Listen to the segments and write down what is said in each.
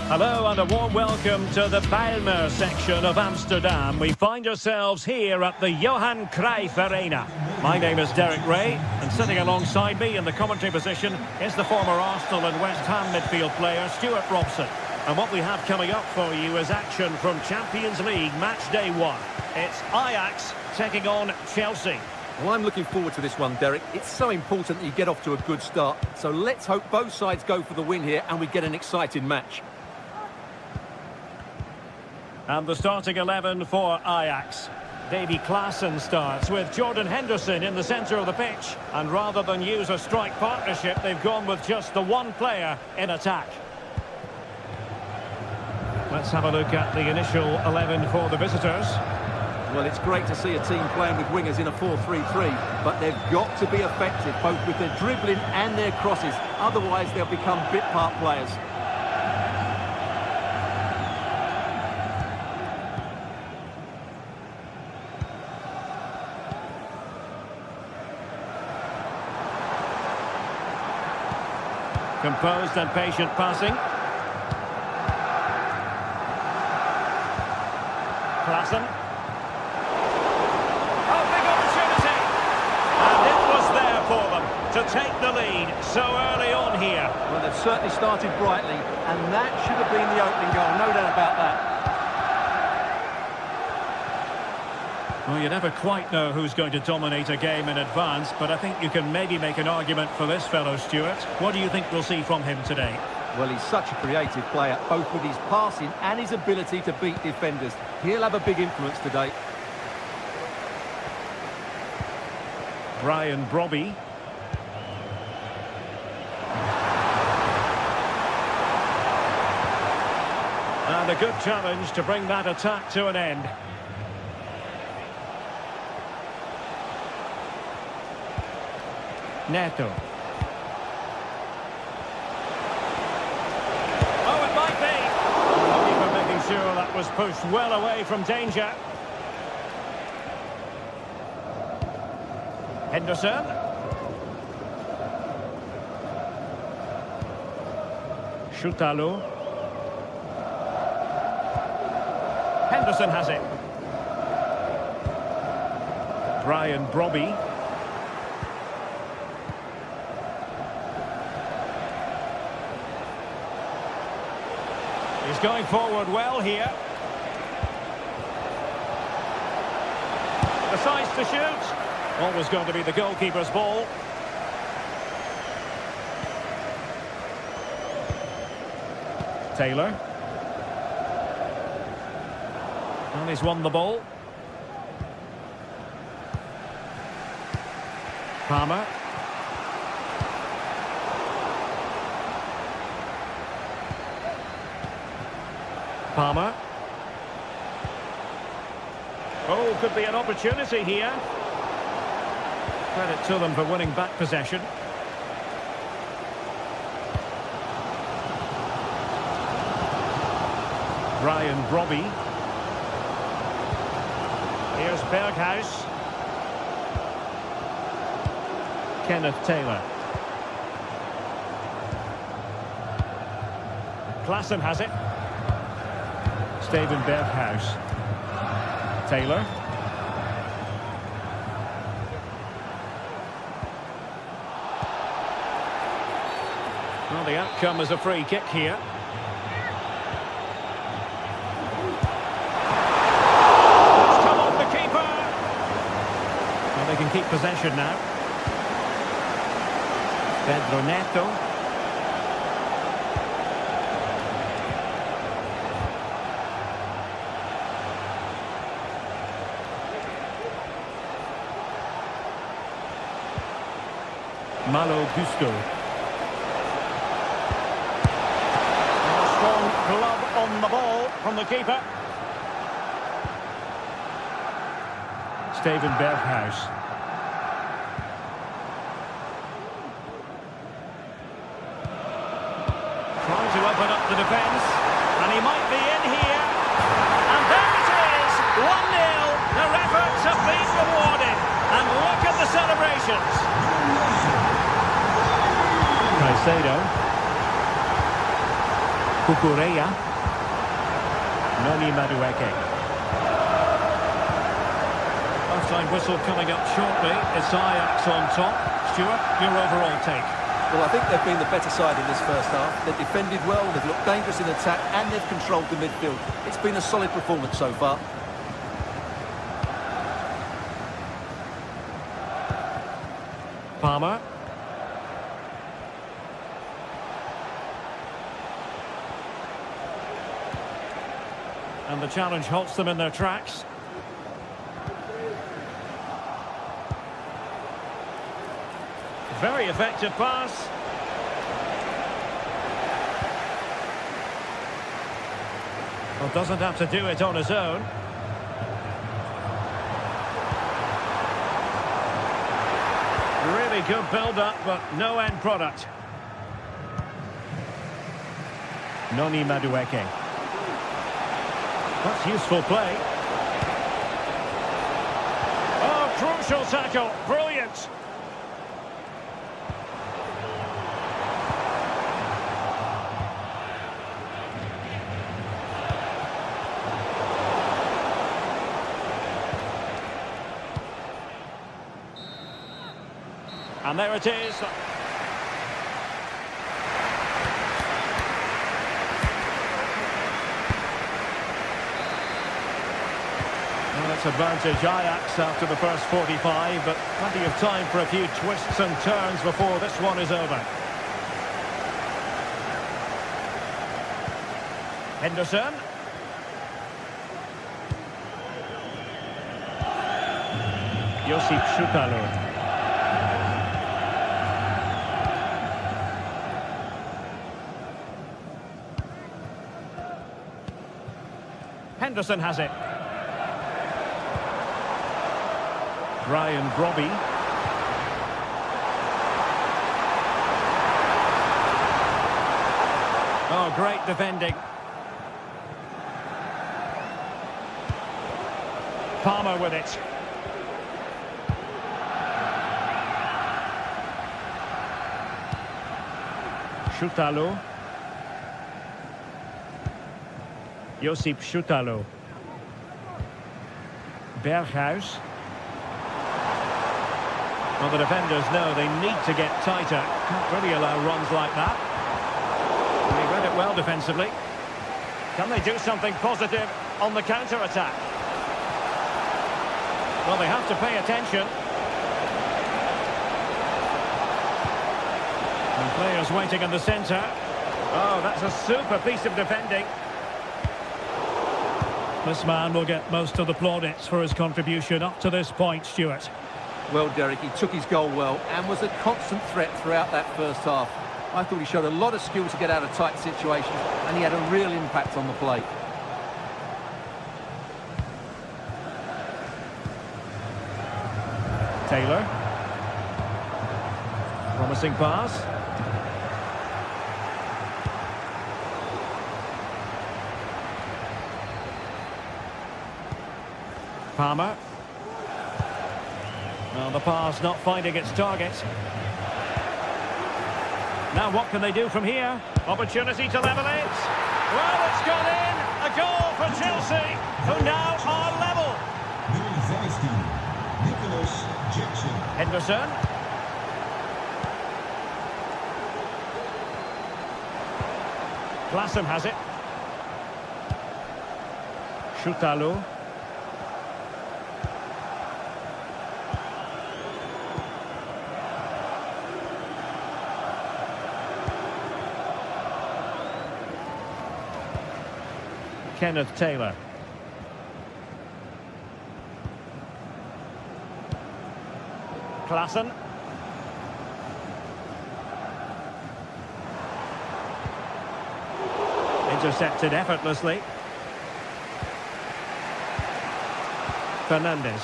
Hello and a warm welcome to the Bijlmer section of Amsterdam. We find ourselves here at the Johan Cruyff Arena. My name is Derek Ray, and sitting alongside me in the commentary position is the former Arsenal and West Ham midfield player Stuart Robson. And what we have coming up for you is action from Champions League match day 1. It's Ajax taking on Chelsea. Well, I'm looking forward to this one, Derek. It's so important that you get off to a good start. So let's hope both sides go for the win here and we get an exciting match. And the starting 11 for Ajax. Davy Klaassen starts with Jordan Henderson in the centre of the pitch. And rather than use a strike partnership, they've gone with just the one player in attack. Let's have a look at the initial 11 for the visitors. Well, it's great to see a team playing with wingers in a 4-3-3, but they've got to be effective, both with their dribbling and their crosses. Otherwise, they'll become bit-part players. Composed and patient passing. Klaassen. Oh, big opportunity. And it was there for them to take the lead so early on here. Well, they've certainly started brightly, and that should have been the opening goal, no doubt about that. Well, you never quite know who's going to dominate a game in advance, but I think you can maybe make an argument for this fellow, Stuart. What do you think we'll see from him today? Well, he's such a creative player, both with his passing and his ability to beat defenders. He'll have a big influence today. Brian Brobby. And a good challenge to bring that attack to an end. Neto. Oh, it might be. The keeper making sure that was pushed well away from danger. Henderson. Schutalo. Henderson has it. Brian Brobby. He's going forward well here. Decides to shoot. Always going to be the goalkeeper's ball. Taylor. And he's won the ball. Palmer. Palmer. Oh, could be an opportunity here. Credit to them for winning back possession. Brian Brobby. Here's Berghuis. Kenneth Taylor. Klaassen has it. Steven Berghuis. Taylor. Well, the outcome is a free kick here. It's come off the keeper. Well, they can keep possession now. Pedro Neto. Malo Gusto. And a strong glove on the ball from the keeper. Steven Berghuis. Trying to open up the defence. And he might be in here. And there it is! 1-0. Their efforts have been rewarded. And look at the celebrations. Caicedo. Kukureya. Noni Madueke. Half-time whistle coming up shortly. It's Ajax on top. Stuart, your overall take? Well, I think they've been the better side in this first half. They've defended well, they've looked dangerous in attack, and they've controlled the midfield. It's been a solid performance so far. Palmer. And the challenge halts them in their tracks. Very effective pass. Well, doesn't have to do it on his own. Really good build-up, but no end product. Noni Madueke. That's useful play. Oh, crucial tackle. Brilliant. And there it is. Well, it's advantage Ajax after the first 45, but plenty of time for a few twists and turns before this one is over. Henderson. Josip Šutalo. Henderson has it. Brian Grobby. Oh, great defending. Palmer with it. Šutalo. Josip Šutalo. Berghuis. Well, the defenders know they need to get tighter. Can't really allow runs like that. They read it well defensively. Can they do something positive on the counter-attack? Well, they have to pay attention. And players waiting in the centre. Oh, that's a super piece of defending. This man will get most of the plaudits for his contribution up to this point, Stuart. Well, Derek, he took his goal well and was a constant threat throughout that first half. I thought he showed a lot of skill to get out of tight situations, and he had a real impact on the play. Taylor. Promising pass. Palmer. Well, the pass not finding its target. Now what can they do from here? Opportunity to level it. Well, it's gone in. A goal for Chelsea, who now are level. Henderson. Klassen has it. Šutalo. Kenneth Taylor. Klassen. Intercepted effortlessly. Fernandes.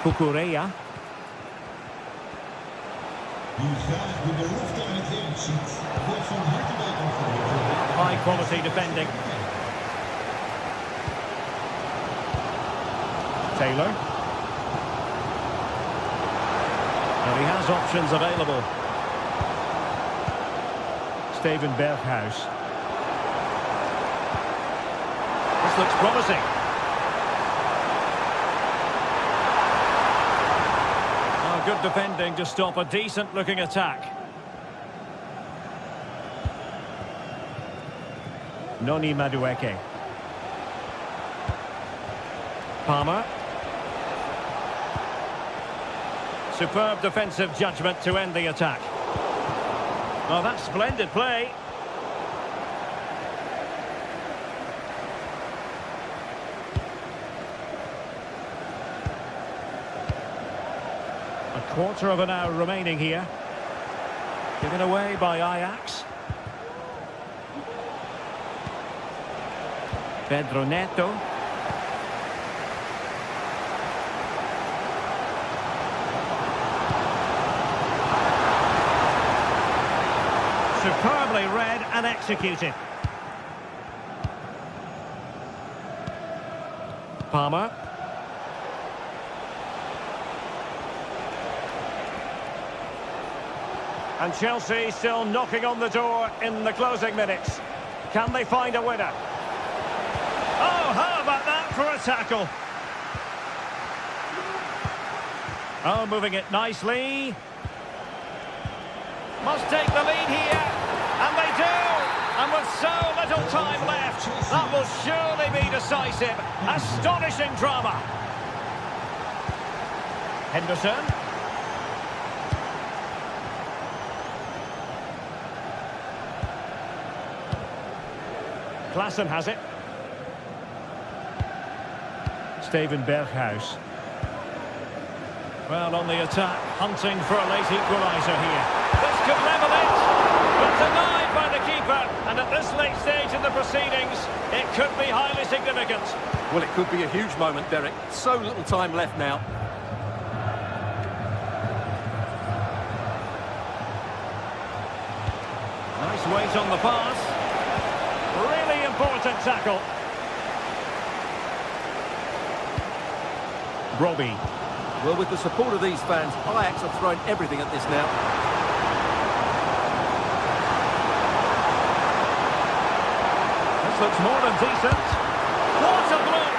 Kukureya. High quality defending. Taylor. And he has options available. Steven Berghuis. This looks promising. Oh, good defending to stop a decent-looking attack. Noni Madueke. Palmer. Superb defensive judgment to end the attack. Oh, that's splendid play. A quarter of an hour remaining here. Given away by Ajax. Pedro Neto. Superbly read and executed. Palmer. And Chelsea still knocking on the door in the closing minutes. Can they find a winner? Oh, how about that for a tackle? Oh, moving it nicely. Must take the lead here. And they do. And with so little time left, that will surely be decisive. Astonishing drama. Henderson. Klaassen has it. Steven Berghuis. Well, on the attack, hunting for a late equaliser here. This could level it, but denied by the keeper. And at this late stage in the proceedings, it could be highly significant. Well, it could be a huge moment, Derek. So little time left now. Nice weight on the pass. Really important tackle. Robbie. Well, with the support of these fans, Ajax have thrown everything at this now. This looks more than decent. What a block!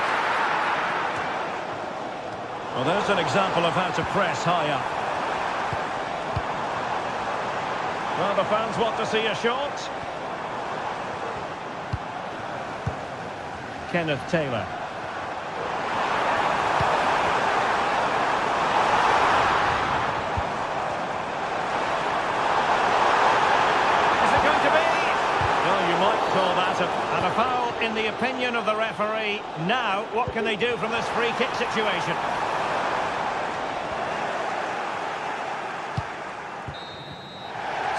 Well, there's an example of how to press high up. Well, the fans want to see a shot. Kenneth Taylor. Call that and a foul in the opinion of the referee. Now, what can they do from this free kick situation?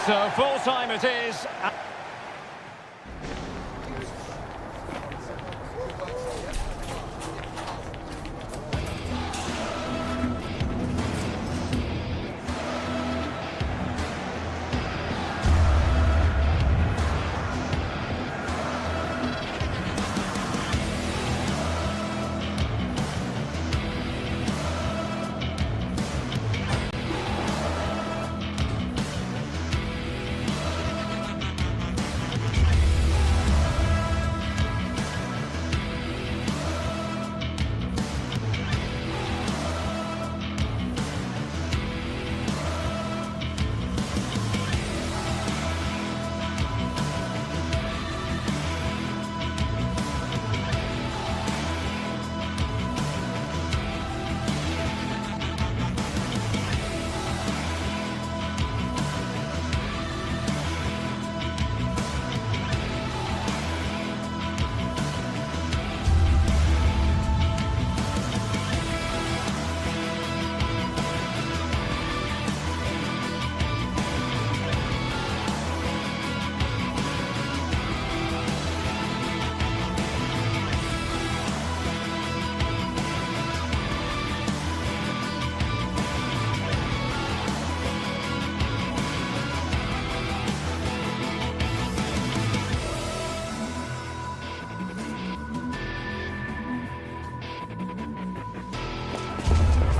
So full time it is.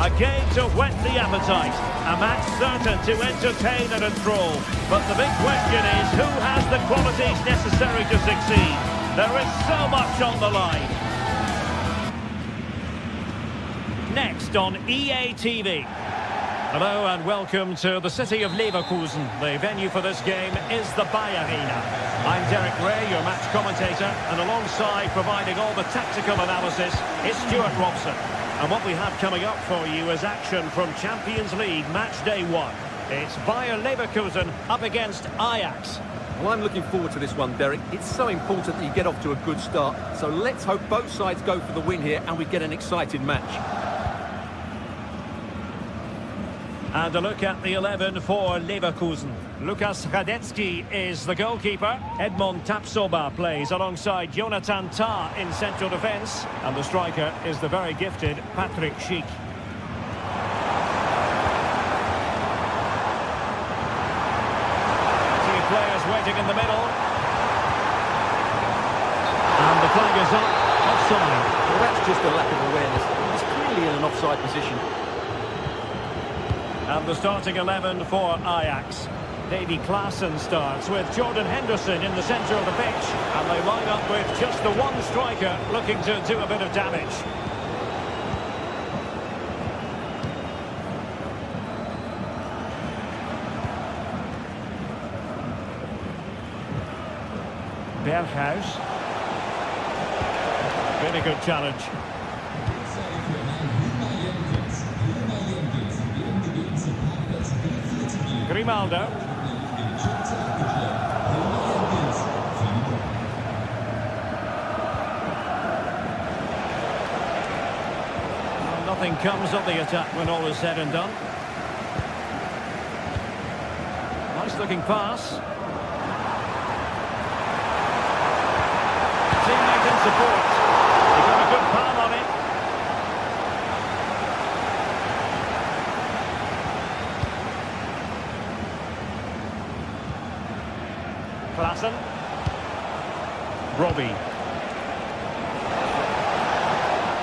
A game to whet the appetite. A match certain to entertain and enthrall. But the big question is, who has the qualities necessary to succeed? There is so much on the line. Next on EA TV. Hello and welcome to the city of Leverkusen. The venue for this game is the Bayer Arena. I'm Derek Ray, your match commentator, and alongside providing all the tactical analysis is Stuart Robson. And what we have coming up for you is action from Champions League match day 1. It's Bayer Leverkusen up against Ajax. Well, I'm looking forward to this one, Derek. It's so important that you get off to a good start. So let's hope both sides go for the win here and we get an exciting match. And a look at the 11 for Leverkusen. Lukas Radetzky is the goalkeeper. Edmond Tapsoba plays alongside Jonathan Tah in central defence. And the striker is the very gifted Patrick Schick. Two players waiting in the middle. And the flag is up. Offside. Well, that's just a lack of awareness. He's clearly in an offside position. And the starting 11 for Ajax. Davy Klaassen starts with Jordan Henderson in the centre of the pitch. And they line up with just the one striker looking to do a bit of damage. Berghuis. Very good challenge. Grimaldo. Well, nothing comes of the attack when all is said and done. Nice looking pass. Teammate in support. He got a good palm on it. Klaassen. Robbie.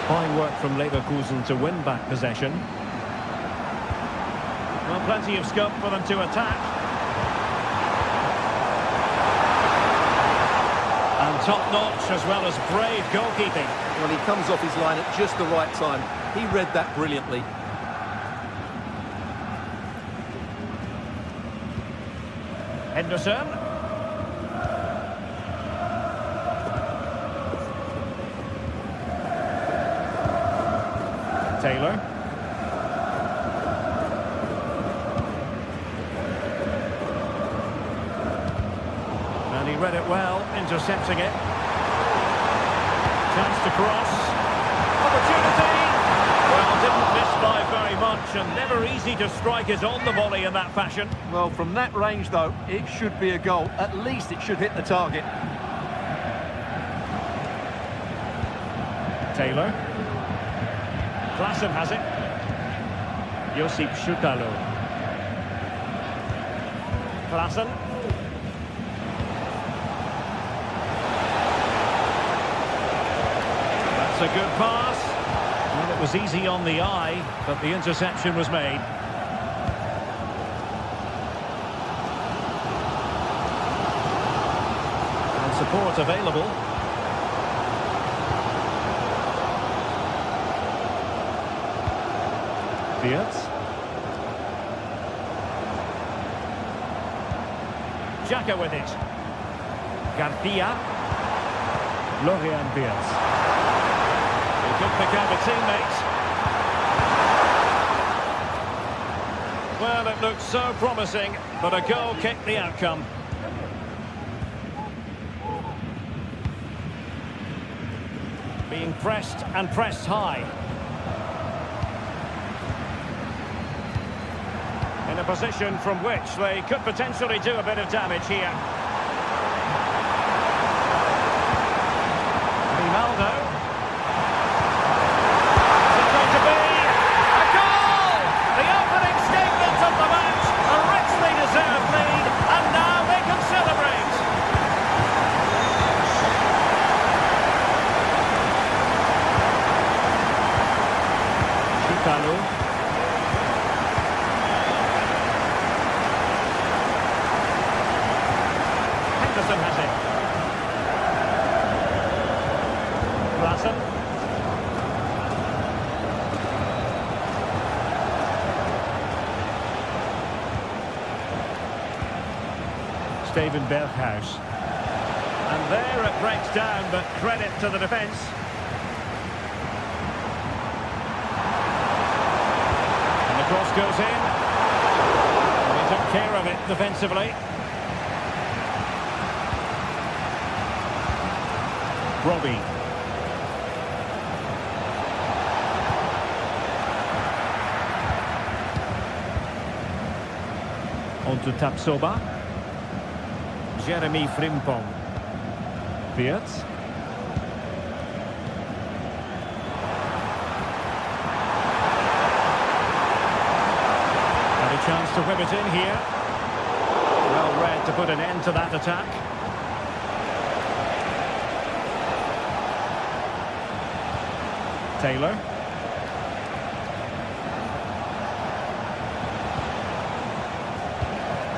Fine work from Leverkusen to win back possession. Well, plenty of scope for them to attack. And top-notch as well as brave goalkeeping. Well, he comes off his line at just the right time. He read that brilliantly. Henderson. Taylor. And he read it well, intercepting it. Chance to cross. Opportunity! Well, didn't miss by very much, and never easy to strike it on the volley in that fashion. Well, from that range, though, it should be a goal. At least it should hit the target. Taylor. Klaassen has it. Josip Schutalo. Klaassen. That's a good pass. Well, it was easy on the eye, but the interception was made. And support available. Wirtz. Xhaka with it. Garcia. Florian Wirtz. He could pick out a teammate. Well, it looked so promising, but a goal kicked the outcome. Being pressed and pressed high. In a position from which they could potentially do a bit of damage here. Grimaldo. Is it going to be a goal? The opening statement of the match, a richly deserved lead, and now they can celebrate. Schutalo. Steven Berghuis. And there it breaks down, but credit to the defence. And the cross goes in. And he took care of it defensively. Robbie. On to Tapsoba. Jeremy Frimpong. Wirtz. Had a chance to whip it in here. Well read to put an end to that attack. Taylor.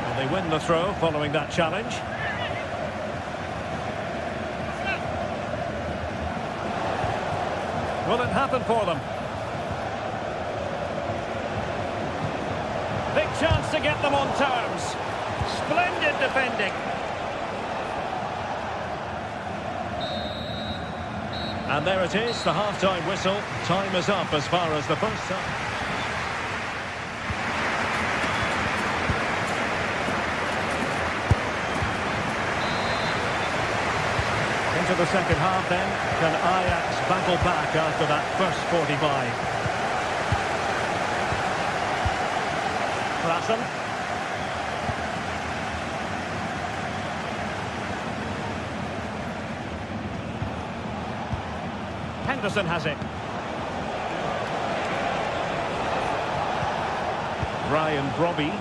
And they win the throw following that challenge. Will it happen for them? Big chance to get them on terms. Splendid defending. And there it is, the half-time whistle. Time is up as far as the first time. Into the second half then. Can Ajax battle back after that first 45? Klassen. Henderson has it. Brian Brobby.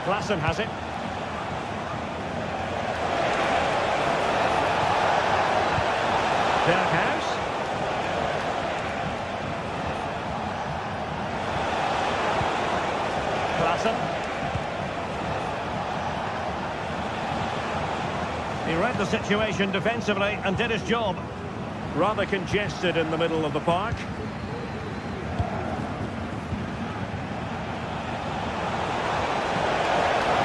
Klassen has it. Berghuis. Klassen. He read the situation defensively and did his job. Rather congested in the middle of the park.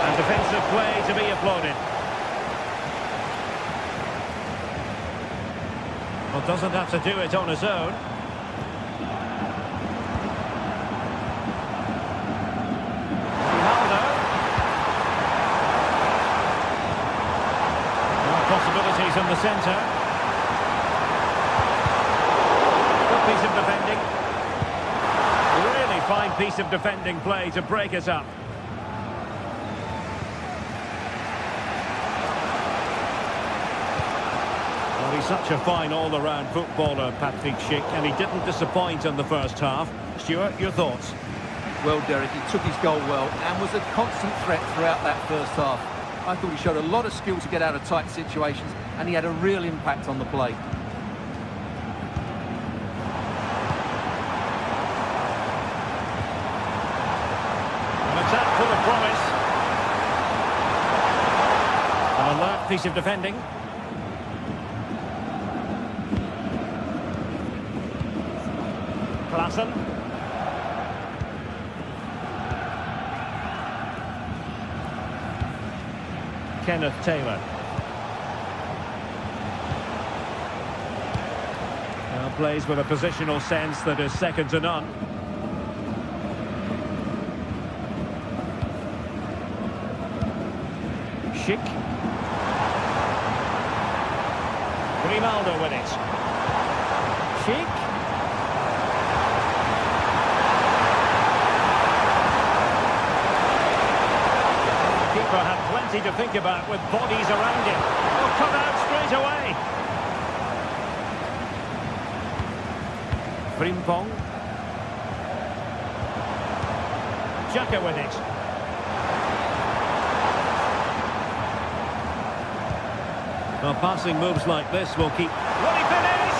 And defensive play to be applauded. Well, doesn't have to do it on his own. Possibilities in the centre. Good piece of defending. Really fine piece of defending play to break us up. Well, he's such a fine all-around footballer, Patrick Schick, and he didn't disappoint in the first half. Stuart, your thoughts? Well, Derek, he took his goal well and was a constant threat throughout that first half. I thought he showed a lot of skill to get out of tight situations, and he had a real impact on the play. An attack full of promise. An alert piece of defending. Klassen. Kenneth Taylor. Now plays with a positional sense that is second to none. Schick. Grimaldo with it. Schick. Had plenty to think about with bodies around him. He'll cut out straight away. Frimpong. Xhaka with it. Well, passing moves like this will keep... Will he finish?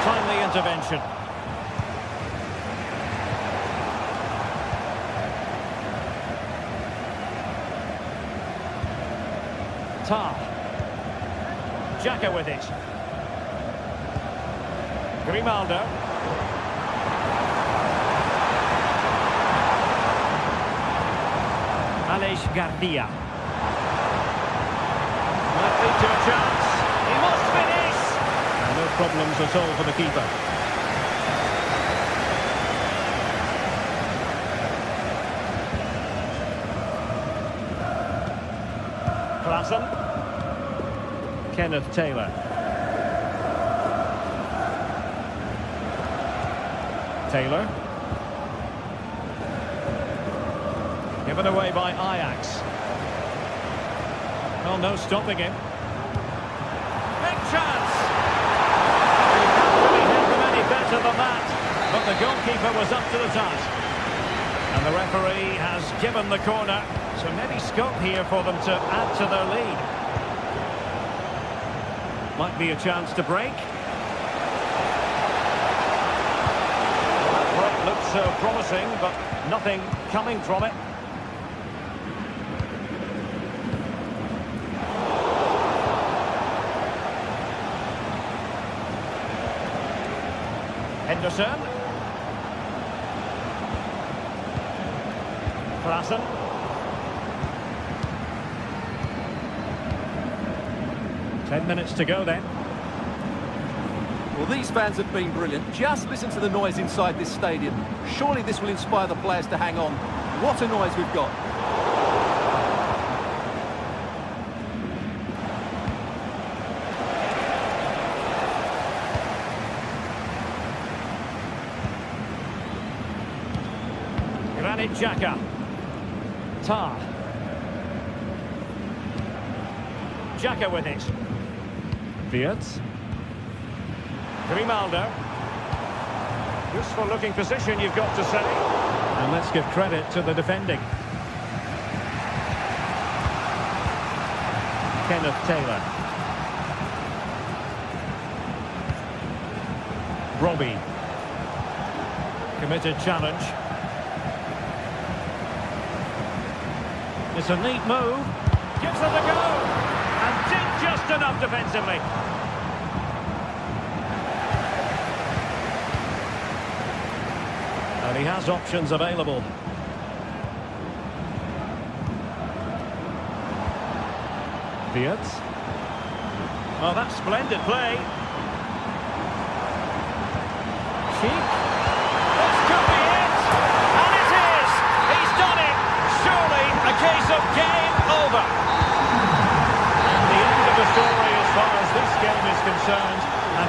Timely intervention. Xhaka with it. Grimaldo. Garcia. Might lead to a chance. He must finish. And no problems at all for the keeper. Klassen. Kenneth Taylor. Taylor. Given away by Ajax. Well, no stopping him. Big chance! He can't really hit them any better than that. But the goalkeeper was up to the task. And the referee has given the corner. So maybe scope here for them to add to their lead. Might be a chance to break. That break looks so promising, but nothing coming from it. Henderson. Klassen. 10 minutes to go then. Well, these fans have been brilliant. Just listen to the noise inside this stadium. Surely this will inspire the players to hang on. What a noise we've got. Granit Xhaka. Tar. Xhaka with it. Fiat. Grimaldo. Useful looking position, you've got to say. And let's give credit to the defending. Kenneth Taylor. Robbie. Committed challenge. It's a neat move. Gives it a go. And did just enough defensively. And he has options available. Fiat. Oh, that's splendid play. Cheek. This could be it. And it is. He's done it. Surely a case of game over. And the end of the story as far as this game is concerned. And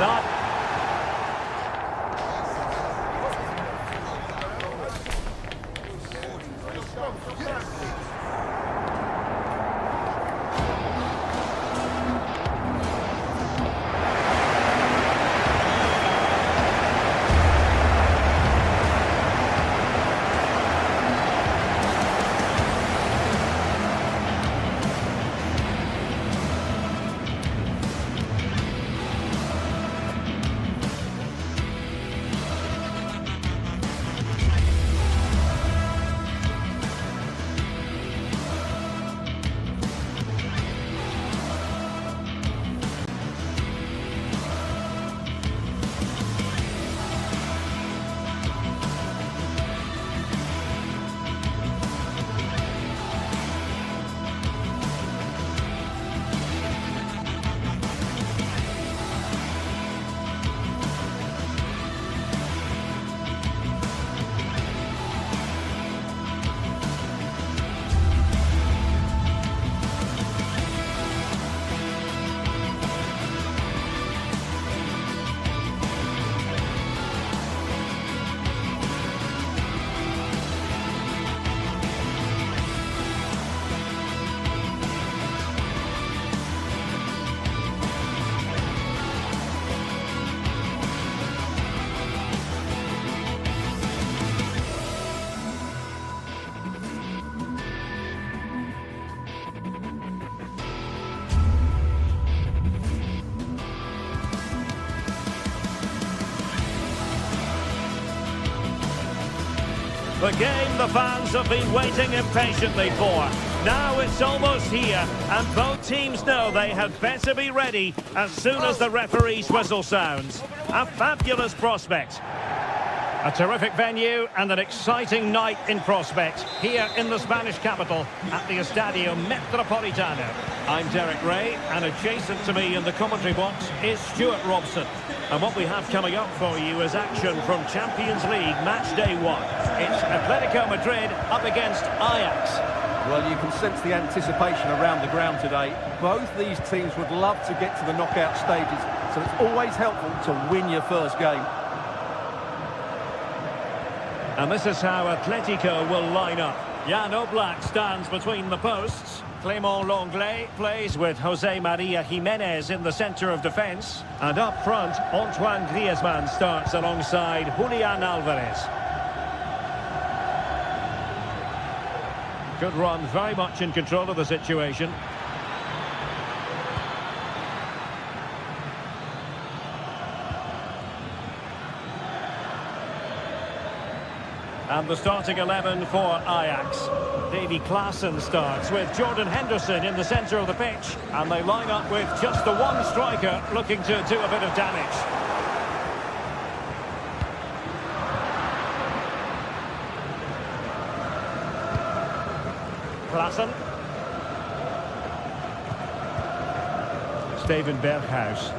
the game the fans have been waiting impatiently for. Now it's almost here, and both teams know they had better be ready as soon as the referee's whistle sounds. A fabulous prospect. A terrific venue and an exciting night in prospect here in the Spanish capital at the Estadio Metropolitano. I'm Derek Ray, and adjacent to me in the commentary box is Stuart Robson. And what we have coming up for you is action from Champions League match day 1. It's Atletico Madrid up against Ajax. Well, you can sense the anticipation around the ground today. Both these teams would love to get to the knockout stages, so it's always helpful to win your first game. And this is how Atletico will line up. Jan Oblak stands between the posts. Clément Lenglet plays with Jose Maria Jimenez in the centre of defence. And up front, Antoine Griezmann starts alongside Julian Alvarez. Good run, very much in control of the situation. And the starting 11 for Ajax. Davy Klaassen starts with Jordan Henderson in the centre of the pitch. And they line up with just the one striker looking to do a bit of damage. Klaassen. Steven Berghuis.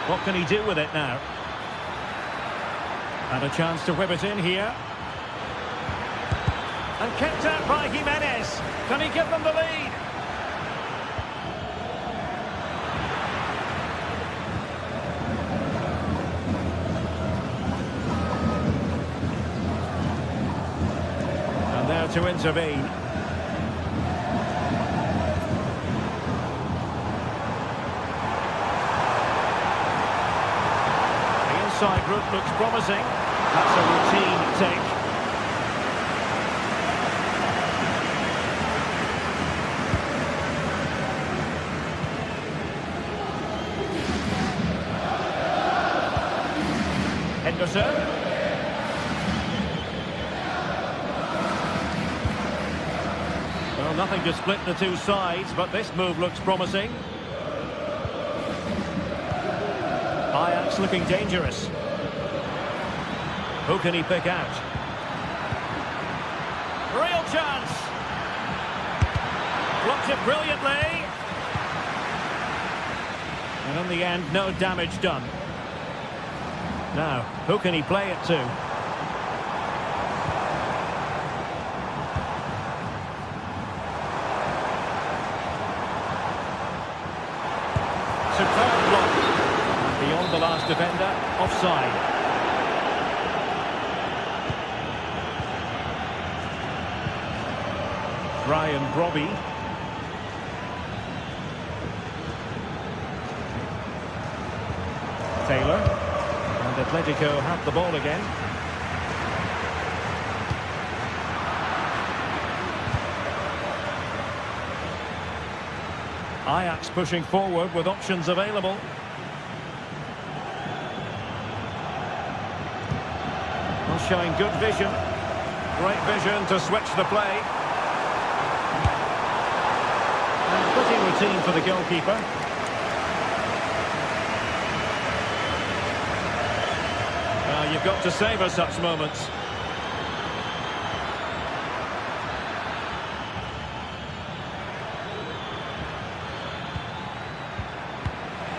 What can he do with it now? And a chance to whip it in here. And kept out by Jimenez. Can he give them the lead? And there to intervene. Side route looks promising. That's a routine take. Henderson. Well, nothing to split the two sides, but this move looks promising. Ajax looking dangerous. Who can he pick out? Real chance. Blocked it brilliantly. And in the end, no damage done. Now, who can he play it to? Superb block. Beyond the last defender, offside. Ryan Brobby. Taylor. And Atletico have the ball again. Ajax pushing forward with options available. Showing good vision. Great vision to switch the play. And pretty routine for the goalkeeper. Well, you've got to savour such moments.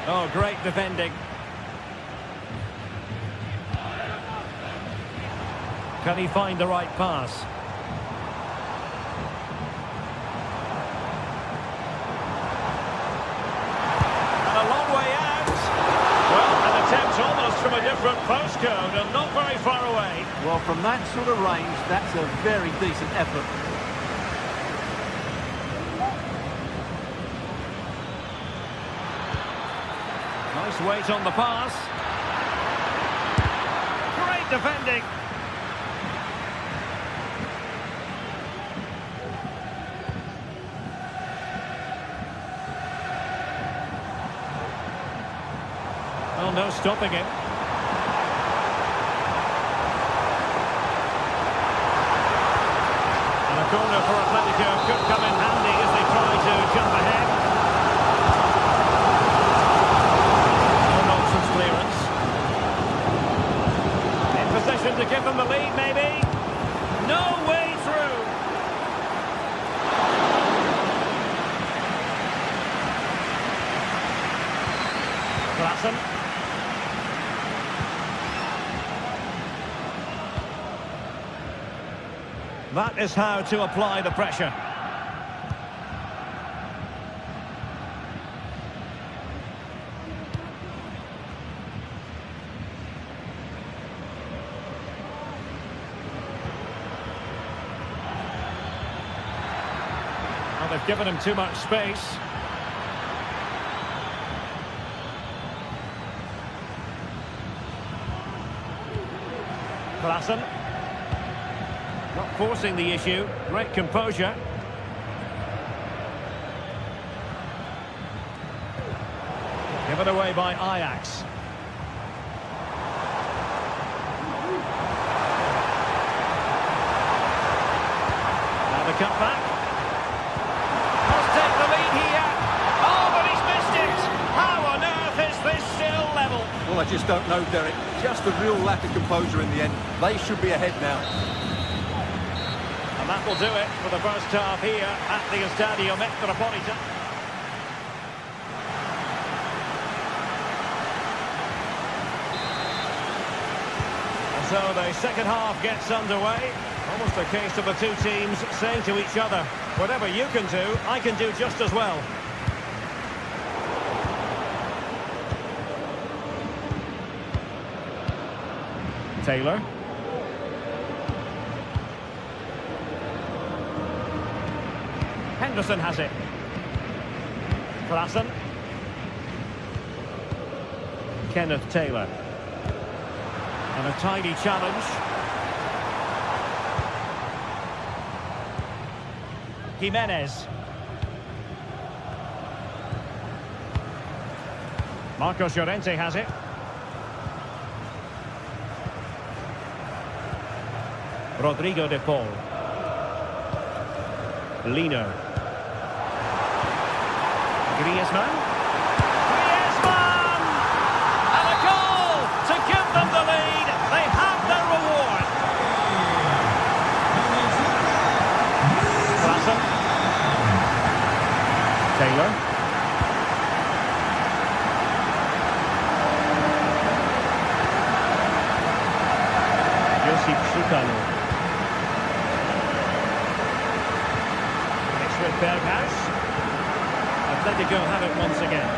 Oh, great defending. Can he find the right pass? And a long way out. Well, an attempt almost from a different postcode and not very far away. Well, from that sort of range, that's a very decent effort. Nice weight on the pass. Great defending. Well, no stopping him. And a corner for Atletico could come in handy as they try to jump ahead. No nonsense to give them the lead, maybe. No way through. Klassen. That is how to apply the pressure. Well, they've given him too much space. Klassen. Not forcing the issue. Great composure. Given away by Ajax. Now the cutback. Must take the lead here. Oh, but he's missed it. How on earth is this still level? Well, I just don't know, Derek. Just a real lack of composure in the end. They should be ahead now. And that will do it for the first half here at the Estadio Metropolitan. And so the second half gets underway. Almost a case of the two teams saying to each other, whatever you can do, I can do just as well. Taylor. Henderson has it. Klassen. Kenneth Taylor. And a tiny challenge. Jimenez. Marcos Llorente has it. Rodrigo de Paul. Lino. Griezmann. Griezmann! And a goal to give them the lead. They have their reward. Klassen. Taylor. Josip Szukalo. It's with Berghuis. Atletico have it once again.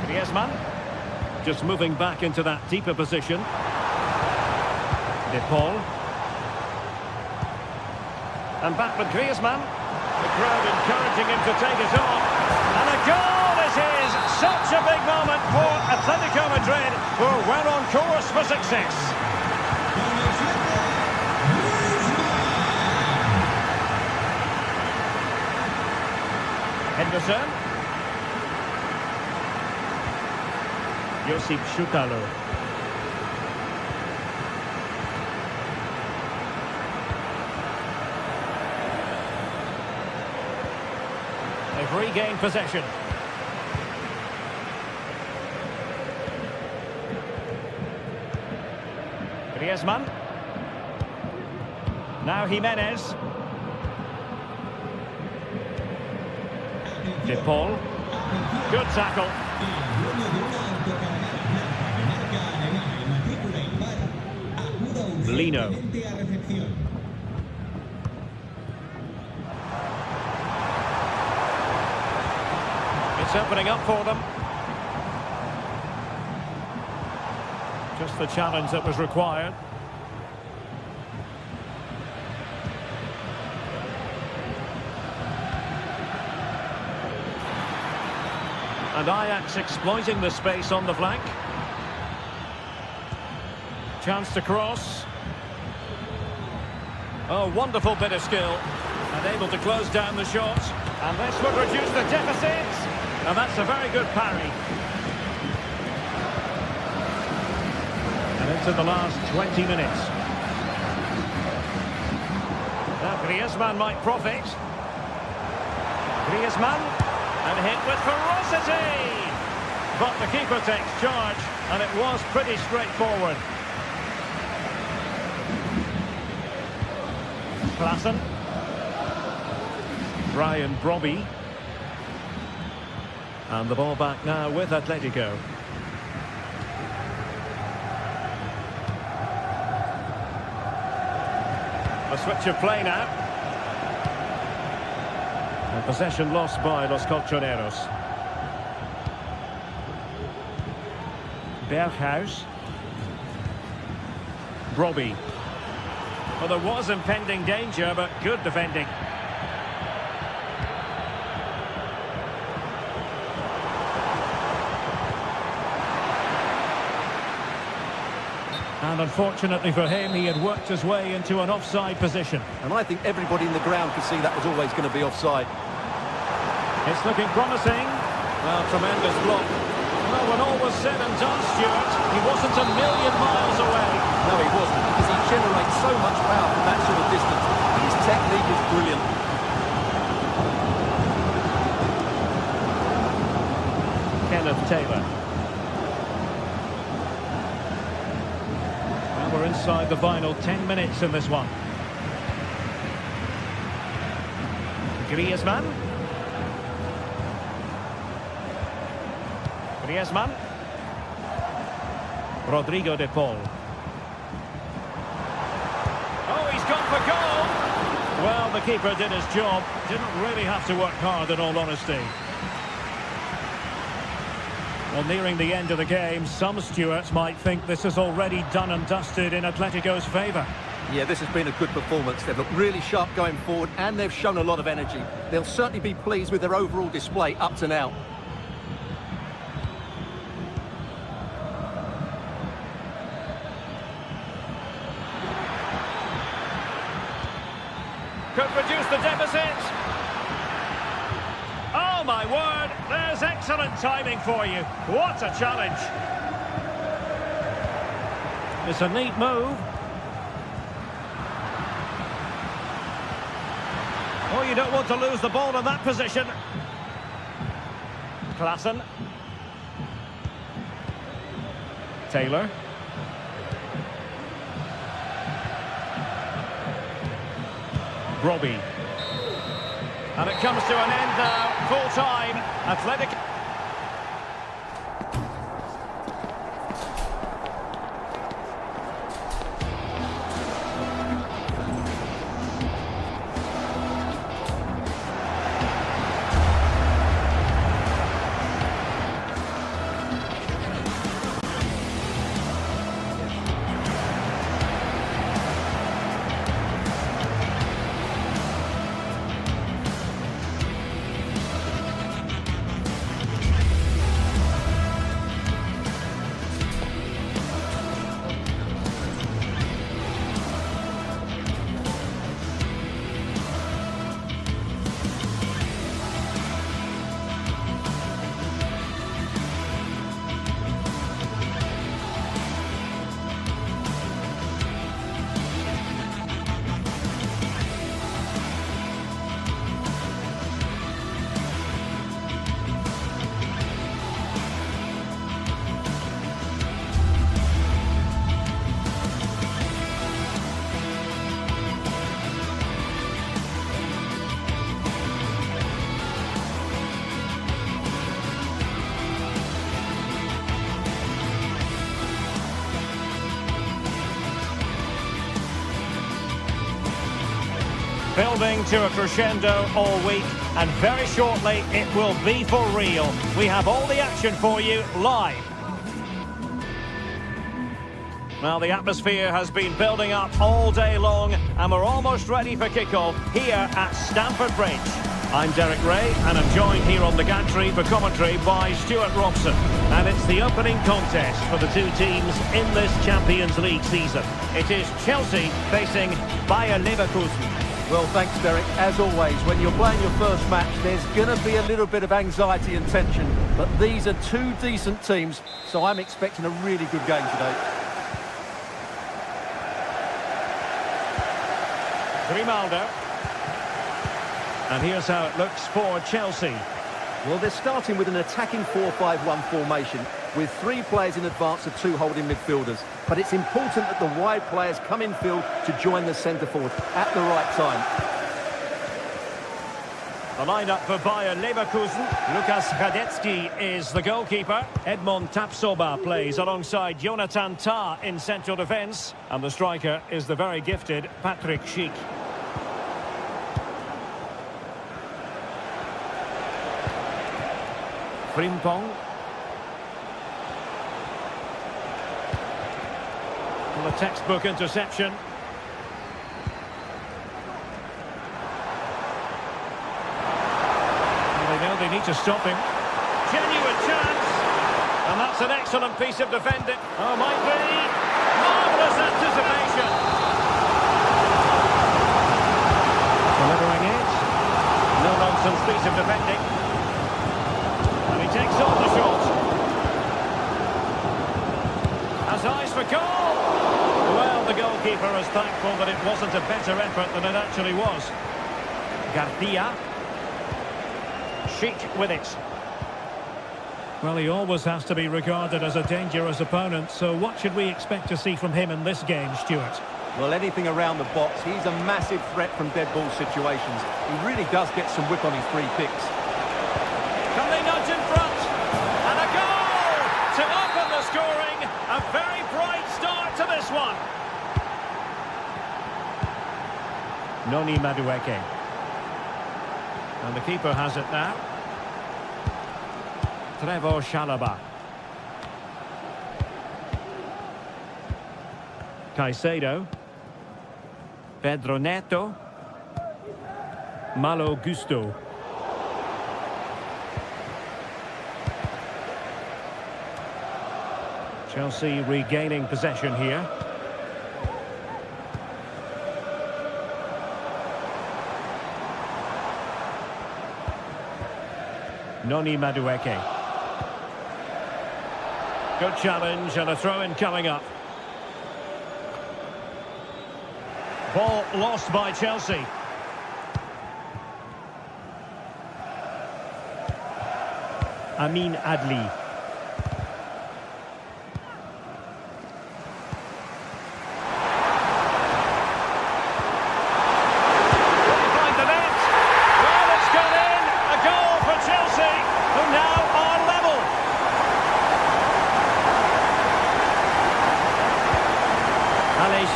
Griezmann just moving back into that deeper position. De Paul. And back with Griezmann. The crowd encouraging him to take it on. And a goal it is! Such a big moment for Atletico Madrid, who are well on course for success. Henderson. Josip Szukalo. They've regained possession. Griezmann. Now Jimenez. De Paul. Good tackle. Lino. It's opening up for them. Just the challenge that was required. And Ajax exploiting the space on the flank. Chance to cross. Oh, wonderful bit of skill. And able to close down the shot. And this would reduce the deficit. And that's a very good parry. And points in the last 20 minutes. Now Griezmann might profit. Griezmann, and hit with ferocity! But the keeper takes charge, and it was pretty straightforward. Klaassen. Brian Brobby. And the ball back now with Atletico. A switch of play now. And possession lost by Los Colchoneros. Berghuis. Brobby. Well, there was impending danger, but good defending. And unfortunately for him, he had worked his way into an offside position. And I think everybody in the ground could see that was always going to be offside. It's looking promising. Well, tremendous block. Well, when all was said and done, Stuart, he wasn't a million miles away. No, he wasn't, because he generates so much power from that sort of distance. His technique is brilliant. Kenneth Taylor. We're inside the final 10 minutes in this one. Griezmann. Griezmann. Rodrigo de Paul. Oh, he's gone for goal! Well, the keeper did his job. Didn't really have to work hard, in all honesty. Well, nearing the end of the game, some Stuarts might think this is already done and dusted in Atletico's favour. Yeah, this has been a good performance. They've looked really sharp going forward, and they've shown a lot of energy. They'll certainly be pleased with their overall display up to now. Could reduce the deficit. Oh, my word, there's excellent timing for you. What a challenge. It's a neat move. Oh, you don't want to lose the ball in that position. Klaassen. Taylor. Brobby. And it comes to an end now, full time. Athletic. Building to a crescendo all week, and very shortly it will be for real. We have all the action for you live. Well, the atmosphere has been building up all day long, and we're almost ready for kickoff here at Stamford Bridge. I'm Derek Ray, and I'm joined here on the gantry for commentary by Stuart Robson. And it's the opening contest for the two teams in this Champions League season. It is Chelsea facing Bayer Leverkusen. Well, thanks, Derek. As always, when you're playing your first match, there's going to be a little bit of anxiety and tension. But these are two decent teams, so I'm expecting a really good game today. Grimaldo. And here's how it looks for Chelsea. Well, they're starting with an attacking 4-5-1 formation with 3 players in advance of 2 holding midfielders. But it's important that the wide players come in field to join the centre forward at the right time. The lineup for Bayer Leverkusen. Lukas Hradecky is the goalkeeper. Edmond Tapsoba plays alongside Jonathan Tah in central defence. And the striker is the very gifted Patrick Schick. Frimpong. Well, a textbook interception. Well, they know they need to stop him. Genuine chance. And that's an excellent piece of defending. Oh, might be. Marvellous anticipation. Delivering it. No-nonsense piece of defending. Takes on the shot. Has eyes for goal. Well, the goalkeeper is thankful that it wasn't a better effort than it actually was. Garcia. Schick with it. Well, he always has to be regarded as a dangerous opponent, so what should we expect to see from him in this game, Stuart? Well, anything around the box. He's a massive threat from dead ball situations. He really does get some whip on his free kicks. Can they nudge in front? And a goal to open the scoring. A very bright start to this one. Noni Madueke. And the keeper has it now. Trevor Chalobah. Caicedo. Pedro Neto. Malo Gusto. Chelsea regaining possession here. Noni Madueke. Good challenge and a throw-in coming up. Ball lost by Chelsea. Amin Adli.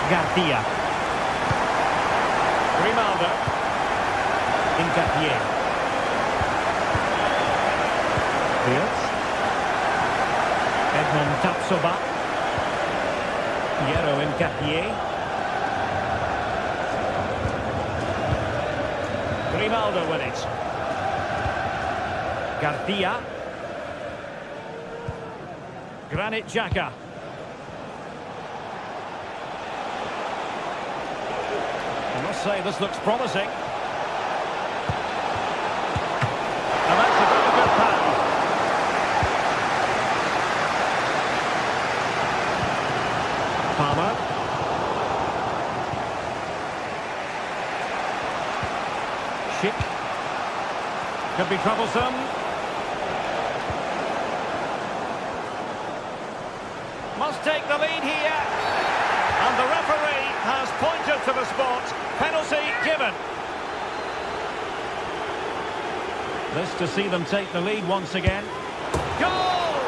Garcia. Grimaldo. Incapié. Fields. Edmond Tapsoba. Piero Incapié. Grimaldo with it. Garcia. Granit Xhaka. I must say this looks promising. And that's a very good pass. Palmer. Schick. Could be troublesome. Must take the lead here. And the referee has pointed to the spot. Penalty given. This to see them take the lead once again. Goal!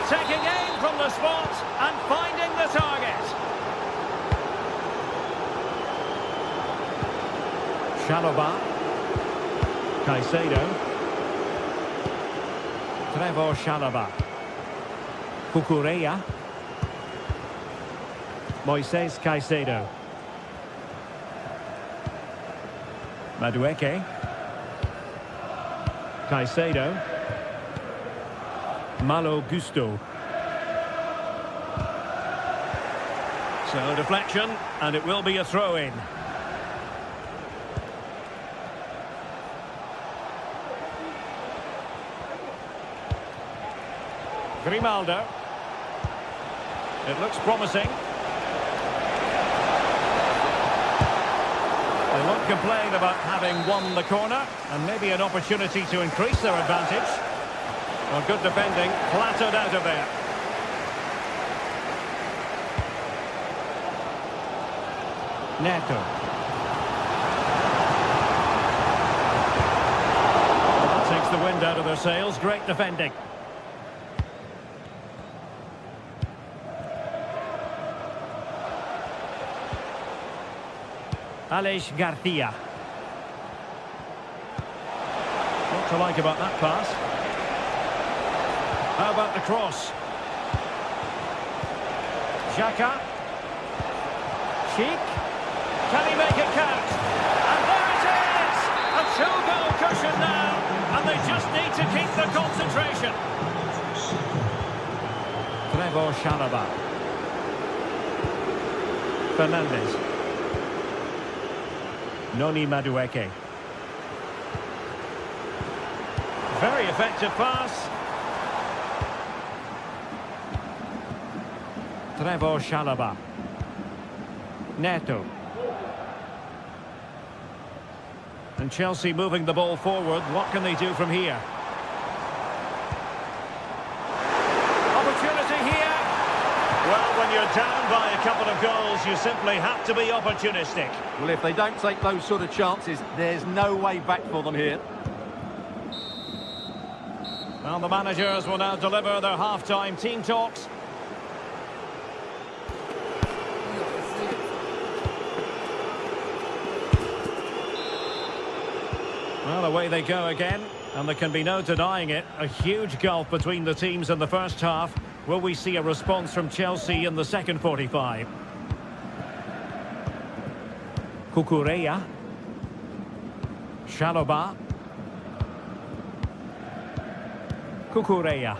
Taking aim from the spot and finding the target. Chalobah. Caicedo. Trevor Chalobah. Cucurella. Moises Caicedo. Madueke. Caicedo. Malo Gusto. So deflection, and it will be a throw-in. Grimaldo. It looks promising. They look can't complain about having won the corner, and maybe an opportunity to increase their advantage. Well, good defending, flattered out of there. Neto. That takes the wind out of their sails. Great defending. Aleix Garcia. What to like about that pass? How about the cross? Xhaka. Sheik. Can he make it count? And there it is! A two-goal cushion now, and they just need to keep the concentration. Trevor Chalobah. Fernandes. Noni Madueke. Very effective pass. Trevor Chalobah. Neto. And Chelsea moving the ball forward. What can they do from here? Opportunity here. Well, when you're down by a couple of goals, you simply have to be opportunistic. Well, if they don't take those sort of chances, there's no way back for them here. Well, the managers will now deliver their half-time team talks. Well, away they go again, and there can be no denying it. A huge gulf between the teams in the first half. Will we see a response from Chelsea in the second 45? Cucurella. Chalobah. Cucurella.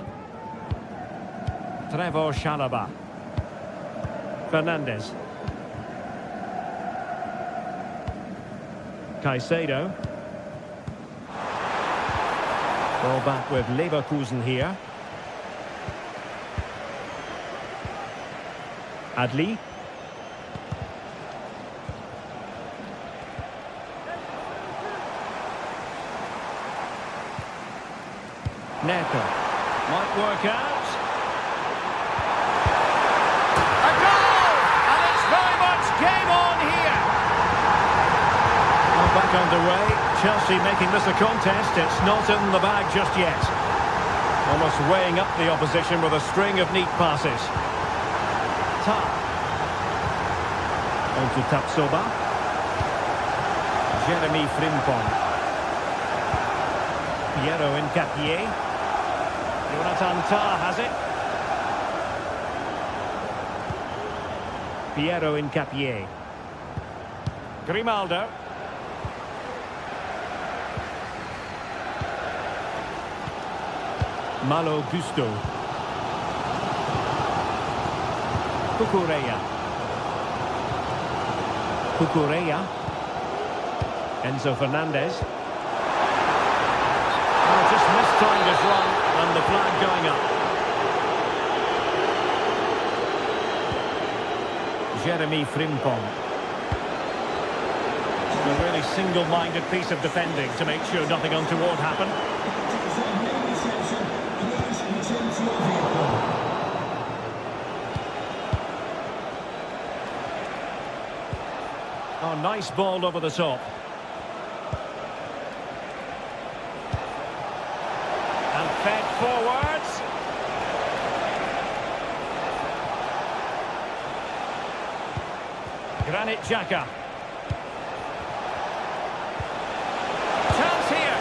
Trevor Chalobah. Fernandes. Caicedo. Ball back with Leverkusen here. Adli. Neto. Might work out. A goal! And it's very much game on here. Well, back underway. Chelsea making this a contest. It's not in the bag just yet. Almost weighing up the opposition with a string of neat passes. Ta. On to Tapsoba. Jeremy Frimpong. Piero Hincapié. Jonathan Tah has it. Piero Hincapié. Grimaldo. Malo Gusto. Cucurella. Cucurella. Enzo Fernandez. Oh, just mistimed his run, and the flag going up. Jeremy Frimpong. A really single-minded piece of defending to make sure nothing untoward happened. Oh, nice ball over the top. And fed forwards. Granit Xhaka. Chance here.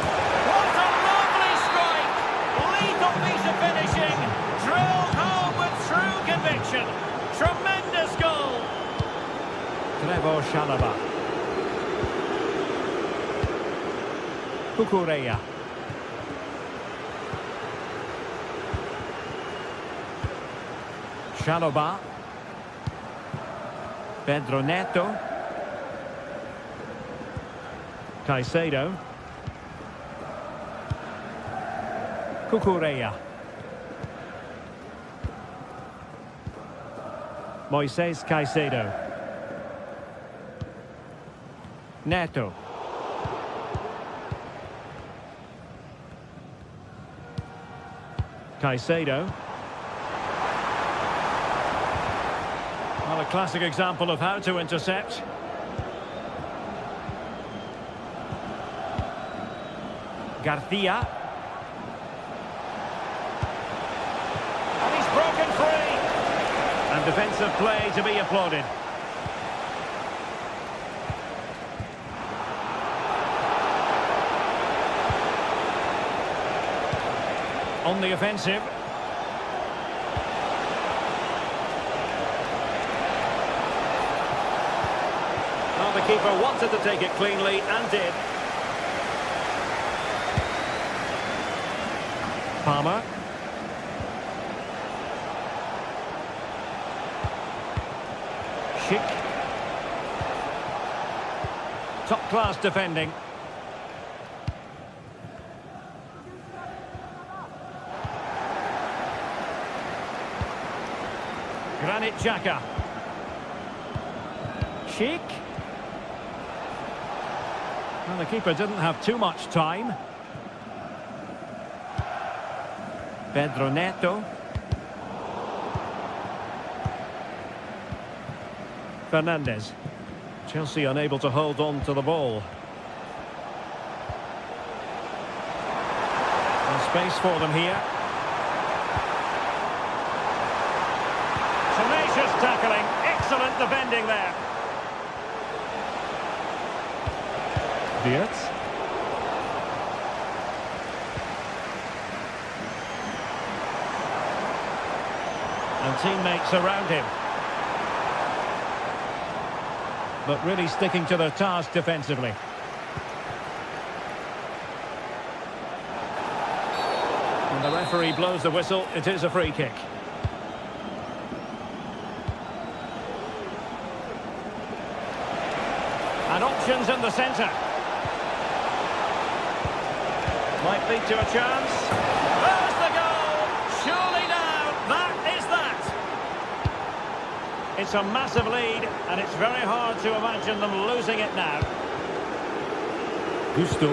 What a lovely strike. Lethal piece of finishing. Drilled home with true conviction. Tremendous goal. Trevor Chalobah. Cucurella. Chalobah. Pedro Neto. Caicedo. Cucurella. Moises Caicedo. Neto. Caicedo. Well, a classic example of how to intercept. Garcia. And he's broken free. And defensive play to be applauded. On the offensive. Well, the keeper wanted to take it cleanly and did. Palmer. Schick. Top-class defending. Granit Xhaka. Schick. Well, the keeper didn't have too much time. Pedro Neto. Fernandes. Chelsea unable to hold on to the ball. There's space for them here. Tenacious tackling. Excellent defending there. Wirtz. And teammates around him. But really sticking to their task defensively. And the referee blows the whistle. It is a free kick. And options in the centre. Might lead to a chance. There's the goal! Surely now, that is that! It's a massive lead, and it's very hard to imagine them losing it now. Gusto.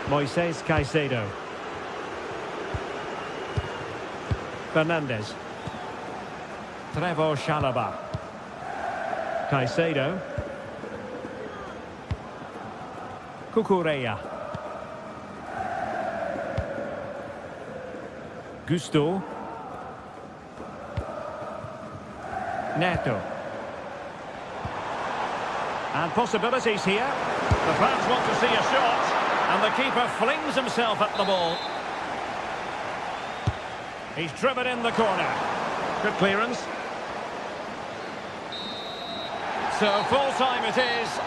Moises Caicedo. Fernandes. Trevor Chalobah. Caicedo. Cucurella. Gusto. Neto. And possibilities here. The fans want to see a shot. And the keeper flings himself at the ball. He's driven in the corner. Good clearance. So full time it is.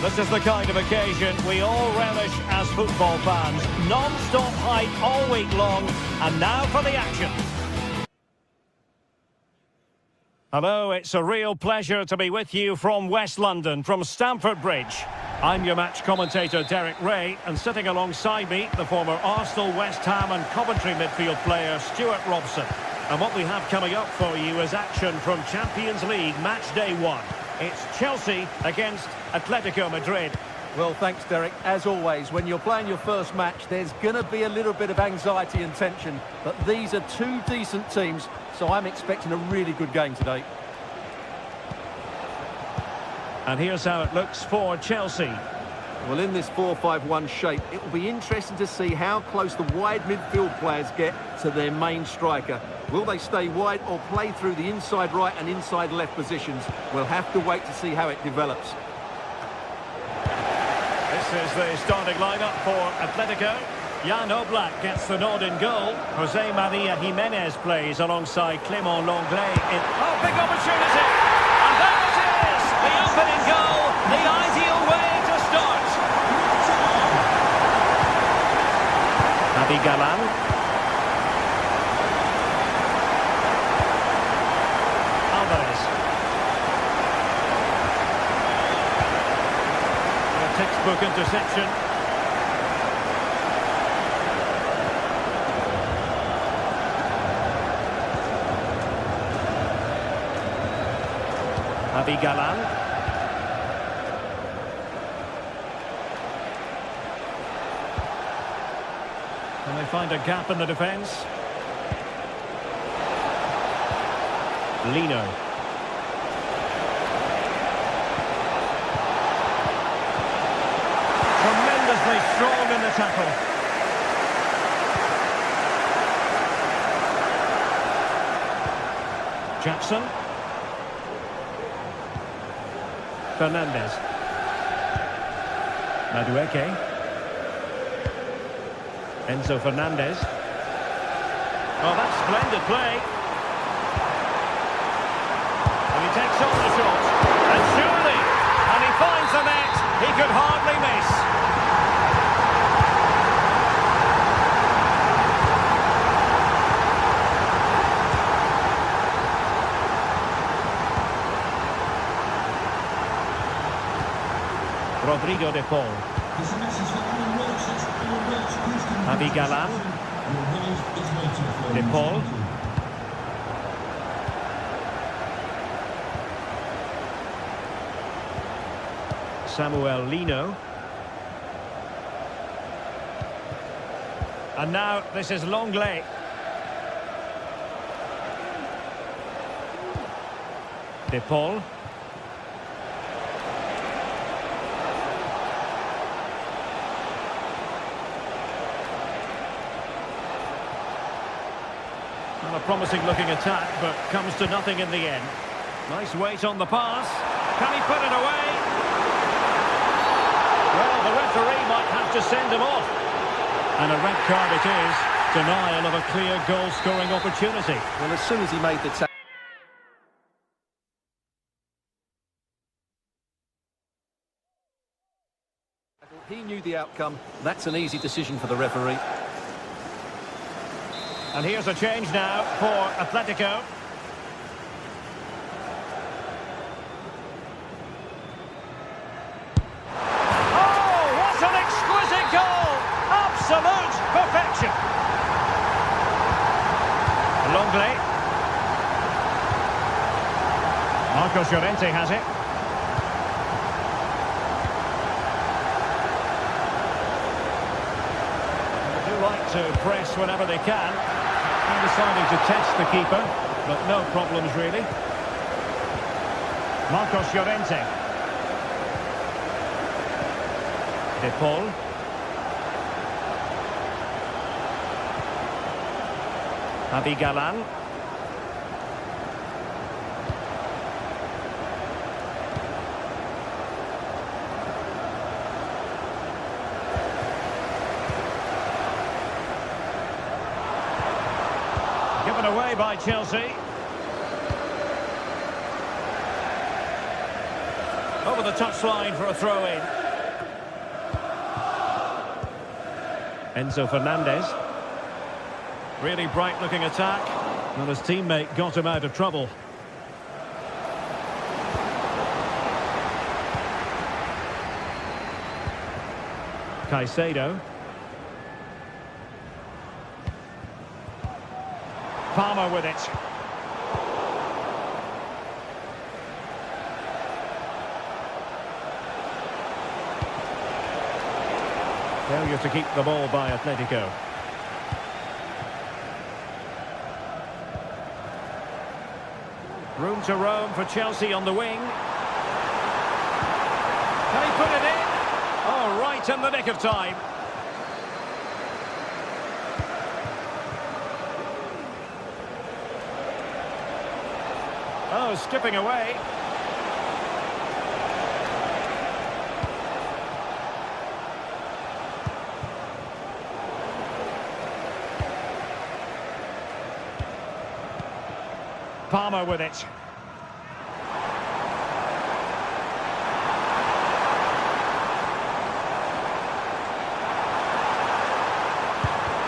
This is the kind of occasion we all relish as football fans. Non-stop hype all week long, and now for the action. Hello, it's a real pleasure to be with you from West London, from Stamford Bridge. I'm your match commentator, Derek Ray, and sitting alongside me, the former Arsenal, West Ham and Coventry midfield player, Stuart Robson. And what we have coming up for you is action from Champions League Match Day 1. It's Chelsea against Atletico Madrid. Well, thanks, Derek. As always, when you're playing your first match, there's going to be a little bit of anxiety and tension. But these are two decent teams, so I'm expecting a really good game today. And here's how it looks for Chelsea. Well, in this 4-5-1 shape, it will be interesting to see how close the wide midfield players get to their main striker. Will they stay wide or play through the inside right and inside left positions? We'll have to wait to see how it develops. This is the starting lineup for Atletico. Jan Oblak gets the nod in goal. Jose Maria Jimenez plays alongside Clément Lenglet. Oh, big opportunity! And there it is! The opening goal, the ideal way to start. Naby Galan. Alvarez. A textbook interception. Naby Galan. And they find a gap in the defence. Lino. Tremendously strong in the tackle. Jackson. Fernandez. Madueke. Enzo Fernandez. Oh, that's splendid play. And he takes on the shot. And surely, and he finds the net. He could hardly miss. Rodrigo de Paul. Naby Galan. De Paul. Samuel Lino. And now this is Lenglet. De Paul. Well, a promising looking attack, but comes to nothing in the end. Nice weight on the pass. Can he put it away? Well, the referee might have to send him off. And a red card it is. Denial of a clear goal-scoring opportunity. Well, as soon as he made the tackle, he knew the outcome. That's an easy decision for the referee. And here's a change now for Atletico. Oh, what an exquisite goal! Absolute perfection. Lenglet. Marcos Llorente has it. They do like to press whenever they can. Deciding to test the keeper, but no problems really. Marcos Llorente. De Paul. Naby Galan. Given away by Chelsea. Over the touchline for a throw-in. Enzo Fernandez. Really bright-looking attack. Well, his teammate got him out of trouble. Caicedo. Palmer with it. Failure to keep the ball by Atletico. Room to roam for Chelsea on the wing. Can he put it in? Oh, right in the nick of time. Oh, skipping away. Palmer with it.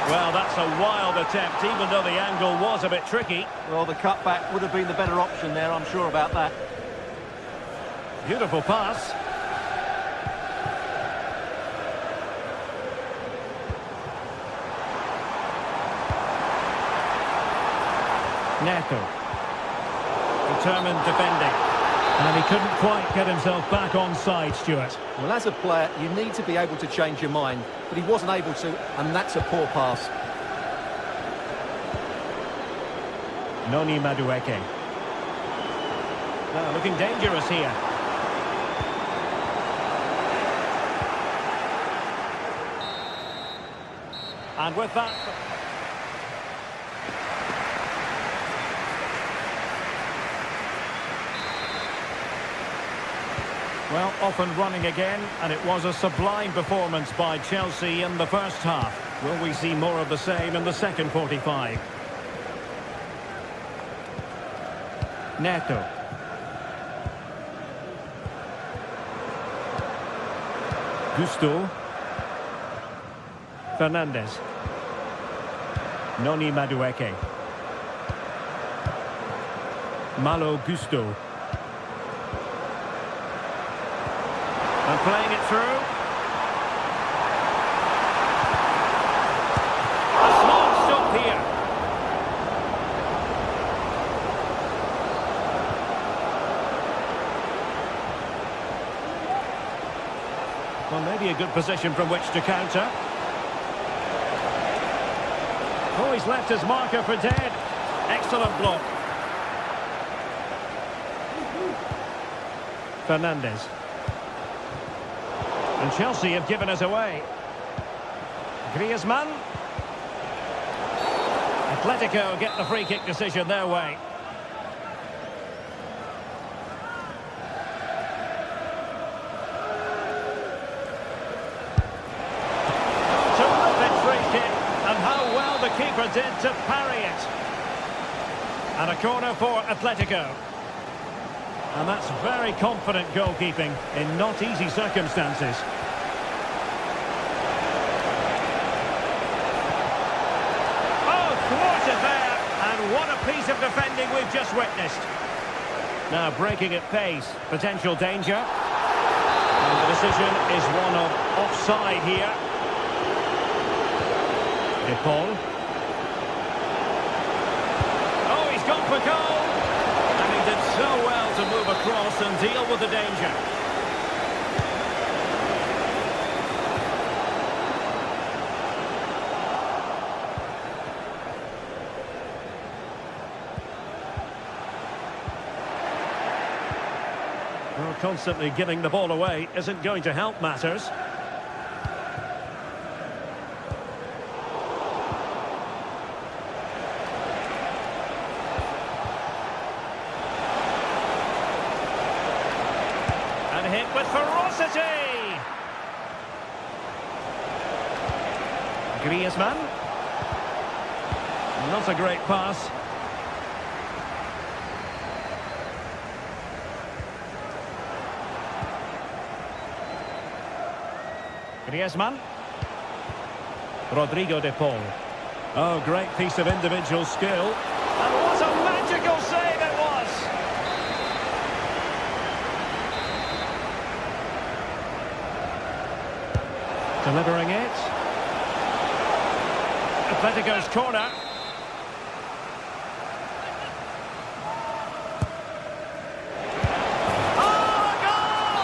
Well, that's a wild attempt, even though the angle was a bit tricky. Well, the cutback would have been the better option there, I'm sure about that. Beautiful pass. Neto. Determined defending. And he couldn't quite get himself back on side, Stuart. Well, as a player, you need to be able to change your mind, but he wasn't able to, and that's a poor pass. Noni Madueke. Now, looking dangerous here. And with that... Well, off and running again, and it was a sublime performance by Chelsea in the first half. Will we see more of the same in the second 45? Neto. Gusto. Fernandez. Noni Madueke. Malo Gusto. And playing it through. A small stop here. Well, maybe a good position from which to counter. Oh, he's left his marker for dead. Excellent block. Fernandez. And Chelsea have given us away. Griezmann. Atletico get the free kick decision their way. Terrific free kick, and how well the keeper did to parry it. And a corner for Atletico. And that's very confident goalkeeping in not easy circumstances. Oh, thwarted there. And what a piece of defending we've just witnessed. Now breaking at pace, potential danger. And the decision is one of offside here. De Paul. Oh, he's gone for goal. And he did so well to move across and deal with the danger. Well, constantly giving the ball away isn't going to help matters. Hit with ferocity. Griezmann. Not a great pass. Griezmann. Rodrigo de Paul. Oh, great piece of individual skill. And what a magical save it was. Delivering it. Atletico's corner. Oh, a goal!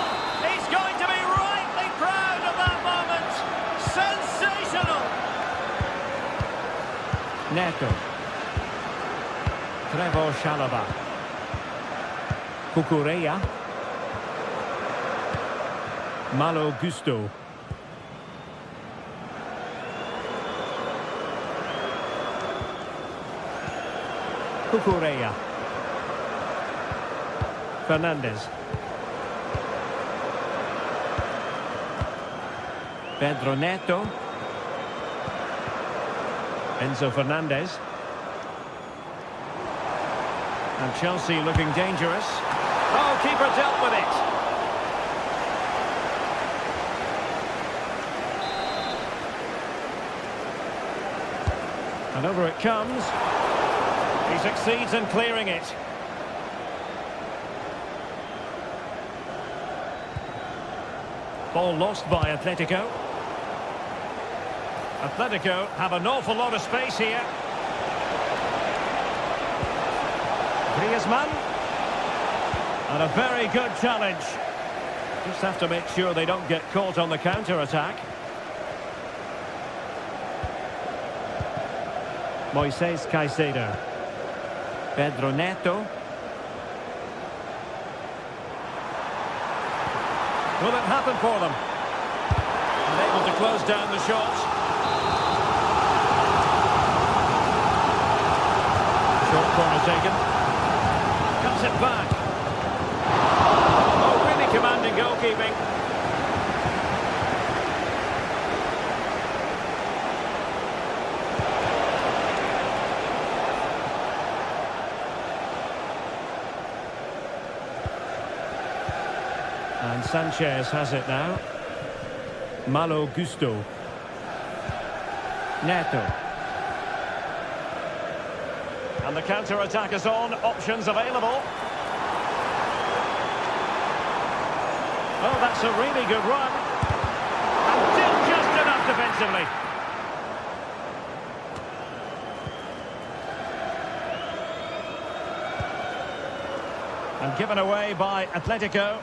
He's going to be rightly proud of that moment. Sensational! Neto. Trevoh Chalobah. Cucurella. Malo Gusto. Cucurella. Fernandez. Pedro Neto. Enzo Fernandez. And Chelsea looking dangerous. Oh, keeper dealt with it. And over it comes. He succeeds in clearing it. Ball lost by Atletico. Atletico have an awful lot of space here. Griezmann. And a very good challenge. Just have to make sure they don't get caught on the counter-attack. Moises Caicedo. Pedro Neto. Will it happen for them? And able to close down the shot. Short corner taken. Cuts it back. Oh, really commanding goalkeeping. And Sanchez has it now. Malo Gusto. Neto. And the counter-attack is on. Options available. Oh, that's a really good run. And did just enough defensively. And given away by Atletico.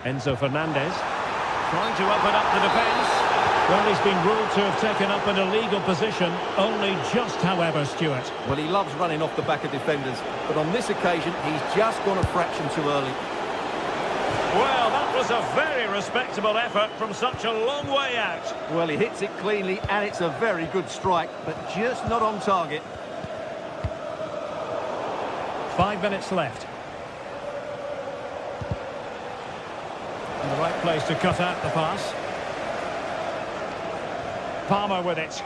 Enzo Fernandez trying to open up the defence. Well, he's been ruled to have taken up an illegal position. Only just, however, Stuart. Well, he loves running off the back of defenders, but on this occasion, he's just gone a fraction too early. Well, that was a very respectable effort from such a long way out. Well, he hits it cleanly, and it's a very good strike, but just not on target. 5 minutes left. In the right place to cut out the pass. Palmer with it.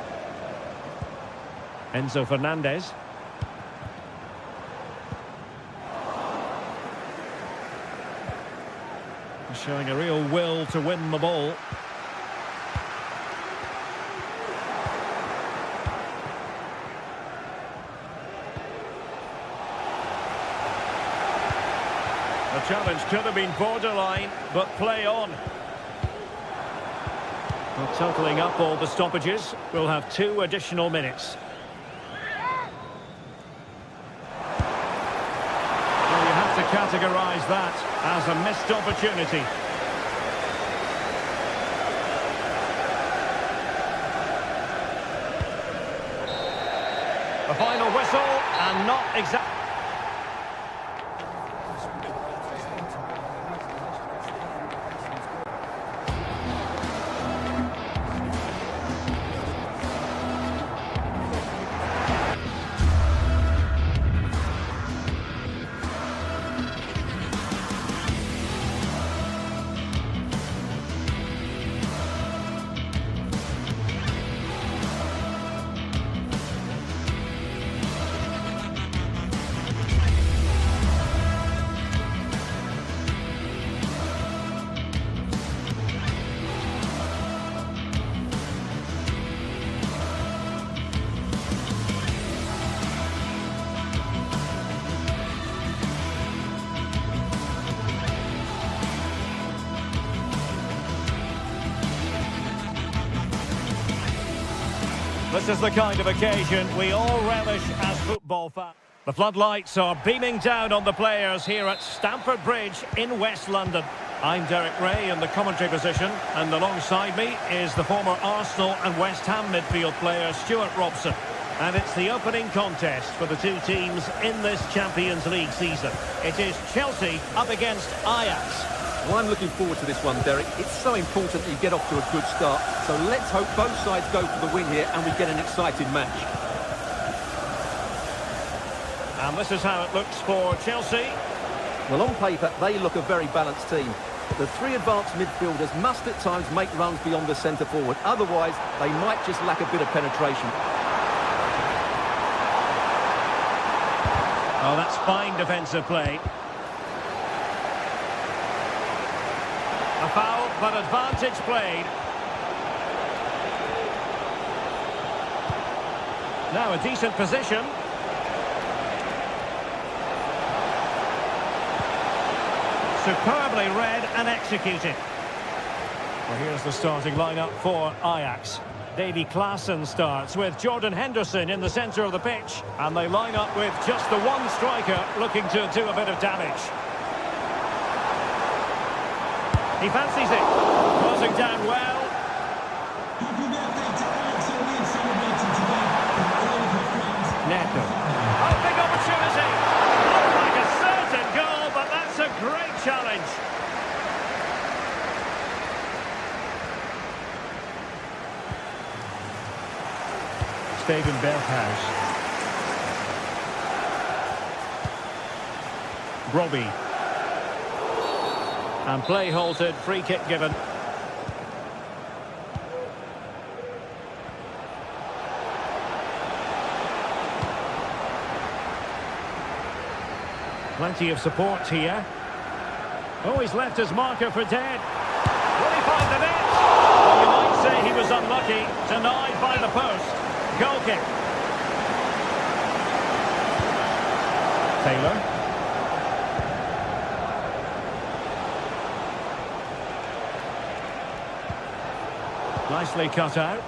Enzo Fernandez. Showing a real will to win the ball. The challenge could have been borderline, but play on. Well, totalling up all the stoppages, we'll have 2 additional minutes. Well, you have to categorise that as a missed opportunity. A final whistle, and not exactly. This is the kind of occasion we all relish as football fans. The floodlights are beaming down on the players here at Stamford Bridge in West London. I'm Derek Ray in the commentary position, and alongside me is the former Arsenal and West Ham midfield player Stuart Robson. And it's the opening contest for the two teams in this Champions League season. It is Chelsea up against Ajax. Well, I'm looking forward to this one, Derek. It's so important that you get off to a good start. So let's hope both sides go for the win here and we get an exciting match. And this is how it looks for Chelsea. Well, on paper, they look a very balanced team. But the three advanced midfielders must at times make runs beyond the centre-forward. Otherwise, they might just lack a bit of penetration. Oh, that's fine defensive play. A foul, but advantage played. Now a decent position. Superbly read and executed. Well, here's the starting lineup for Ajax. Davy Klaassen starts with Jordan Henderson in the centre of the pitch. And they line up with just the one striker looking to do a bit of damage. He fancies it. Closing down well. Happy birthday to Alex and we're celebrating today with all of her friends. Neto. Oh, big opportunity. Looked like a certain goal, but that's a great challenge. Steven Berghuis. Robbie. And play halted, free kick given. Plenty of support here. Oh, he's left his marker for dead. Will he find the net? Well, you might say he was unlucky. Denied by the post. Goal kick. Taylor. Nicely cut out.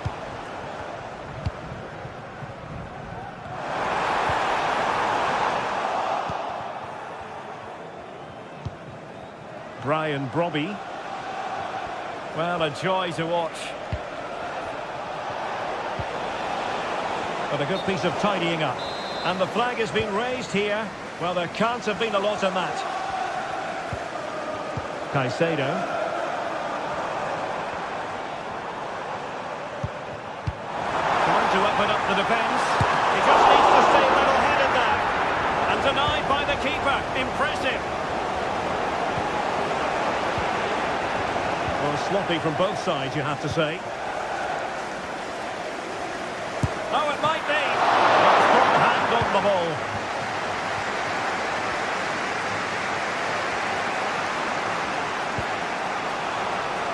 Brian Brobby. Well, a joy to watch. But a good piece of tidying up. And the flag has been raised here. Well, there can't have been a lot on that. Caicedo. To open up the defence. He just needs to stay level-headed there. And denied by the keeper. Impressive. Well, sloppy from both sides, you have to say. Oh, it might be. Well, strong hand on the ball.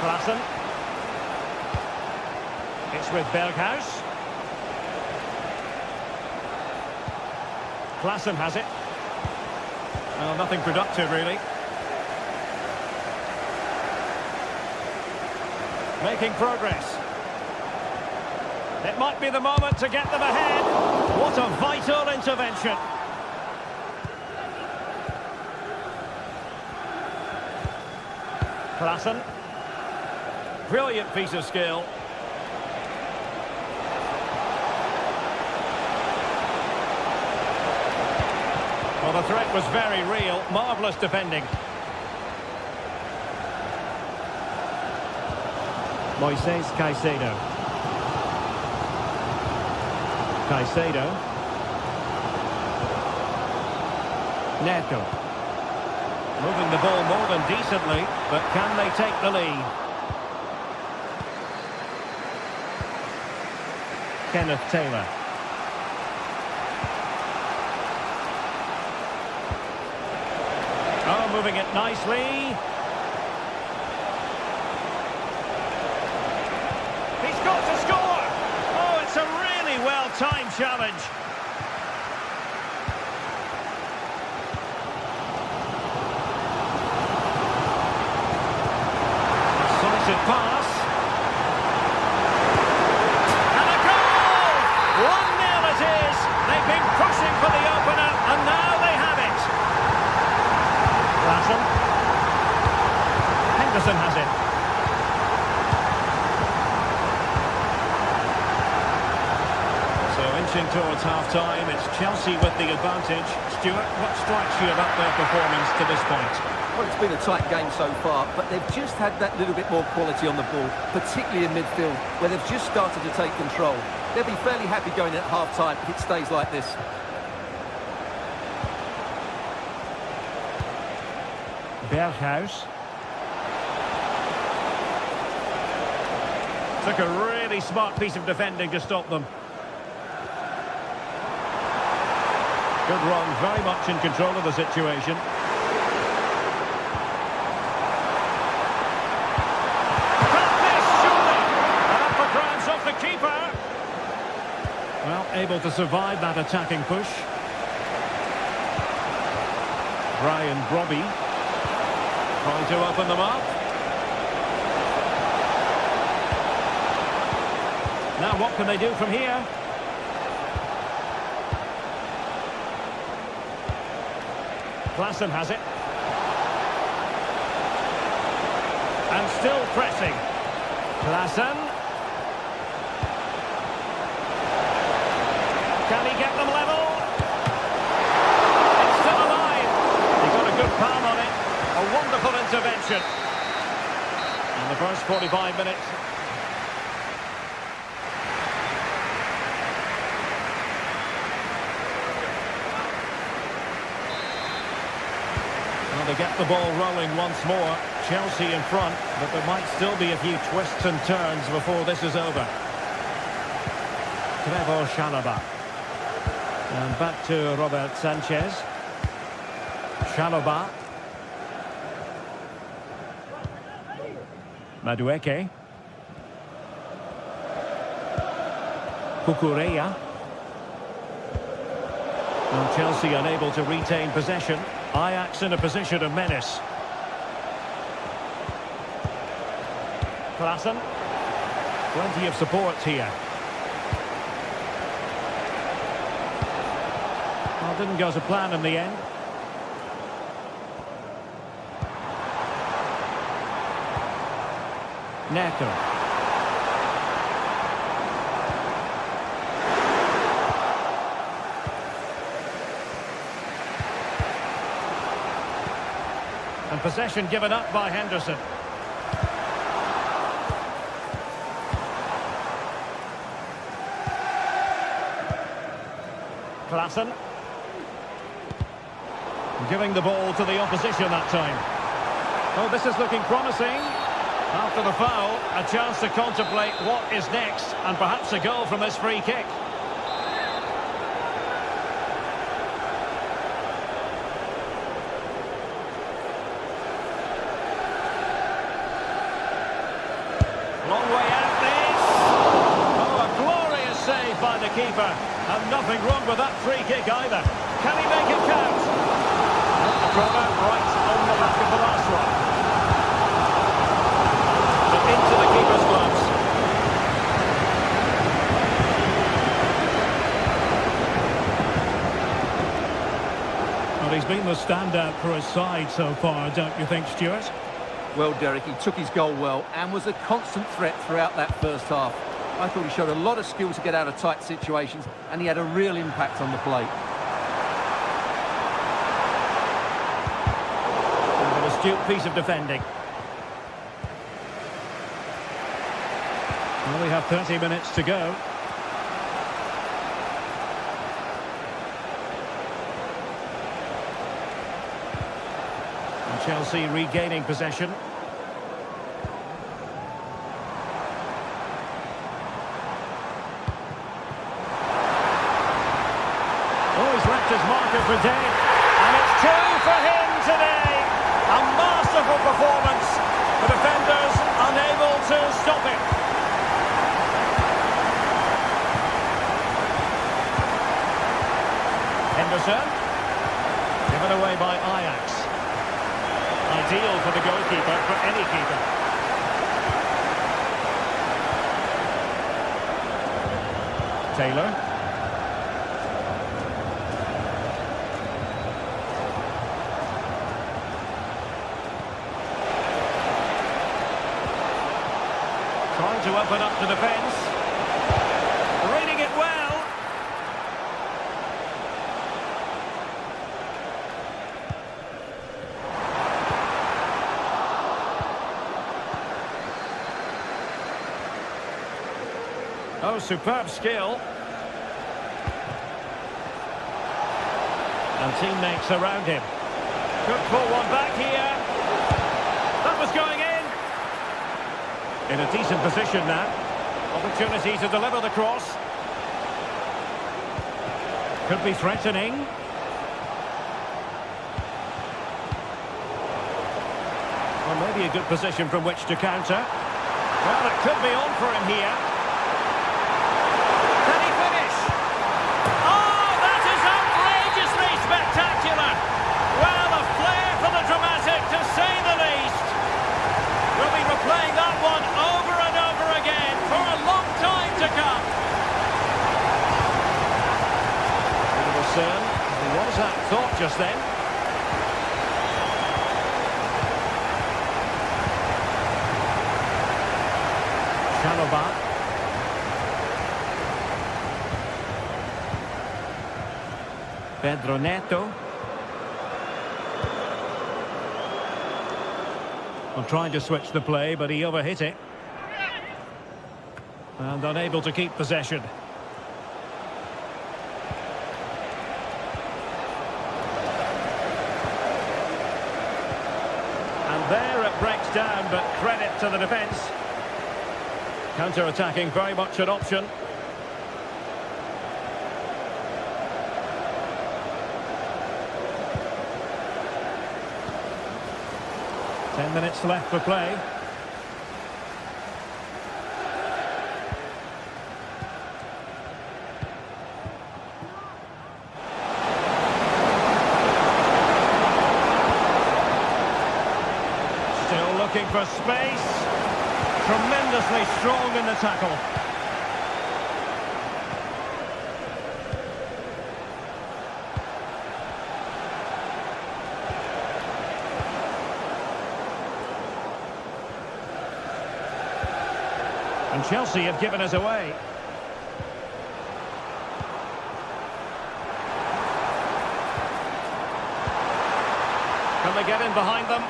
Klaassen. It's with Berghuis. Klaassen has it. Well, nothing productive, really. Making progress. It might be the moment to get them ahead. What a vital intervention. Klaassen. Brilliant piece of skill. Well, the threat was very real. Marvellous defending. Moises Caicedo. Caicedo. Neto. Moving the ball more than decently, but can they take the lead? Kenneth Taylor. Oh, moving it nicely. He's got to score! Oh, it's a really well-timed challenge. Decisive pass. And a goal! inching towards half-time. It's Chelsea with the advantage. Stuart, what strikes you about their performance to this point? Well, it's been a tight game so far, but they've just had that little bit more quality on the ball, particularly in midfield, where they've just started to take control. They'll be fairly happy going at half-time if it stays like this. Berghuis. Took a really smart piece of defending to stop them. Good run, very much in control of the situation. Well, able to survive that attacking push. Brian Brobby trying to open them up. Now what can they do from here? Klaassen has it. And still pressing. Klaassen. Can he get them level? It's still alive. He got a good palm on it. A wonderful intervention. In the first 45 minutes. Well, they get the ball rolling once more. Chelsea in front, but there might still be a few twists and turns before this is over. Trevor Chalobah. And back to Robert Sanchez. Chalobah. Madueke. Cucurella. And Chelsea unable to retain possession. Ajax in a position of menace. Klaassen. Plenty of support here. Well, didn't go to plan in the end. Neto. And possession given up by Henderson. Klaassen. Giving the ball to the opposition that time. Oh, this is looking promising. After the foul, a chance to contemplate what is next, and perhaps a goal from this free kick. Long way out this. Oh, a glorious save by the keeper. And nothing wrong with that free kick either. Can he make it count? Robert right on the back of the last one. But into the keeper's gloves. Well, he's been the standout for his side so far, don't you think, Stuart? Well, Derek, he took his goal well and was a constant threat throughout that first half. I thought he showed a lot of skill to get out of tight situations, and he had a real impact on the plate. An astute piece of defending. Well, we have 30 minutes to go. And Chelsea regaining possession. Oh, he's left his marker for dead. And it's two for him today. A masterful performance. The defenders unable to stop it. Henderson. Given away by Ajax. Ideal for the goalkeeper, for any keeper. Taylor. Trying to open up the defence. Reading it well. Oh, superb skill. And teammates around him. Could pull one back here. That was going in. In a decent position now. Opportunity to deliver the cross. Could be threatening. Well, maybe a good position from which to counter. Well, it could be on for him here. Can he finish? Oh, that is outrageously spectacular. Well, a flair for the dramatic, to say the least. We'll be replaying that one over and over again for a long time to come. What was that thought just then? Chalobah. Pedro Neto. Well, trying to switch the play, but he overhit it. And unable to keep possession. There it breaks down, but credit to the defence. Counter-attacking, very much an option. Ten minutes left for play. Looking for space. Tremendously strong in the tackle. And Chelsea have given us away. Can they get in behind them?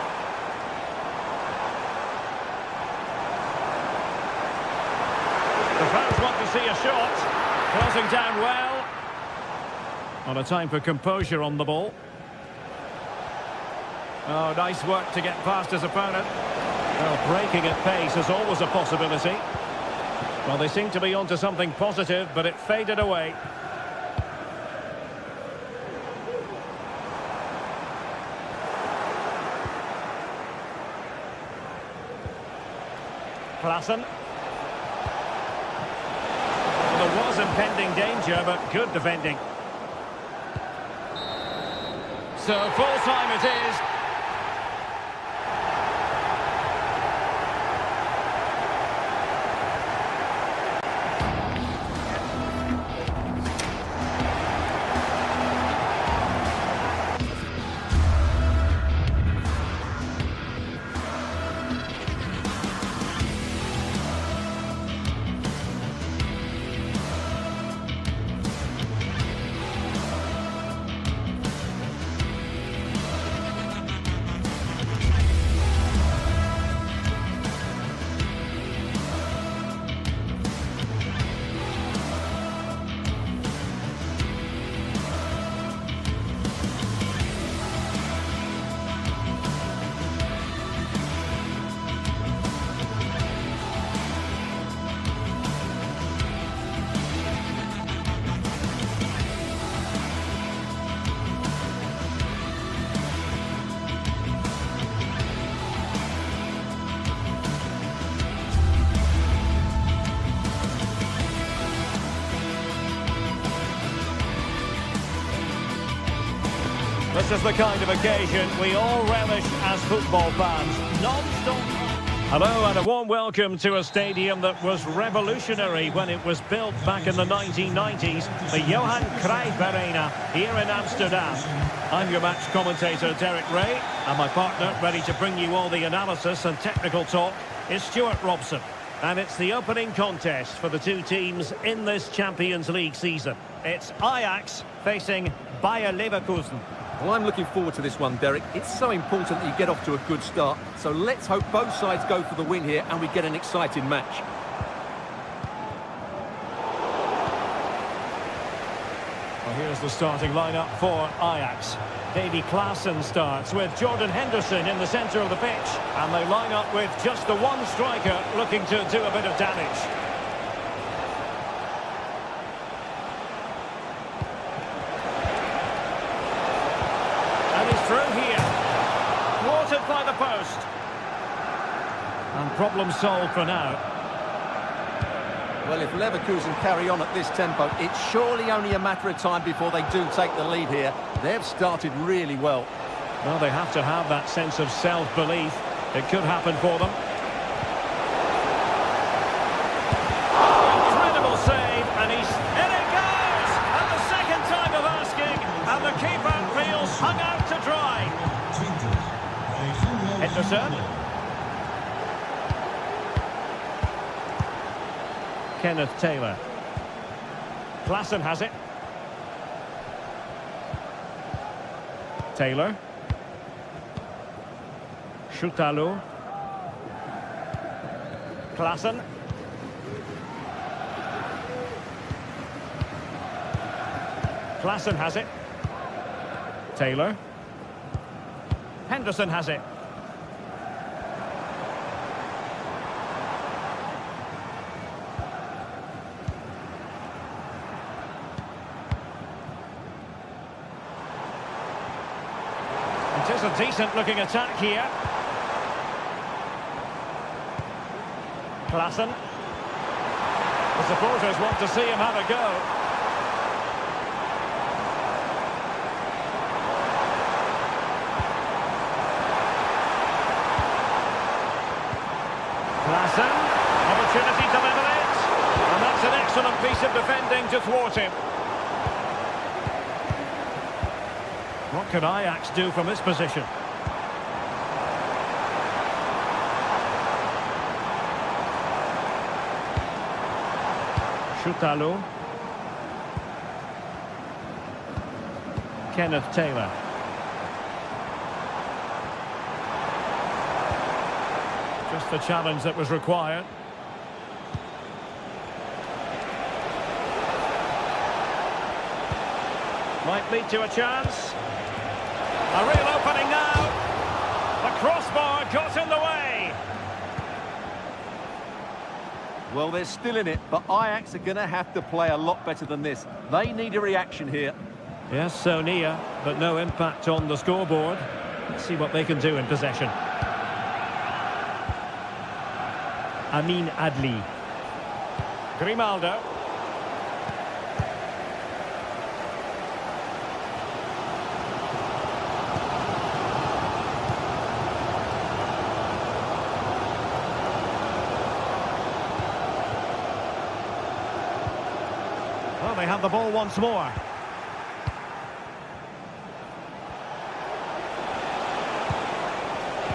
The fans want to see a shot. Closing down well. On a time for composure on the ball. Oh, nice work to get past his opponent. Well, breaking at pace is always a possibility. Well, they seem to be onto something positive, but it faded away. Klaassen. There was impending danger, but good defending. So full time it is. This is the kind of occasion we all relish as football fans. Non-stop. Hello and a warm welcome to a stadium that was revolutionary when it was built back in the 1990s, the Johan Cruyff Arena here in Amsterdam. I'm your match commentator Derek Ray, and my partner ready to bring you all the analysis and technical talk is Stuart Robson. And it's the opening contest for the two teams in this Champions League season. It's Ajax facing Bayer Leverkusen. Well, I'm looking forward to this one, Derek. It's so important that you get off to a good start. So let's hope both sides go for the win here and we get an exciting match. Here's the starting lineup for Ajax. Davy Klaassen starts with Jordan Henderson in the centre of the pitch. And they line up with just the one striker looking to do a bit of damage. And he's through here. Thwarted by the post. And problem solved for now. Well, if Leverkusen carry on at this tempo, it's surely only a matter of time before they do take the lead here. They've started really well. Well, they have to have that sense of self-belief. It could happen for them. Incredible save, and in it goes! And the second time of asking, and the keeper feels hung out to dry. Henderson. Kenneth Taylor. Klaassen has it. Taylor. Schutalo. Klaassen. Klaassen has it. Taylor. Henderson has it. It is a decent-looking attack here. Klaassen. The supporters want to see him have a go. Klaassen. Opportunity to level it. And that's an excellent piece of defending to thwart him. What can Ajax do from this position? Schutalo. Kenneth Taylor. Just the challenge that was required. Might lead to a chance. A real opening now. The crossbar got in the way. Well, they're still in it, but Ajax are going to have to play a lot better than this. They need a reaction here. Yes, so near, but no impact on the scoreboard. Let's see what they can do in possession. Amin Adli. Grimaldo. Well, they have the ball once more.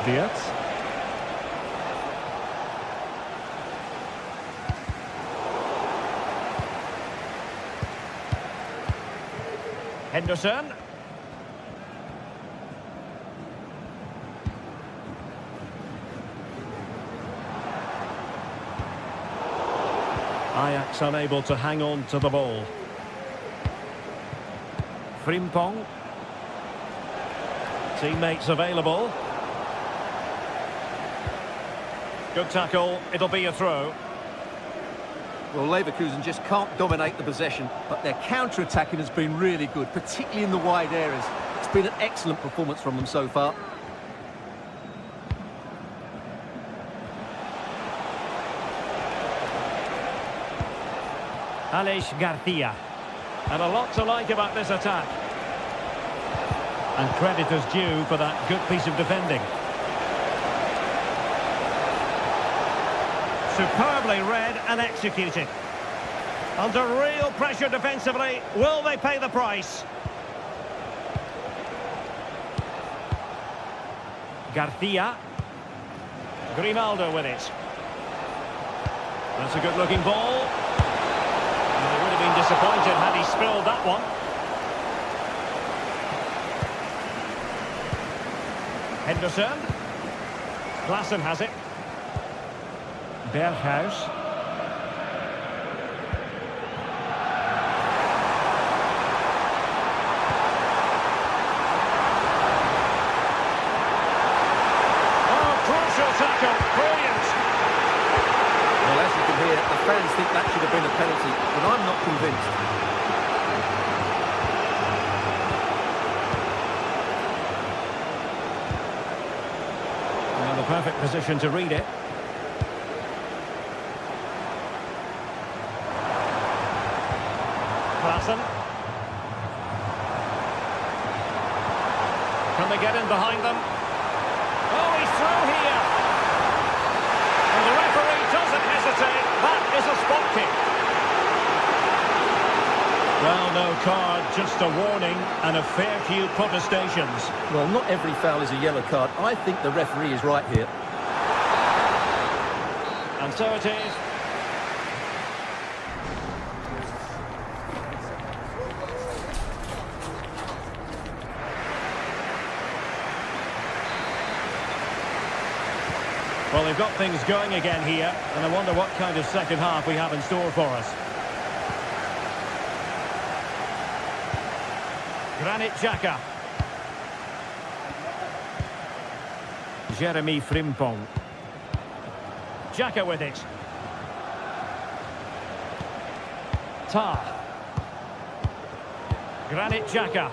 Diaz. Henderson. Ajax unable to hang on to the ball. Frimpong. Teammates available. Good tackle, it'll be a throw. Well, Leverkusen just can't dominate the possession, but their counter-attacking has been really good, particularly in the wide areas. It's been an excellent performance from them so far. Aleix Garcia. And a lot to like about this attack. And credit is due for that good piece of defending. Superbly read and executed. Under real pressure defensively, will they pay the price? Garcia. Grimaldo with it. That's a good-looking ball. And he would have been disappointed had he spilled that one. Henderson. Klaassen has it. Berghuis. been a penalty, but I'm not convinced. And the perfect position to read it. Klassen. Can they get in behind them? Oh, he's through here. And the referee doesn't hesitate. That is a spot kick. Well, no card, just a warning and a fair few protestations. Well, not every foul is a yellow card. I think the referee is right here. And so it is. Well, they've got things going again here, and I wonder what kind of second half we have in store for us. Granit Xhaka. Jeremy Frimpong. Xhaka with it. Tah. Granit Xhaka.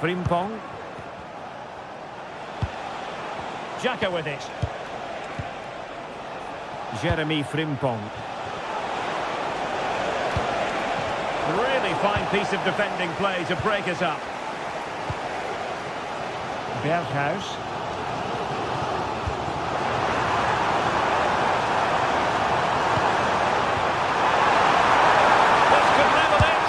Frimpong. Xhaka with it. Jeremy Frimpong. Really fine piece of defending play to break it up. Berghuis. This could level it.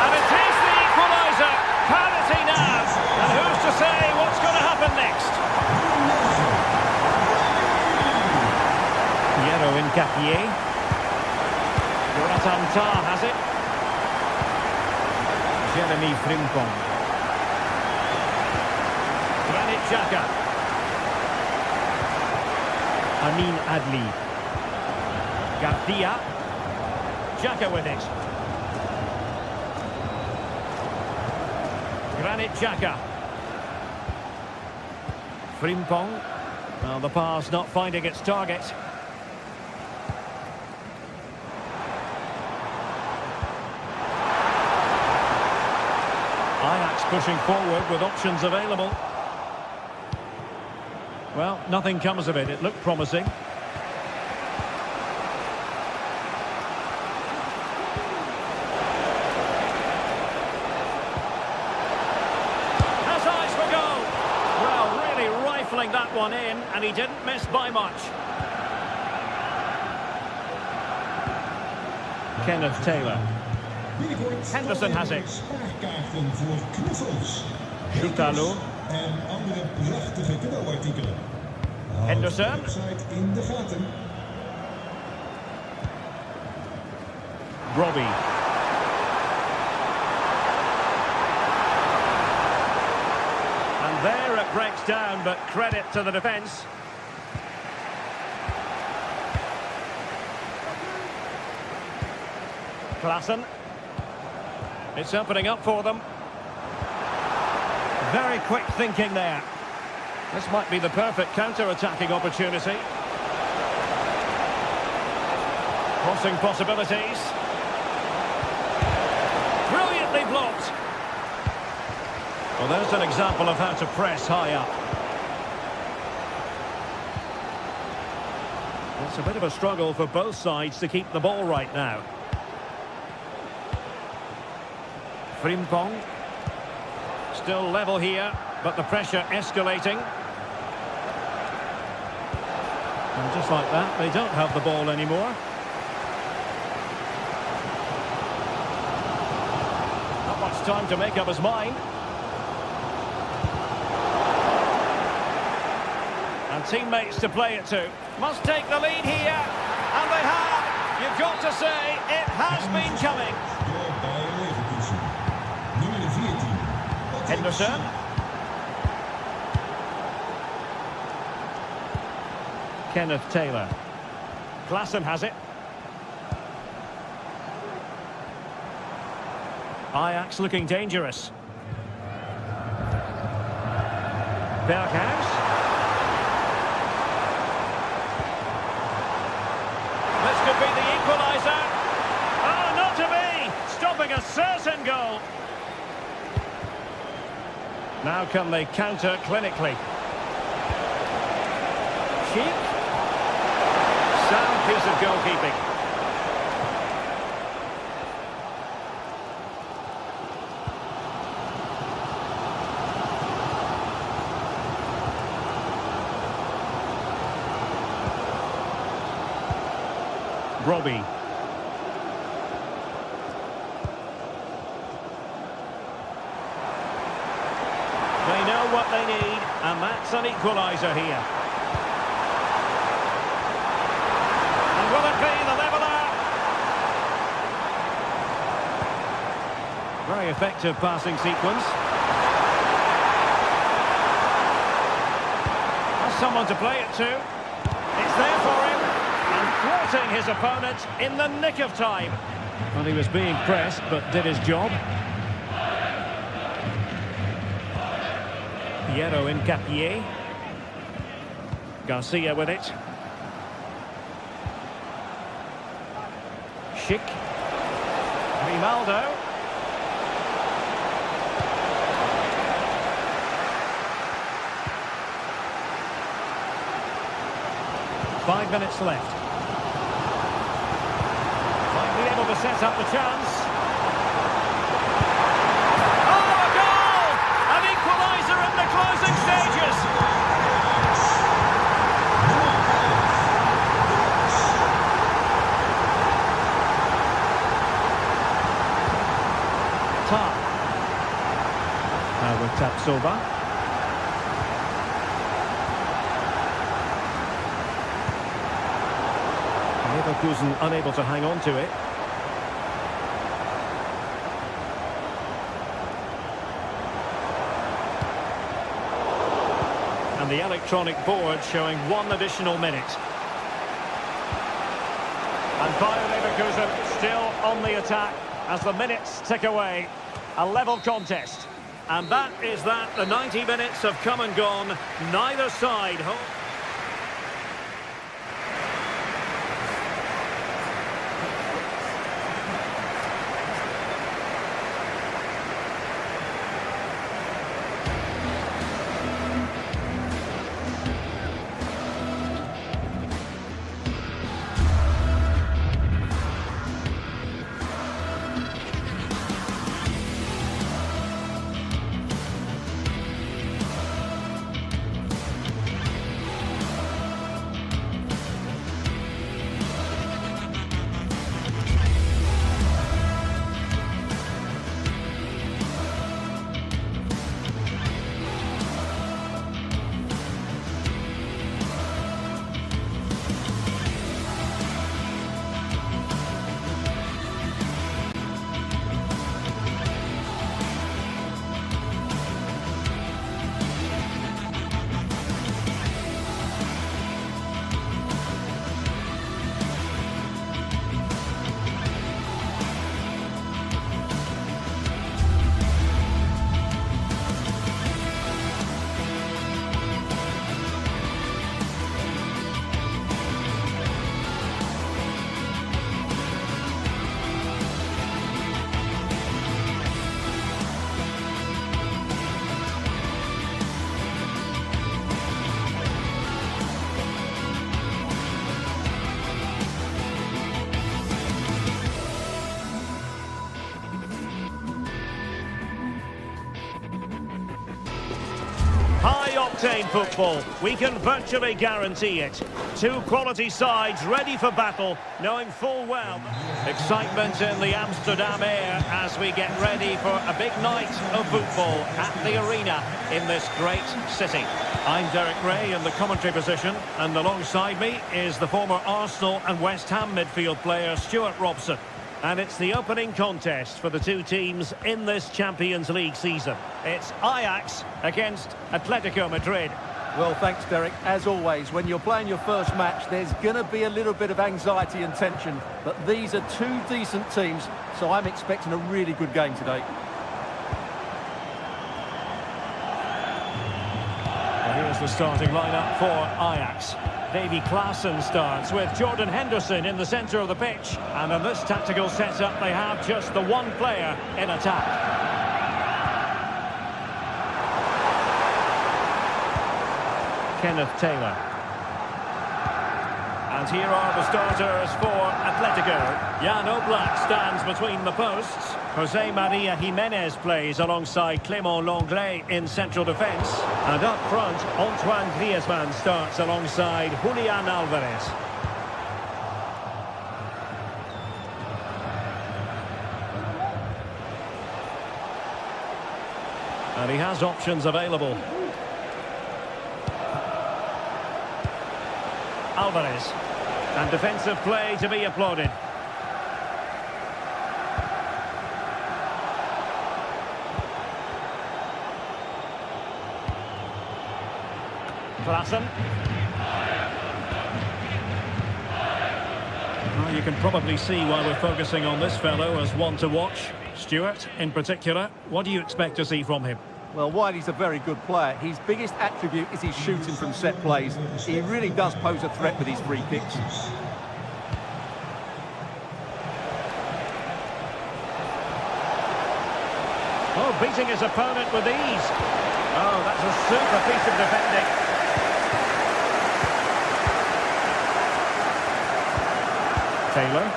And it is the equaliser. Parity now. And who's to say what's going to happen next? Piero Incapié. Jonathan Tah has it. Jeremy Frimpong. Granit Xhaka. Amin Adli. Garcia. Xhaka with it. Granit Xhaka. Frimpong. Well, the pass not finding its target. Ajax pushing forward with options available. Well, nothing comes of it. It looked promising. Has eyes for goal. Well, really rifling that one in, and he didn't miss by much. Kenneth Taylor. Henderson has it. Spaarkaarten voor knuffels. Shoutalo. En andere prachtige cadeauartikelen. Houd Henderson. de website in de gaten. Robbie. And there it breaks down, but credit to the defence. Klassen. It's opening up for them. Very quick thinking there. This might be the perfect counter-attacking opportunity. Crossing possibilities. Brilliantly blocked. Well, there's an example of how to press high up. It's a bit of a struggle for both sides to keep the ball right now. Frimpong. Still level here, but the pressure escalating. And just like that, they don't have the ball anymore. Not much time to make up his mind. And teammates to play it to. Must take the lead here. And they have. You've got to say, it has been coming. Henderson. Kenneth Taylor. Klassen has it. Ajax looking dangerous. Berghuis. This could be the equaliser. Now can they counter clinically? Cheek. Sound piece of goalkeeping. Robbie. They know what they need, and that's an equaliser here. And will it be the leveller? Very effective passing sequence. Has someone to play it to. It's there for him. And thwarting his opponent in the nick of time. Well, he was being pressed, but did his job. Piero in Capier. Garcia with it. Schick. Grimaldo. Five minutes left. Might be able to set up the chance. Oh, a goal! An equaliser in the closing stages. Tar. Now with Tapsoba. Leverkusen unable to hang on to it. And the electronic board showing 1 additional minute. And Bayer Leverkusen still on the attack as the minutes tick away. A level contest. And that is that. The 90 minutes have come and gone. Neither side home. High-octane football, we can virtually guarantee it. Two quality sides ready for battle, knowing full well. Excitement in the Amsterdam air as we get ready for a big night of football at the arena in this great city. I'm Derek Ray in the commentary position, and alongside me is the former Arsenal and West Ham midfield player Stuart Robson. And it's the opening contest for the two teams in this Champions League season. It's Ajax against Atletico Madrid. Well, thanks, Derek. As always, when you're playing your first match, there's going to be a little bit of anxiety and tension. But these are two decent teams, so I'm expecting a really good game today. Well, here's the starting lineup for Ajax. Davy Klaassen starts with Jordan Henderson in the centre of the pitch. And in this tactical setup, they have just the one player in attack. Kenneth Taylor. And here are the starters for Atletico. Jan Oblak stands between the posts. Jose Maria Jimenez plays alongside Clément Lenglet in central defence. And up front, Antoine Griezmann starts alongside Julian Alvarez. And he has options available. Alvarez. And defensive play to be applauded. Klaassen. Well, you can probably see why we're focusing on this fellow as one to watch. Stuart, in particular, what do you expect to see from him? Well, while he's a very good player, his biggest attribute is his shooting from set plays. He really does pose a threat with his free kicks. Oh, beating his opponent with ease. Oh, that's a super piece of defending. Taylor.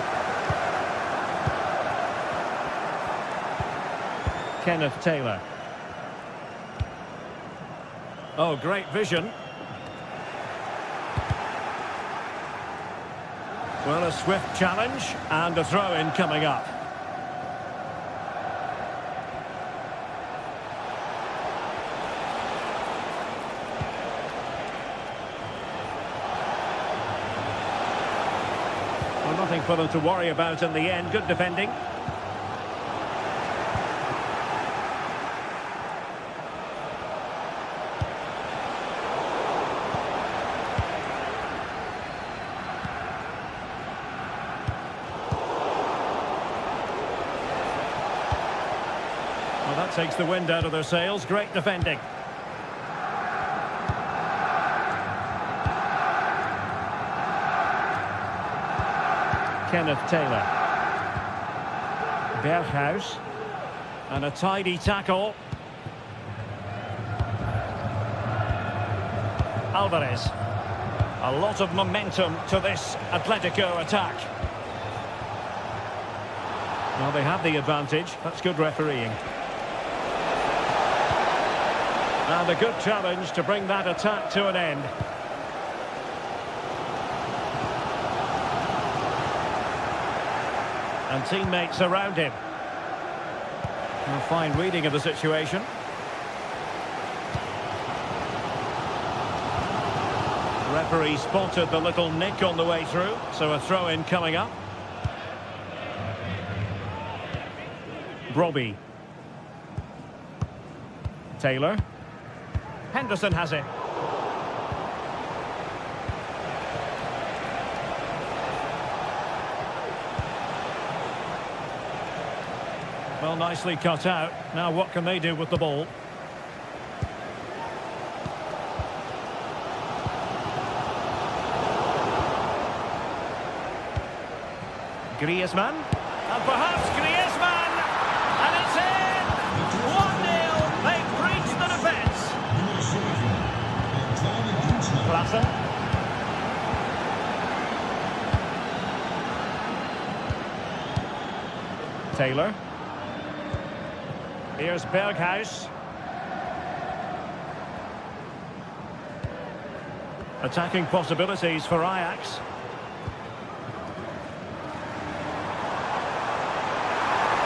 Kenneth Taylor. Oh, great vision. Well, a swift challenge and a throw-in coming up. Well, nothing for them to worry about in the end. Good defending. Well, that takes the wind out of their sails. Great defending. Kenneth Taylor. Berghuis. And a tidy tackle. Alvarez. A lot of momentum to this Atletico attack. Well, they have the advantage. That's good refereeing. And a good challenge to bring that attack to an end. And teammates around him. A fine reading of the situation. The referee spotted the little nick on the way through, so a throw-in coming up. Brobbey. Taylor. Henderson has it. Well, nicely cut out. Now what can they do with the ball? Griezmann. And perhaps Griezmann. And it's in! 1-0. They've breached the defence. Klaassen. Taylor. Here's Berghuis. Attacking possibilities for Ajax.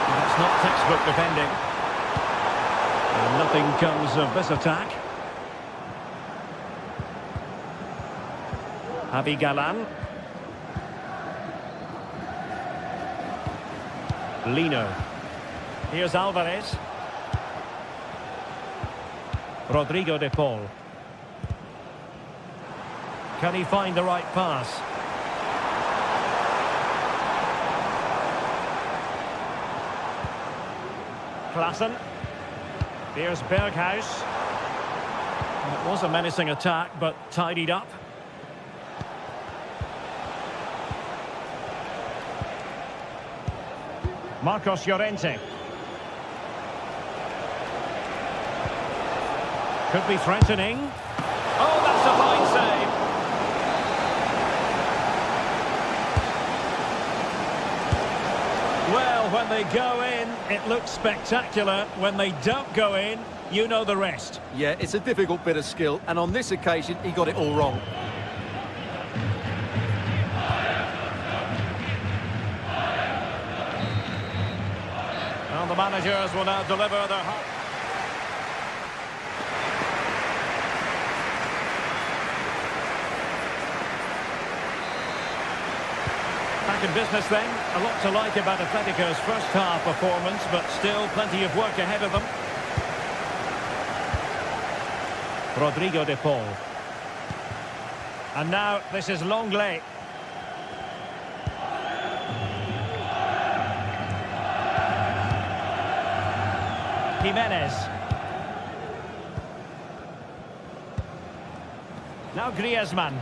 That's not textbook defending. And nothing comes of this attack. Javi Galan. Lino. Here's Alvarez. Rodrigo de Paul. Can he find the right pass? Klaassen. Here's Berghuis. It was a menacing attack, but tidied up. Marcos Llorente. Could be threatening. Oh, that's a Well, when they go in, it looks spectacular. When they don't go in, you know the rest. Yeah, it's a difficult bit of skill, and on this occasion, he got it all wrong. Well, the managers will now deliver their... Back in business then. A lot to like about Atletico's first half performance, but still plenty of work ahead of them. Rodrigo de Paul. And now this is Longley. Jimenez. Now Griezmann.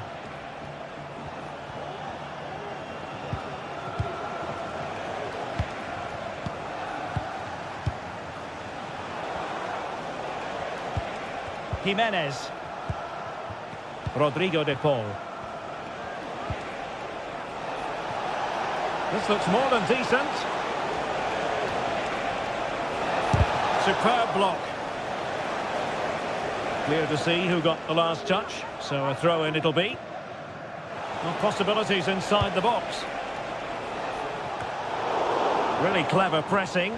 Jimenez. Rodrigo de Paul. This looks more than decent. Superb block. Clear to see who got the last touch, so a throw-in it'll be. Well, possibilities inside the box. Really clever pressing.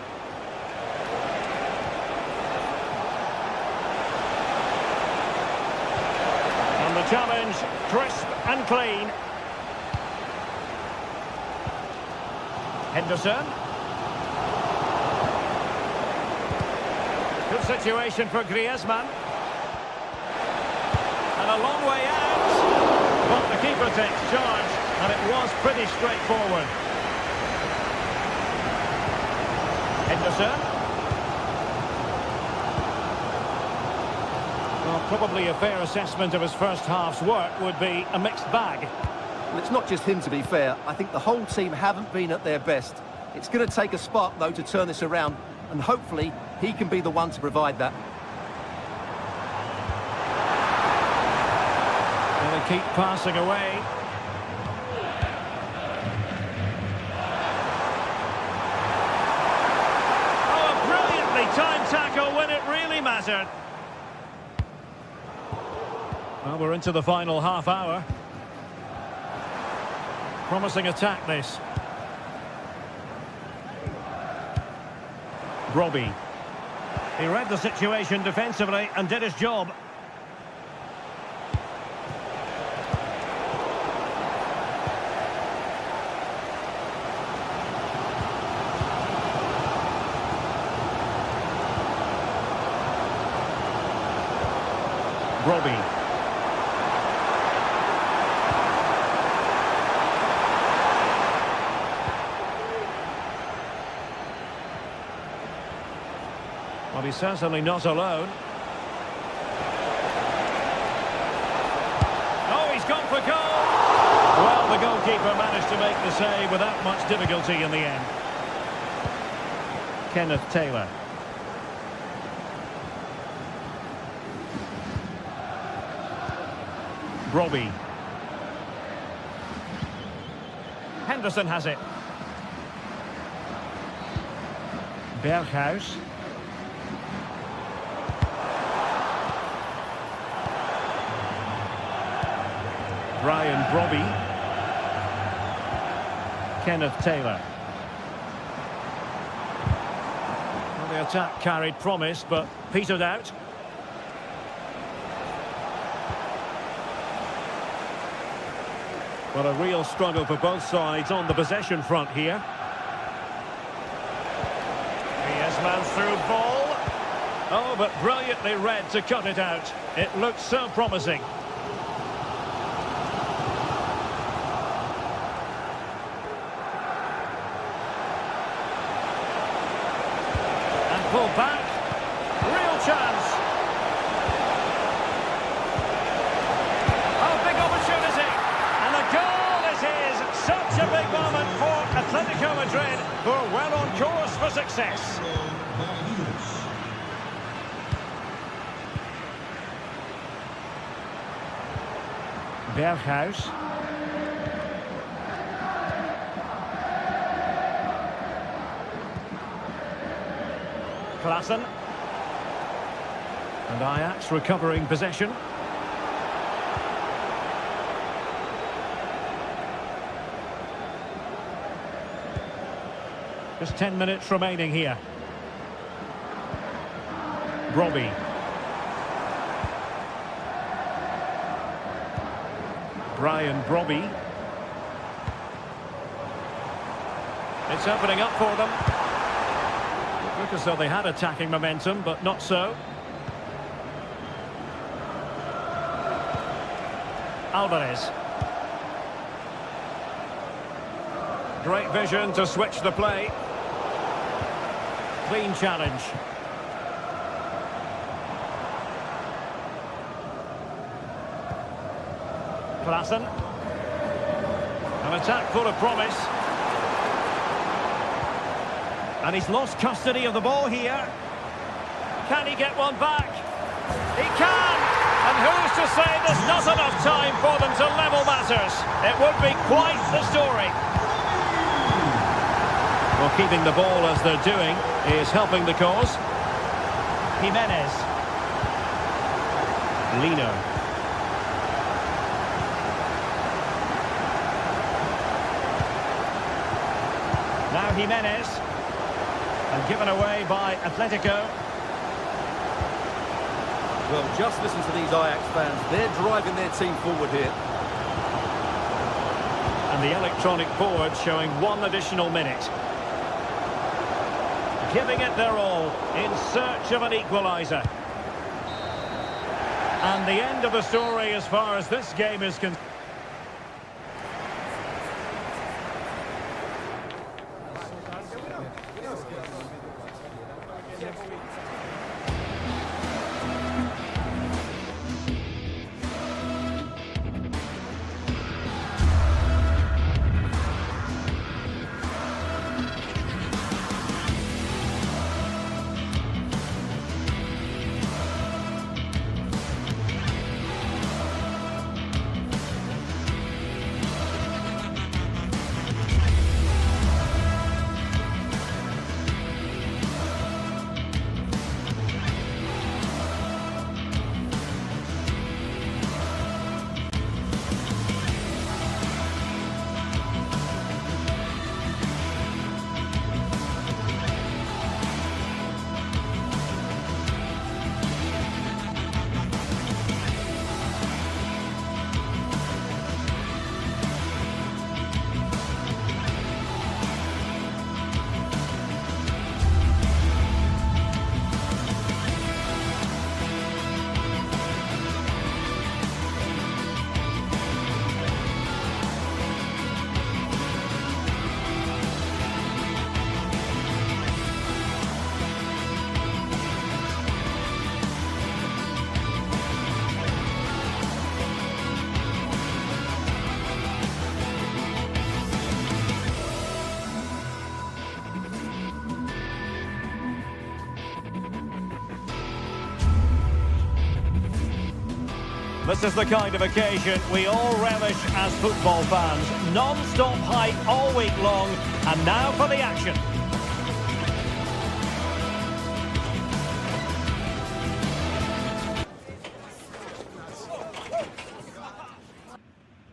And the challenge, crisp and clean. Henderson. Good situation for Griezmann. And a long way out. But the keeper takes charge, and it was pretty straightforward. Henderson. Well, probably a fair assessment of his first half's work would be a mixed bag. Well, it's not just him, to be fair. I think the whole team haven't been at their best. It's going to take a spark, though, to turn this around, and hopefully he can be the one to provide that. Well, they keep passing away. Oh, a brilliantly timed tackle when it really mattered. Well, we're into the final half hour. Promising attack, this. Robbie. He read the situation defensively and did his job. Robbie. Well, he's certainly not alone. Oh, he's gone for goal! Well, the goalkeeper managed to make the save without much difficulty in the end. Kenneth Taylor. Robbie. Henderson has it. Berghuis. Brian Brobby. Kenneth Taylor. Well, the attack carried promise, but petered out. Well, a real struggle for both sides on the possession front here. Griezmann through ball. Oh, but brilliantly read to cut it out. It looked so promising. Pull back, real chance. Oh, big opportunity, and the goal is his. Such a big moment for Atletico Madrid, who are well on course for success. Berghuis. Klaassen. And Ajax recovering possession. Just 10 minutes remaining here. Robbie. Brian Robbie. It's opening up for them. It looked as though they had attacking momentum, but not so. Alvarez. Great vision to switch the play. Clean challenge. Klaassen. An attack full of promise. And he's lost custody of the ball here. Can he get one back? He can! And who's to say there's not enough time for them to level matters? It would be quite the story. Well, keeping the ball as they're doing is helping the cause. Jimenez. Lino. Now Jimenez. And given away by Atletico. Well, just listen to these Ajax fans. They're driving their team forward here. And the electronic board showing 1 additional minute. Giving it their all in search of an equaliser. And the end of the story as far as this game is concerned. This is the kind of occasion we all relish as football fans. Non-stop hype all week long, and now for the action.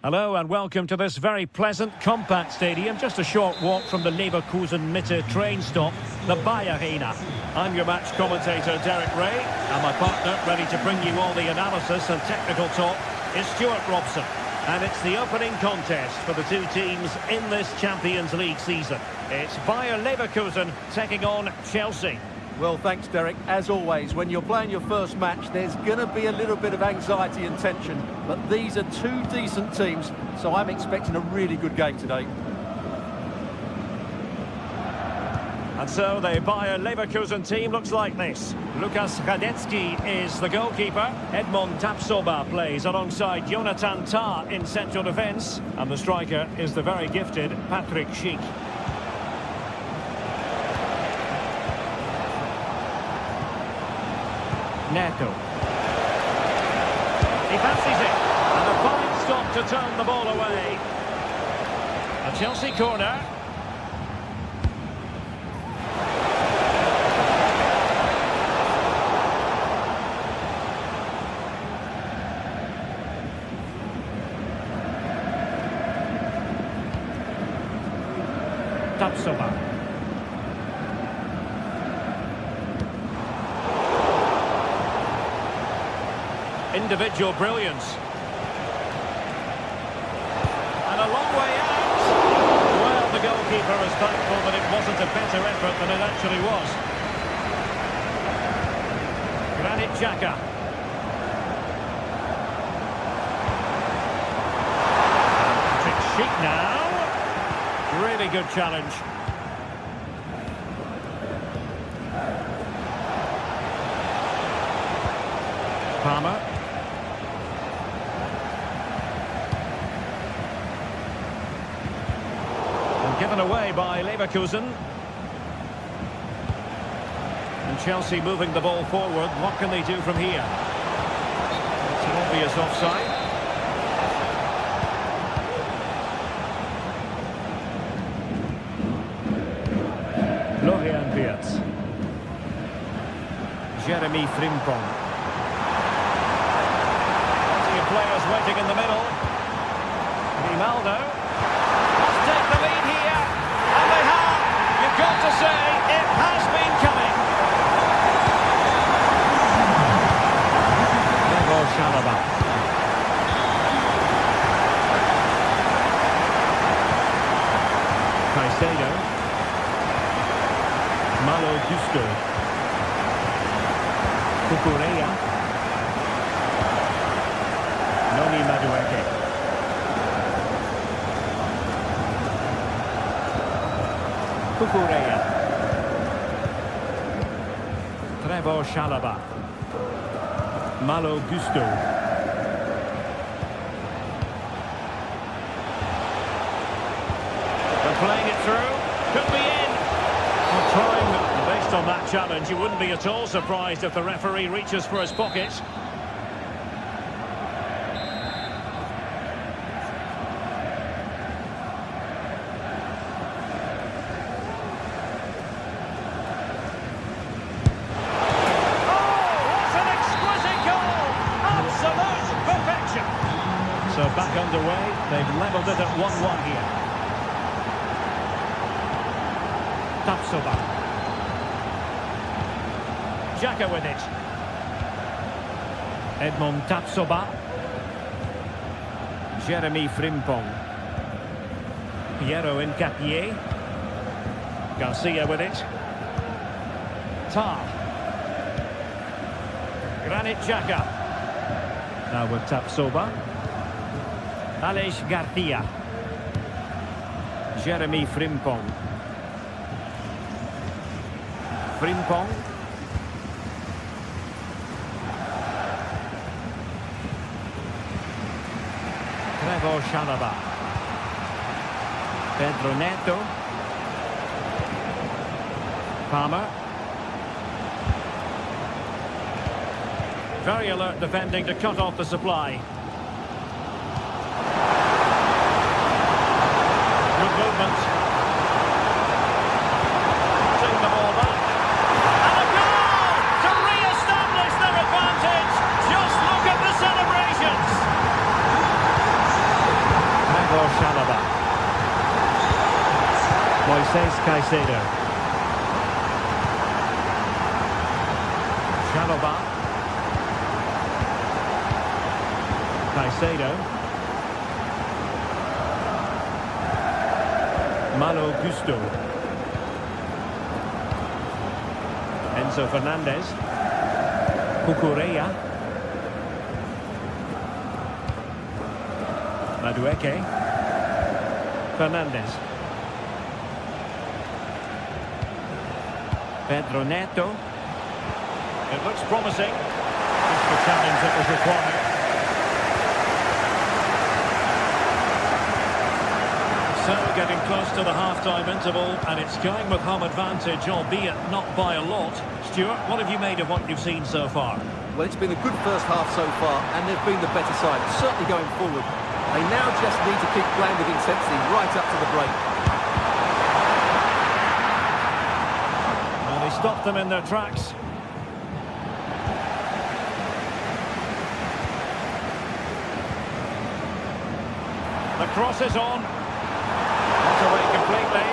Hello and welcome to this very pleasant, compact stadium, just a short walk from the Leverkusen-Mitte train stop, the Bayer Arena. I'm your match commentator, Derek Ray, and my partner, ready to bring you all the analysis and technical talk, is Stuart Robson. And it's the opening contest for the two teams in this Champions League season. It's Bayer Leverkusen taking on Chelsea. Well, thanks, Derek. As always, when you're playing your first match, there's going to be a little bit of anxiety and tension. But these are two decent teams, so I'm expecting a really good game today. And so the Bayer Leverkusen team looks like this. Lukas Radetzky is the goalkeeper. Edmond Tapsoba plays alongside Jonathan Tah in central defence. And the striker is the very gifted Patrick Schick. Neto. He fancies it. And a fine stop to turn the ball away. A Chelsea corner. Tapsoba. Individual brilliance. And a long way out. Well, the goalkeeper is thankful that it wasn't a better effort than it actually was. Granit Xhaka. Sheik now. Really good challenge. Palmer. And given away by Leverkusen. And Chelsea moving the ball forward. What can they do from here? It's an obvious offside. Jeremy Frimpong. Plenty of players waiting in the middle. Grimaldo must take the lead here. And they have. You've got to say, it has been coming. Thiago Chalobah. Caicedo. Malo Gusto. Kukureya. Noni Madueke. Kukureya. Trevor Chalobah. Malo Gusto. They're playing it through. Could be in. Well, trying. Based on that challenge, you wouldn't be at all surprised if the referee reaches for his pocket. So back underway, they've levelled it at 1-1 here. Tapsoba. Xhaka with it. Edmond Tapsoba. Jeremy Frimpong. Piero Nketiah. Garcia with it. Tar. Granit Xhaka. Now with Tapsoba. Aleix Garcia. Jeremy Frimpong. Frimpong. Trevor Chalobah. Pedro Neto. Palmer. Very alert defending to cut off the supply. Good movement. Taking the ball back. And a goal to re-establish their advantage. Just look at the celebrations. Trevor Chalobah. Moises Caicedo. Chalobah. Caicedo. Malo Gusto. Enzo Fernandez. Kukureya. Madueke. Fernandez. Pedro Neto. It looks promising. Just the challenge that was required. So, getting close to the half-time interval, and it's going with home advantage, albeit not by a lot. Stuart, what have you made of what you've seen so far? Well, it's been a good first half so far, and they've been the better side, certainly going forward. They now just need to keep playing with intensity right up to the break. Well, they stopped them in their tracks. The cross is on. Not away completely.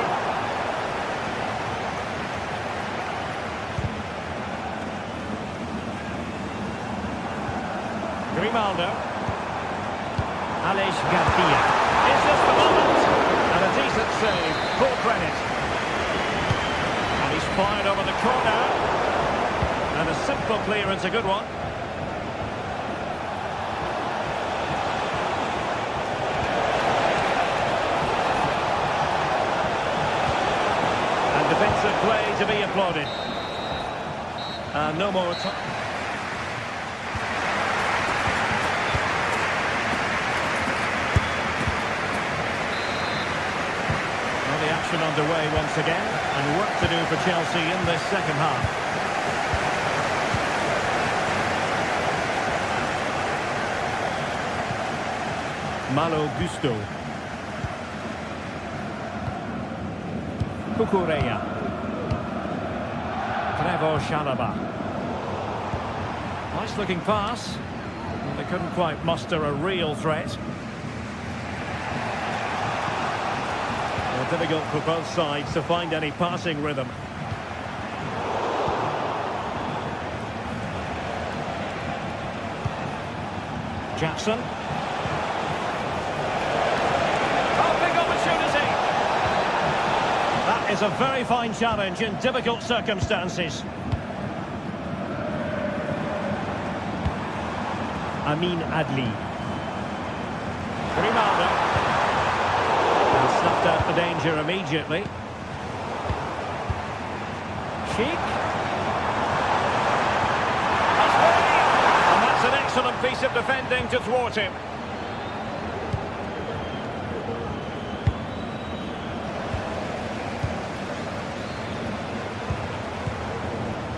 Grimaldo. Aleix Garcia. Is this the moment? And a decent save. Full credit. And he's fired over the corner. And a simple clearance, a good one. And defensive play to be applauded. No more time. Well, the action underway once again, and work to do for Chelsea in this second half. Malo Gusto. Cucurella. Trevoh Chalobah. Nice looking pass. Well, they couldn't quite muster a real threat. Well, difficult for both sides to find any passing rhythm. Jackson. That is a very fine challenge in difficult circumstances. Amin Adli. Grimaldo. And snuffed out the danger immediately. Sheik. And that's an excellent piece of defending to thwart him.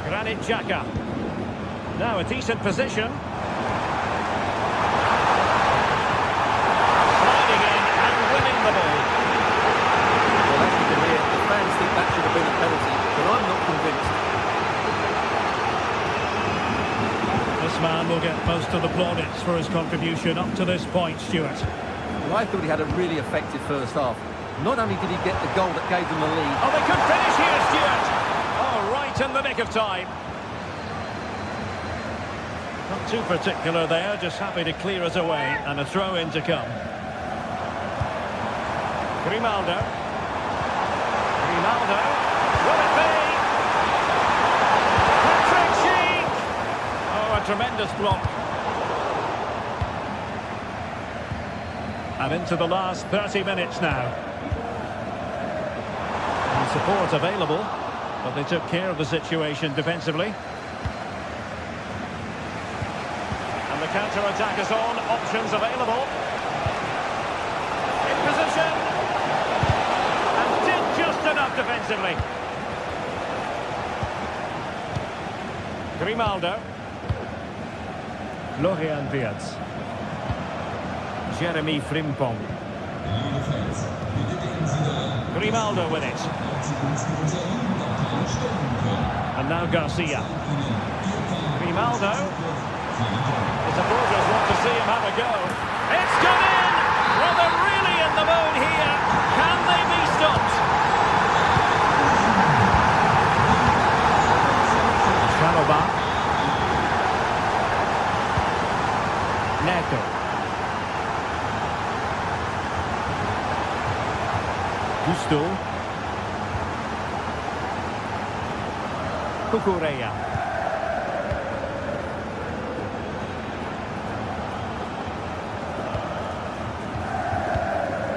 Granit Xhaka. Now a decent position. Sliding in and winning the ball. Well, as you can hear, the fans think that should have been a penalty, but I'm not convinced. This man will get most of the plaudits for his contribution up to this point, Stuart. Well, I thought he had a really effective first half. Not only did he get the goal that gave them the lead... Oh, they could finish here, Stuart! Oh, right in the nick of time. Not too particular there, just happy to clear us away, and a throw-in to come. Grimaldo. Grimaldo. Will it be? Patrick Schick! Oh, a tremendous block. And into the last 30 minutes now. And support available, but they took care of the situation defensively. And the counter-attack is on, options available. In position. And did just enough defensively. Grimaldo. Florian Wirtz. Jeremy Frimpong. Grimaldo with it. And now Garcia. Grimaldo. The supporters want to see him have a go. It's gone in! Well, they're really in the mood here. Can they be stopped? Chalobah. Neto. Gusto. Cucurella.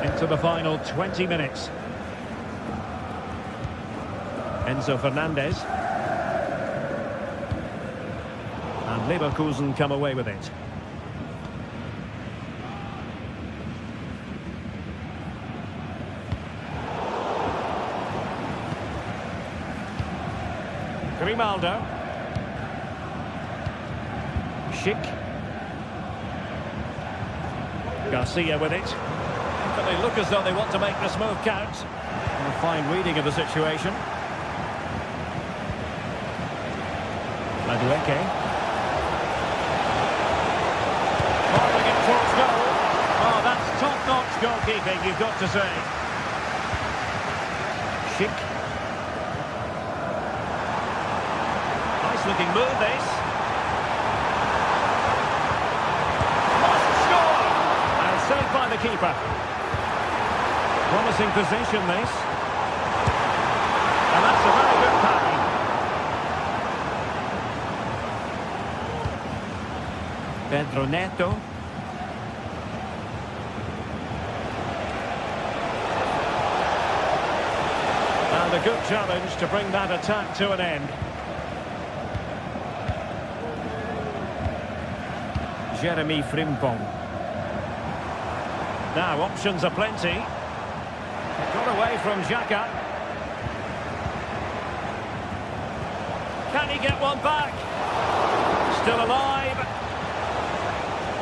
Into the final 20 minutes. Enzo Fernandez. And Leverkusen come away with it. Grimaldo. Schick. Garcia with it. But they look as though they want to make this move count. And a fine reading of the situation. Madueke. Falling it towards goal. Oh, that's top-notch goalkeeping, you've got to say. Schick. Looking move this. keeper. Promising position, this. And that's a very good parry. Pedro Neto. And a good challenge to bring that attack to an end. Jeremy Frimpong. Now, options are plenty. Got away from Xhaka. Can he get one back? Still alive.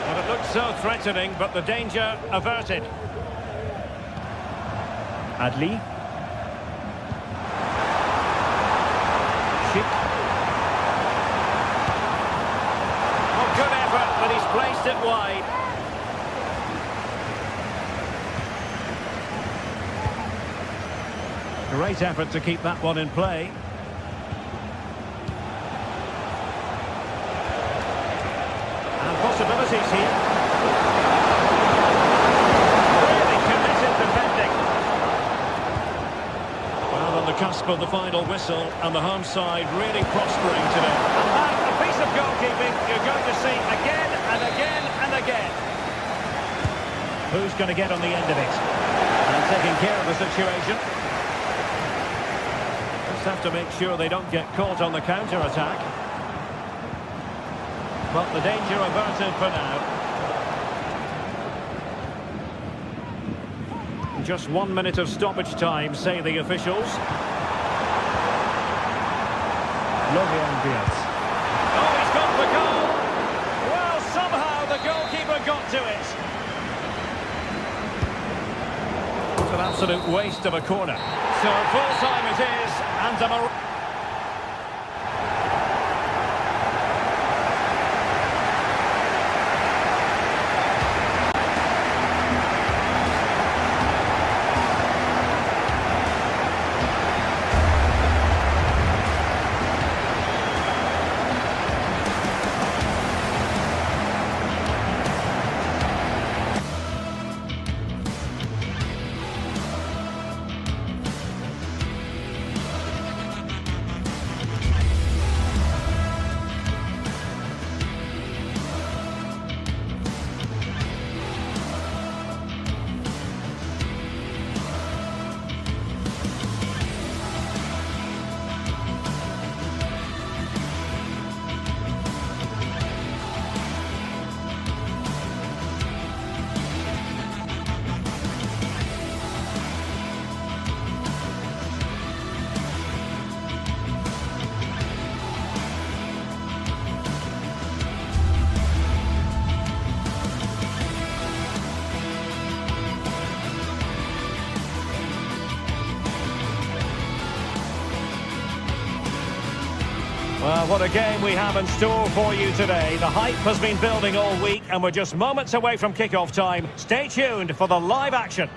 And it looked so threatening, but the danger averted. Adli. Schick. Oh, good effort, but he's placed it wide. Great effort to keep that one in play. And possibilities here. Really committed defending. Well, on the cusp of the final whistle, and the home side really prospering today. And that, a piece of goalkeeping you're going to see again and again and again. Who's going to get on the end of it? And taking care of the situation. Have to make sure they don't get caught on the counter-attack. But the danger averted for now. Just 1 minute of stoppage time, say the officials. Florian Wirtz. Oh, he's got the goal! Well, somehow the goalkeeper got to it. It's an absolute waste of a corner. So full-time it is, and a... Well, what a game we have in store for you today. The hype has been building all week, and we're just moments away from kick-off time. Stay tuned for the live action.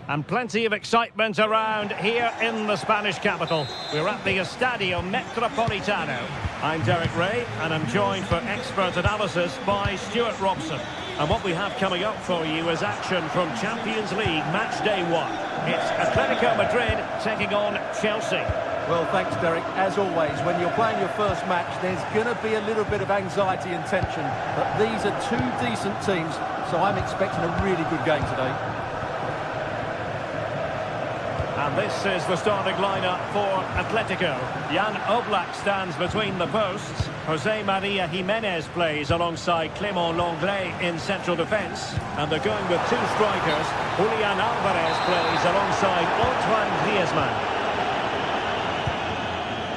And plenty of excitement around here in the Spanish capital. We're at the Estadio Metropolitano. I'm Derek Ray, and I'm joined for expert analysis by Stuart Robson. And what we have coming up for you is action from Champions League Match Day 1. It's Atletico Madrid taking on Chelsea. Well, thanks, Derek. As always, when you're playing your first match, there's going to be a little bit of anxiety and tension. But these are two decent teams, so I'm expecting a really good game today. And this is the starting lineup for Atletico. Jan Oblak stands between the posts. Jose Maria Jimenez plays alongside Clément Lenglet in central defence. And they're going with two strikers. Julian Alvarez plays alongside Antoine Griezmann.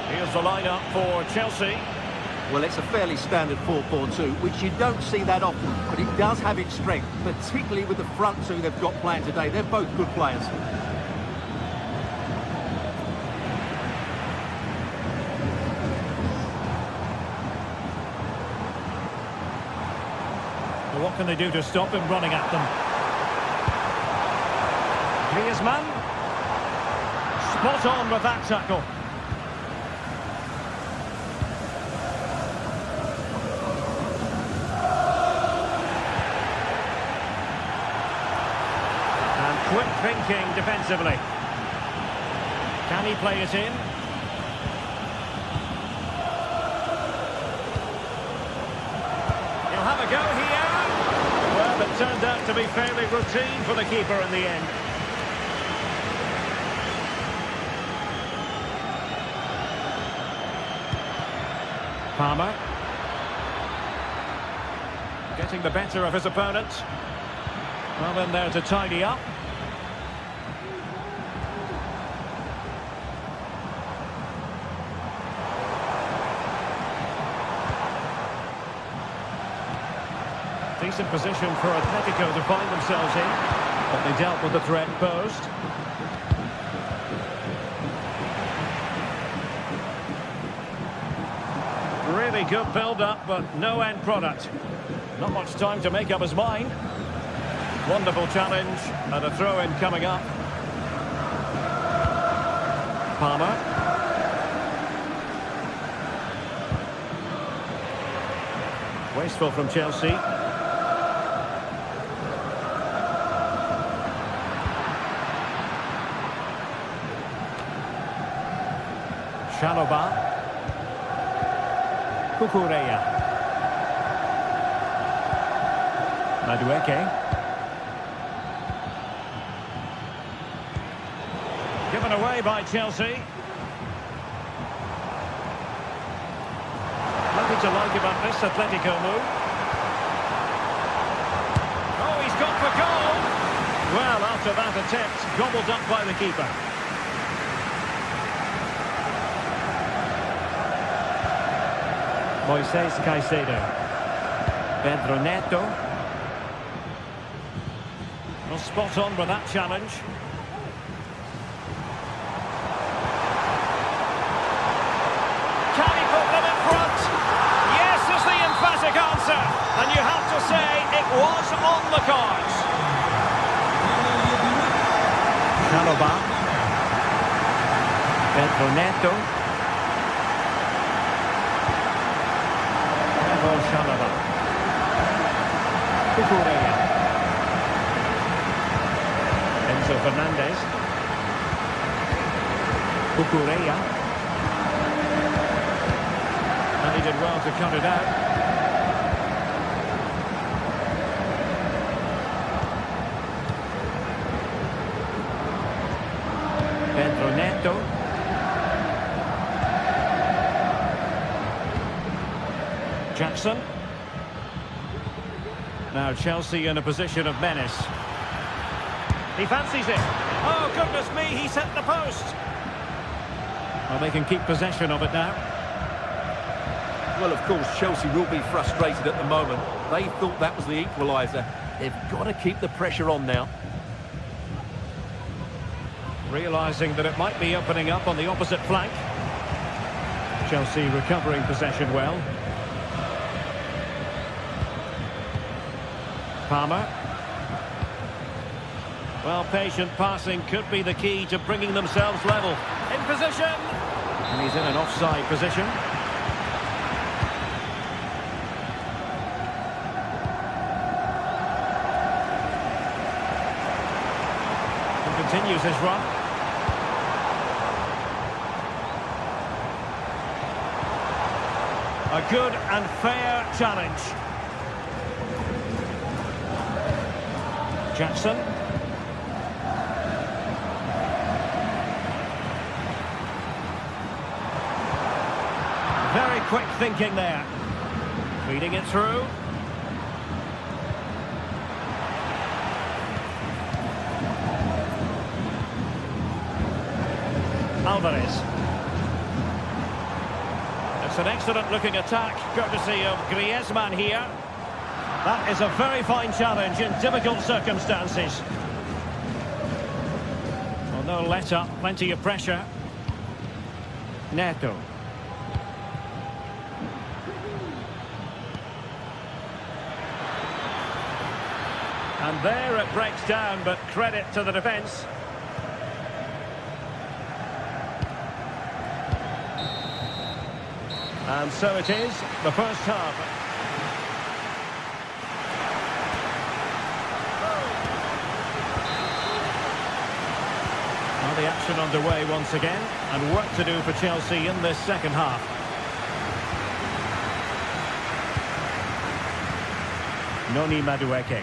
Here's the lineup for Chelsea. Well, it's a fairly standard 4-4-2, which you don't see that often, but it does have its strength, particularly with the front two they've got playing today. They're both good players. Well, what can they do to stop him running at them? Griezmann. Spot on with that tackle. thinking defensively. Can he play it in? He'll have a go here. Well, it turned out to be fairly routine for the keeper in the end. Palmer. Getting the better of his opponent. Well, then there to tidy up. Decent position for Atletico to find themselves in, but they dealt with the threat posed. Really good build-up, but no end product. Not much time to make up his mind. Wonderful challenge, and a throw-in coming up. Palmer. Wasteful from Chelsea. Shaloba. Kukureya. Madueke. Given away by Chelsea. Nothing to like about this Atletico move. Oh, he's gone for goal. Well, after that attempt, gobbled up by the keeper. Moises Caicedo. Pedro Neto. Well, spot on with that challenge. Can he put them in front? Yes is the emphatic answer. And you have to say it was on the cards. Shaloba. Pedro Neto. Shaloba. Kukureya. Enzo Fernandez. Kukureya. And he did well to cut it out. Pedro Neto. Jackson. Now Chelsea in a position of menace. He fancies it. Oh, goodness me, he's hit the post. Well, they can keep possession of it now. Well, of course, Chelsea will be frustrated at the moment. They thought that was the equaliser. They've got to keep the pressure on now. Realising that it might be opening up on the opposite flank. Chelsea recovering possession well. Palmer. Well, patient passing could be the key to bringing themselves level. In position. And he's in an offside position. He continues his run. A good and fair challenge. Jackson. Very quick thinking there. Feeding it through. Alvarez. It's an excellent looking attack, courtesy of Griezmann here. That is a very fine challenge in difficult circumstances. Well, no let up, plenty of pressure. Neto. And there it breaks down, but credit to the defence. And so it is, the first half. possession underway once again, and work to do for Chelsea in this second half. Noni Madueke.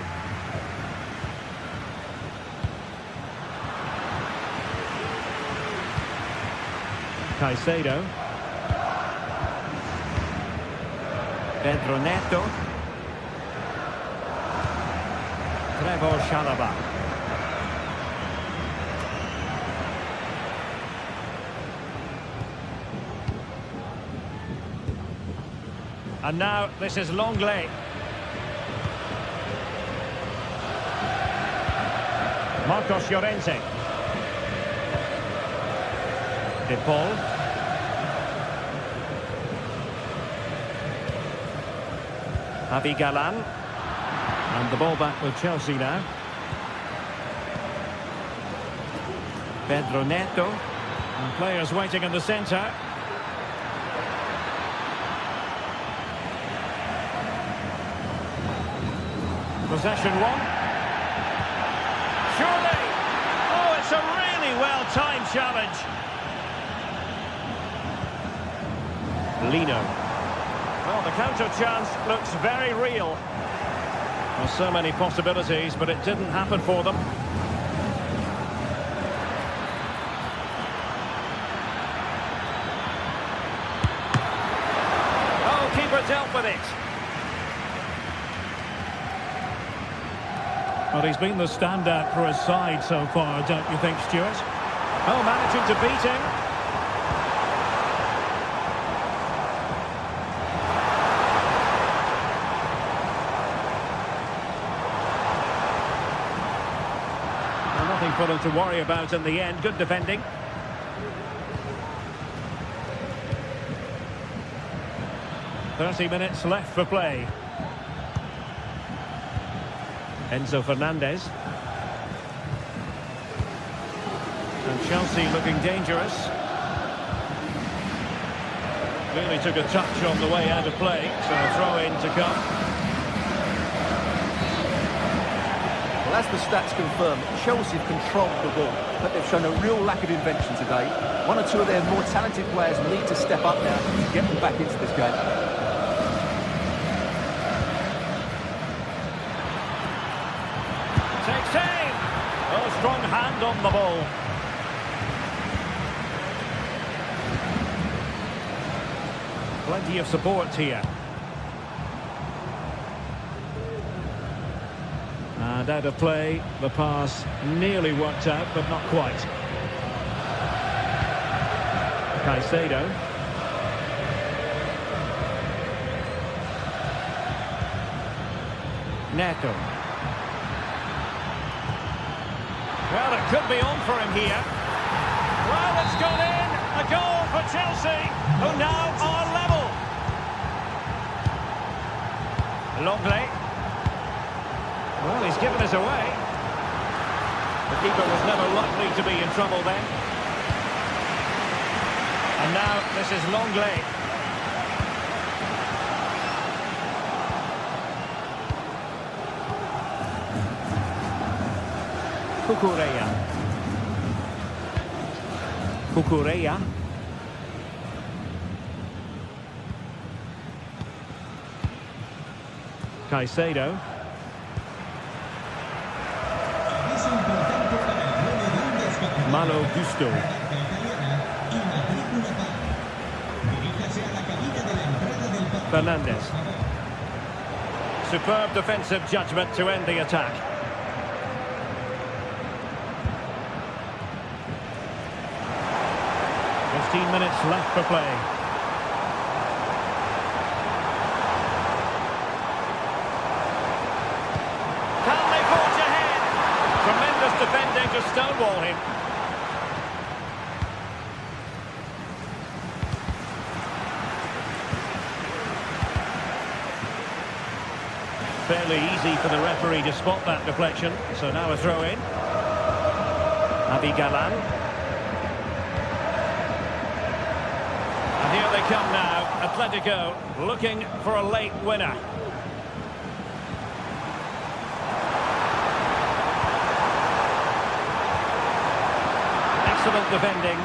Caicedo. Pedro Neto. Trevor Chalobah. And now this is Longley. Marcos Llorente. De Paul. Javi Galán. And the ball back with Chelsea now. Pedro Neto. And players waiting in the centre. Possession one. Surely! Oh, it's a really well-timed challenge. Lino. Well, the counter chance looks very real. Well, so many possibilities, but it didn't happen for them. Oh, keeper dealt with it. Well, he's been the standout for his side so far, don't you think, Stuart? Oh, managing to beat him. Well, nothing for them to worry about in the end. Good defending. "30 minutes left for play." Enzo Fernandez. And Chelsea looking dangerous. Really took a touch on the way out of play, so a throw-in to come. Well, as the stats confirm, Chelsea have controlled the ball, but they've shown a real lack of invention today. One or two of their more talented players need to step up now to get them back into this game. Takes aim. Oh, strong hand on the ball. Plenty of support here. And out of play, the pass nearly worked out, but not quite. Caicedo. Neto. Well, it could be on for him here. Well, it's gone in. A goal for Chelsea, who now are level. Longley. Well, he's given us away. The keeper was never likely to be in trouble then. And now this is Longley. Cucurella. Caicedo. Malo Gusto. Fernandez. Superb defensive judgment to end the attack. Minutes left for play. Can they forge ahead? Tremendous defending to stonewall him. Fairly easy for the referee to spot that deflection. So now a throw in. Javi Galán. Here they come now, Atletico looking for a late winner. Excellent defending.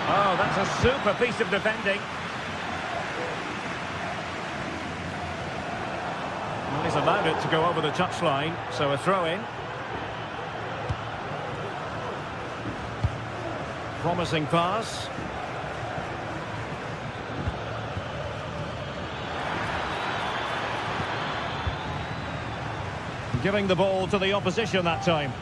Oh, that's a super piece of defending. Well, he's allowed it to go over the touchline, so a throw-in. Promising pass. Giving the ball to the opposition that time.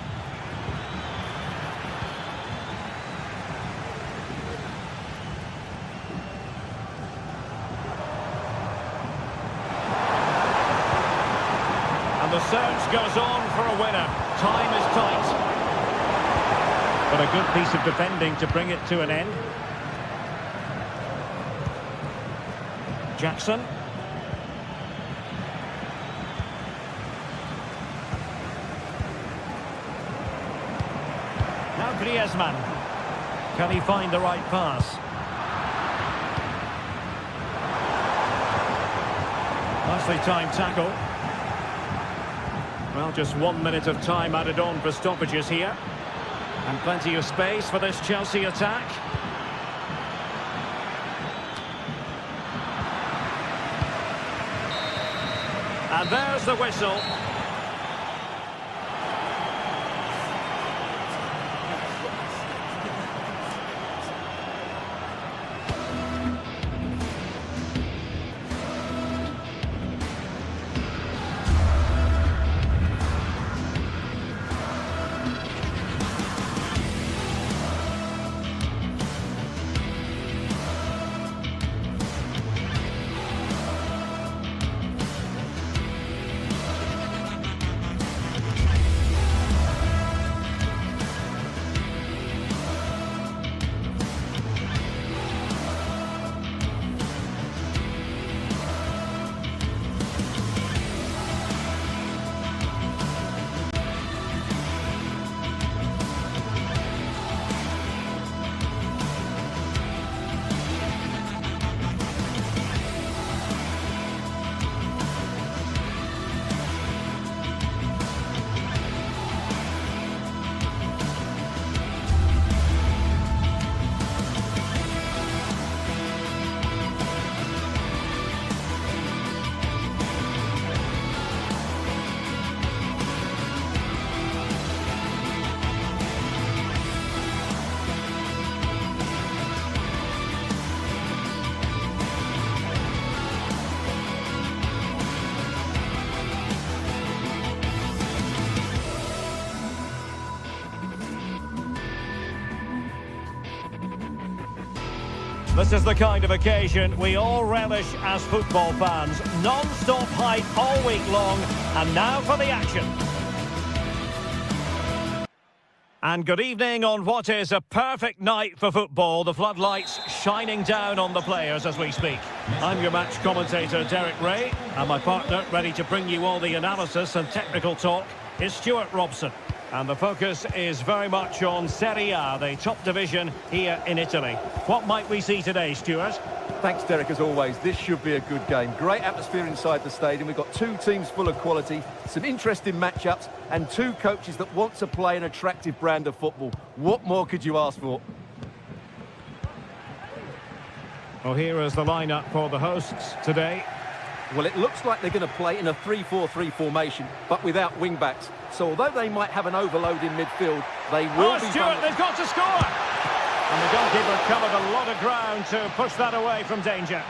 And the search goes on for a winner. Time is tight. But a good piece of defending to bring it to an end. Jackson. Now Griezmann. Can he find the right pass? Nicely timed tackle. Well, just 1 minute of time added on for stoppages here. And plenty of space for this Chelsea attack. And there's the whistle. This is the kind of occasion we all relish as football fans. Non-stop hype all week long, and now for the action. And good evening on what is a perfect night for football. The floodlights shining down on the players as we speak. I'm your match commentator, Derek Ray, and my partner, ready to bring you all the analysis and technical talk, is Stuart Robson. And the focus is very much on Serie A, the top division here in Italy. What might we see today, Stuart? Thanks, Derek, as always. This should be a good game. Great atmosphere inside the stadium. We've got two teams full of quality, some interesting matchups, and two coaches that want to play an attractive brand of football. What more could you ask for? Well, here is the lineup for the hosts today. Well, it looks like they're going to play in a 3-4-3 formation, but without wing-backs. So although they might have an overload in midfield, they will be... Stuart, they've got to score! And the goalkeeper covered a lot of ground to push that away from danger.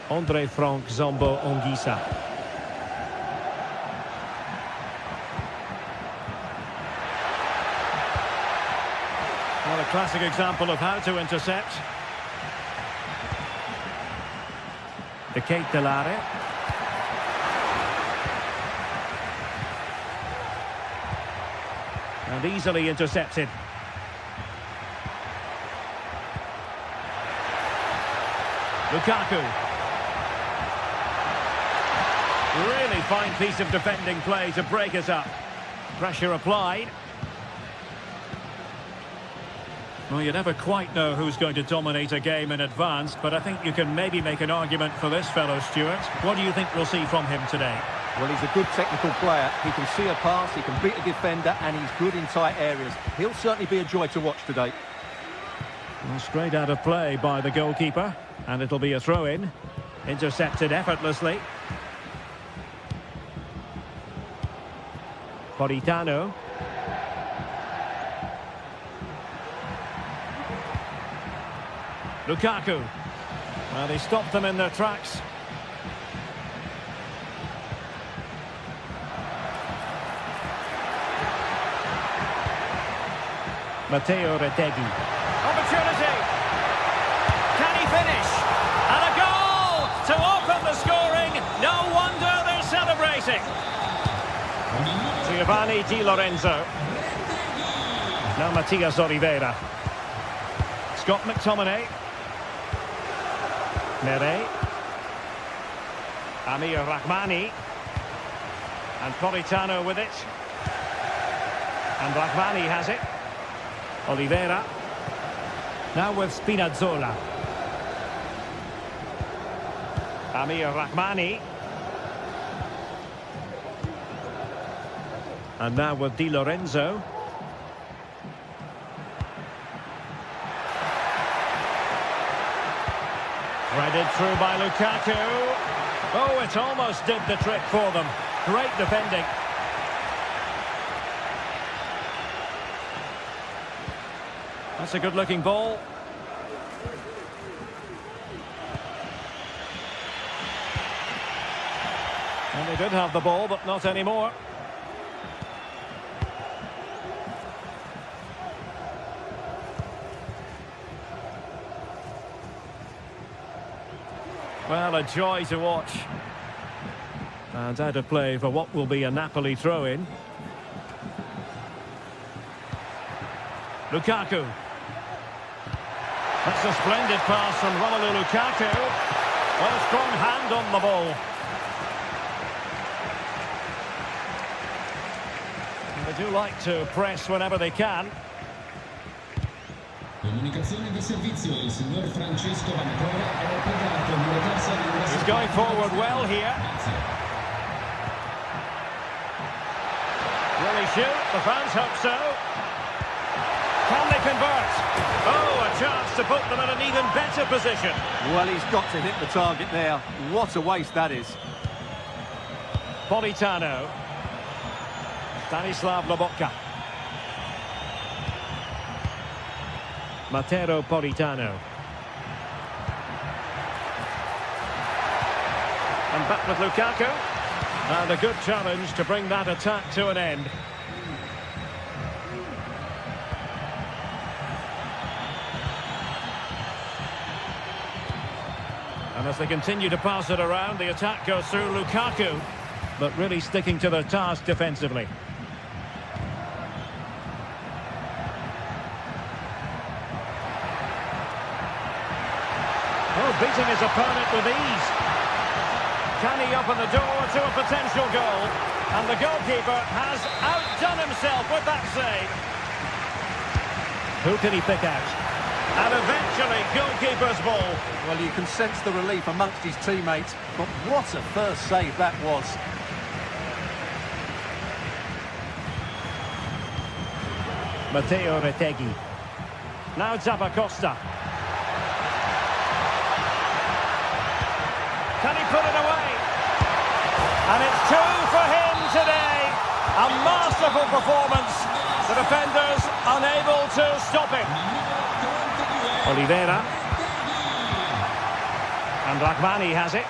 Andre Frank Zombo Ongisa. Well, a classic example of how to intercept. De Ketelare. And easily intercepted. Lukaku. Really fine piece of defending play to break it up. Pressure applied. Well, you never quite know who's going to dominate a game in advance, but I think you can maybe make an argument for this fellow, Stuart. What do you think we'll see from him today? Well, he's a good technical player. He can see a pass, he can beat a defender, and he's good in tight areas. He'll certainly be a joy to watch today. Well, straight out of play by the goalkeeper, and it'll be a throw-in. Intercepted effortlessly. Politano. Lukaku. Well, they stopped them in their tracks. Matteo Retegui. Opportunity. Can he finish? And a goal to open the scoring. No wonder they're celebrating. Giovanni Di Lorenzo. Now Matias Oliveira. Scott McTominay. Mere. Amir Rahmani. And Politano with it. And Rahmani has it. Oliveira. Now with Spinazzola. Amir Rahmani. And now with Di Lorenzo. Threaded through by Lukaku. Oh, it almost did the trick for them. Great defending. That's a good-looking ball. And they did have the ball, but not anymore. Well, a joy to watch. And out of play for what will be a Napoli throw-in. Lukaku. That's a splendid pass from Romelu Lukaku. Well, a strong hand on the ball. And they do like to press whenever they can. Comunicazione di servizio, il signor Francesco Vantore è pagato una terza di He's going forward well here. Will he shoot? The fans hope so. Can they convert? Oh, a chance to put them in an even better position. Well, he's got to hit the target there. What a waste that is. Politano. Stanislav Lobotka. Matteo Politano. And back with Lukaku. And a good challenge to bring that attack to an end. And as they continue to pass it around, the attack goes through Lukaku, but really sticking to their task defensively. Oh, beating his opponent with ease. Can he open the door to a potential goal? And the goalkeeper has outdone himself with that save. Who can he pick out? And eventually, goalkeeper's ball. Well, you can sense the relief amongst his teammates, but what a first save that was. Matteo Retegui. Now Zappacosta. Can he put it away? And it's two for him today. A masterful performance. The defenders unable to stop him. Oliveira. And Rahmani has it.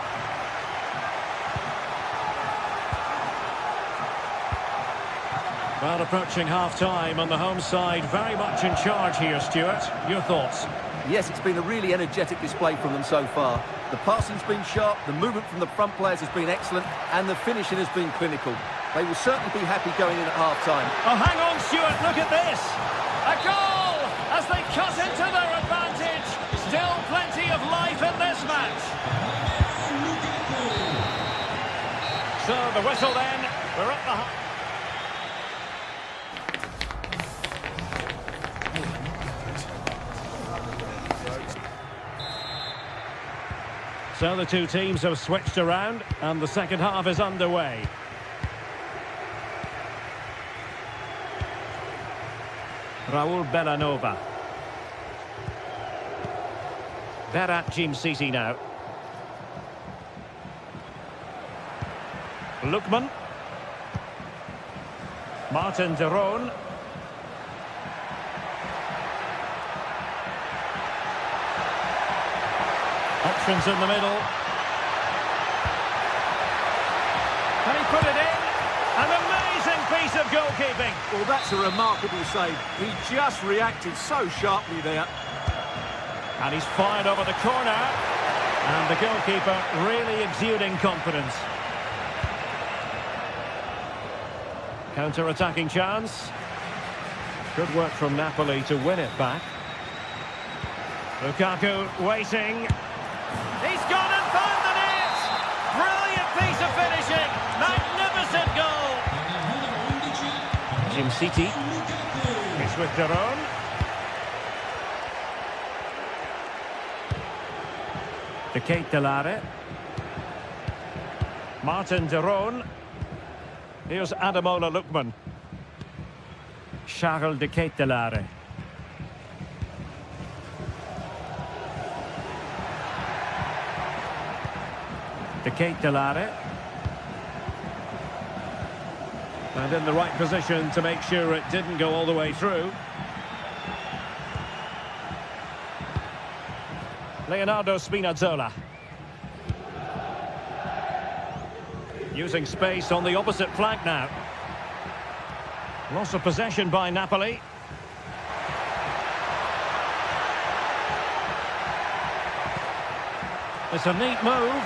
Well, approaching half-time on the home side, very much in charge here, Stuart. Your thoughts? Yes, it's been a really energetic display from them so far. The passing's been sharp, the movement from the front players has been excellent, and the finishing has been clinical. They will certainly be happy going in at half-time. Oh, hang on, Stuart, look at this! A goal as they cut into their advantage. Still plenty of life in this match. So, the whistle then. We're at the... So the two teams have switched around and the second half is underway. Raul Bellanova. Berat Jim City now. Lookman. Martin de Roon. Options in the middle. Can he put it in? An amazing piece of goalkeeping. Well, that's a remarkable save. He just reacted so sharply there. And he's fired over the corner. And the goalkeeper really exuding confidence. Counter-attacking chance. Good work from Napoli to win it back. Lukaku waiting. He's gone and found the net! Brilliant piece of finishing! Magnificent goal! Jim City. It's with de Roon. De Ketelaere. Martin de Roon. Here's Ademola Lookman. Charles de Ketelaere. De Ketelaere. And in the right position to make sure it didn't go all the way through. Leonardo Spinazzola. Using space on the opposite flank now. Loss of possession by Napoli. It's a neat move.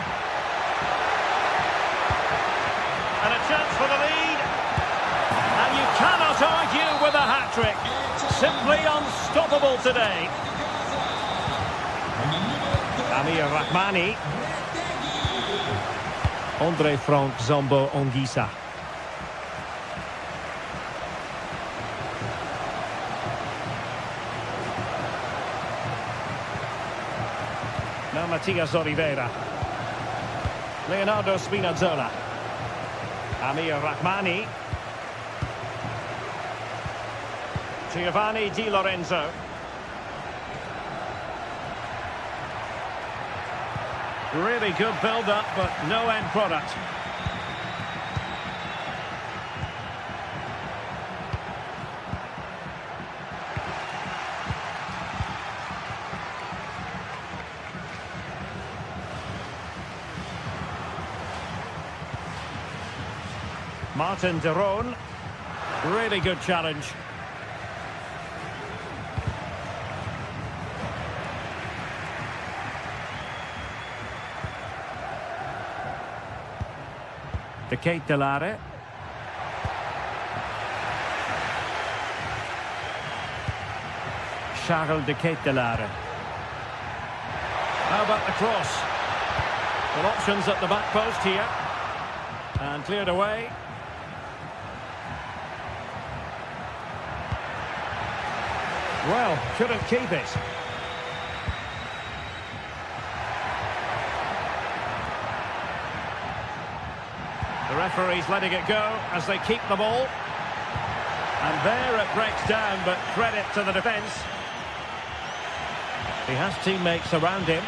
And a chance for the lead. And you cannot argue with a hat-trick. Simply unstoppable today. Amir Rahmani. Andre Frank Zombo Ongisa. Now Matias Oliveira. Leonardo Spinazzola. Amir Rahmani. Giovanni Di Lorenzo. Really good build-up, but no end product. Martin de Roon. Really good challenge. De Ketelaere. Charles de Ketelaere. How about the cross? Well, options at the back post here. And cleared away. Well, couldn't keep it. The referee's letting it go as they keep the ball. And there it breaks down, but credit to the defence. He has teammates around him.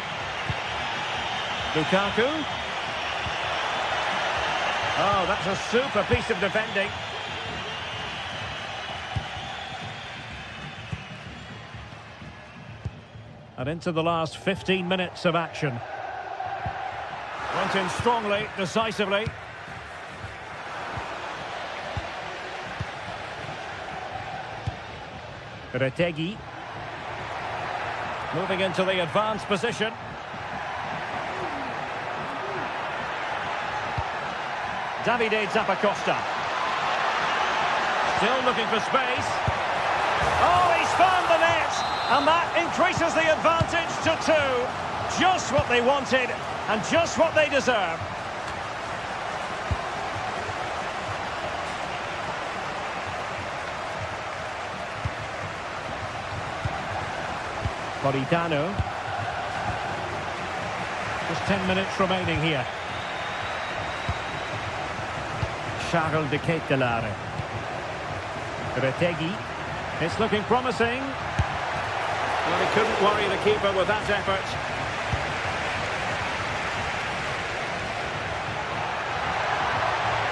Lukaku. Oh, that's a super piece of defending. And into the last 15 minutes of action. Went in strongly, decisively. Retegi. Moving into the advanced position. Davide Zappacosta. Still looking for space. Oh, he's found the net! And that increases the advantage to 2. Just what they wanted and just what they deserve. Politano. Just 10 minutes remaining here. Charles de Ketelare. Retegui. It's looking promising. Well, he couldn't worry the keeper with that effort.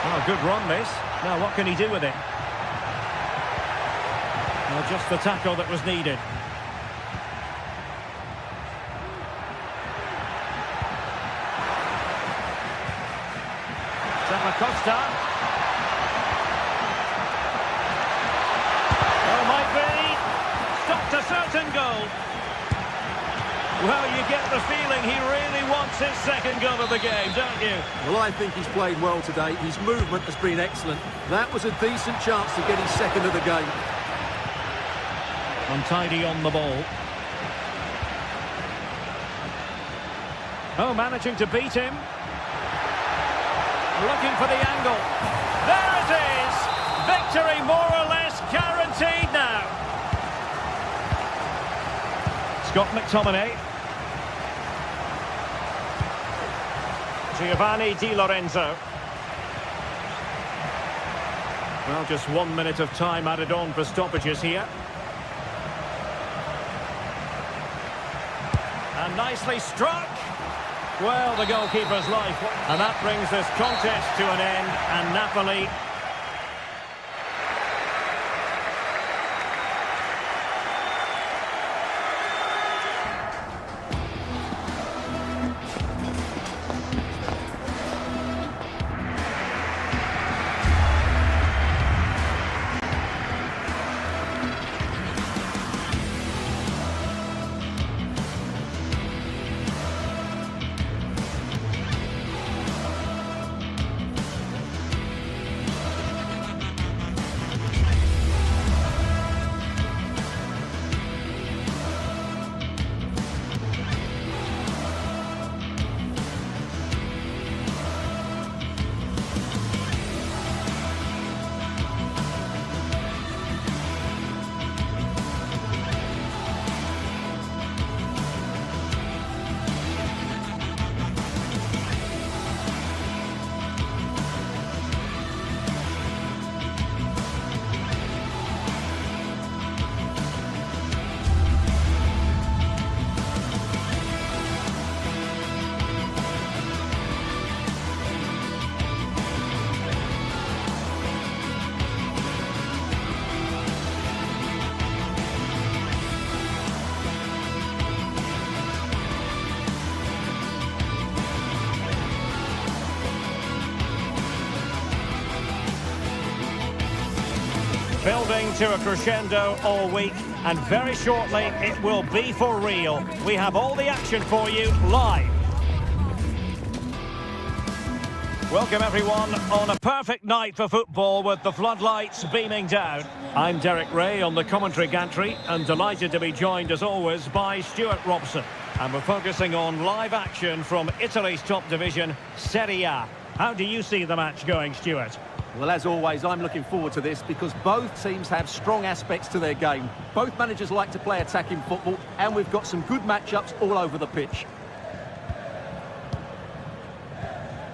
Oh, good run this. Now what can he do with it? Well, just the tackle that was needed. Costa. Oh, might be. Stopped a certain goal. Well, you get the feeling he really wants his second goal of the game, don't you? Well, I think he's played well today. His movement has been excellent. That was a decent chance to get his second of the game. Untidy on the ball. Oh, managing to beat him. Looking for the angle. There it is! Victory more or less guaranteed now. Scott McTominay. Giovanni Di Lorenzo. Well, just 1 minute of time added on for stoppages here. And nicely struck. Well, the goalkeeper's life. And that brings this contest to an end. And Napoli... Building to a crescendo all week, and very shortly it will be for real. We have all the action for you live. Welcome everyone on a perfect night for football with the floodlights beaming down. I'm Derek Ray on the commentary gantry and delighted to be joined as always by Stuart Robson. And we're focusing on live action from Italy's top division, Serie A. How do you see the match going, Stuart? Well, as always, I'm looking forward to this because both teams have strong aspects to their game. Both managers like to play attacking football, and we've got some good matchups all over the pitch.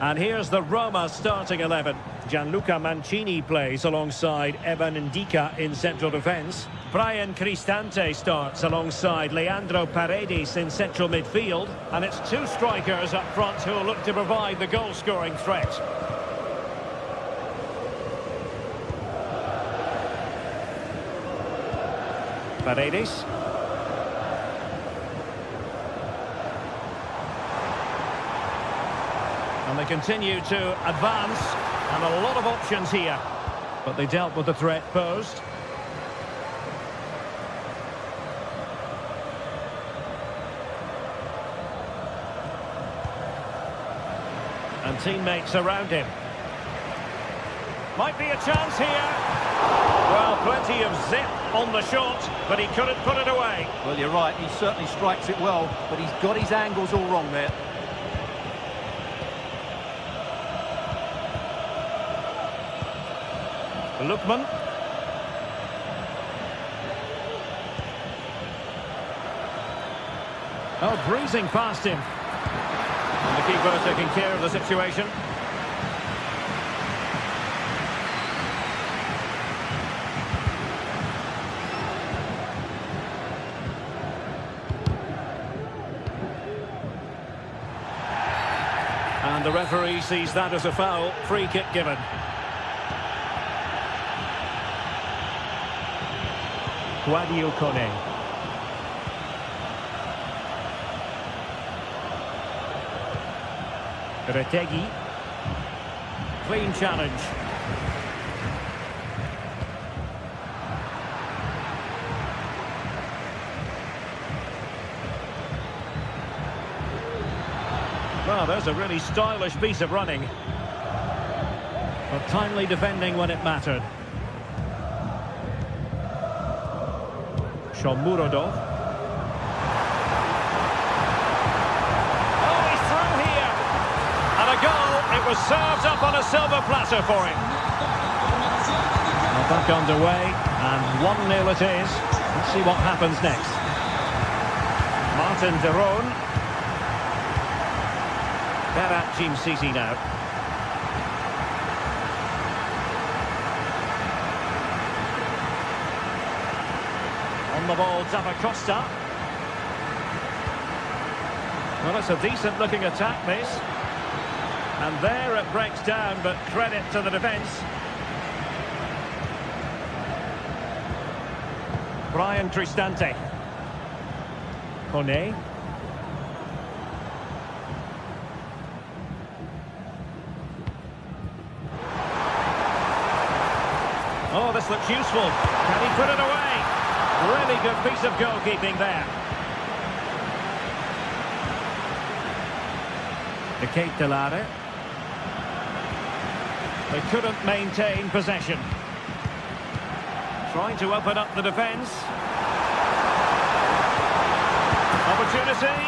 And here's the Roma starting 11. Gianluca Mancini plays alongside Evan Ndika in central defence. Brian Cristante starts alongside Leandro Paredes in central midfield. And it's two strikers up front who will look to provide the goal-scoring threat. Paredes. And they continue to advance, and a lot of options here. But they dealt with the threat posed. And teammates around him. Might be a chance here. Well, plenty of zip on the shot, but he couldn't put it away. Well, you're right, he certainly strikes it well, but he's got his angles all wrong there. Lookman. Oh, breezing past him. And the keeper taking care of the situation. And the referee sees that as a foul. Free kick given. Guadio Kone. Retegi. Clean challenge. Well, there's a really stylish piece of running. But timely defending when it mattered. Shomurodov. Oh, he's through here. And a goal. It was served up on a silver platter for him. Well, back underway. And 1-0 it is. Let's see what happens next. Martin de Roon. Berat Jim Sisi now. On the ball, Dapacosta. Well, it's a decent-looking attack, this. And there it breaks down, but credit to the defence. Brian Cristante. Kone. Oh, this looks useful. Can he put it away? Really good piece of goalkeeping there. The Kate Delare. They couldn't maintain possession. Trying to open up the defence. Opportunity.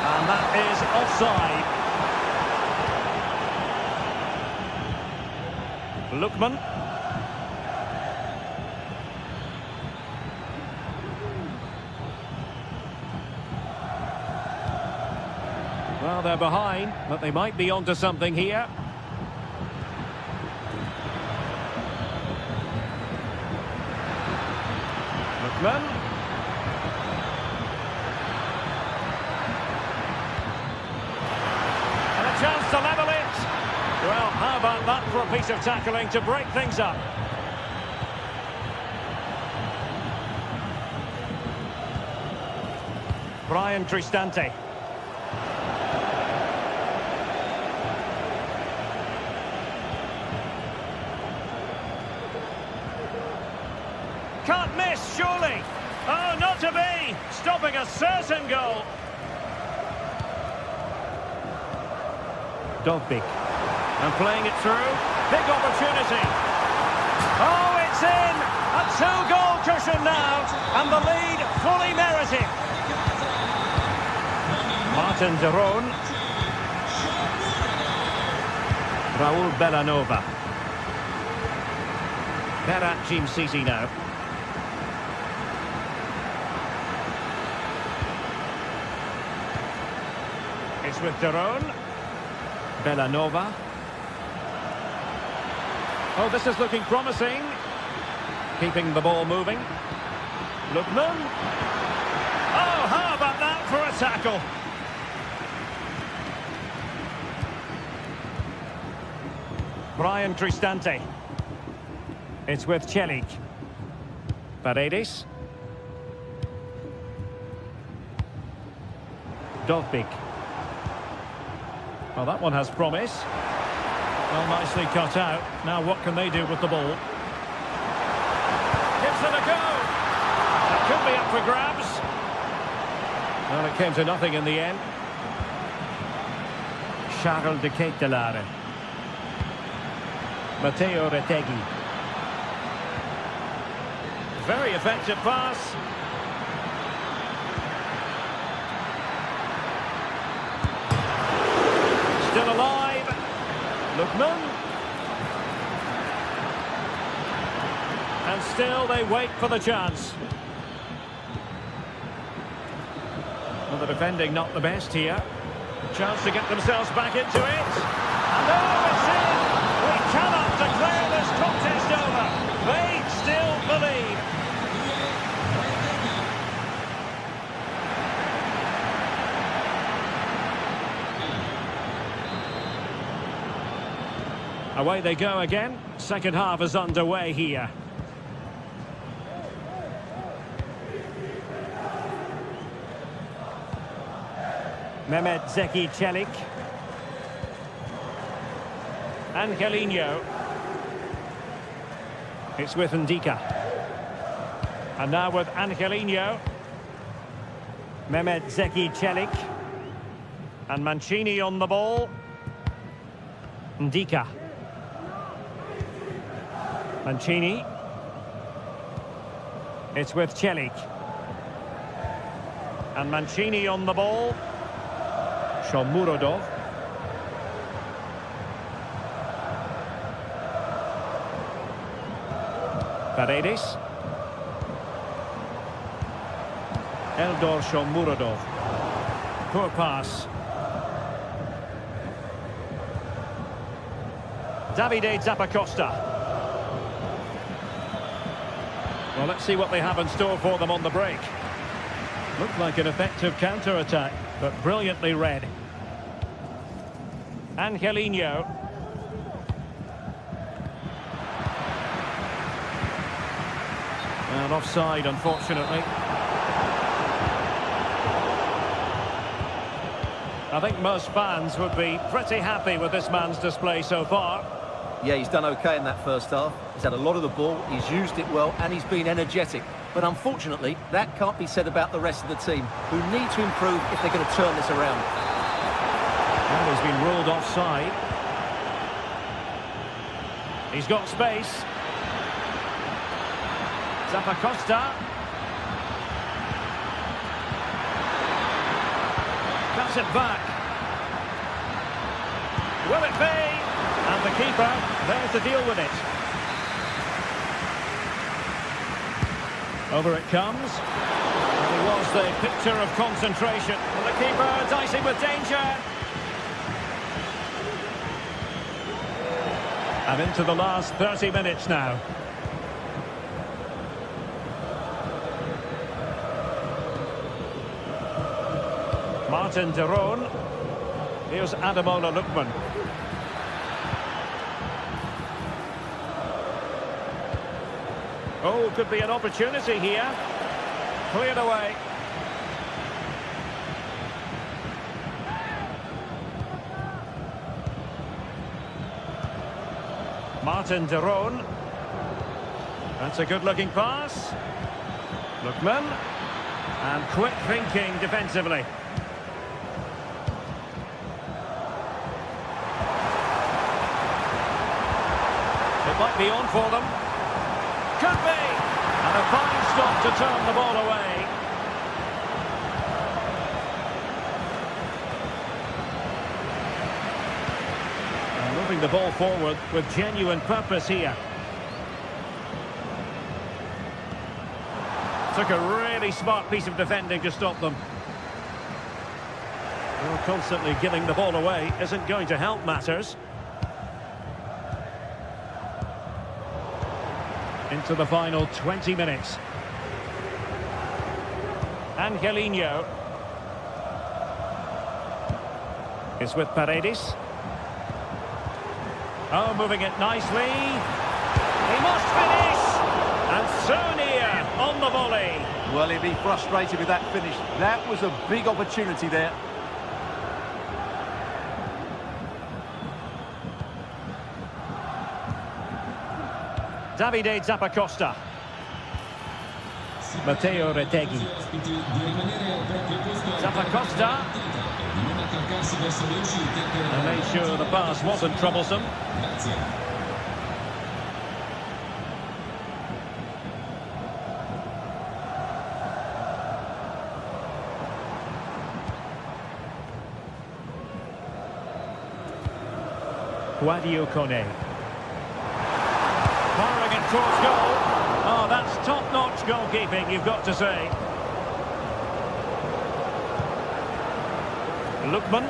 And that is offside. Lookman. Well, they're behind, but they might be onto something here. Lookman. And a chance to level it. Well, how about that for a piece of tackling to break things up? Brian Cristante. Can't miss, surely. Oh, not to be. Stopping a certain goal. Dovbik. And playing it through. Big opportunity. Oh, it's in. A two-goal cushion now. And the lead fully merited. Martin de Roon. Raul Bellanova. Berat Jim Sisi now. It's with de Roon. Bellanova. Oh, this is looking promising. Keeping the ball moving. Lookman. Oh, how about that for a tackle? Brian Cristante. It's with Celik. Paredes. Dovbik. Well, that one has promise. Well, nicely cut out. Now what can they do with the ball? Gives it a go. That could be up for grabs. Well, it came to nothing in the end. Charles de Ketelare. Matteo Retegi. Very effective pass. Still alive. Lookman. And still they wait for the chance. Well, the defending not the best here. Chance to get themselves back into it. And oh, it's in! We cannot declare this contest over. They still believe. Away they go again. Second half is underway here. Mehmet Zeki Çelik. Angelino. It's with Ndika. And now with Angelino. Mehmet Zeki Çelik. And Mancini on the ball. Ndika. Mancini. It's with Çelik. And Mancini on the ball. Shomurodov. Paredes. Eldor Shomurodov. Poor pass. Davide Zappacosta. Well, let's see what they have in store for them on the break. Looked like an effective counter-attack, but brilliantly read. Angelino. And offside, unfortunately. I think most fans would be pretty happy with this man's display so far. Yeah, he's done okay in that first half. He's had a lot of the ball, he's used it well, and he's been energetic. But unfortunately, that can't be said about the rest of the team, who need to improve if they're going to turn this around. Well, he's been ruled offside. He's got space. Zappacosta. Cuts it back. Will it be? And the keeper there to deal with it. Over it comes. And it was the picture of concentration. And the keeper dicing with danger. And into the last 30 minutes now. Martin de Roon. Here's Ademola Lookman. Oh, could be an opportunity here. Cleared away. Martin de Roon. That's a good-looking pass. Lookman. And quick thinking defensively. It might be on for them. Could be! And a fine stop to turn the ball away. And moving the ball forward with genuine purpose here. Took a really smart piece of defending to stop them. Well, constantly giving the ball away isn't going to help matters. Into the final 20 minutes. Angelino. Is with Paredes. Oh, moving it nicely. He must finish! And so near on the volley. Well, he'd be frustrated with that finish. That was a big opportunity there. Davide Zappacosta. Matteo Retegui. Zappacosta. And made sure the pass wasn't troublesome. Guadio Kone. Firing it towards goal. Oh, that's top-notch goalkeeping, you've got to say. Lookman.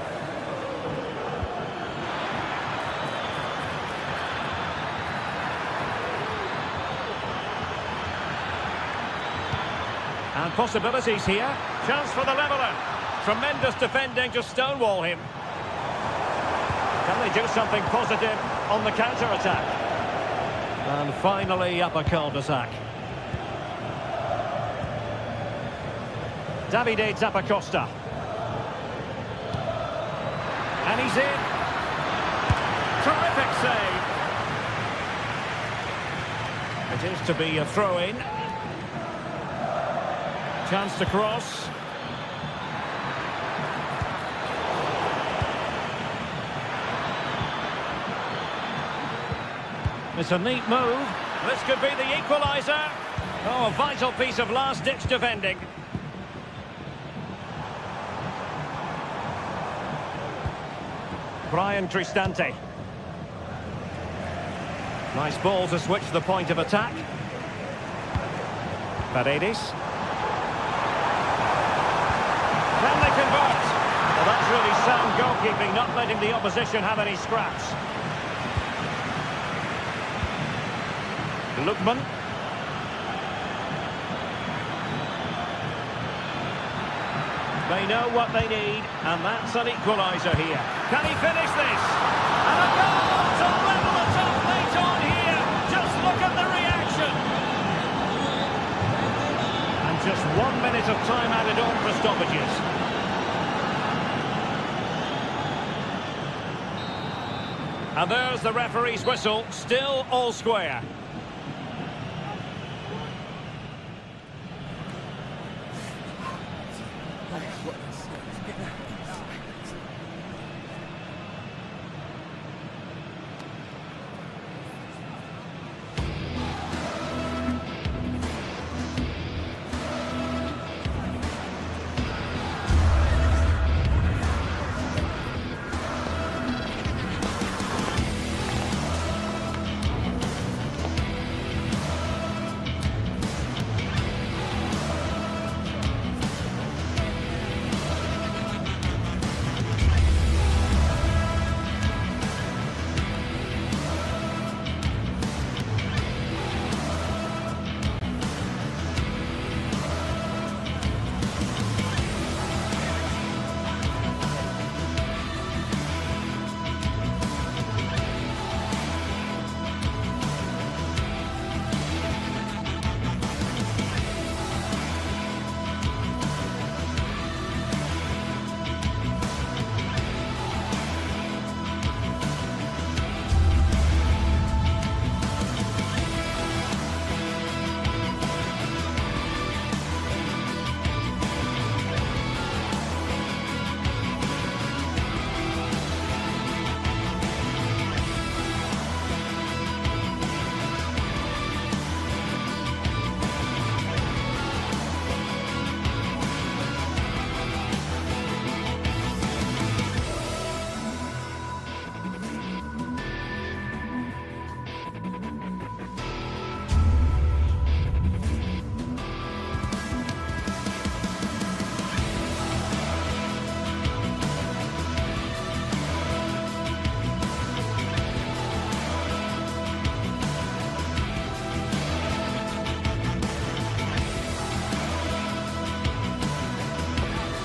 possibilities here. Chance for the leveller. Tremendous defending to stonewall him. Can they do something positive on the counter-attack? And finally up a cul-de-sac. Davide Zappacosta. And he's in. Terrific save. It is to be a throw-in. Chance to cross. It's a neat move. This could be the equaliser. Oh, a vital piece of last-ditch defending. Brian Cristante. Nice ball to switch the point of attack. Paredes. Can they convert? Well, that's really sound goalkeeping, not letting the opposition have any scraps. Lookman. They know what they need, and that's an equaliser here. Can he finish this? And a goal to level it up late on here. Just look at the reaction. And just 1 minute of time added on for stoppages. And there's the referee's whistle, still all square.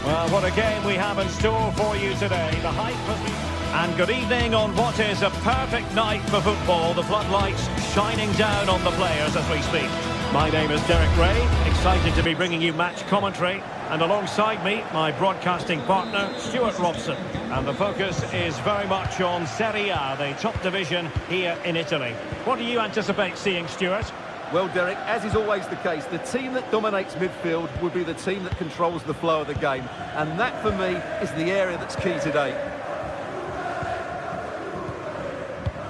Well, what a game we have in store for you today. The hype has been... And good evening on what is a perfect night for football. The floodlights shining down on the players as we speak. My name is Derek Ray, excited to be bringing you match commentary. And alongside me, my broadcasting partner, Stuart Robson. And the focus is very much on Serie A, the top division here in Italy. What do you anticipate seeing, Stuart? Well, Derek, as is always the case, the team that dominates midfield will be the team that controls the flow of the game. And that, for me, is the area that's key today.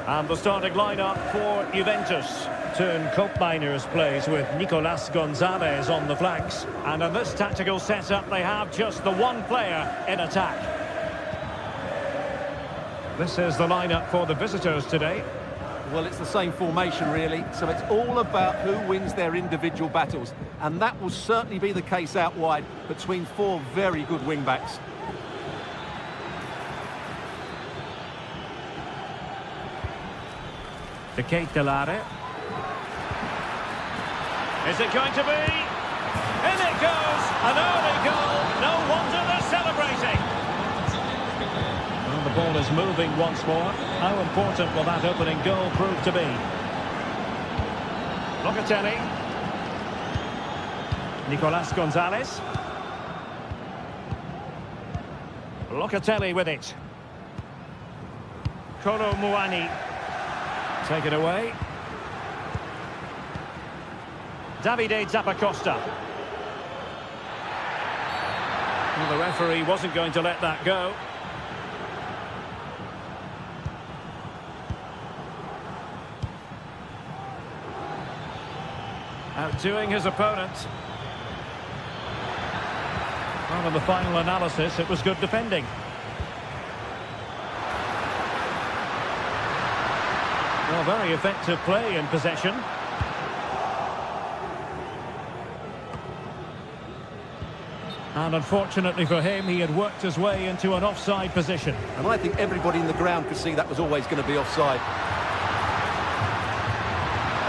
And the starting lineup for Juventus. Turn Koopmeiners plays with Nicolas Gonzalez on the flanks. And in this tactical setup, they have just the one player in attack. This is the lineup for the visitors today. Well, it's the same formation, really, so it's all about who wins their individual battles. And that will certainly be the case out wide between four very good wing-backs. De Ketelare. Is it going to be? In it goes! An early goal. No wonder they're celebrating. Well, the ball is moving once more. How important will that opening goal prove to be? Locatelli. Nicolas Gonzalez. Locatelli with it. Kolo Muani. Taken away. Davide Zappacosta. Well, the referee wasn't going to let that go. Outdoing his opponent. Well, in the final analysis, it was good defending. Well, very effective play in possession. And unfortunately for him, he had worked his way into an offside position. And I think everybody in the ground could see that was always going to be offside.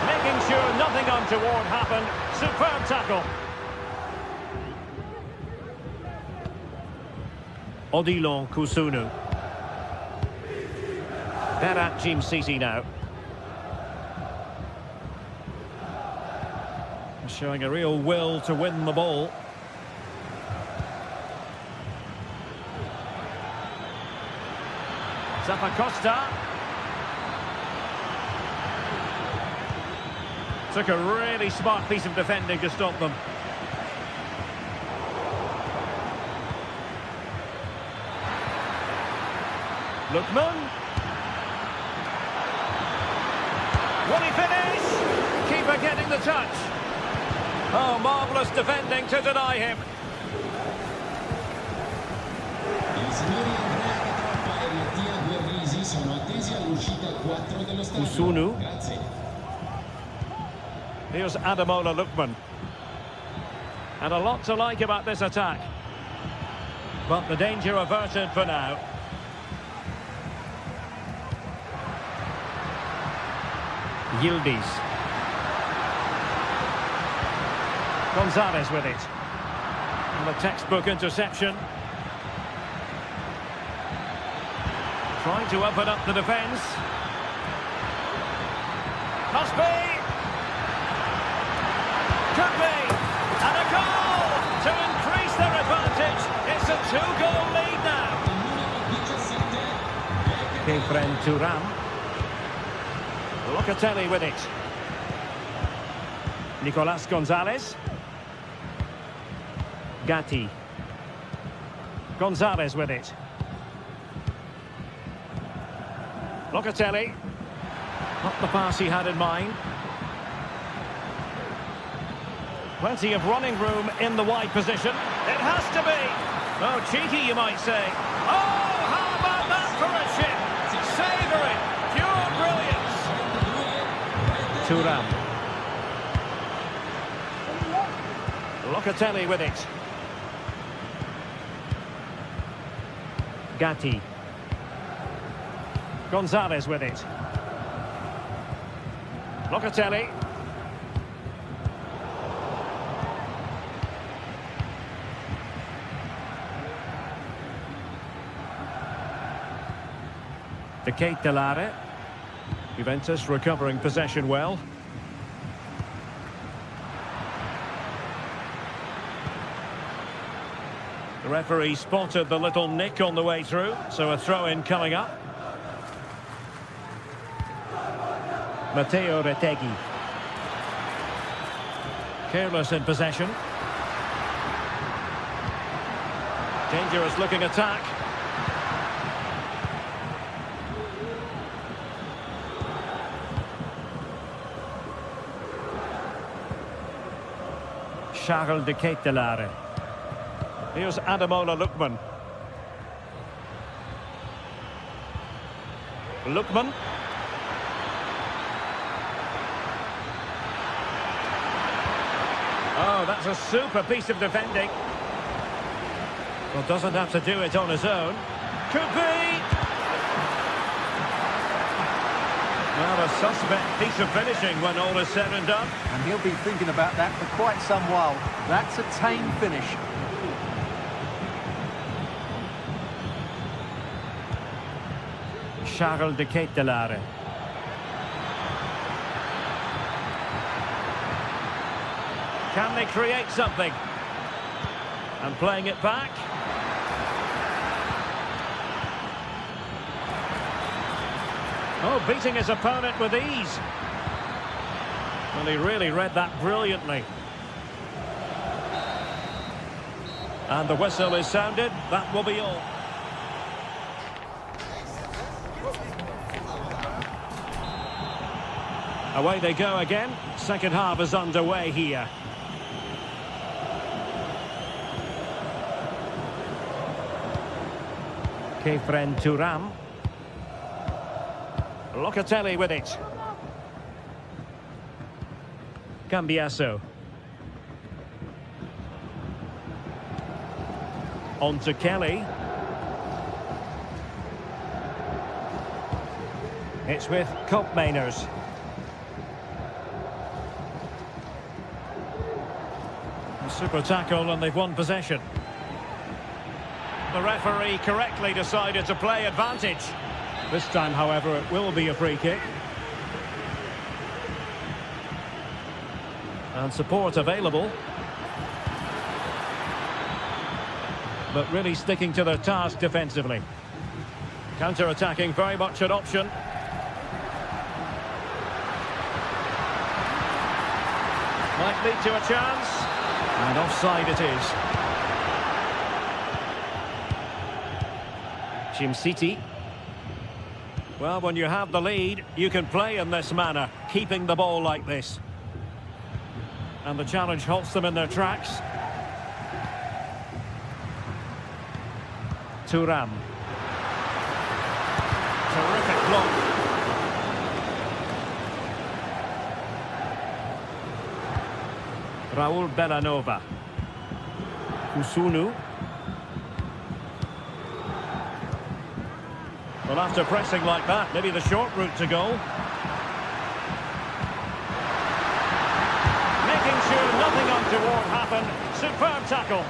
Making sure nothing untoward happened. Superb tackle. Odilon Kusunu. Berat Jim Sisi now. Showing a real will to win the ball. Zappacosta. Took a really smart piece of defending to stop them. Lookman. Will he finish? Keeper getting the touch. Oh, marvellous defending to deny him. Kusunu. Here's Ademola Lookman. And a lot to like about this attack. But the danger averted for now. Yildiz. Gonzalez with it. And a textbook interception. Trying to open up the defence. Must be. Could be. And a goal to increase their advantage. It's a 2-goal lead now. Kefren Turam. Locatelli with it. Nicolas Gonzalez. Gatti. Gonzalez with it. Locatelli. Not the pass he had in mind. Plenty of running room in the wide position. It has to be. Oh, cheeky, you might say. Oh, how about that for a chip? Savouring. Pure brilliance. Thuram. Locatelli with it. Gatti. Gonzalez with it. Locatelli. De Ketelare. Juventus recovering possession well. The referee spotted the little nick on the way through, so a throw-in coming up. Matteo Retegui. Careless in possession. Dangerous looking attack. Charles de Ketelare. Here's Ademola Lookman. Lookman. Oh, that's a super piece of defending. Well, doesn't have to do it on his own. Could be. Well, a suspect piece of finishing when all is said and done. And he'll be thinking about that for quite some while. That's a tame finish. Charles de Ketelare. Can they create something? And playing it back. Oh, beating his opponent with ease. Well, he really read that brilliantly. And the whistle is sounded. That will be all. Away they go again. Second half is underway here. Kefren Thuram. Locatelli with it. Cambiasso. On to Kelly. It's with Koopmeiners. Super tackle and they've won possession. The referee correctly decided to play advantage. This time, however, it will be a free kick. And support available. But really sticking to their task defensively. Counter-attacking, very much an option. Might lead to a chance. And offside it is. Jim City. Well, when you have the lead, you can play in this manner, keeping the ball like this. And the challenge halts them in their tracks. Thuram. Terrific block. Raul Bellanova. Kusunu. Well, after pressing like that, maybe the short route to goal. Making sure nothing untoward happened. Superb tackle.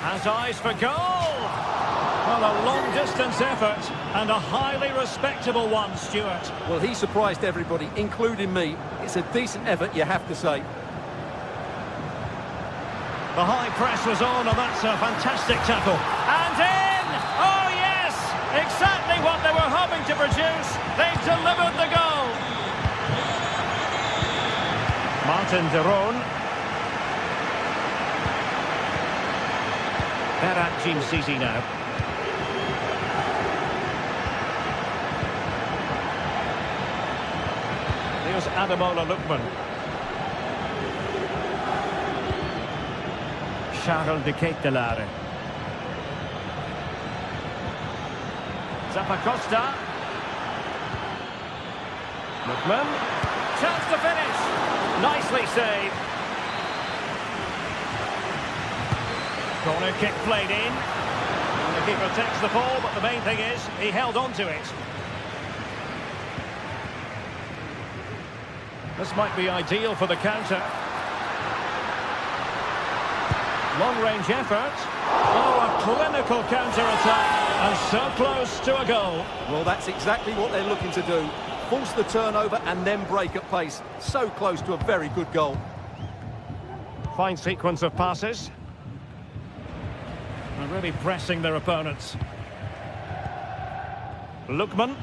Has eyes for goal. Well, a long-distance effort and a highly respectable one, Stuart. Well, he surprised everybody, including me. It's a decent effort, you have to say. The high press was on, and that's a fantastic tackle. And in! Oh, yes! Exactly what they were hoping to produce. They've delivered the goal. Martin de Roon. Berat Jim City now. Here's Ademola Lookman. Charles de Ketelare. Zappacosta. Lookman. Chance to finish. Nicely saved. Corner kick played in. And the keeper takes the ball, but the main thing is he held on to it. This might be ideal for the counter. Long-range effort. Oh, a clinical counter-attack. And so close to a goal. Well, that's exactly what they're looking to do. Force the turnover and then break at pace. So close to a very good goal. Fine sequence of passes. And really pressing their opponents. Lookman.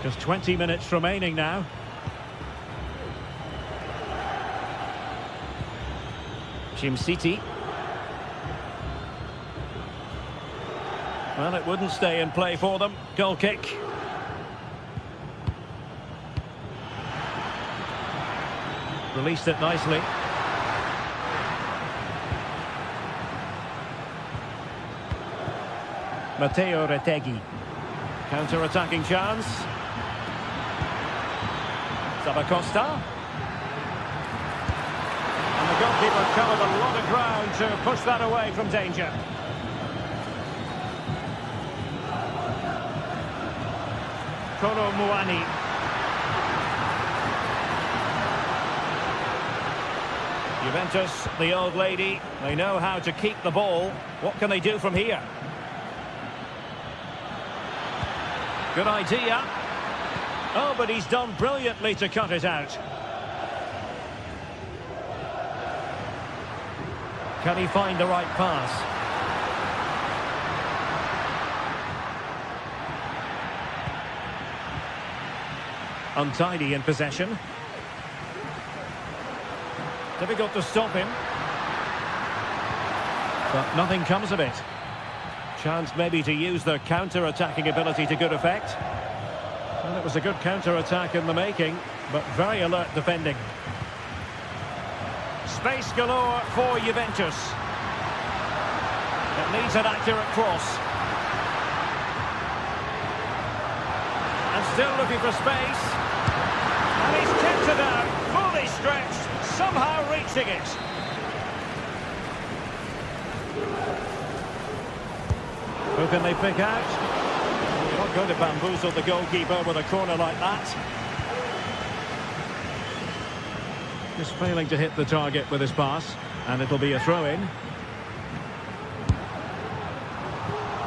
Just 20 minutes remaining now. Jim City. Well, it wouldn't stay in play for them. Goal kick. Released it nicely. Matteo Retegui. Counter-attacking chance. Zabacosta. And the goalkeeper covered a lot of ground to push that away from danger. Kolo Muani. Juventus, the old lady, they know how to keep the ball. What can they do from here? Good idea. Oh, but he's done brilliantly to cut it out. Can he find the right pass? Untidy in possession. Difficult to stop him. But nothing comes of it. Chance maybe to use their counter-attacking ability to good effect. Well, it was a good counter-attack in the making, but very alert defending. Space galore for Juventus. It needs an accurate cross. And still looking for space. And he's kept it out, fully stretched, somehow reaching it. Who can they pick out? You're not going to bamboozle the goalkeeper with a corner like that. Just failing to hit the target with his pass, and it'll be a throw-in.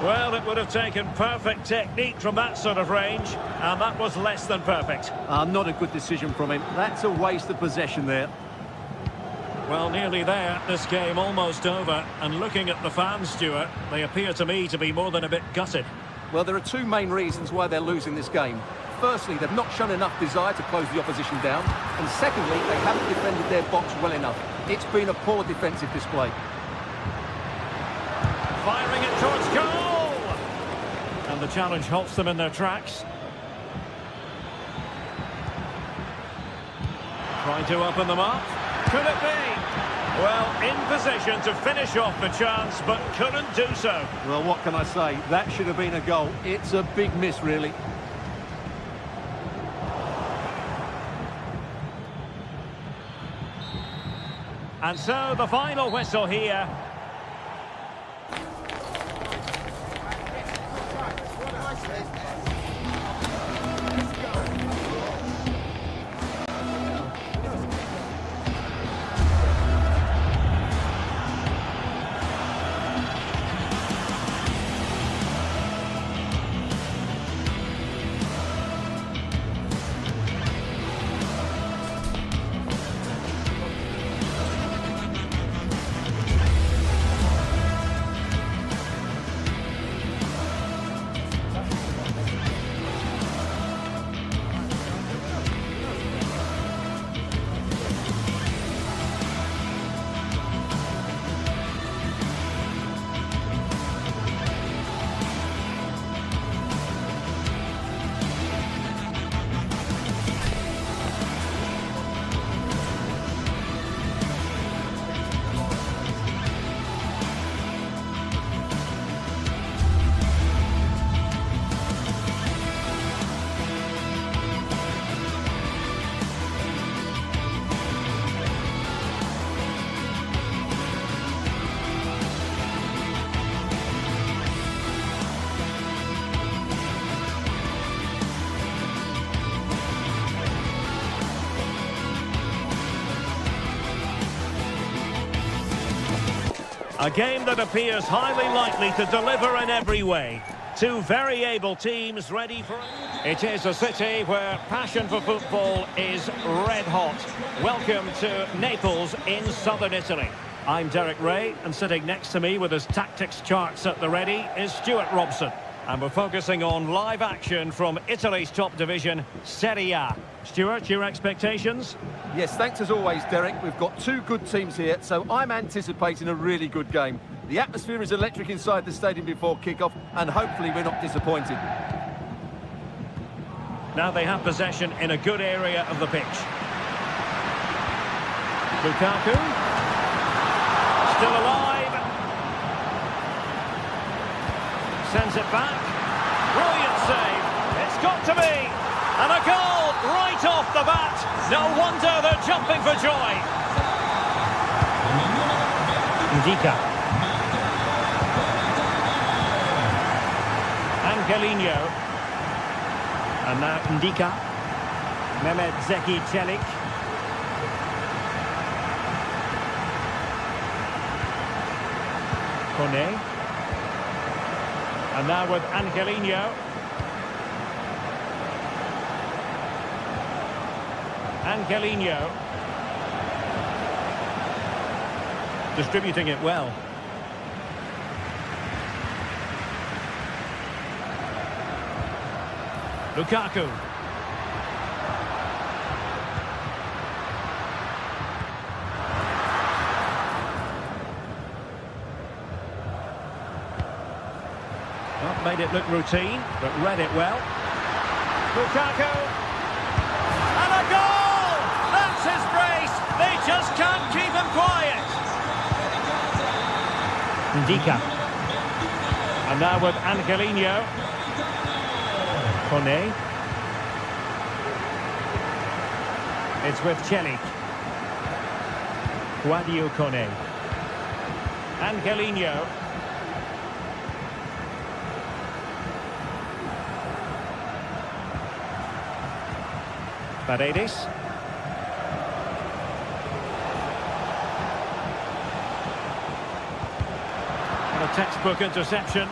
Well, it would have taken perfect technique from that sort of range, and that was less than perfect. Not a good decision from him. That's a waste of possession there. Well, nearly there. This game almost over. And looking at the fans, Stuart, they appear to me to be more than a bit gutted. Well, there are two main reasons why they're losing this game. Firstly, they've not shown enough desire to close the opposition down. And secondly, they haven't defended their box well enough. It's been a poor defensive display. Firing it towards goal! And the challenge halts them in their tracks. Trying to open them up. Could it be? Well, in position to finish off the chance, but couldn't do so. Well, what can I say? That should have been a goal. It's a big miss, really. And so the final whistle here. A game that appears highly likely to deliver in every way. Two very able teams ready for it. It is a city where passion for football is red hot. Welcome to Naples in southern Italy. I'm Derek Ray, and sitting next to me with his tactics charts at the ready is Stuart Robson. And we're focusing on live action from Italy's top division, Serie A. Stuart, your expectations? Yes, thanks as always, Derek. We've got two good teams here, so I'm anticipating a really good game. The atmosphere is electric inside the stadium before kick-off, and hopefully we're not disappointed. Now they have possession in a good area of the pitch. Lukaku. Still alive. Sends it back. Brilliant save. It's got to be. And a goal right off the bat. No wonder they're jumping for joy. Ndika. Angelino. And now Ndika. Mehmet Zeki Çelik. Kone. And now with Angelino. Angelino. Distributing it well. Lukaku. Well, made it look routine, but read it well. Lukaku. And a goal! That's his brace. They just can't keep him quiet. Ndika. And now with Angelino. Kone. It's with Çelik. Guadio Kone. Angelino. Paredes. And a textbook interception.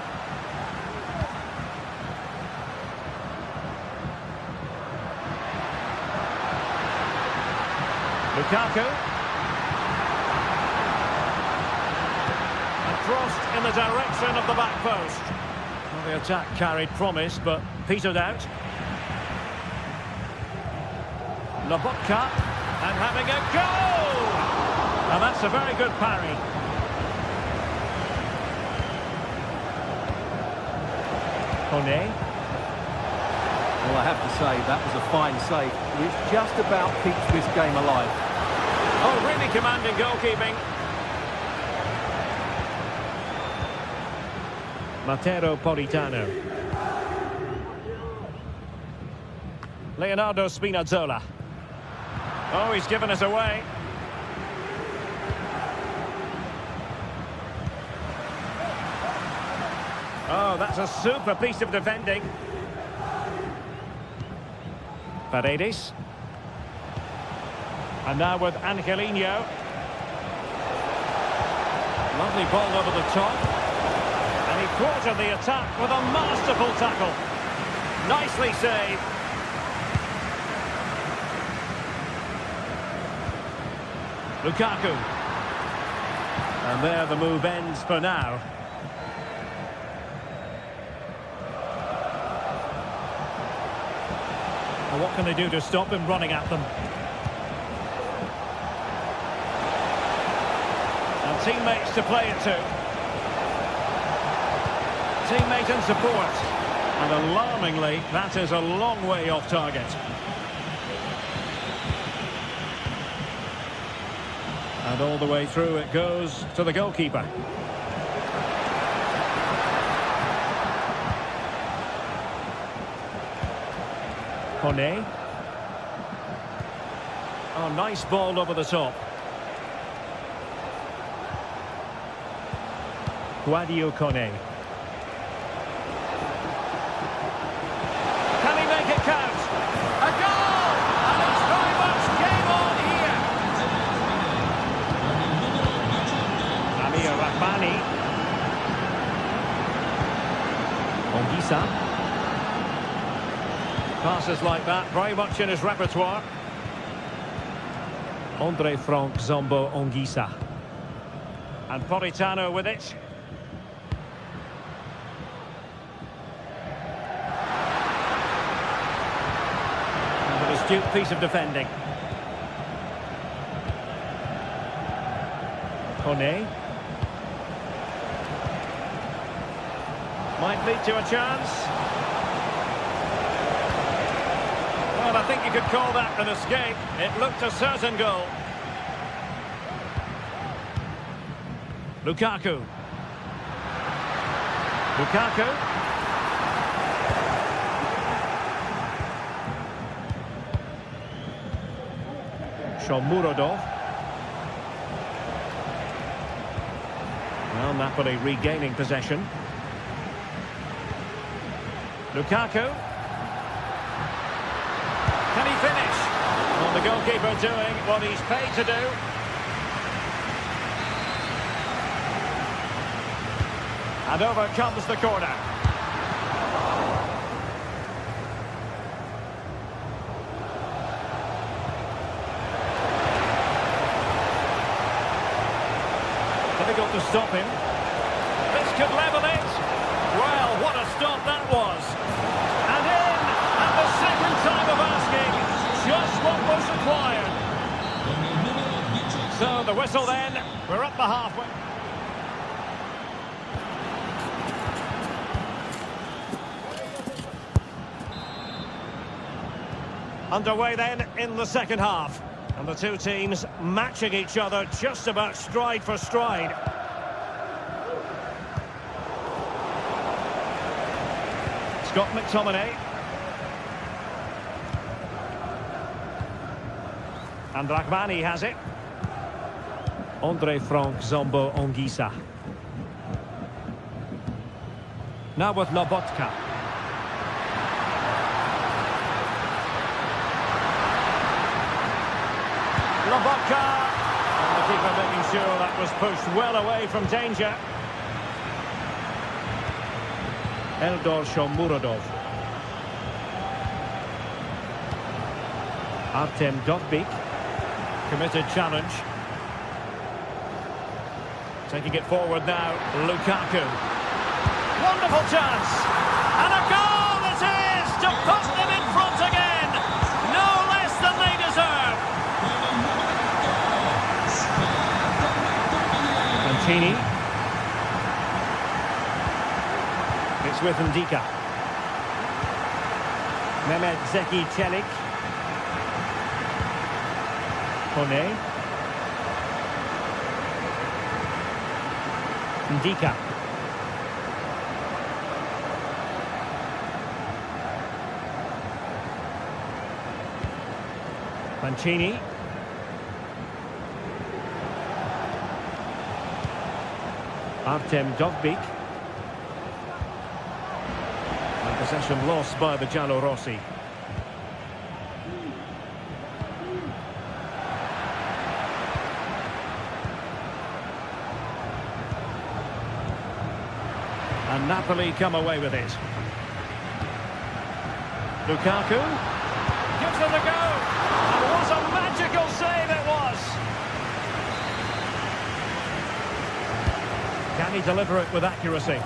Lukaku. And crossed in the direction of the back post. Well, the attack carried promise, but petered out. Lobotka, and having a goal! And that's a very good parry. Kone. Well, I have to say, that was a fine save, which just about keeps this game alive. Oh, really commanding goalkeeping. Matteo Politano. Leonardo Spinazzola. Oh, he's given us away. Oh, that's a super piece of defending. Paredes. And now with Angelino. Lovely ball over the top. And he thwarted the attack with a masterful tackle. Nicely saved. Lukaku. And there the move ends for now. Well, what can they do to stop him running at them? And teammates to play it to. Teammate and support. And alarmingly, that is a long way off target. And all the way through it goes to the goalkeeper. Kone. Oh, nice ball over the top. Guadio Kone. Can he make it count? A goal! And it's very much game on here. Amir Rahmani. Ongisa. Passes like that, very much in his repertoire. Andre Frank Zombo Ongisa. And Politano with it. And an astute piece of defending. Kone. Might lead to a chance. Well, I think you could call that an escape. It looked a certain goal. Lukaku. Lukaku. Shomurodov. Well, Napoli regaining possession. Lukaku. Can he finish? Well, the goalkeeper doing what he's paid to do. And over comes the corner. Difficult to stop him. This could level it. Well, what a stop that was. And in, at the second time of asking, just what was required. So the whistle then, we're up the halfway. Underway then in the second half. And the two teams matching each other just about stride for stride. Scott McTominay. And Rahmani has it. Andre Frank Zombo Ongisa. Now with Lobotka. Lobotka. And the keeper making sure that was pushed well away from danger. Eldor Shomurodov. Artem Dovbyk. Committed challenge. Taking it forward now, Lukaku. Wonderful chance! And a goal it is to put them in front again! No less than they deserve! Mancini. It's with Ndika. Mehmet Zeki Çelik. Kone. Ndika. Mancini. Artem Dovbyk. And possession lost by the Giallorossi. And Napoli come away with it. Lukaku gives them the go. And what a magical save it was. Can he deliver it with accuracy?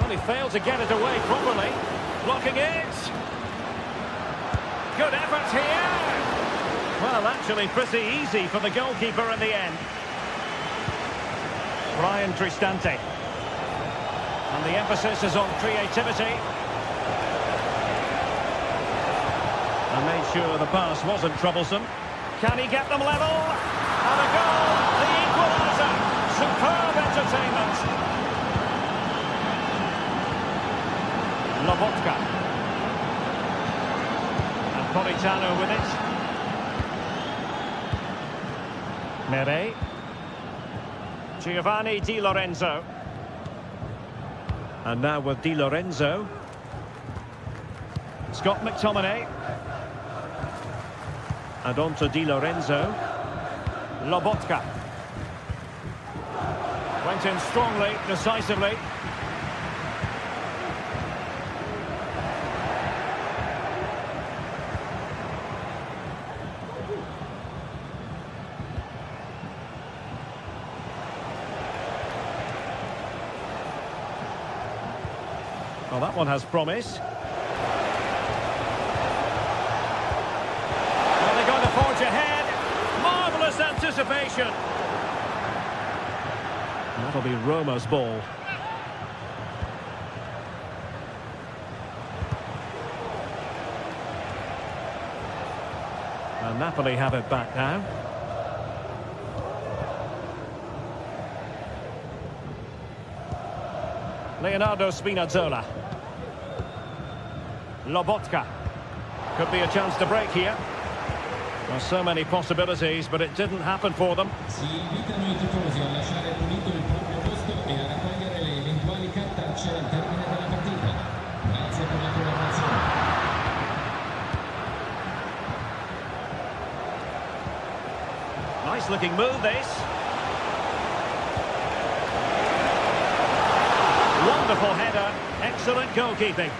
Well, he failed to get it away properly. Blocking it. Good effort here. Well, actually pretty easy for the goalkeeper in the end. Brian Cristante. And the emphasis is on creativity. And made sure the pass wasn't troublesome. Can he get them level? And a goal, the equaliser. Superb entertainment. Lobotka. And Politano with it. Mere. Giovanni Di Lorenzo. And now with Di Lorenzo. Scott McTominay. And on to Di Lorenzo. Lobotka. Went in strongly, decisively. Well, that one has promise. Well, they're going to forge ahead. Marvellous anticipation. That'll be Roma's ball. And Napoli have it back now. Leonardo Spinazzola. Lobotka. Could be a chance to break here. Well, so many possibilities, but it didn't happen for them. Si invitano i tifosi a lasciare pulito il proprio posto e a raccogliere le eventuali cartacce al termine della partita. Grazie per la collaborazione. Nice looking move, this. Wonderful header. Excellent goalkeeping.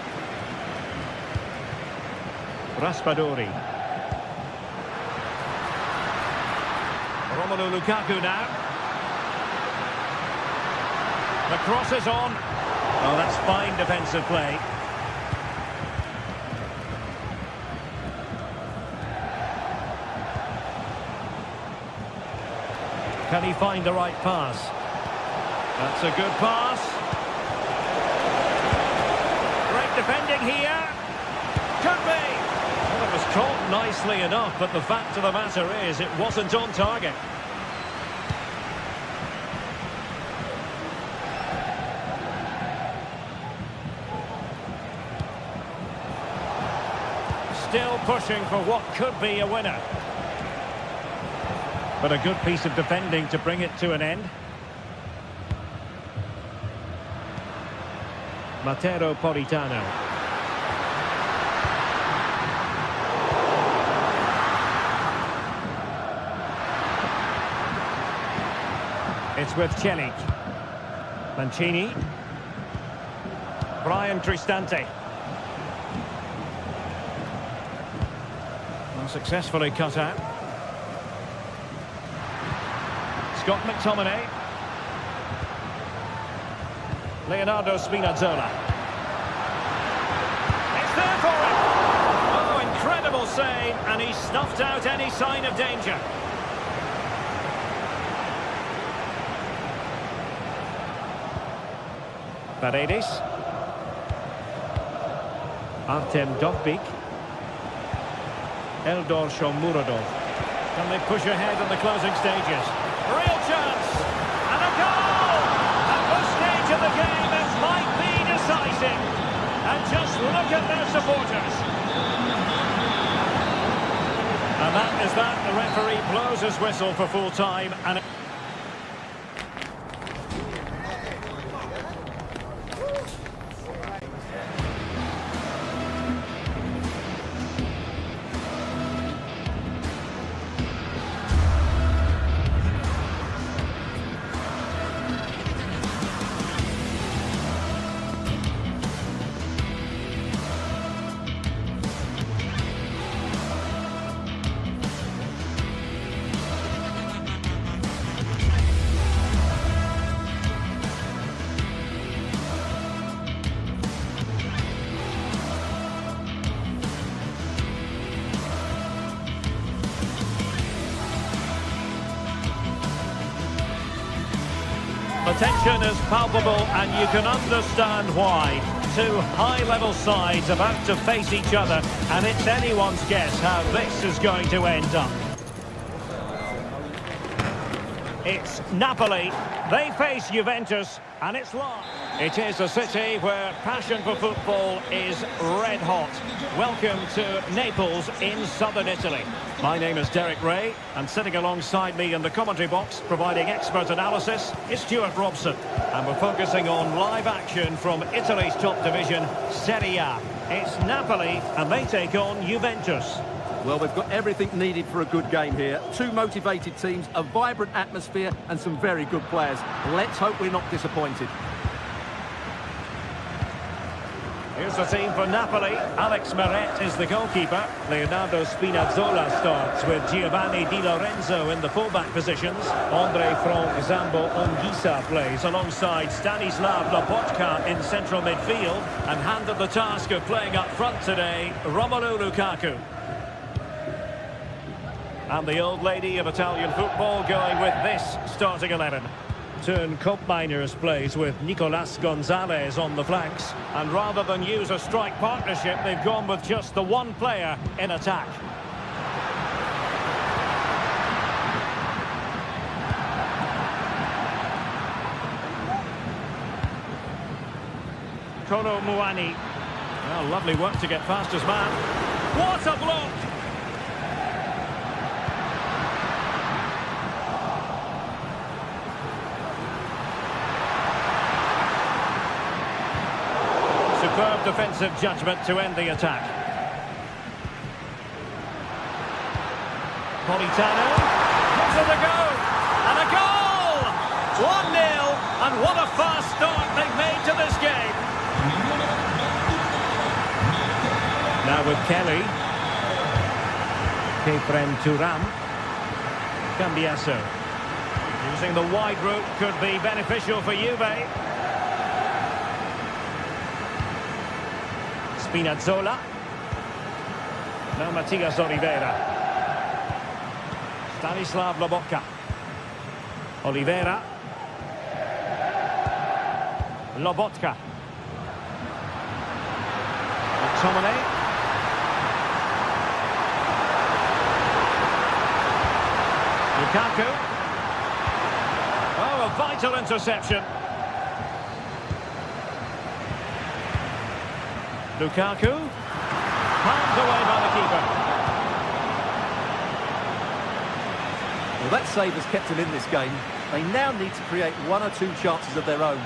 Raspadori. Romelu Lukaku now. The cross is on. Oh, that's fine defensive play. Can he find the right pass? That's a good pass. Great defending here. Could be. Well, it was caught nicely enough, but the fact of the matter is it wasn't on target. Still pushing for what could be a winner. But a good piece of defending to bring it to an end. Matteo Politano. It's with Celik. Mancini. Brian Cristante. Successfully cut out. Scott McTominay. Leonardo Spinazzola. It's there for him! Oh, incredible save, and he snuffed out any sign of danger. Paredes. Artem Dovbyk. Eldor Shomurodov. Can they push ahead in the closing stages? Real chance! And a goal! At this stage of the game, it might be decisive. And just look at their supporters. And that is that. The referee blows his whistle for full time. And the tension is palpable, and you can understand why. Two high-level sides about to face each other, and it's anyone's guess how this is going to end up. It's Napoli. They face Juventus, and it's live. It is a city where passion for football is red hot. Welcome to Naples in southern Italy. My name is Derek Ray, and sitting alongside me in the commentary box, providing expert analysis, is Stuart Robson. And we're focusing on live action from Italy's top division, Serie A. It's Napoli, and they take on Juventus. Well, we've got everything needed for a good game here. Two motivated teams, a vibrant atmosphere, and some very good players. Let's hope we're not disappointed. Here's the team for Napoli. Alex Meret is the goalkeeper. Leonardo Spinazzola starts with Giovanni Di Lorenzo in the fullback positions. Andre Frank Zambo Ongisa plays alongside Stanislav Lobotka in central midfield. And handed the task of playing up front today, Romelu Lukaku. And the old lady of Italian football going with this starting 11. Turn Koopmeiners plays with Nicolas Gonzalez on the flanks. And rather than use a strike partnership, they've gone with just the one player in attack. Kolo Muani. Well, lovely work to get past his man. What a block! defensive judgment to end the attack. Politano, gives it a go, and a goal! 1-0, and what a fast start they've made to this game. Now with Kelly. Kefren Turam. Cambiasso. Using the wide route could be beneficial for Juve. Spinazzola. Now Matias Oliveira. Stanislav Lobotka. Oliveira. Lobotka. McTominay. Lukaku. Oh, a vital interception. Lukaku. Palmed away by the keeper. Well, that save has kept them in this game. They now need to create one or two chances of their own.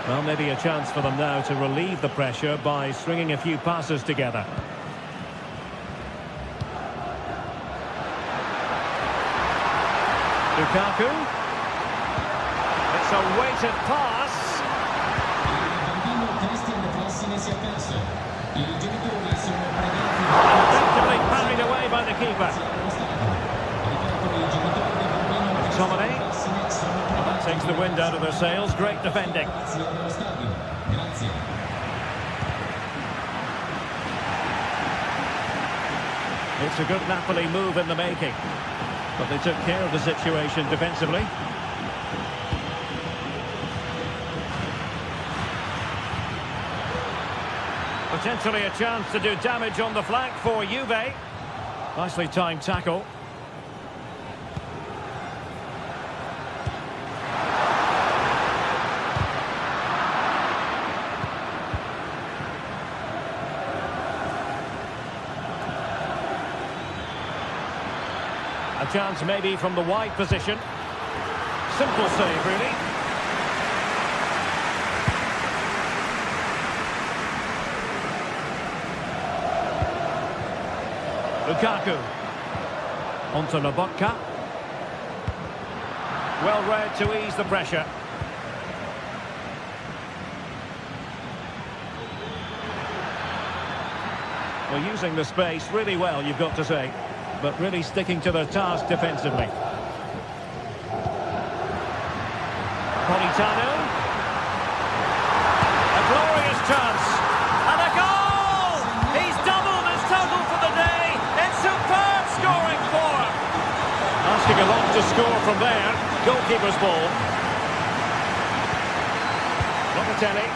Well, maybe a chance for them now to relieve the pressure by stringing a few passes together. Lukaku. It's a weighted pass. Effectively parried away by the keeper. McTominay. That takes the wind out of their sails. Great defending. It's a good Napoli move in the making. But they took care of the situation defensively. Potentially a chance to do damage on the flank for Juve. Nicely timed tackle. A chance maybe from the wide position. Simple save, really. Lukaku. Onto Lobotka. Well read to ease the pressure. Well, using the space really well, you've got to say. But really sticking to their task defensively. Politano. A glorious chance. And a goal! He's doubled his total for the day. It's superb scoring form. Asking a lot to score from there. Goalkeeper's ball. Locatelli.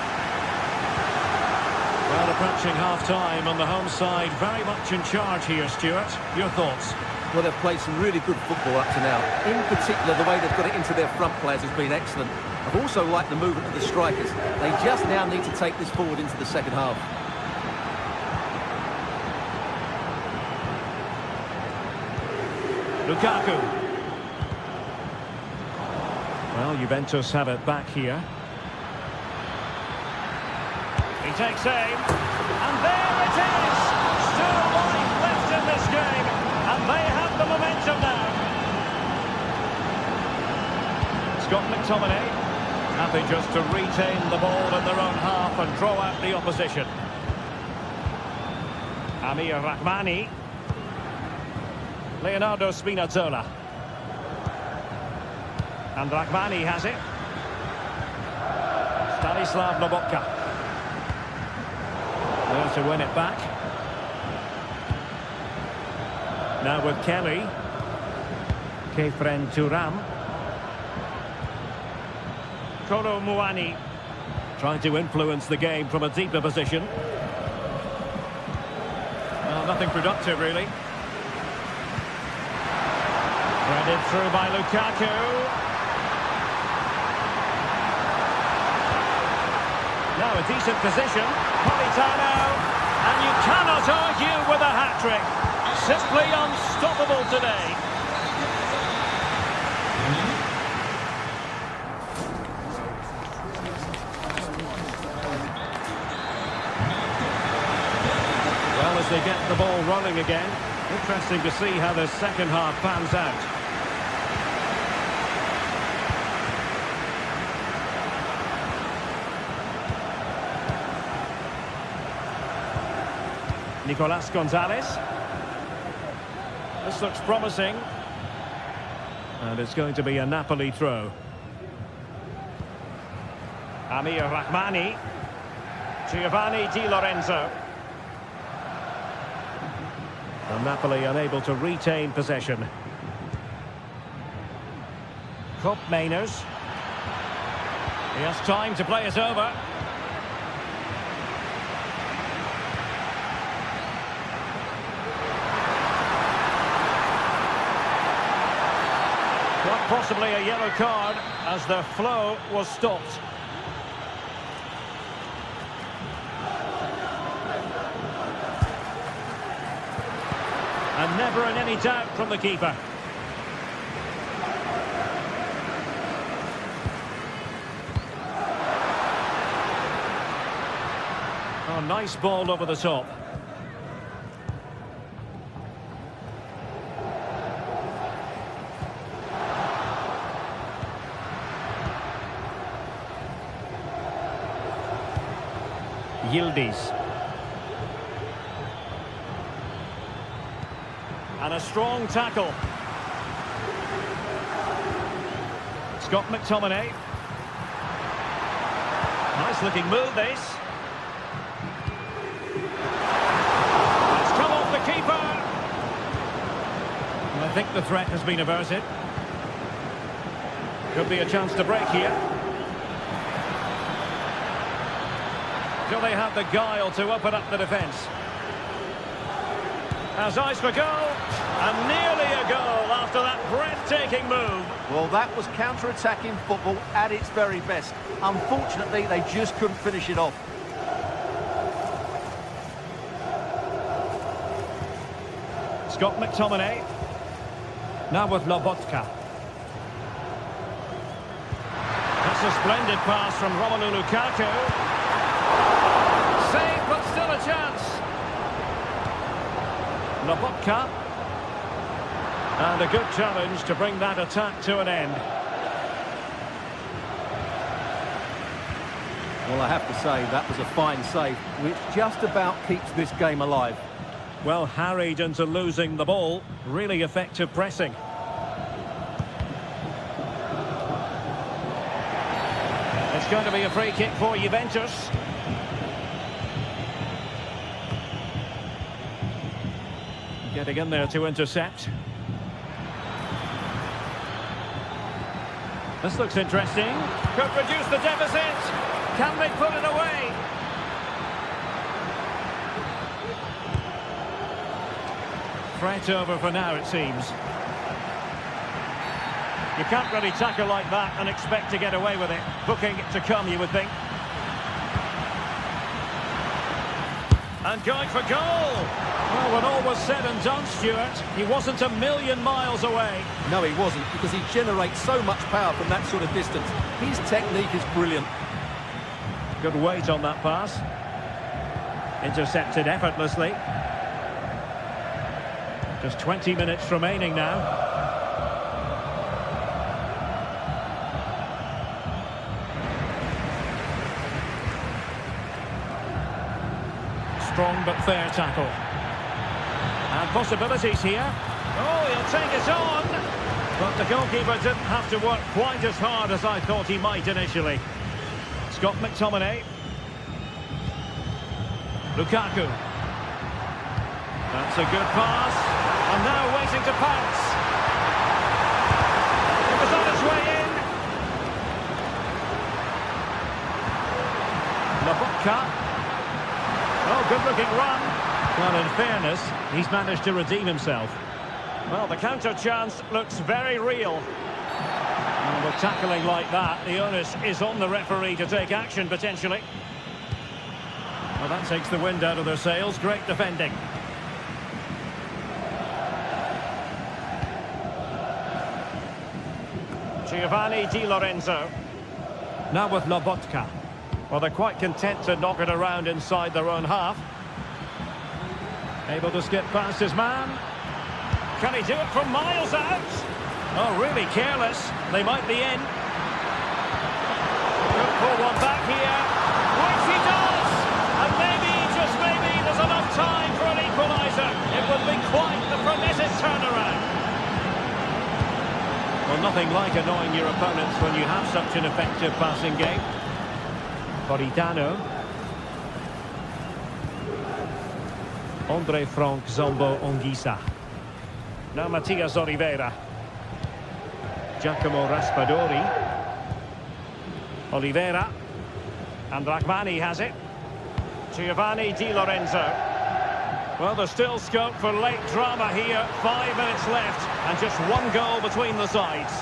Well, approaching half-time on the home side, very much in charge here, Stuart. Your thoughts? Well, they've played some really good football up to now. In particular, the way they've got it into their front players has been excellent. I've also liked the movement of the strikers. They just now need to take this forward into the second half. Lukaku. Well, Juventus have it back here. He takes aim, and there it is! Still life left in this game, and they have the momentum now. Scott McTominay, happy just to retain the ball in their own half and draw out the opposition. Amir Rahmani. Leonardo Spinazzola. And Rahmani has it. Stanislav Lobotka. There to win it back. Now with Kelly. Kefren Turam. Kolo Muani. Trying to influence the game from a deeper position. Well, nothing productive, really. Threaded through by Lukaku. Now a decent position, Politano, and you cannot argue with a hat-trick. Simply unstoppable today. get the ball rolling again. Interesting to see how the second half pans out. Nicolas Gonzalez. This looks promising. And it's going to be a Napoli throw. Amir Rahmani. Giovanni Di Lorenzo. And Napoli unable to retain possession. Kopp Mainers. He has time to play it over. Quite possibly a yellow card as the flow was stopped. And never in any doubt from the keeper. Oh, nice ball over the top. Yildiz. And a strong tackle. Scott McTominay. Nice looking move, this. It's come off the keeper. And I think the threat has been averted. Could be a chance to break here. Do they have the guile to open up the defence? Has eyes for goal, and nearly a goal after that breathtaking move. Well, that was counter-attacking football at its very best. Unfortunately, they just couldn't finish it off. Scott McTominay. Now with Lobotka. That's a splendid pass from Romelu Lukaku. Save, but still a chance. Lobotka. And a good challenge to bring that attack to an end. Well, I have to say, that was a fine save, which just about keeps this game alive. Well, harried into losing the ball. Really effective pressing. It's going to be a free kick for Juventus. Getting in there to intercept. This looks interesting. Could reduce the deficit. Can they put it away? Threat over for now, it seems. You can't really tackle like that and expect to get away with it. Booking to come, you would think. And going for goal. Well, when all was said and done, Stuart, he wasn't a million miles away. No, he wasn't, because he generates so much power from that sort of distance. His technique is brilliant. Good weight on that pass. Intercepted effortlessly. Just 20 minutes remaining now. Strong but fair tackle. And possibilities here. Oh, he'll take it on. But the goalkeeper didn't have to work quite as hard as I thought he might initially. Scott McTominay. Lukaku. That's a good pass. And now waiting to pounce. It was on its way in. Lobotka. Oh, good-looking run. Well, in fairness, he's managed to redeem himself. Well, the counter chance looks very real. And with tackling like that, the onus is on the referee to take action, potentially. Well, that takes the wind out of their sails. Great defending. Giovanni Di Lorenzo. Now with Lobotka. Well, they're quite content to knock it around inside their own half. Able to skip past his man. Can he do it from miles out? Oh, really careless. They might be in. Could pull one back here. Which he does! And maybe, just maybe, there's enough time for an equaliser. It would be quite the frenetic turnaround. Well, nothing like annoying your opponents when you have such an effective passing game. Politano. Andre Frank Zombo Ongisa. Now Matias Oliveira. Giacomo Raspadori. Oliveira. And Rahmani has it. Giovanni Di Lorenzo. Well, there's still scope for late drama here. 5 minutes left and just one goal between the sides.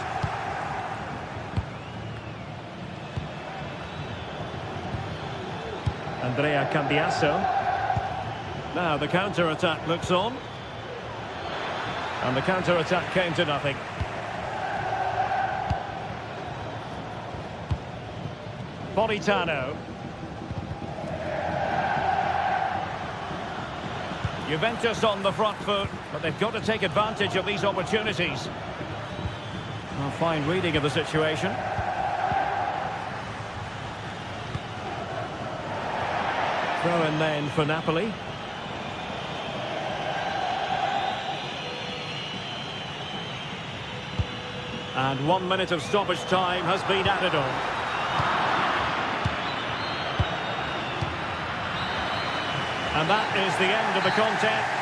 Andrea Cambiasso. Now the counter-attack looks on. And the counter-attack came to nothing. Politano. Juventus on the front foot, but they've got to take advantage of these opportunities. Well, fine reading of the situation. Throw in then for Napoli. And 1 minute of stoppage time has been added on. And that is the end of the contest.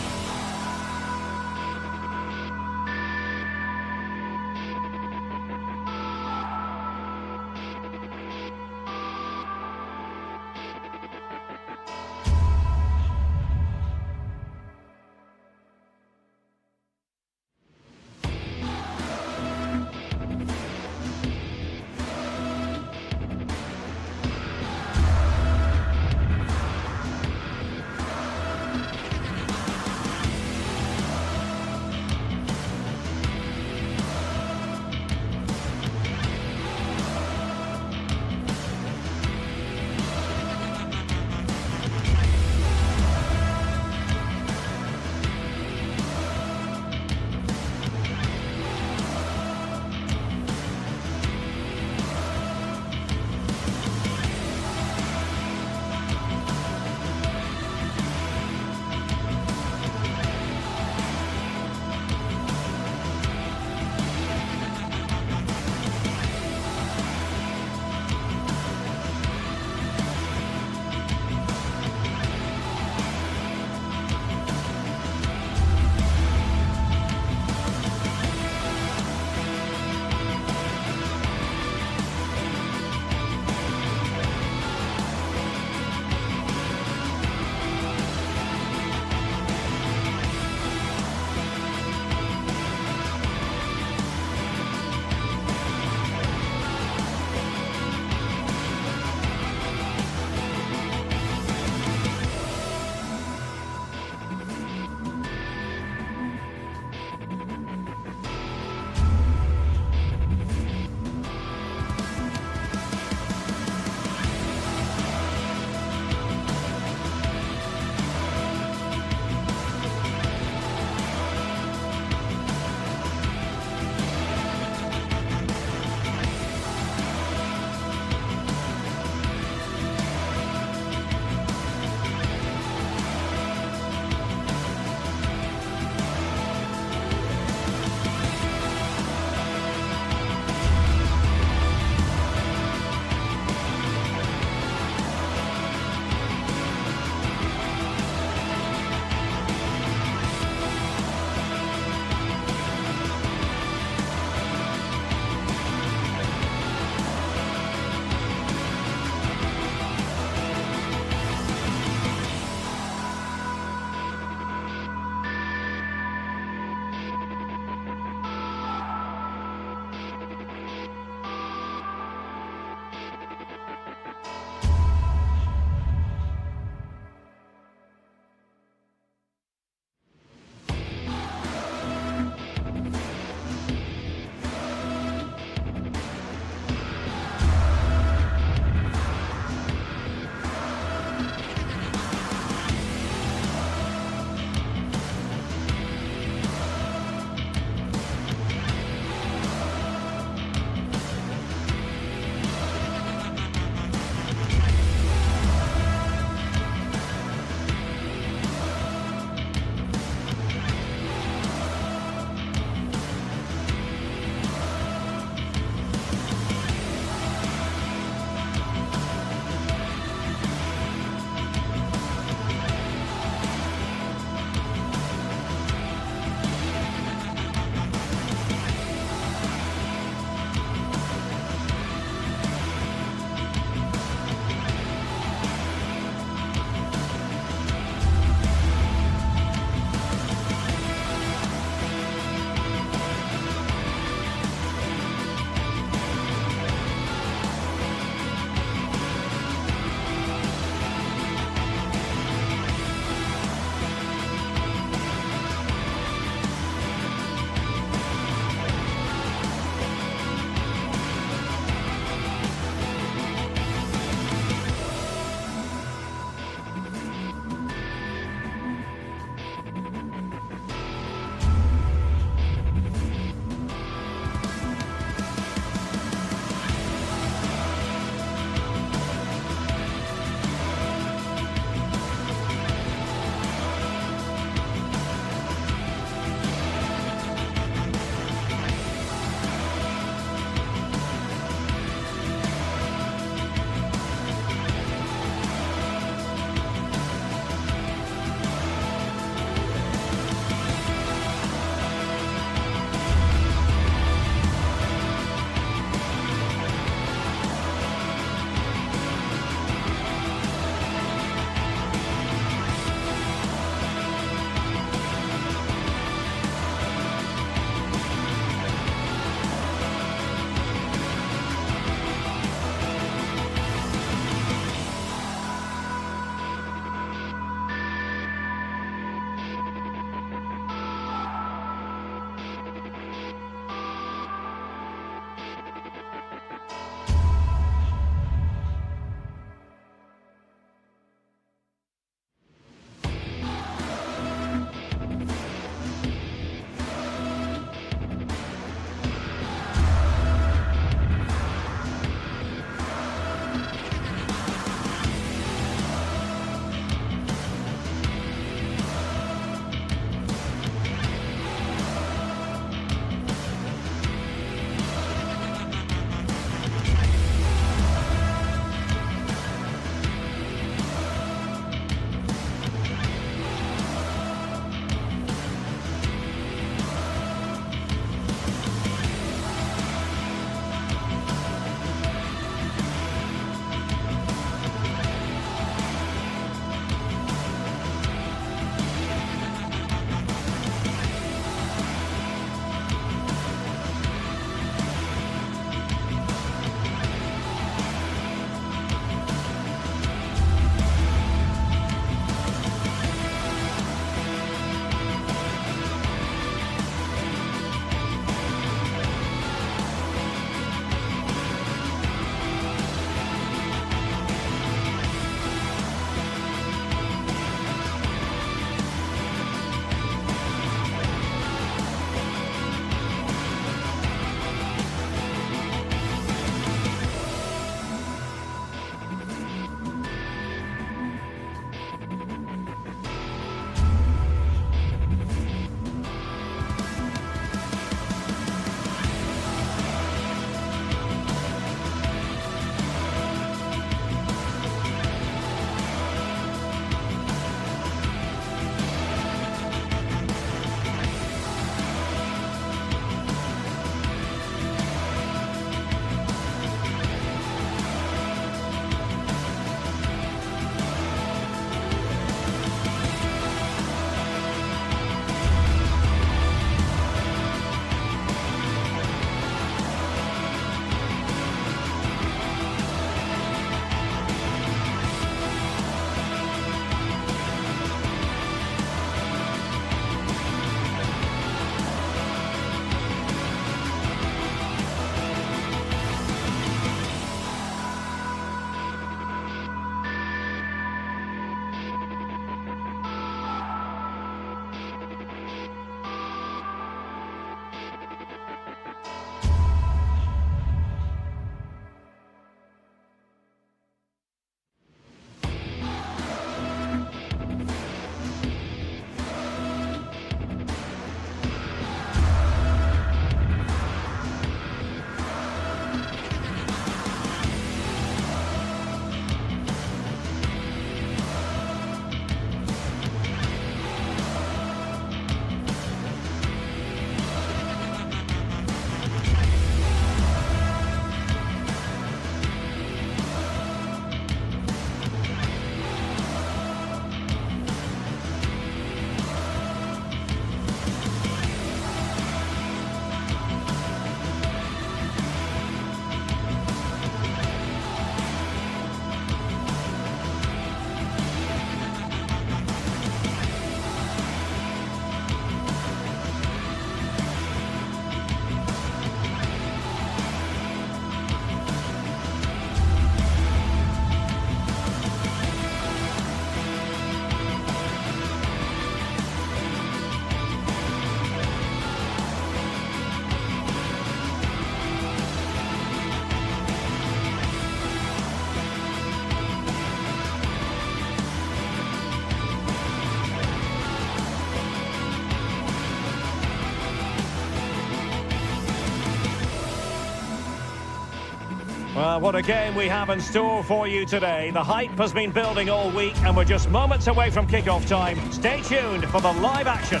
Well, what a game we have in store for you today. The hype has been building all week and we're just moments away from kick-off time. Stay tuned for the live action.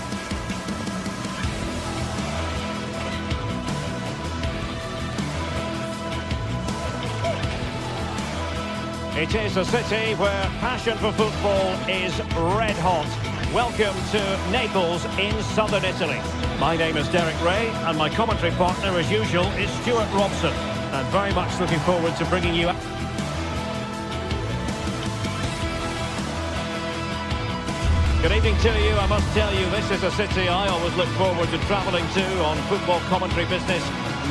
It is a city where passion for football is red hot. Welcome to Naples in southern Italy. My name is Derek Ray and my commentary partner as usual is Stuart Robson. And very much looking forward to bringing you... Good evening to you. I must tell you, this is a city I always look forward to travelling to on football commentary business,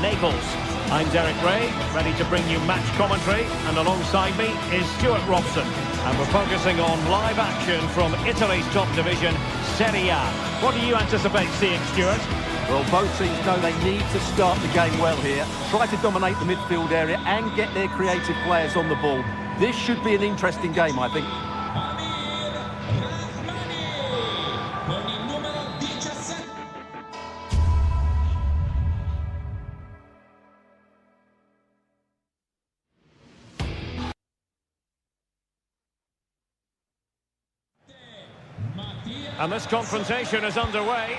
Naples. I'm Derek Ray, ready to bring you match commentary, and alongside me is Stuart Robson. And we're focusing on live action from Italy's top division, Serie A. What do you anticipate seeing, Stuart? Well, both teams know they need to start the game well here. Try to dominate the midfield area and get their creative players on the ball. This should be an interesting game, I think. And this confrontation is underway.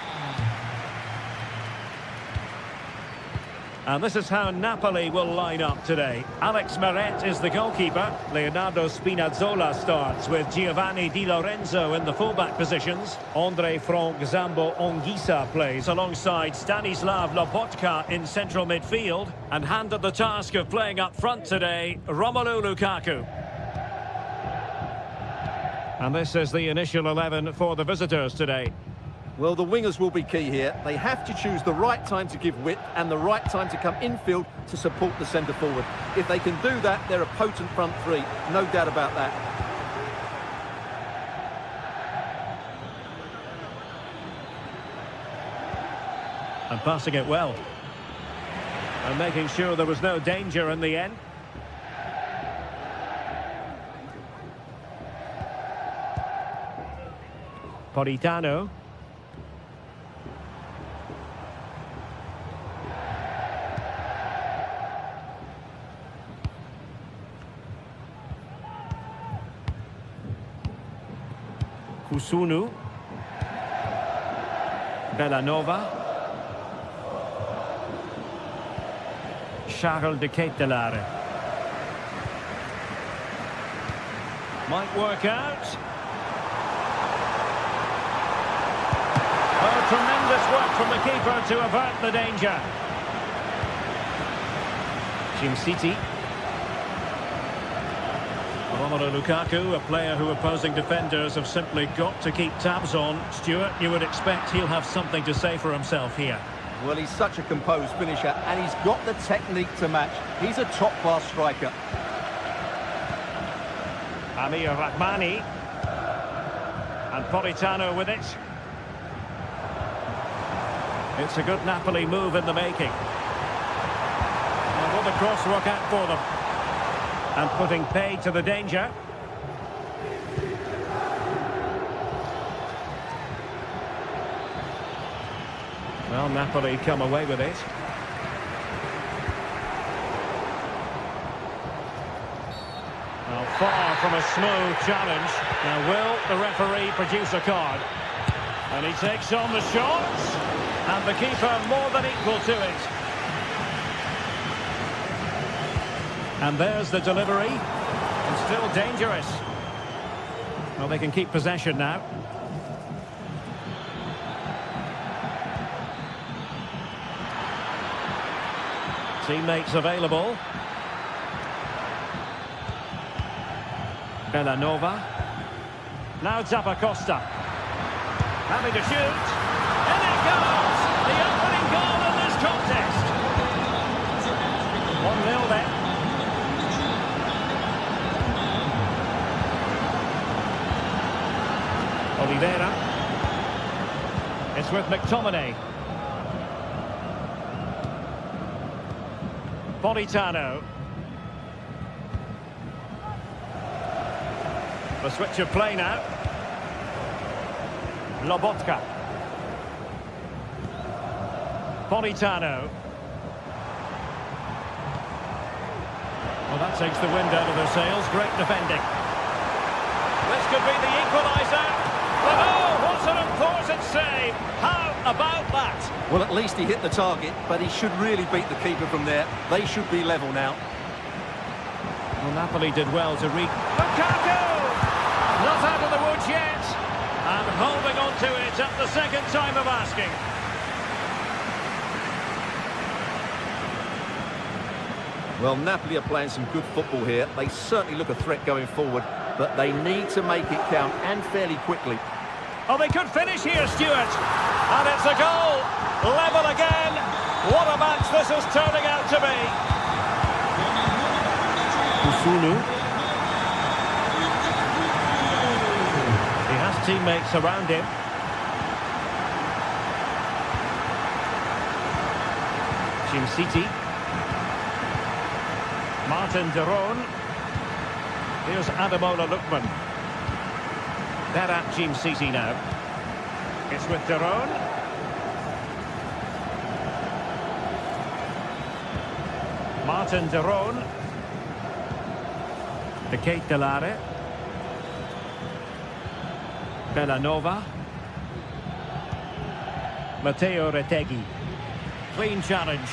And this is how Napoli will line up today. Alex Meret is the goalkeeper. Leonardo Spinazzola starts with Giovanni Di Lorenzo in the fullback positions. Andre Frank Zambo Anguissa plays alongside Stanislav Lobotka in central midfield. And handed the task of playing up front today, Romelu Lukaku. And this is the initial 11 for the visitors today. Well, the wingers will be key here. They have to choose the right time to give width and the right time to come infield to support the centre forward. If they can do that, they're a potent front three. No doubt about that. And passing it well. And making sure there was no danger in the end. Politano. Kusunu. Bellanova. Charles de Ketelaere. Might work out. Oh, tremendous work from the keeper to avert the danger. Jim City. Romelu Lukaku, a player who opposing defenders have simply got to keep tabs on. Stuart, you would expect he'll have something to say for himself here. Well, he's such a composed finisher and he's got the technique to match. He's a top-class striker. Amir Rahmani. And Politano with it. It's a good Napoli move in the making. And will the cross work out for them? And putting paid to the danger. Well, Napoli come away with it. Well, far from a smooth challenge. Now, will the referee produce a card? And he takes on the shot. And the keeper more than equal to it. And there's the delivery. And still dangerous. Well, they can keep possession now. Teammates available. Bellanova. Now Zappacosta. Having to shoot. And it goes! The opening goal in this contest. 1-0 then. Oliveira. It's with McTominay. Politano. The switch of play now. Lobotka. Politano. Well, that takes the wind out of their sails. Great defending. This could be the equaliser. But oh, what an important save. How about that? Well, at least he hit the target, but he should really beat the keeper from there. They should be level now. Well, Napoli did well to read. Lukaku! Not out of the woods yet. And holding on to it at the second time of asking. Well, Napoli are playing some good football here. They certainly look a threat going forward, but they need to make it count, and fairly quickly. Oh, they could finish here, Stuart. And it's a goal. Level again. What a match this is turning out to be. Kusunu. He has teammates around him. City. Martin de Roon. Here's Ademola Lookman. They're at Team City now. It's with de Roon. Martin de Roon. De Ketelare. Bellanova. Matteo Retegui. Clean challenge.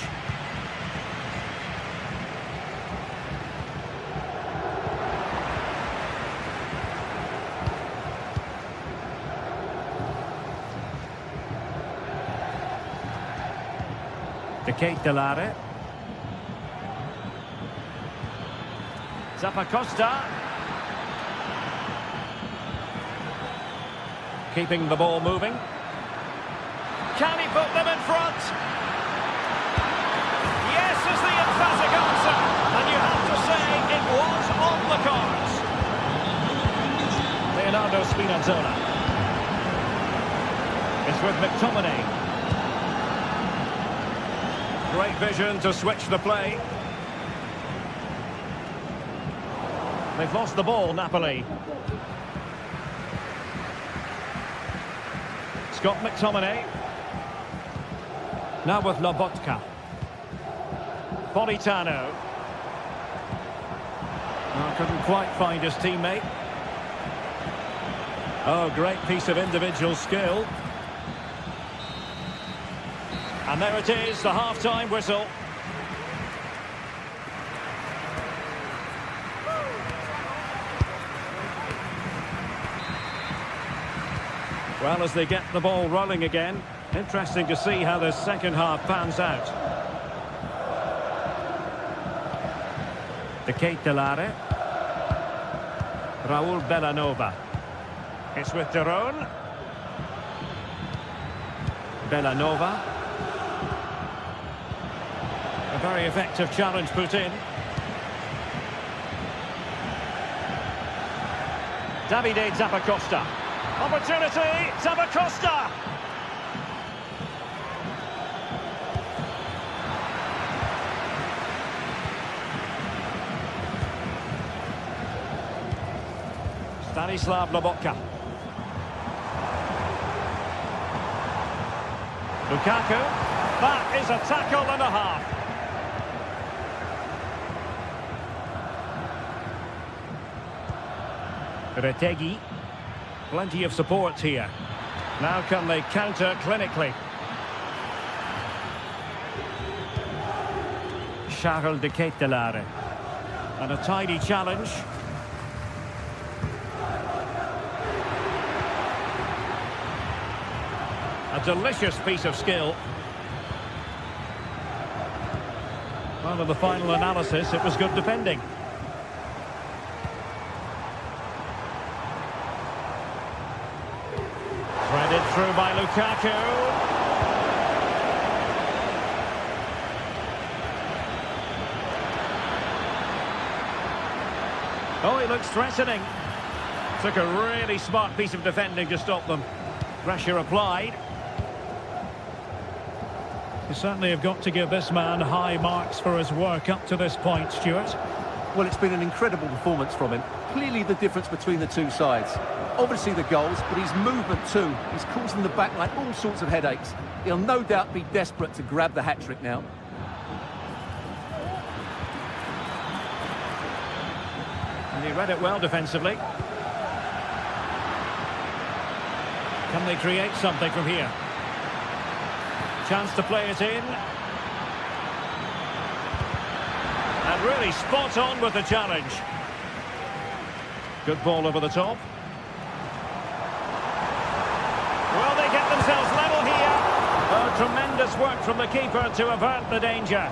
De Ketelare. Zappacosta. Keeping the ball moving. Can he put them in front? Yes is the emphatic answer. And you have to say it was on the cards. Leonardo Spinazzola. It's with McTominay. Great vision to switch the play. They've lost the ball, Napoli. Scott McTominay. Now with Lobotka. Politano. Oh, couldn't quite find his teammate. Oh, great piece of individual skill. And there it is, the half-time whistle. Well, as they get the ball rolling again, interesting to see how the second half pans out. De Ketelare. Raul Bellanova. It's with de Roon. Bellanova. A very effective challenge put in. Davide Zappacosta. Opportunity, Zappacosta! Stanislav Lobotka. Lukaku. That is a tackle and a half. Retegui. Plenty of support here. Now can they counter clinically? Charles de Ketelare. And a tidy challenge. A delicious piece of skill. Well, in the final analysis, it was good defending. Threaded through by Lukaku. Oh, he looks threatening. Took a really smart piece of defending to stop them. Pressure applied. You certainly have got to give this man high marks for his work up to this point, Stuart. Well, it's been an incredible performance from him. Clearly the difference between the two sides. Obviously the goals, but his movement too. He's causing the back line all sorts of headaches. He'll no doubt be desperate to grab the hat-trick now. And he read it well defensively. Can they create something from here? Chance to play it in. And really spot on with the challenge. Good ball over the top. Well, they get themselves level here. Oh, tremendous work from the keeper to avert the danger.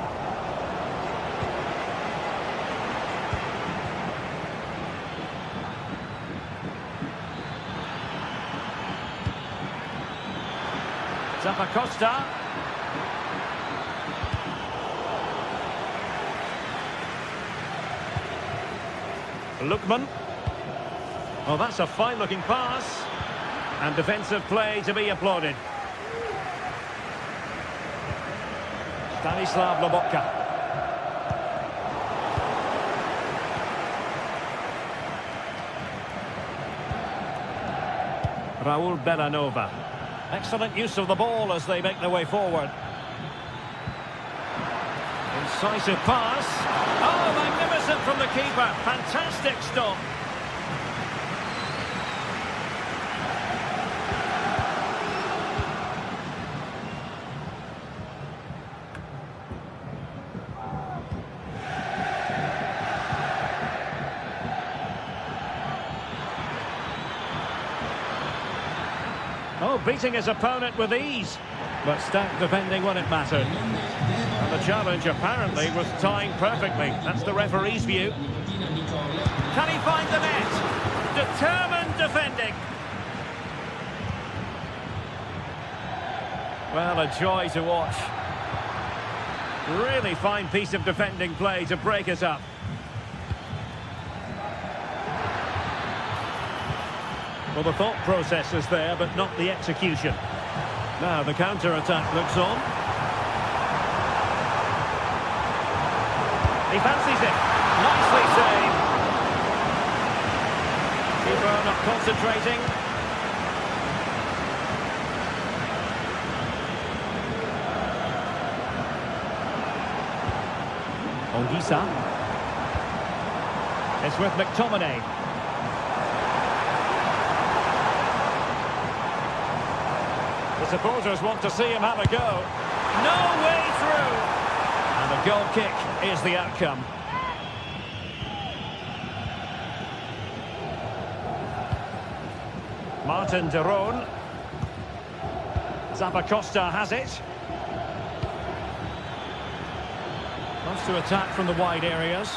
Zappacosta. Lookman. Oh, that's a fine-looking pass. And defensive play to be applauded. Stanislav Lobotka. Raul Bellanova. Excellent use of the ball as they make their way forward. Incisive pass. Oh, magnificent from the keeper. Fantastic stop. Oh, beating his opponent with ease. But stacked defending when it mattered. And the challenge apparently was timed perfectly. That's the referee's view. Can he find the net? Determined defending. Well, a joy to watch. Really fine piece of defending play to break it up. Well, the thought process is there, but not the execution. Now, the counter-attack looks on. He fancies it. Nicely saved. Keeper not concentrating. Ongisa. It's with McTominay. The supporters want to see him have a go. No way through. And the goal kick is the outcome. Martin de Roon. Zappacosta has it. Wants to attack from the wide areas.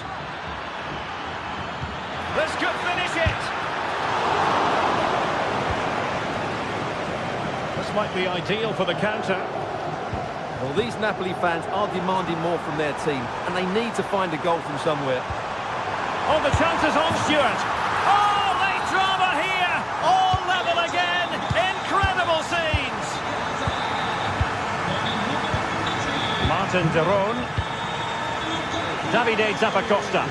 This could finish it. This might be ideal for the counter. Well, these Napoli fans are demanding more from their team, and they need to find a goal from somewhere. Oh, the chance is on, Stuart. Oh, late drama here. All level again. Incredible scenes. Martin de Roon. Davide Zappacosta.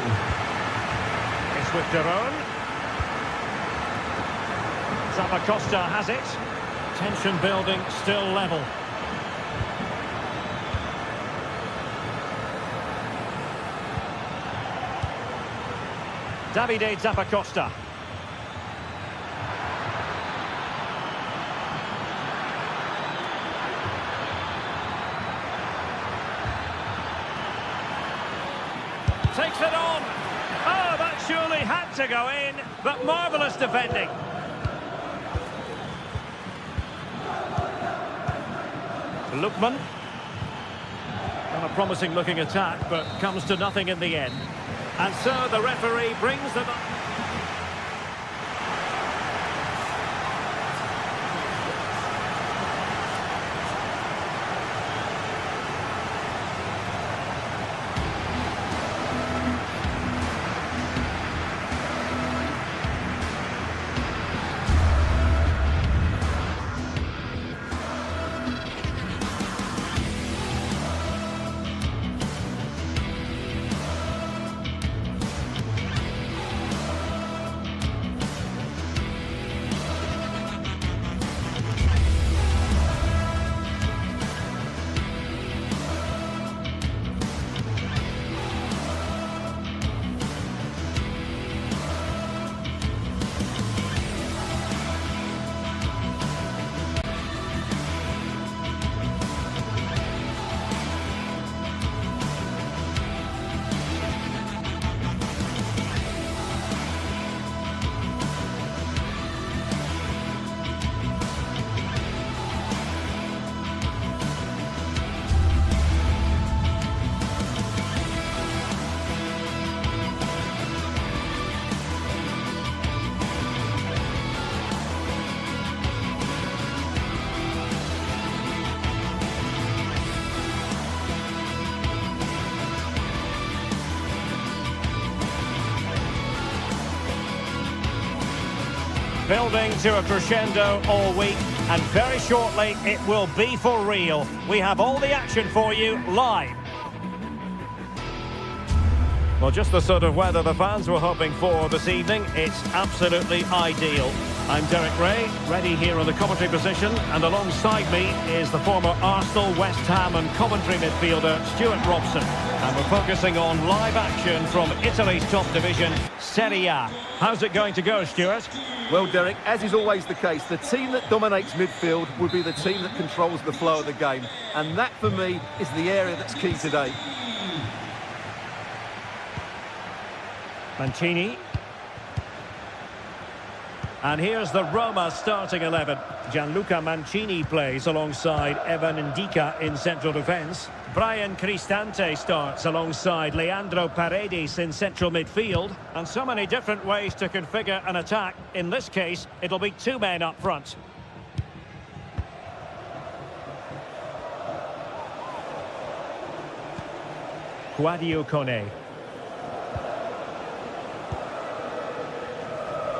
It's with de Roon. Zappacosta has it. Tension building, still level. Davide Zappacosta. Takes it on. Oh, that surely had to go in, but marvellous defending. Lookman. On a promising looking attack, but comes to nothing in the end. And so the referee brings them up. building to a crescendo all week, and very shortly it will be for real. We have all the action for you live. Well, just the sort of weather the fans were hoping for this evening. It's absolutely ideal. I'm Derek Ray, ready here in the commentary position, and alongside me is the former Arsenal, West Ham and Coventry midfielder Stuart Robson. And we're focusing on live action from Italy's top division, Serie A. How's it going to go, Stuart? Well, Derek, as is always the case, the team that dominates midfield will be the team that controls the flow of the game. And that, for me, is the area that's key today. Mancini. And here's the Roma starting 11. Gianluca Mancini plays alongside Evan Ndika in central defence. Brian Cristante starts alongside Leandro Paredes in central midfield. And so many different ways to configure an attack. In this case, it'll be two men up front. Sadio Kone.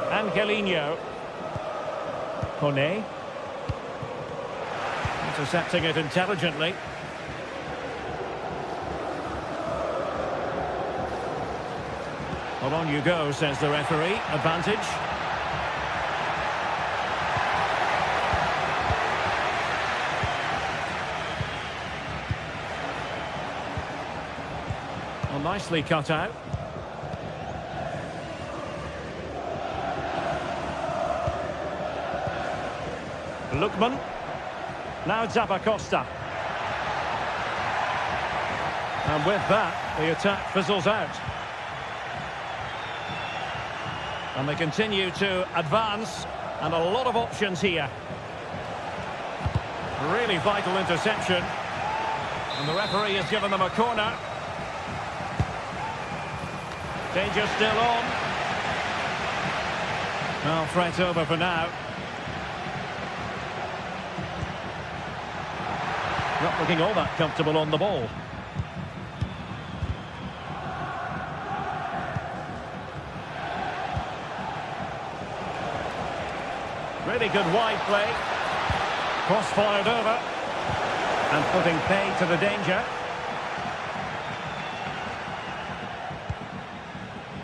Angelino. Kone. Intercepting it intelligently. Well, on you go, says the referee. Advantage. Well, nicely cut out. Lookman. Now Zappacosta. And with that, the attack fizzles out. And they continue to advance. And a lot of options here. Really vital interception. And the referee has given them a corner. Danger still on. Well, threat over for now. Not looking all that comfortable on the ball. Really good wide play. Cross fired over. And putting pay to the danger.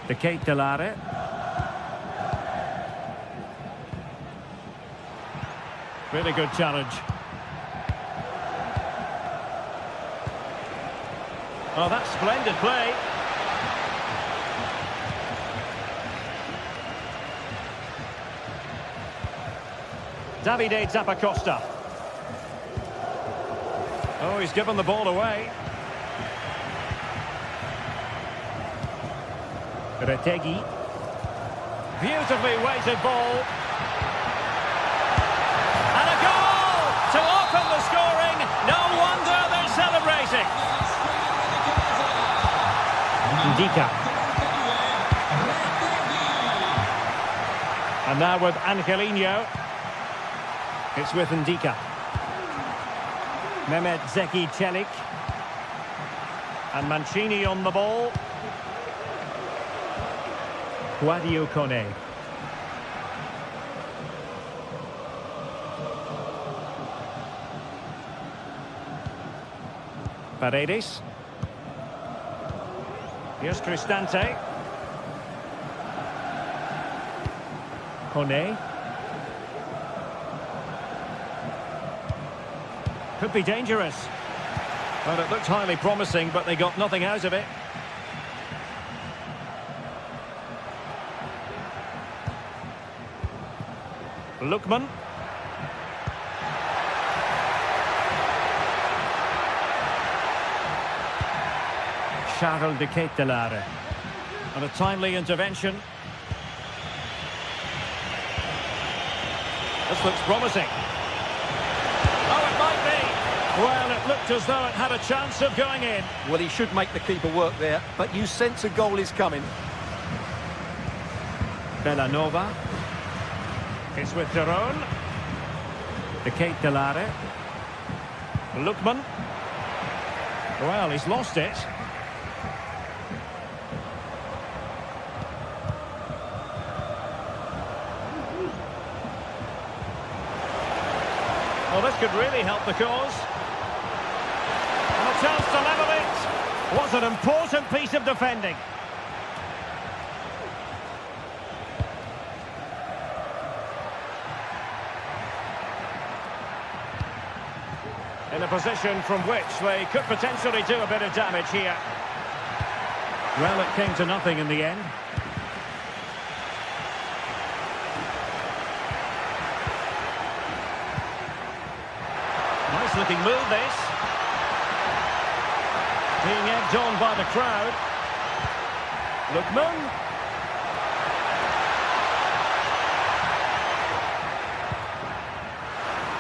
De Ketelare. Really good challenge. Oh, that's splendid play. Davide Zappacosta. Oh, he's given the ball away. Retegui. Beautifully weighted ball. And a goal to open the scoring. No wonder they're celebrating. Ndika. And now with Angelino. It's with Ndika. Mehmet Zeki Çelik. And Mancini on the ball. Sadio Kone. Paredes. Here's Cristante. Kone. Could be dangerous. Well, it looked highly promising, but they got nothing out of it. Lookman. Charles de Ketelare. And a timely intervention. This looks promising. Oh, it might be. Well, it looked as though it had a chance of going in. Well, he should make the keeper work there, but you sense a goal is coming. Bellanova. It's with Tyrone. De Ketelare. Lookman. Well, he's lost it. this could really help the cause. And a chance to level it. What an important piece of defending. In a position from which they could potentially do a bit of damage here. Well, it came to nothing in the end. Nice looking move, this. Being egged on by the crowd. Lookman.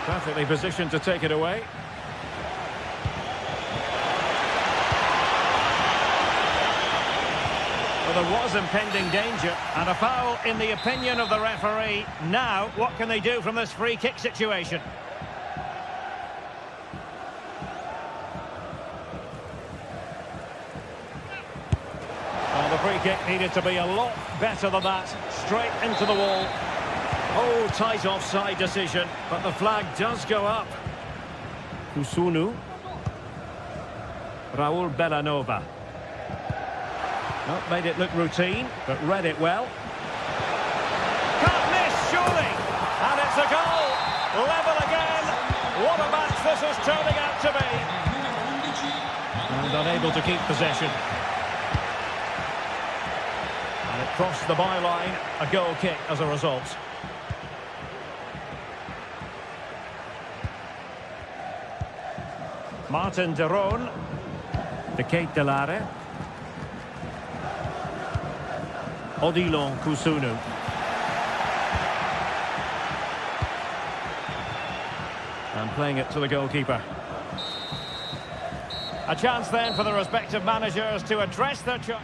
Perfectly positioned to take it away. Well, there was impending danger and a foul in the opinion of the referee. Now, what can they do from this free kick situation? Well, the free kick needed to be a lot better than that. Straight into the wall. Oh, tight offside decision, but the flag does go up. Kusunu. Raul Bellanova. Not made it look routine, but read it well. Can't miss, surely! And it's a goal! Level again! What a match this is turning out to be! And unable to keep possession. And it crossed the byline, a goal kick as a result. Martin de Roon. De Ketelare. Odilon Kusunu. And playing it to the goalkeeper. A chance then for the respective managers to address their choice.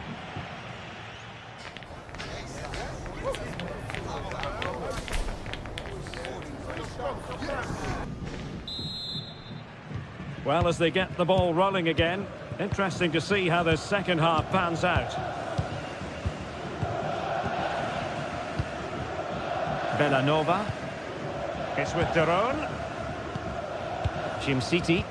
Well, as they get the ball rolling again, interesting to see how this second half pans out. Bellanova. It's with de Roon. City.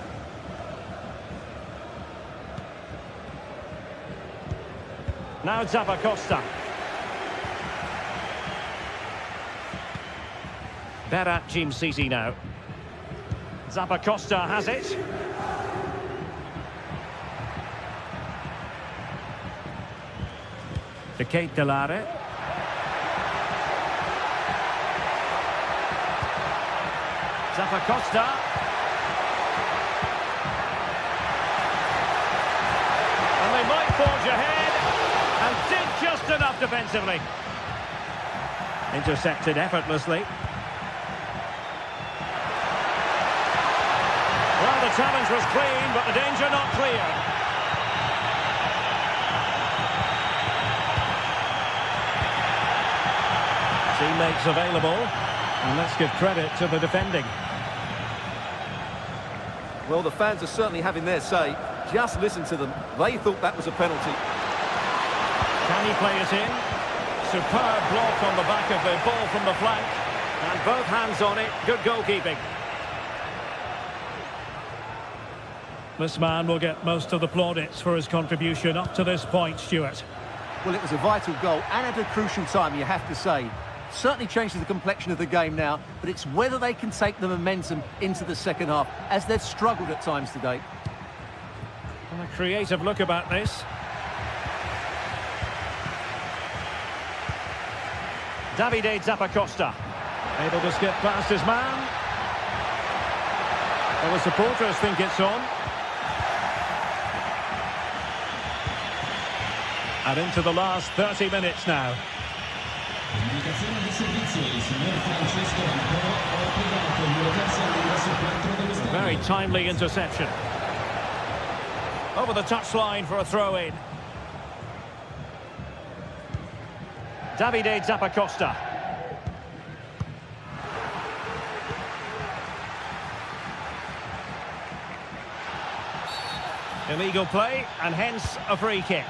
Now Zappacosta. Berat City now. Zappacosta has it. De Ketelare. Zappacosta. And they might forge ahead. And did just enough defensively. Intercepted effortlessly. Well, the challenge was clean, but the danger not clear. Teammates available, and let's give credit to the defending. Well, the fans are certainly having their say. Just listen to them. They thought that was a penalty. Can he play it in? Superb block on the back of the ball from the flank. And both hands on it. Good goalkeeping. This man will get most of the plaudits for his contribution up to this point, Stuart. Well, it was a vital goal and at a crucial time, you have to say. Certainly changes the complexion of the game now, but it's whether they can take the momentum into the second half, as they've struggled at times today. And a creative look about this. Davide Zappacosta. Able to skip past his man. Well, the supporters think it's on. And into the last 30 minutes now. A very timely interception. Over the touchline for a throw-in. Davide Zappacosta. Illegal play, and hence a free kick.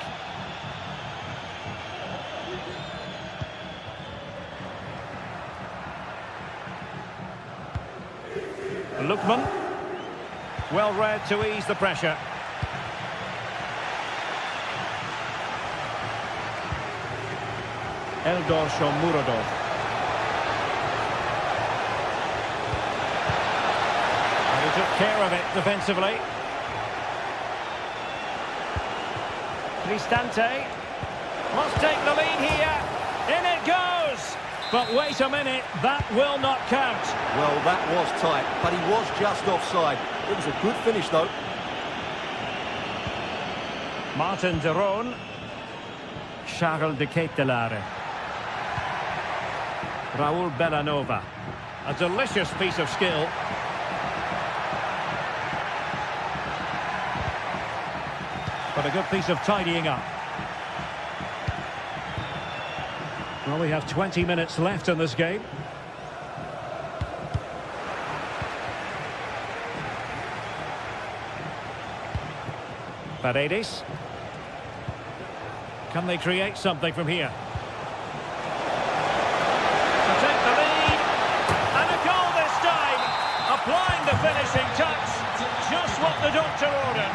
Lookman. Well read to ease the pressure. Eldor Shomurodov. And he took care of it defensively. Cristante must take the lead here. In it goes! But wait a minute, that will not count. Well, that was tight, but he was just offside. It was a good finish, though. Martin de Roon. Charles de Ketelaere. Raul Bellanova. A delicious piece of skill. But a good piece of tidying up. Well, we have 20 minutes left in this game. Paredes. Can they create something from here? To take the lead. And a goal this time. Applying the finishing touch. Just what the doctor ordered.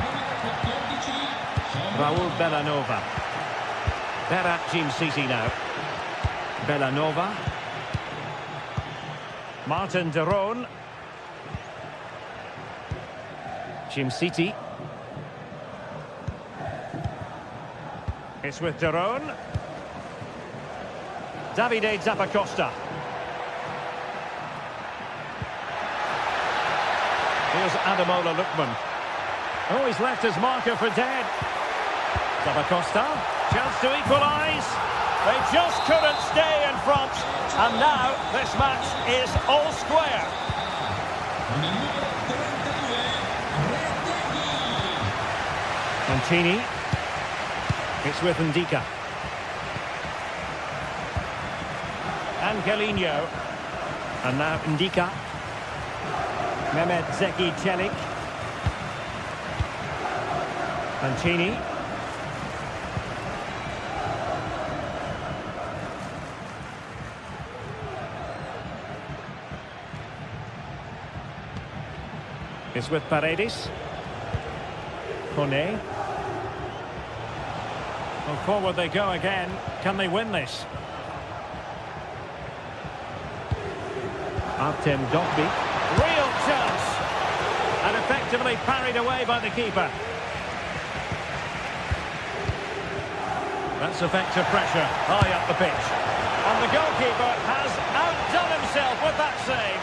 Raul Bellanova. Berat Jim City now. Bellanova. Martin de Roon. Jim City. It's with de Roon. Davide Zappacosta. Here's Ademola Lookman. Oh, he's left his marker for dead. Zappacosta. Chance to equalise. They just couldn't stay in front. And now this match is all square. Mancini. It's with Ndika. Angelino. And now Ndika. Mehmet Zeki Çelik. Mancini. It's with Paredes. Kone. Well, forward they go again. Can they win this? Artem Dogby. Real chance. And effectively parried away by the keeper. That's effective pressure high up the pitch. And the goalkeeper has outdone himself with that save.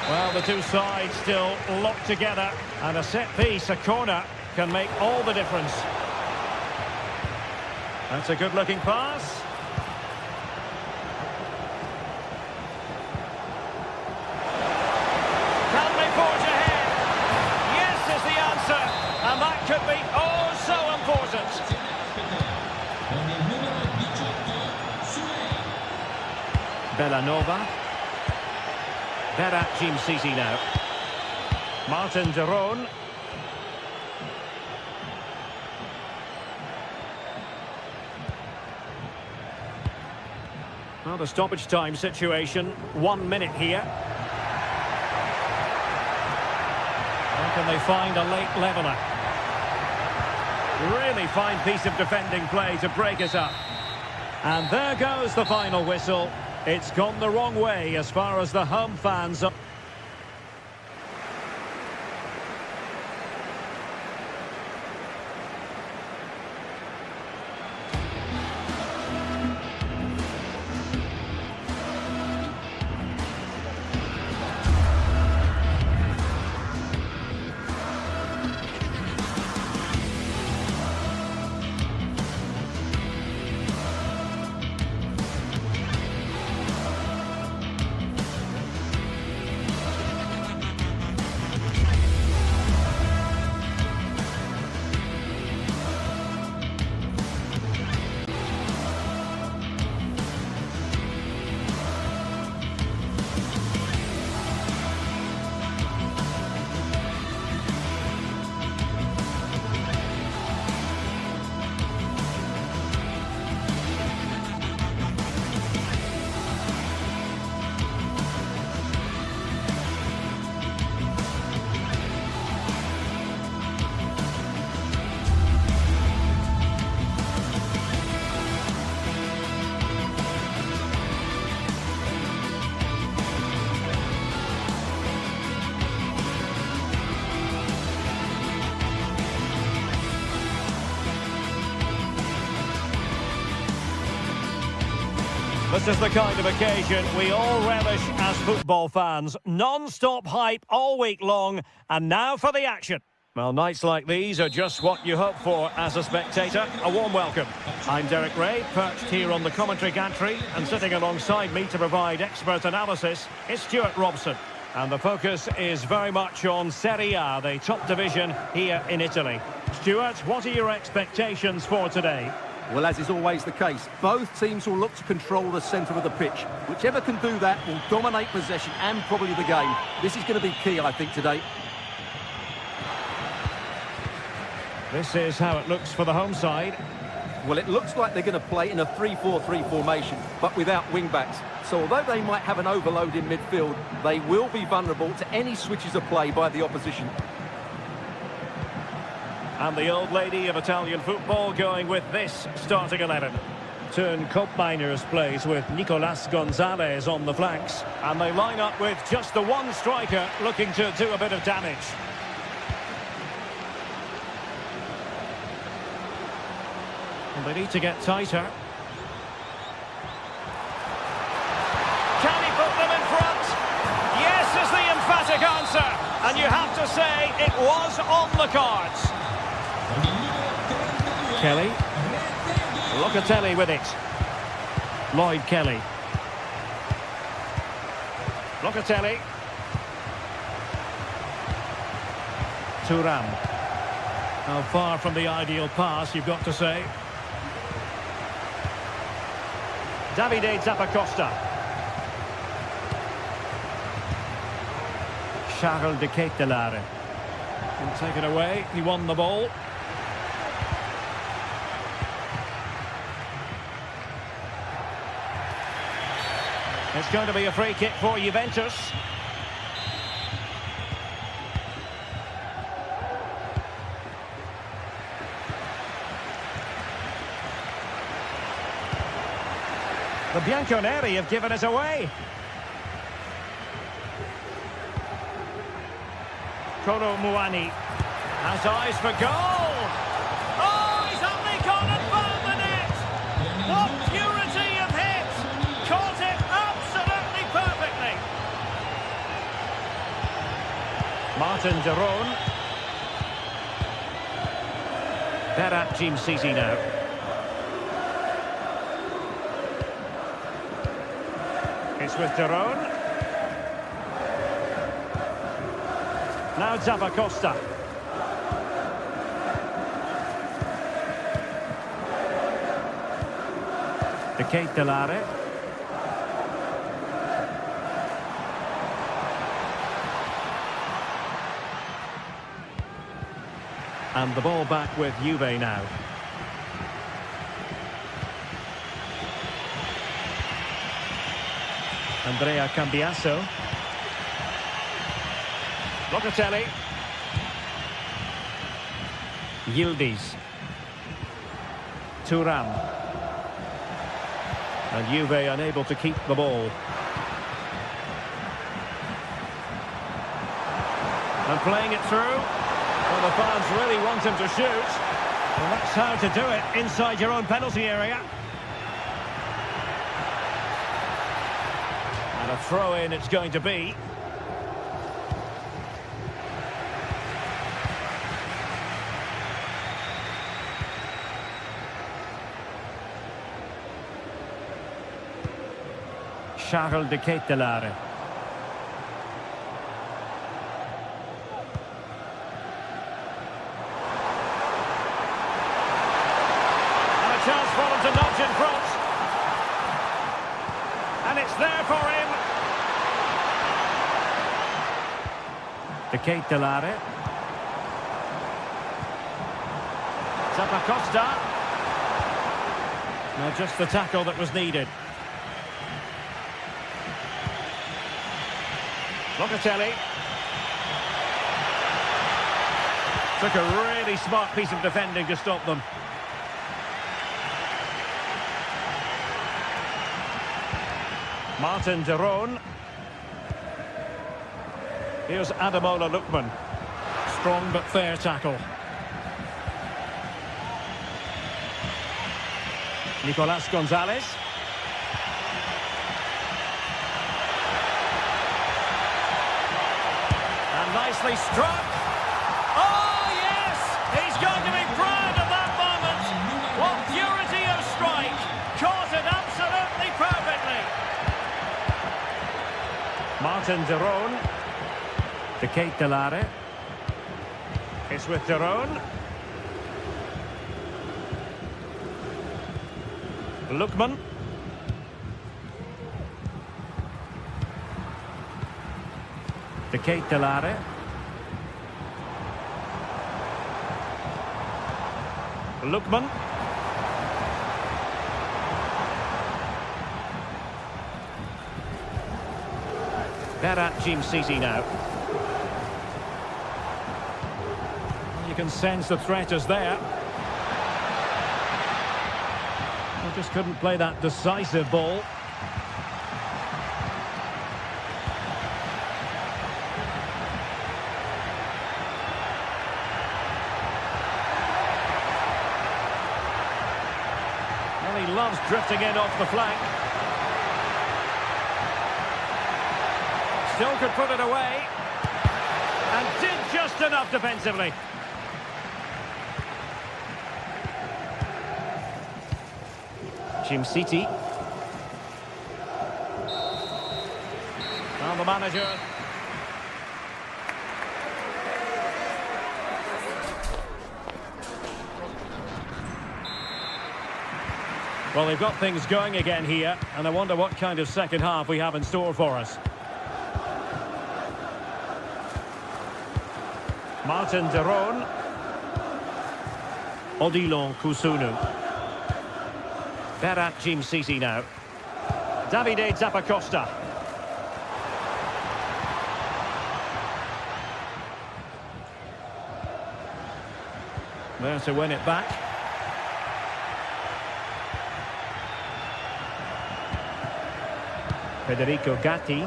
Well, the two sides still locked together. And a set piece, a corner, can make all the difference. That's a good-looking pass. Can they forge ahead? Yes is the answer. And that could be oh so important. Bellanova. Berat Jim City now. Martin de Roon. Well, the stoppage time situation, 1 minute here. Or can they find a late leveller? Really fine piece of defending play to break us up. And there goes the final whistle. It's gone the wrong way as far as the home fans are. This is the kind of occasion we all relish as football fans. Non-stop hype all week long, and now for the action. Well, nights like these are just what you hope for as a spectator. A warm welcome. I'm Derek Ray, perched here on the commentary gantry, and sitting alongside me to provide expert analysis is Stuart Robson. And the focus is very much on Serie A, the top division here in Italy. Stuart, what are your expectations for today? Well, as is always the case, both teams will look to control the centre of the pitch. Whichever can do that will dominate possession and probably the game. This is going to be key, I think, today. This is how it looks for the home side. Well, it looks like they're going to play in a 3-4-3 formation, but without wing-backs. So although they might have an overload in midfield, they will be vulnerable to any switches of play by the opposition. And the old lady of Italian football going with this starting 11. Turn Koopmeiners plays with Nicolas Gonzalez on the flanks. And they line up with just the one striker looking to do a bit of damage. And they need to get tighter. Can he put them in front? Yes is the emphatic answer. And you have to say it was on the cards. Kelly. Locatelli with it. Lloyd Kelly. Locatelli. Thuram. How far from the ideal pass, you've got to say. Davide Zappacosta. Charles de Ketelare. And taken away, he won the ball. It's going to be a free kick for Juventus. The Bianconeri have given it away. Kolo Muani has eyes for goal. Oh, he's only gone and found the net. What purity of hit. Caught it absolutely perfectly. Martin de Roon. Berat Jim Sisi now. It's with de Roon. Now Zappacosta. De Ketelare. And the ball back with Juve now. Andrea Cambiasso. Locatelli. Yildiz. Thuram. And Juve unable to keep the ball. And playing it through. Well, the fans really want him to shoot. Well, that's how to do it inside your own penalty area. And a throw-in it's going to be. Charles de Ketelare. And a chance for him to nudge in front. And it's there for him. De Ketelare. Zappacosta. Now just the tackle that was needed. Locatelli. Took a really smart piece of defending to stop them. Martin de Roon. Here's Ademola Lookman. Strong but fair tackle. Nicolas Gonzalez. nicely struck. Oh, yes! He's going to be proud of that moment. What purity of strike. Caught it absolutely perfectly. Martin de Roon. De Ketelare. It's with de Roon. Lookman. De Ketelare. Lookman. Berat Jim City now. You can sense the threat is there. Well, just couldn't play that decisive ball. Well, he loves drifting in off the flank. Still could put it away. And did just enough defensively. Jim City. Now the manager. Well, they've got things going again here, and I wonder what kind of second half we have in store for us. Martin de Roon. Odilon Kusunu. Berat Jim City now. Davide Zappacosta. There to win it back. Federico Gatti.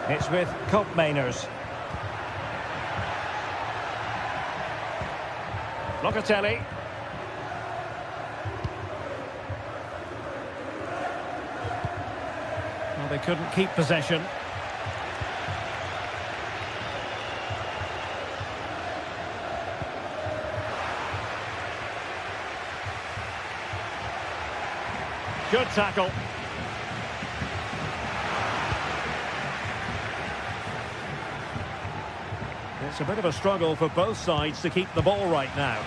It's with Koopmeiners. Locatelli. Well, they couldn't keep possession. Good tackle. It's a bit of a struggle for both sides to keep the ball right now.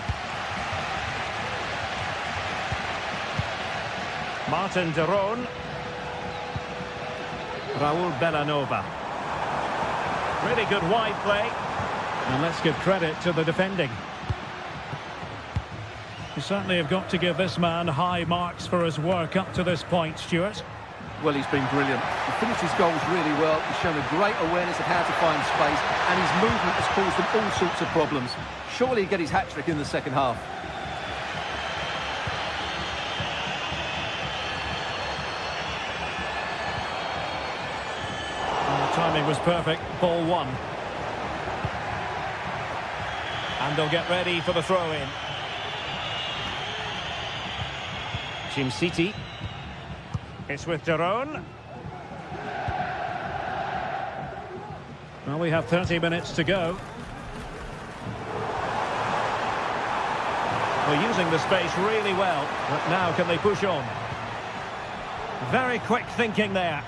Martin de Roon. Raul Bellanova. Really good wide play. And let's give credit to the defending. You certainly have got to give this man high marks for his work up to this point, Stuart. Well, he's been brilliant. He finished his goals really well. He's shown a great awareness of how to find space, and his movement has caused them all sorts of problems. Surely he'll get his hat-trick in the second half. The timing was perfect. Ball one. And they'll get ready for the throw-in. Jim City. It's with de Roon. Well, we have 30 minutes to go. We're using the space really well, but now can they push on? Very quick thinking there.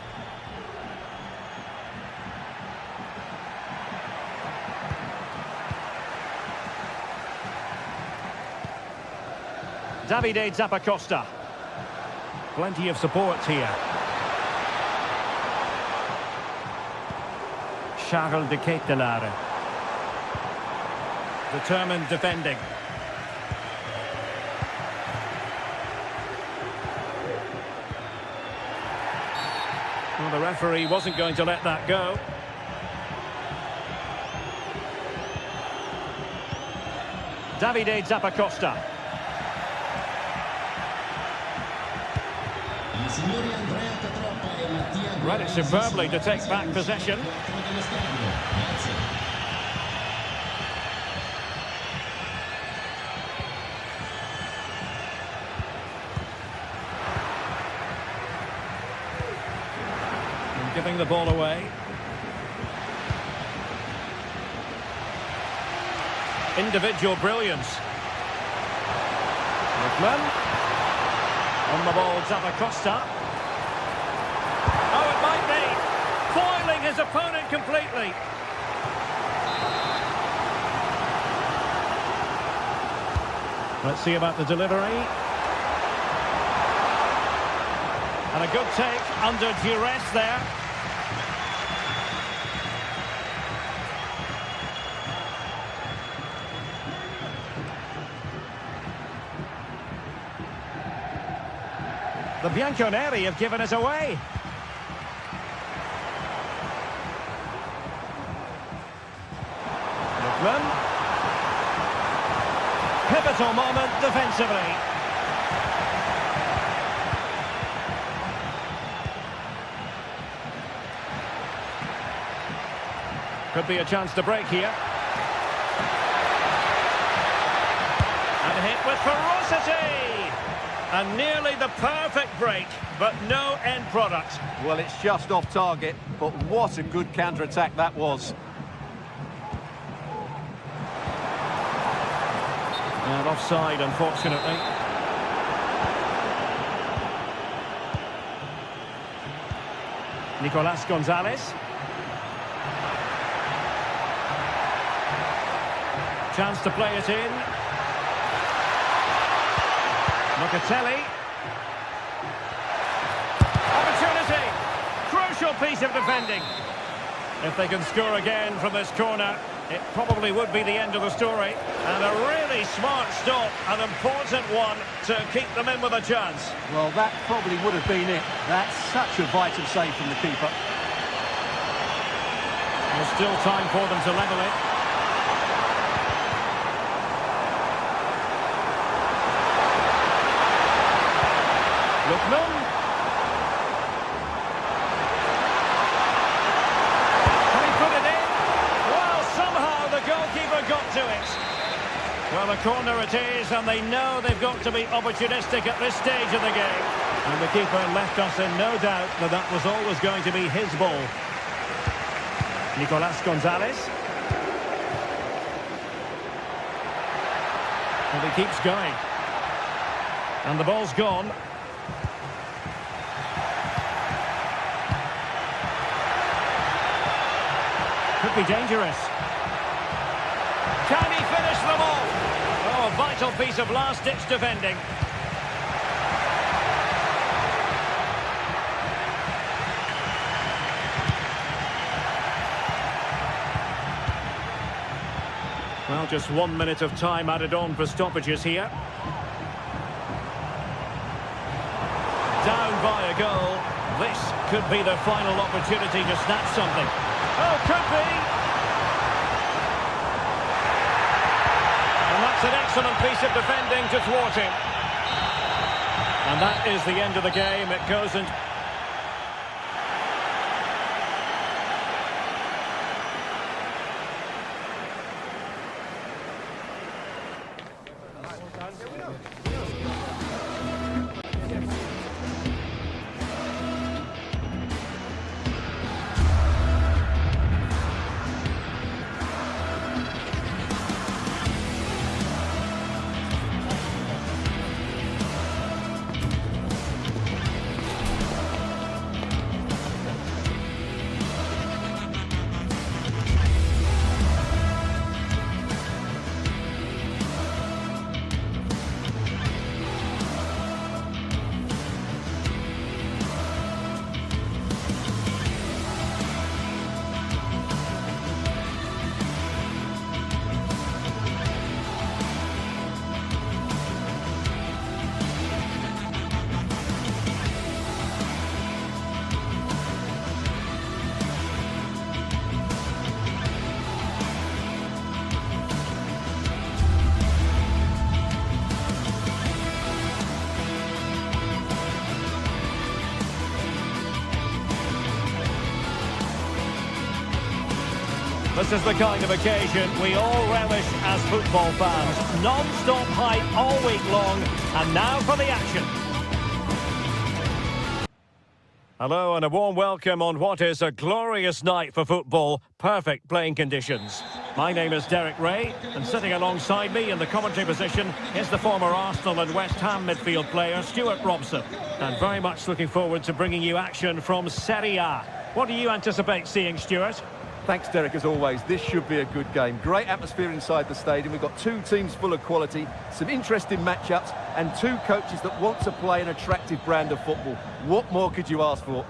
Davide Zappacosta. Plenty of support here. Charles de Ketelare. Determined defending. Well, the referee wasn't going to let that go. Davide Zappacosta. Read it superbly to take back possession. And giving the ball away. Individual brilliance. Lookman. On the ball, Zappacosta. Oh, it might be. Foiling his opponent completely. Let's see about the delivery. And a good take under duress there. The Bianconeri have given us away. Lookman. Pivotal moment defensively. Could be a chance to break here. And hit with ferocity. And nearly the perfect break, but no end product. Well, it's just off target, but what a good counter-attack that was. And offside, unfortunately. Nicolas Gonzalez. Chance to play it in. Locatelli. Opportunity. Crucial piece of defending. If they can score again from this corner, it probably would be the end of the story. And a really smart stop, an important one to keep them in with a chance. Well, that probably would have been it. That's such a vital save from the keeper. There's still time for them to level it. Lookman. Can he put it in? Well, somehow the goalkeeper got to it. Well, a corner it is, and they know they've got to be opportunistic at this stage of the game. And the keeper left us in no doubt that that was always going to be his ball. Nicolas Gonzalez. And he keeps going. And the ball's gone. Could be dangerous. Can he finish them off? Oh, a vital piece of last-ditch defending. Well, just 1 minute of time added on for stoppages here. Down by a goal. This could be the final opportunity to snatch something. Oh, could be. And that's an excellent piece of defending to thwart him. And that is the end of the game. It goes into... This is the kind of occasion we all relish as football fans. Non-stop hype all week long, and now for the action. Hello and a warm welcome on what is a glorious night for football. Perfect playing conditions. My name is Derek Ray, and sitting alongside me in the commentary position is the former Arsenal and West Ham midfield player Stuart Robson. And very much looking forward to bringing you action from Serie A. What do you anticipate seeing, Stuart? Thanks, Derek, as always. This should be a good game. Great atmosphere inside the stadium. We've got two teams full of quality, some interesting matchups, and two coaches that want to play an attractive brand of football. What more could you ask for?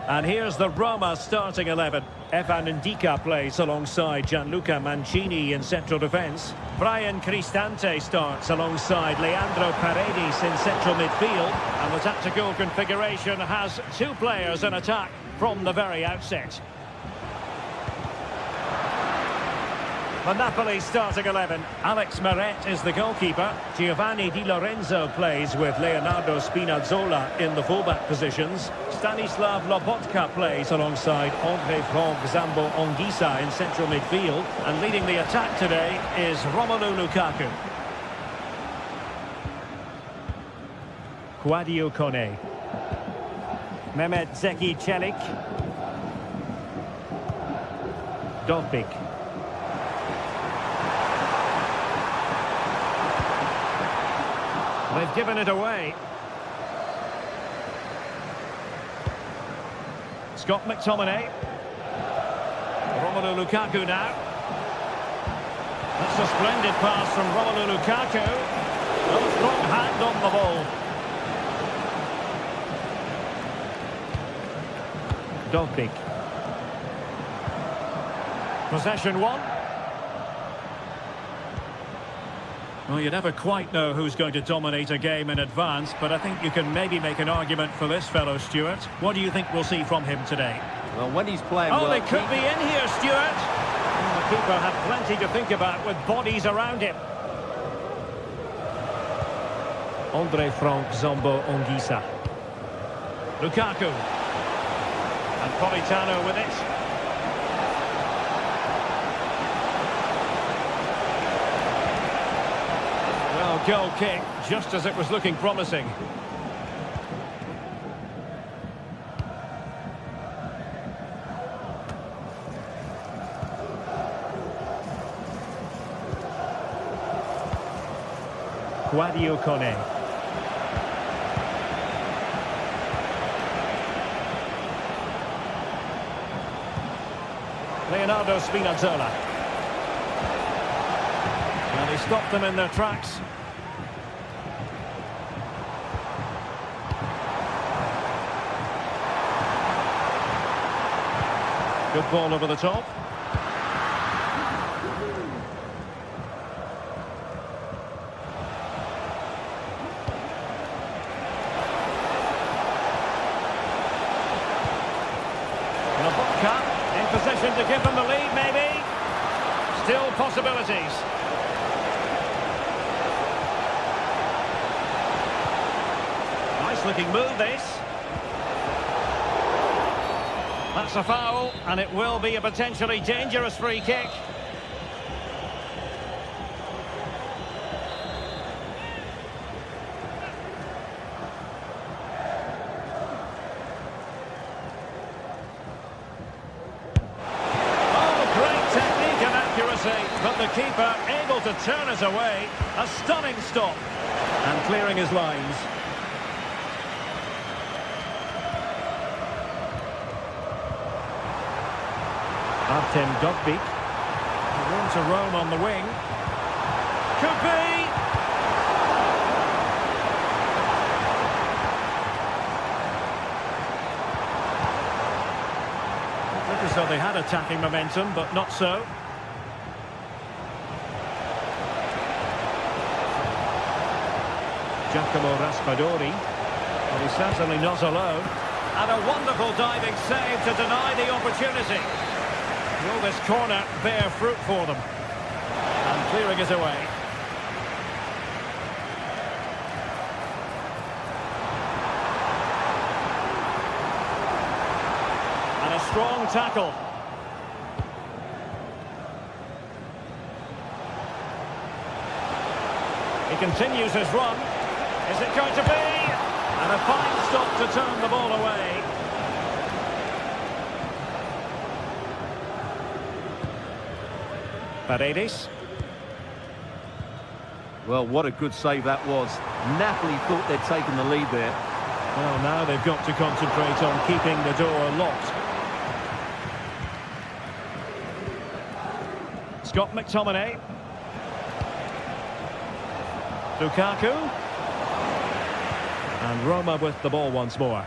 And here's the Roma starting 11. Evan Ndika plays alongside Gianluca Mancini in central defence. Brian Cristante starts alongside Leandro Paredes in central midfield. And the tactical configuration has two players in attack from the very outset. The Napoli starting 11. Alex Meret is the goalkeeper. Giovanni Di Lorenzo plays with Leonardo Spinazzola in the fullback positions. Stanislav Lobotka plays alongside Andre-Franck Zambo-Anguissa in central midfield. And leading the attack today is Romelu Lukaku. Kouadio Kone. Mehmet Zeki Çelik. Dovbik. They've given it away. Scott McTominay. Romelu Lukaku now. That's a splendid pass from Romelu Lukaku. A strong hand on the ball. Dovbik. Possession one. Well, you never quite know who's going to dominate a game in advance, but I think you can maybe make an argument for this fellow, Stuart. What do you think we'll see from him today? Well, when he's playing well... well... they could be in here, Stuart! And the keeper had plenty to think about with bodies around him. Andre-Franck Zambo-Anguissa. Lukaku. And Politano with it. Goal kick, just as it was looking promising. Kouadio Kone. Leonardo Spinazzola. And he stopped them in their tracks. Good ball over the top. Lobotka in position to give them the lead, maybe. Still possibilities. Nice looking move, this. That's a foul, and it will be a potentially dangerous free kick. Oh, great technique and accuracy, but the keeper able to turn us away. A stunning stop, and clearing his lines. Artem Dovbik. Room to roam on the wing. Could be! Looked as though they had attacking momentum, but not so. Giacomo Raspadori. But he's certainly not alone. And a wonderful diving save to deny the opportunity. Will this corner bear fruit for them? And clearing it away. And a strong tackle. He continues his run. Is it going to be? And a fine stop to turn the ball away. Paredes. Well, what a good save that was. Napoli thought they'd taken the lead there. Well, now they've got to concentrate on keeping the door locked. Scott McTominay. Lukaku. And Roma with the ball once more.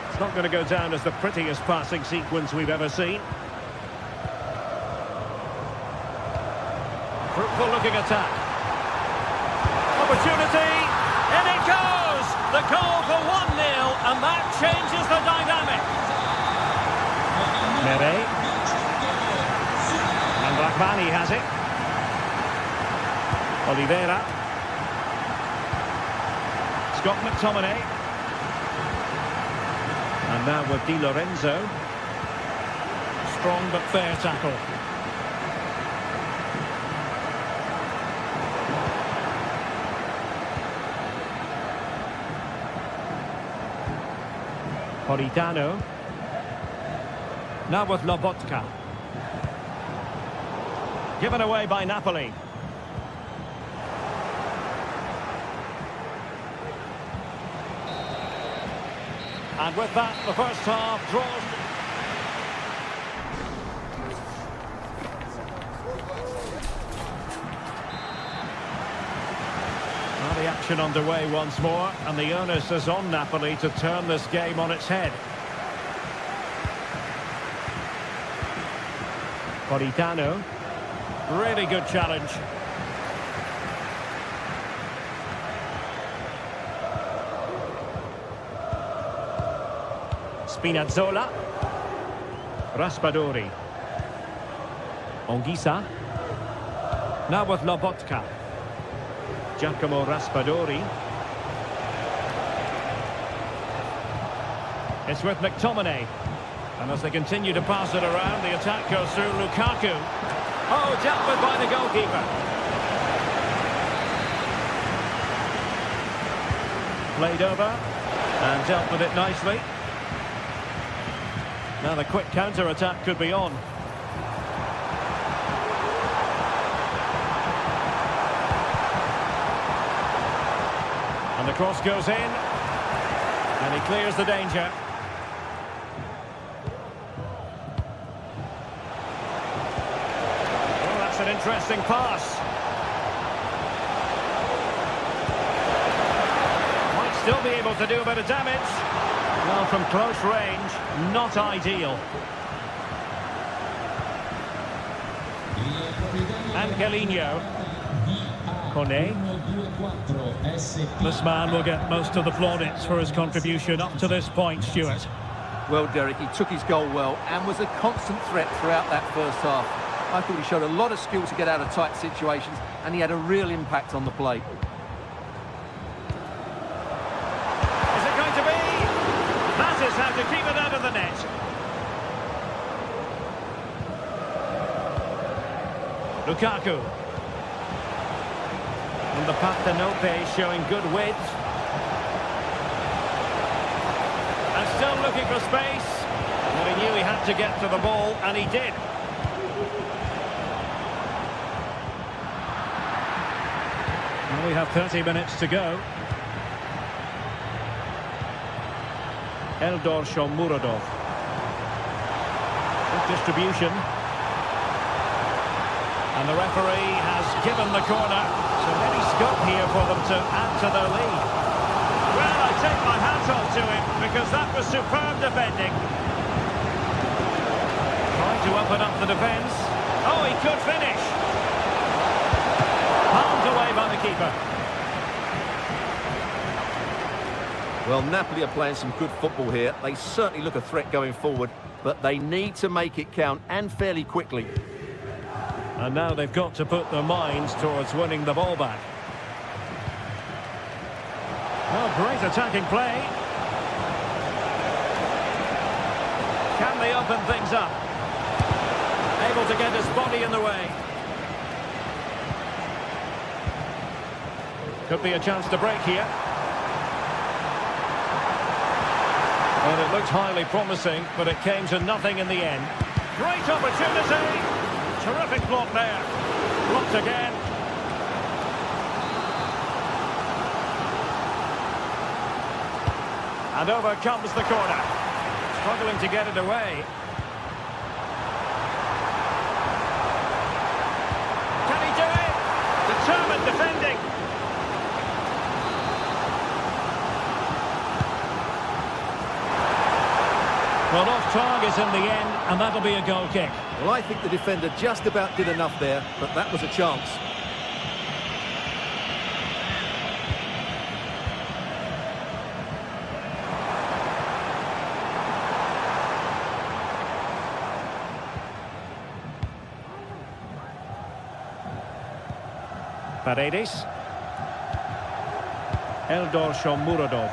It's not going to go down as the prettiest passing sequence we've ever seen. Fruitful looking attack. Opportunity. In it goes! The goal for 1-0, and that changes the dynamic. Nere. And Rahmani has it. Oliveira. Scott McTominay. And now with Di Lorenzo. Strong but fair tackle. Politano. Now with Lobotka. Given away by Napoli. And with that, the first half draws. Well, the action underway once more, and the onus is on Napoli to turn this game on its head. Politano. Really good challenge. Spinazzola. Raspadori. Onguisa. Now with Lobotka. Giacomo Raspadori. It's with McTominay. And as they continue to pass it around, the attack goes through Lukaku. Oh, dealt with by the goalkeeper. Played over and dealt with it nicely. Now the quick counter-attack could be on. And the cross goes in. And he clears the danger. Oh, that's an interesting pass. Might still be able to do a bit of damage. Well, from close range, not ideal. Angelino. Kone. This man will get most of the plaudits for his contribution up to this point, Stuart. Well, Derek, he took his goal well and was a constant threat throughout that first half. I thought he showed a lot of skill to get out of tight situations, and he had a real impact on the play. Is how to keep it out of the net. Lukaku. And the Partenope showing good width. And still looking for space. But he knew he had to get to the ball, and he did. Well, we have 30 minutes to go. Eldor Shomurodov. Good distribution. And the referee has given the corner. So any scope here for them to add to their lead. Well, I take my hat off to him because that was superb defending. Trying to open up the defence. Oh, he could finish. Palmed away by the keeper. Well, Napoli are playing some good football here. They certainly look a threat going forward, but they need to make it count, and fairly quickly. And now they've got to put their minds towards winning the ball back. Oh, great attacking play. Can they open things up? Able to get his body in the way. Could be a chance to break here. Well, it looked highly promising, but it came to nothing in the end. Great opportunity! Terrific block there. Blocked again. And over comes the corner. Struggling to get it away. Can he do it? Determined defending. Well, off target in the end, and that'll be a goal kick. Well, I think the defender just about did enough there, but that was a chance. Paredes. Eldor Shomurodov.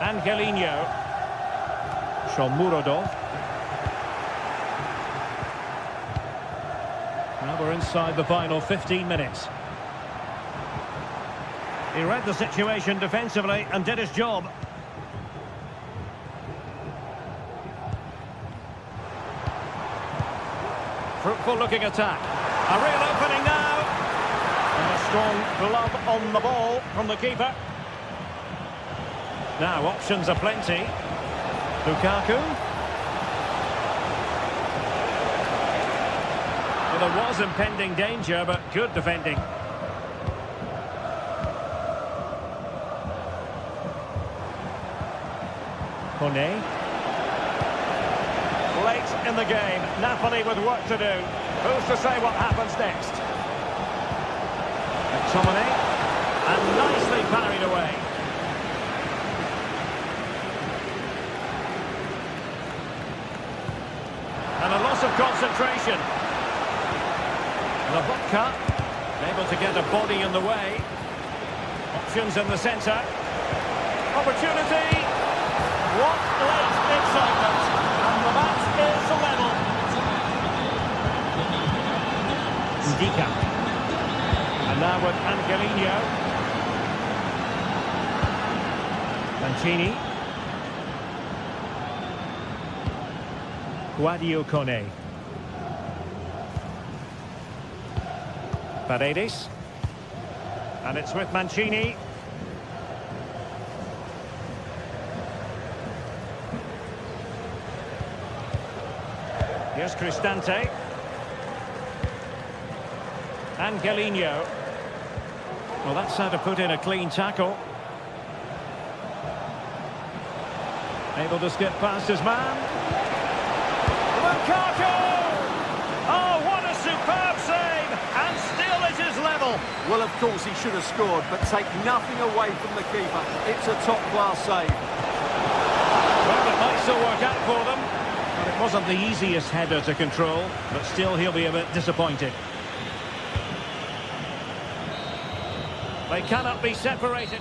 Angelino. Shomurodov. Now we're inside the final 15 minutes. He read the situation defensively and did his job. Fruitful looking attack. A real opening now. And a strong glove on the ball from the keeper. Now options are plenty. Lukaku. Well, there was impending danger, but good defending. Kone. Late in the game, Napoli with work to do. Who's to say what happens next? McTominay, and nicely parried away. And a loss of concentration. Lobotka, able to get a body in the way. Options in the centre. Opportunity. What late excitement. And the match is level. Ndika. And now with Angelino. Mancini. Guadio Kone. Paredes. And it's with Mancini. Here's Cristante. Angelino. Well, that's how to put in a clean tackle. Able to skip past his man. Lukaku! Oh, what a superb save! And still it is level. Well, of course he should have scored, but take nothing away from the keeper. It's a top-class save. Well, it might still work out for them. But it wasn't the easiest header to control, but still he'll be a bit disappointed. They cannot be separated.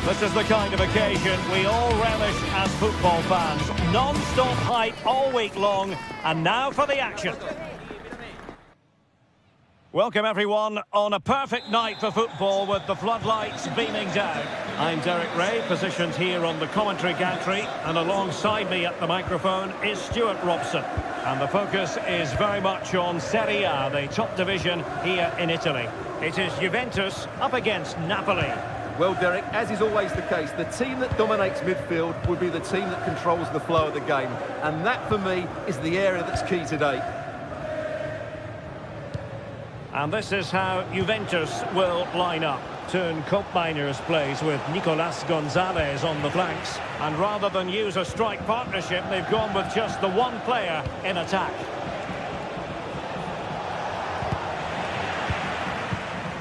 This is the kind of occasion we all relish as football fans. Non-stop hype all week long, and now for the action. Welcome everyone on a perfect night for football with the floodlights beaming down. I'm Derek Ray, positioned here on the commentary gantry, and alongside me at the microphone is Stuart Robson. And the focus is very much on Serie A, the top division here in Italy. It is Juventus up against Napoli. Well, Derek, as is always the case, the team that dominates midfield will be the team that controls the flow of the game. And that, for me, is the area that's key today. And this is how Juventus will line up. Turn Koopmeiners plays with Nicolas Gonzalez on the flanks. And rather than use a strike partnership, they've gone with just the one player in attack.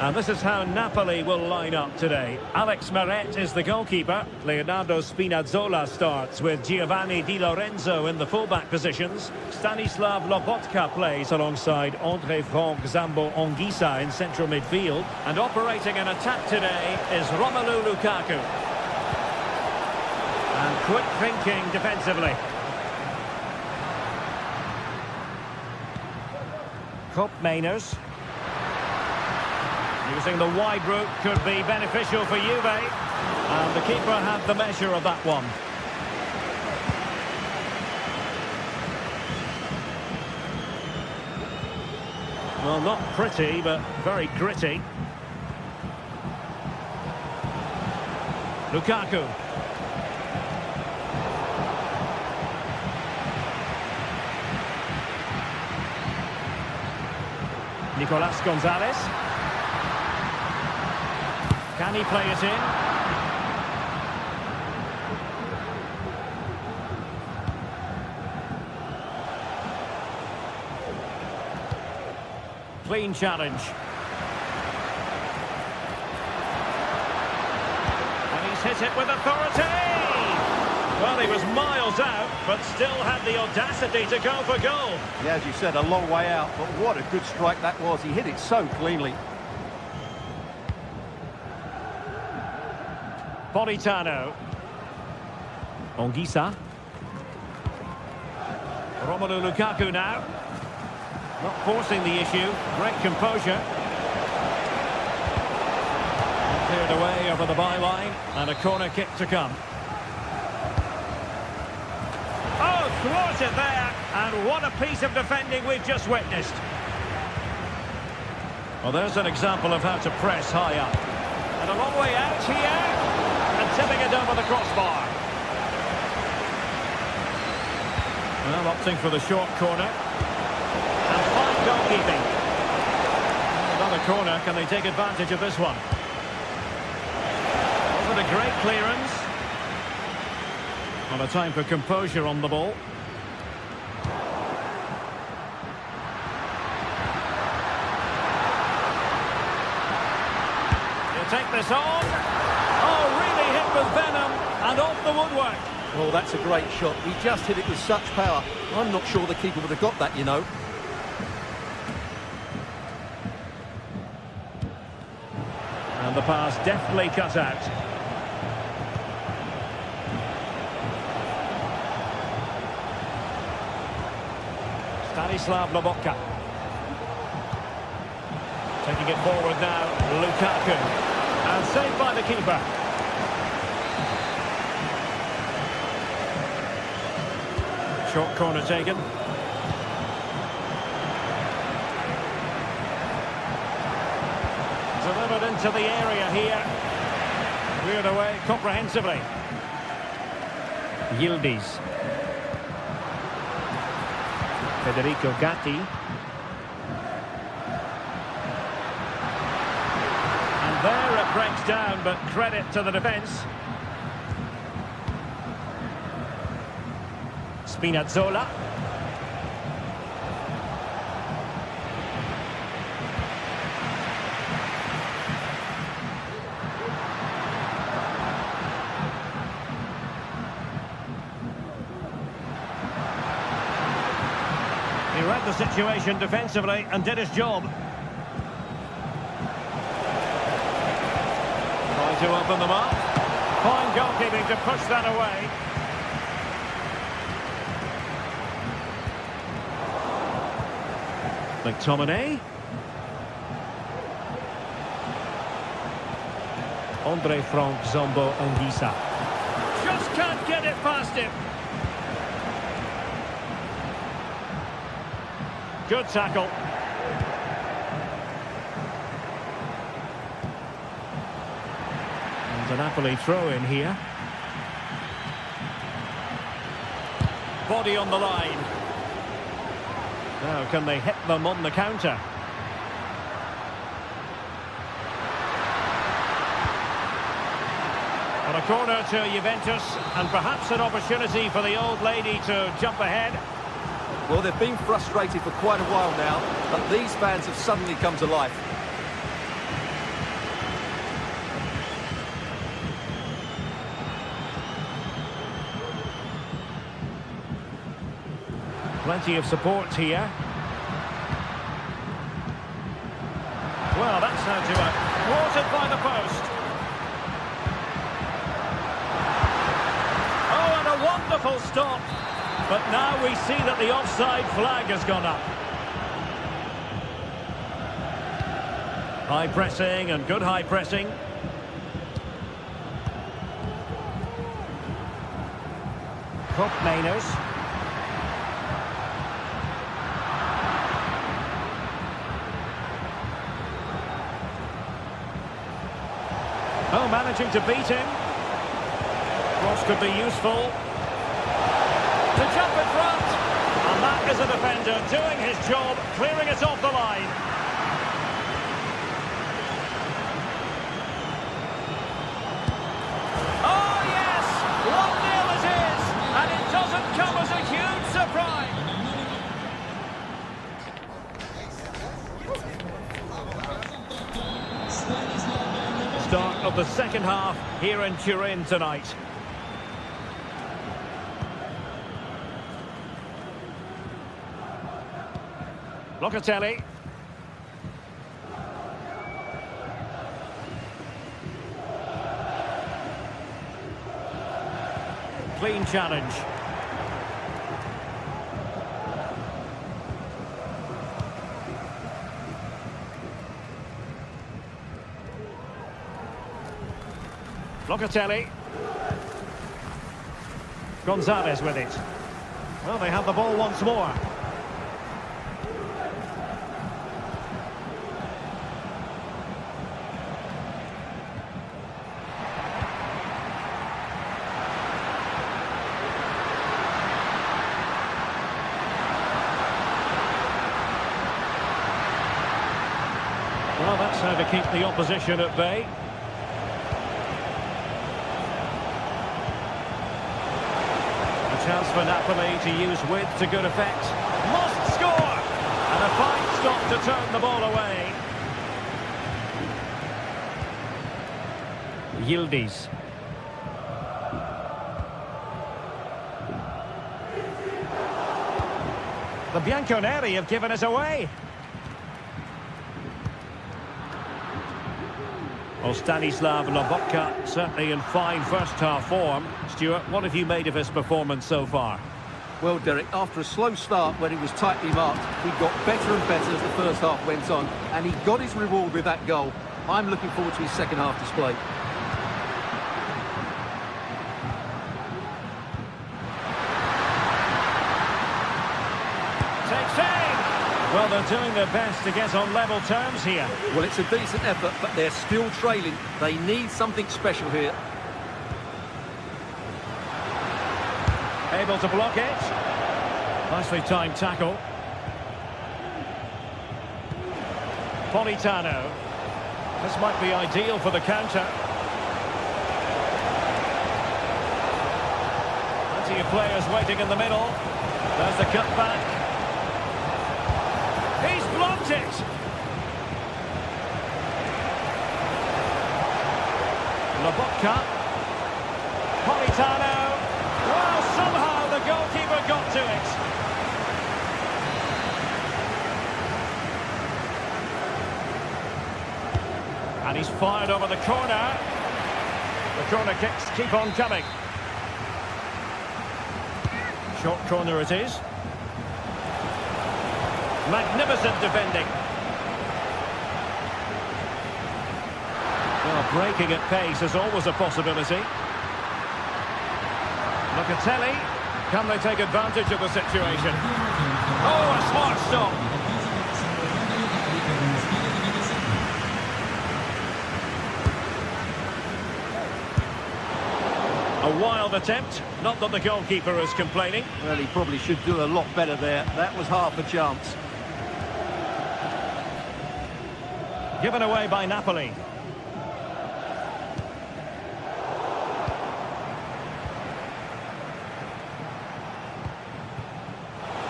And this is how Napoli will line up today. Alex Meret is the goalkeeper. Leonardo Spinazzola starts with Giovanni Di Lorenzo in the fullback positions. Stanislav Lobotka plays alongside André Franck Zambo Anguissa in central midfield. And operating in attack today is Romelu Lukaku. And quick thinking defensively. Koopmeiners. Using the wide route could be beneficial for Juve. And the keeper had the measure of that one. Well, not pretty, but very gritty. Lukaku. Nicolas Gonzalez. Can he play it in? Clean challenge. And he's hit it with authority! Well, he was miles out, but still had the audacity to go for goal. Yeah, as you said, a long way out, but what a good strike that was. He hit it so cleanly. Politano. Anguissa. Romelu Lukaku now. Not forcing the issue. Great composure. Cleared away over the byline. And a corner kick to come. Oh, thwarted there. And what a piece of defending we've just witnessed. Well, there's an example of how to press high up. And a long way out here. And tipping it over the crossbar. Well, opting for the short corner. And fine goalkeeping. Another corner. Can they take advantage of this one? Wasn't a great clearance. Well, a time for composure on the ball. You take this on. Oh, really hit with venom and off the woodwork. Well, that's a great shot. He just hit it with such power. I'm not sure the keeper would have got that, you know. And the pass deftly cut out. Stanislav Lobotka. Taking it forward now, Lukaku. And saved by the keeper. Short corner taken. Delivered into the area here. Cleared away comprehensively. Yildiz. Federico Gatti. And there it breaks down, but credit to the defence. Spinazzola. He read the situation defensively and did his job. Trying to open them up. Fine goalkeeping to push that away. McTominay. Andre Frank, Zombo and Gisa. Just can't get it past him. Good tackle. And a Napoli throw in here. Body on the line. Now can they hit them on the counter? On a corner to Juventus, and perhaps an opportunity for the old lady to jump ahead. Well, they've been frustrated for quite a while now, but these fans have suddenly come to life. Plenty of support here. Well, that's how to it. Thwarted by the post. Oh, and a wonderful stop. But now we see that the offside flag has gone up. High pressing and good high pressing. Cup Mainers. Oh, managing to beat him. Cross could be useful. To jump in front. And that is a defender doing his job, clearing it off the line. Oh, yes! 1-0 it is. And it doesn't come as a huge surprise. Start of the second half here in Turin tonight. Locatelli. Clean challenge. Locatelli. Gonzalez with it. Well, they have the ball once more. Well, that's how to keep the opposition at bay. A chance for Napoli to use width to good effect. Must score! And a fine stop to turn the ball away. Yildiz. The Bianconeri have given us away. Well, Stanislav Lobotka certainly in fine first-half form. Stuart, what have you made of his performance so far? Well, Derek, after a slow start when he was tightly marked, he got better and better as the first half went on, and he got his reward with that goal. I'm looking forward to his second half display. Takes aim! Well, they're doing their best to get on level terms here. Well, it's a decent effort, but they're still trailing. They need something special here. Able to block it. Nicely timed tackle. Politano. This might be ideal for the counter. Plenty of players waiting in the middle. There's the cutback. He's blocked it. Lobotka. Politano. Well, somehow the goalkeeper got to it. And he's fired over the corner. The corner kicks keep on coming. Short corner it is. Magnificent defending. Well, Breaking at pace is always a possibility. Locatelli, can they take advantage of the situation? Oh, a smart stop. A wild attempt, not that the goalkeeper is complaining. Well, he probably should do a lot better there. That was half a chance. Given away by Napoli.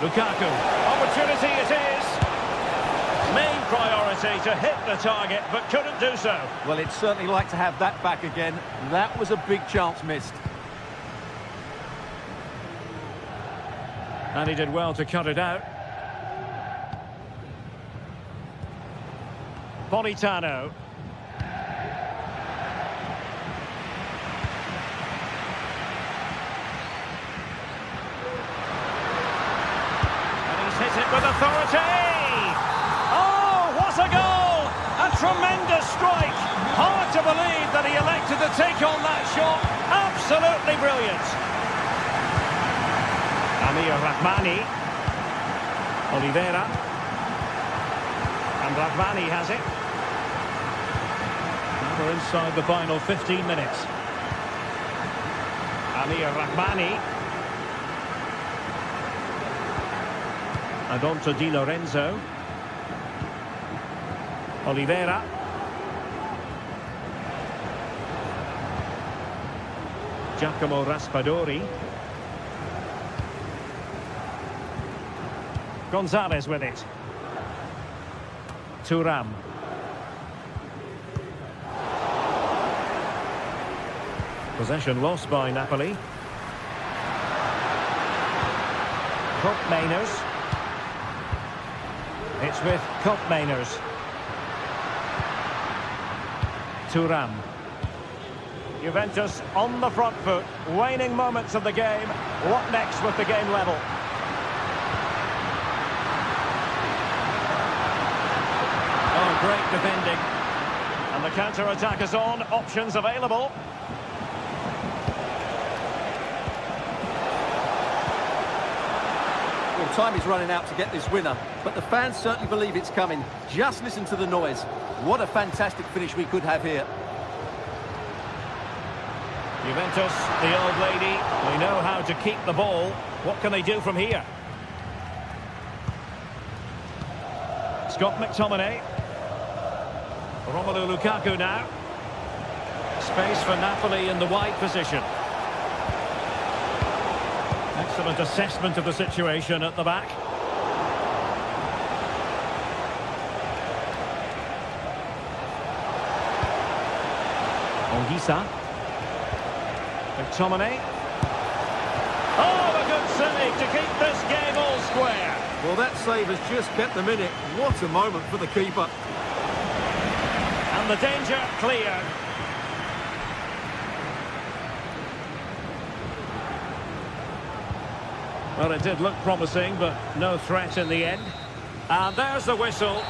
Lukaku, opportunity it is. Main priority to hit the target, but couldn't do so. Well, it's certainly like to have that back again. That was a big chance missed. And he did well to cut it out. Politano. Hit it with authority! Oh, what a goal! A tremendous strike! Hard to believe that he elected to take on that shot. Absolutely brilliant. Amir Rahmani. Oliveira. And Rahmani has it. And we're inside the final 15 minutes. Amir Rahmani. And on to Di Lorenzo. Oliveira. Giacomo Raspadori. Gonzalez with it. Thuram. Possession lost by Napoli. Koopmeiners. It's with Koopmeiners. Thuram. Juventus on the front foot. Waning moments of the game. What next with the game level? Oh, great defending. And the counter-attack is on. Options available. Well, time is running out to get this winner, but the fans certainly believe it's coming. Just listen to the noise. What a fantastic finish we could have here. Juventus, the old lady, they know how to keep the ball. What can they do from here? Scott McTominay. Romelu Lukaku now. Space for Napoli in the wide position. Excellent assessment of the situation at the back. Ongisa. McTominay. Oh, a good save to keep this game all square. Well, that save has just kept them in it. What a moment for the keeper. And the danger cleared. Well, it did look promising, but no threat in the end. And there's the whistle.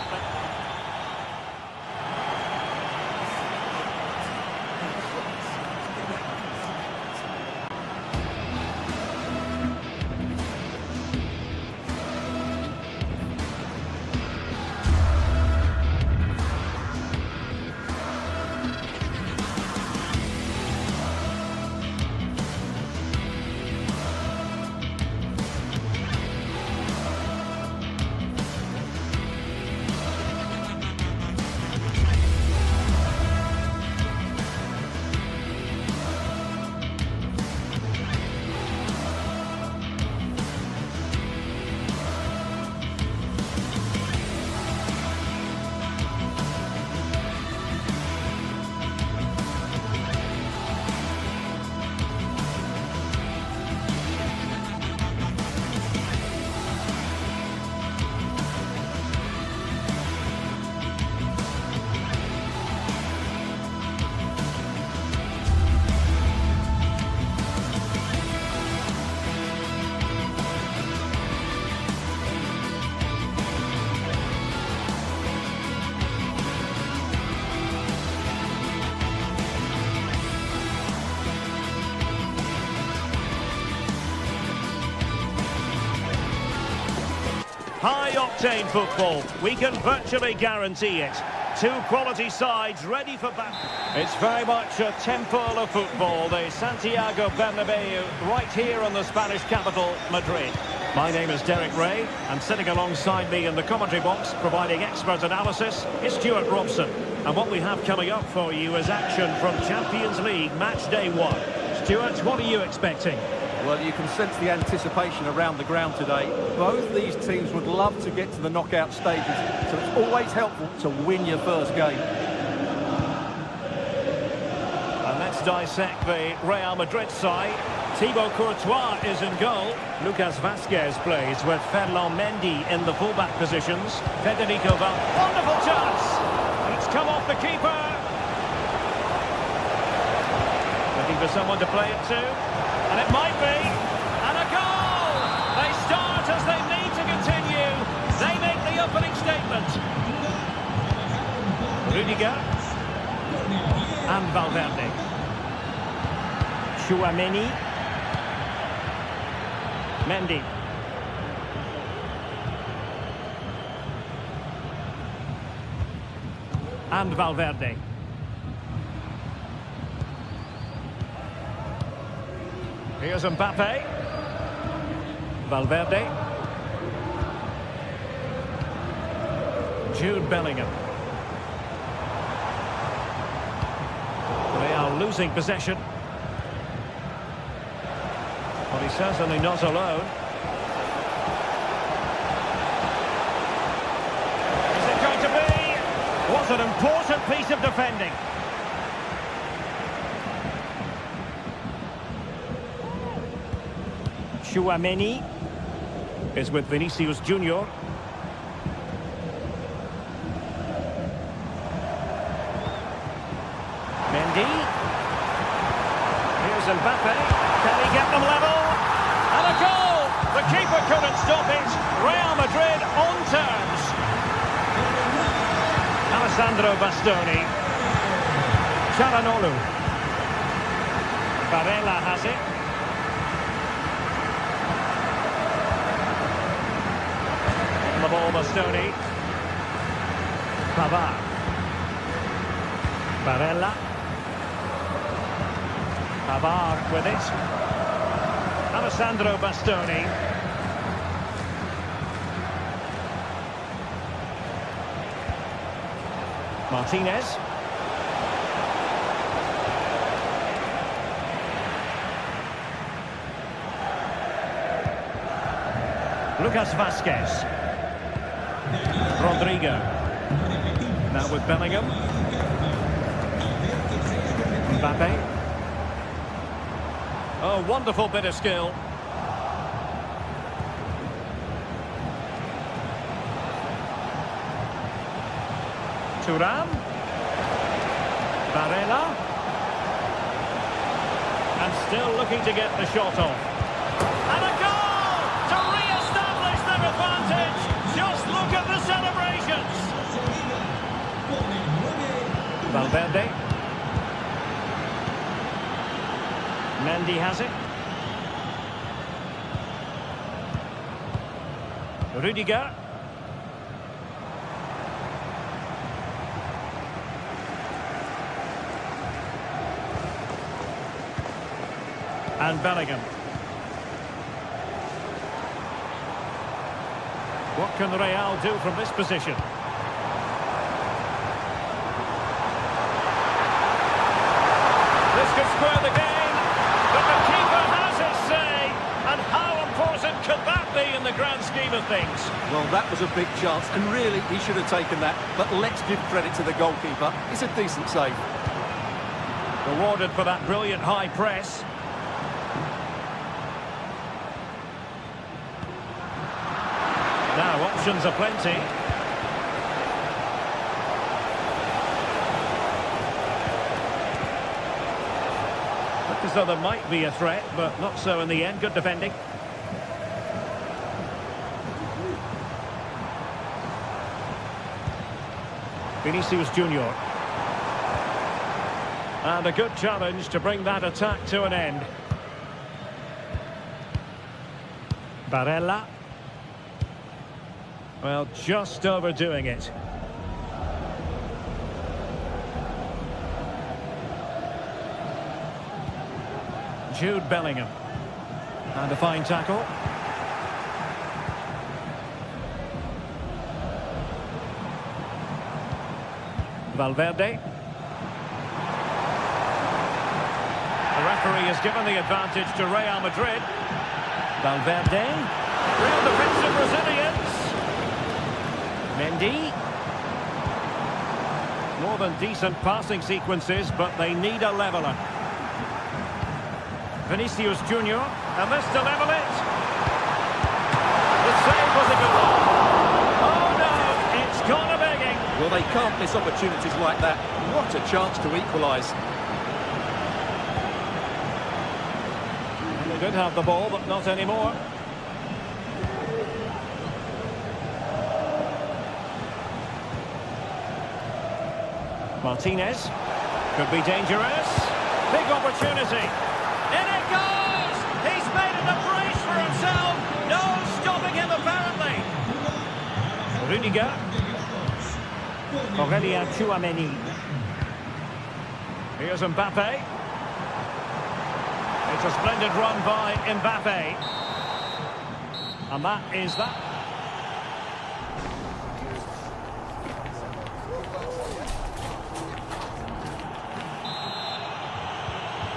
High-octane football. We can virtually guarantee it. Two quality sides ready for battle. It's very much a temple of football, the Santiago Bernabeu, right here in the Spanish capital, Madrid. My name is Derek Ray, and sitting alongside me in the commentary box, providing expert analysis, is Stuart Robson. And what we have coming up for you is action from Champions League Match Day 1. Stuart, what are you expecting? Well, you can sense the anticipation around the ground today. Both these teams would love to get to the knockout stages, so it's always helpful to win your first game. And let's dissect the Real Madrid side. Thibaut Courtois is in goal. Lucas Vazquez plays with Ferland Mendy in the fullback positions. Federico wonderful chance! And it's come off the keeper. Looking for someone to play it to. And it might be. And a goal! They start as they need to continue. They make the opening statement. Rudiger. And Valverde. Chouameni. Mendy. And Valverde. Here's Mbappe. Valverde. Jude Bellingham. They are losing possession. But he's certainly not alone. Is it going to be? What an important piece of defending. Chouameni is with Vinicius Junior. Mendy. Here's Mbappe. Can he get them level? And a goal! The keeper couldn't stop it. Real Madrid on terms. Alessandro Bastoni. Çalhanoğlu. Barella has it. The ball, Bastoni. Pavard. Barella. Pavard with it. Alessandro Bastoni. Martinez. Lucas Vazquez. Rodrigo. Now with Bellingham. Mbappe. Oh, wonderful bit of skill. Thuram. Barella. And still looking to get the shot off. And a goal to re-establish their advantage. Just look at the celebrations. Valverde. Mendy has it. Rudiger. And Bellingham. What can Real do from this position? This could square the game, but the keeper has his say. And how important could that be in the grand scheme of things? Well, that was a big chance, and really, he should have taken that. But let's give credit to the goalkeeper. It's a decent save. Rewarded for that brilliant high press. Now, options are plenty. Looked as though there might be a threat, but not so in the end. Good defending. Vinicius Junior. And a good challenge to bring that attack to an end. Well, just overdoing it. Jude Bellingham. And a fine tackle. Valverde. The referee has given the advantage to Real Madrid. Valverde. Real defensive Brazilians. Mendy. More than decent passing sequences, but they need a leveller. Vinicius Junior. And this to level it. The save was a good one. Oh no, it's gone a begging. Well, they can't miss opportunities like that. What a chance to equalise. They did have the ball, but not anymore. Martinez. Could be dangerous. Big opportunity. In it goes! He's made it a brace for himself. No stopping him, apparently. Rudiger. Aurelien Tchouameni. Here's Mbappe. It's a splendid run by Mbappe. And that is that.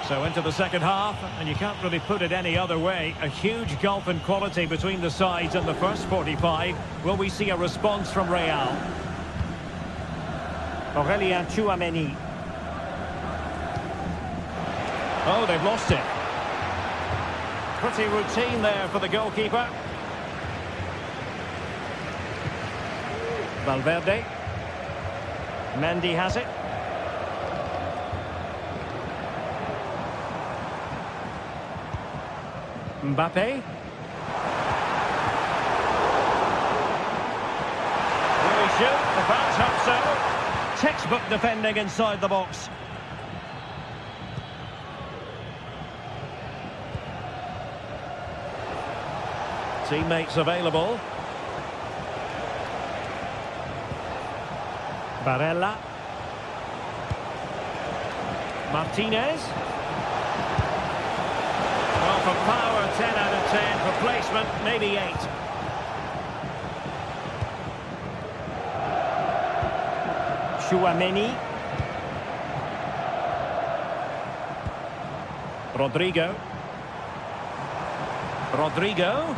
So into the second half, and you can't really put it any other way. A huge gulf in quality between the sides in the first 45. Will we see a response from Real? Aurelien Tchouameni. Oh, they've lost it. Pretty routine there for the goalkeeper. Valverde. Mendy has it. Mbappe. Will he shoot? The fans hope so. Textbook defending inside the box. Teammates available. Barella. Martinez. Well, for power, 10 out of 10. For placement, maybe 8. Tchouameni. Rodrigo. Rodrigo.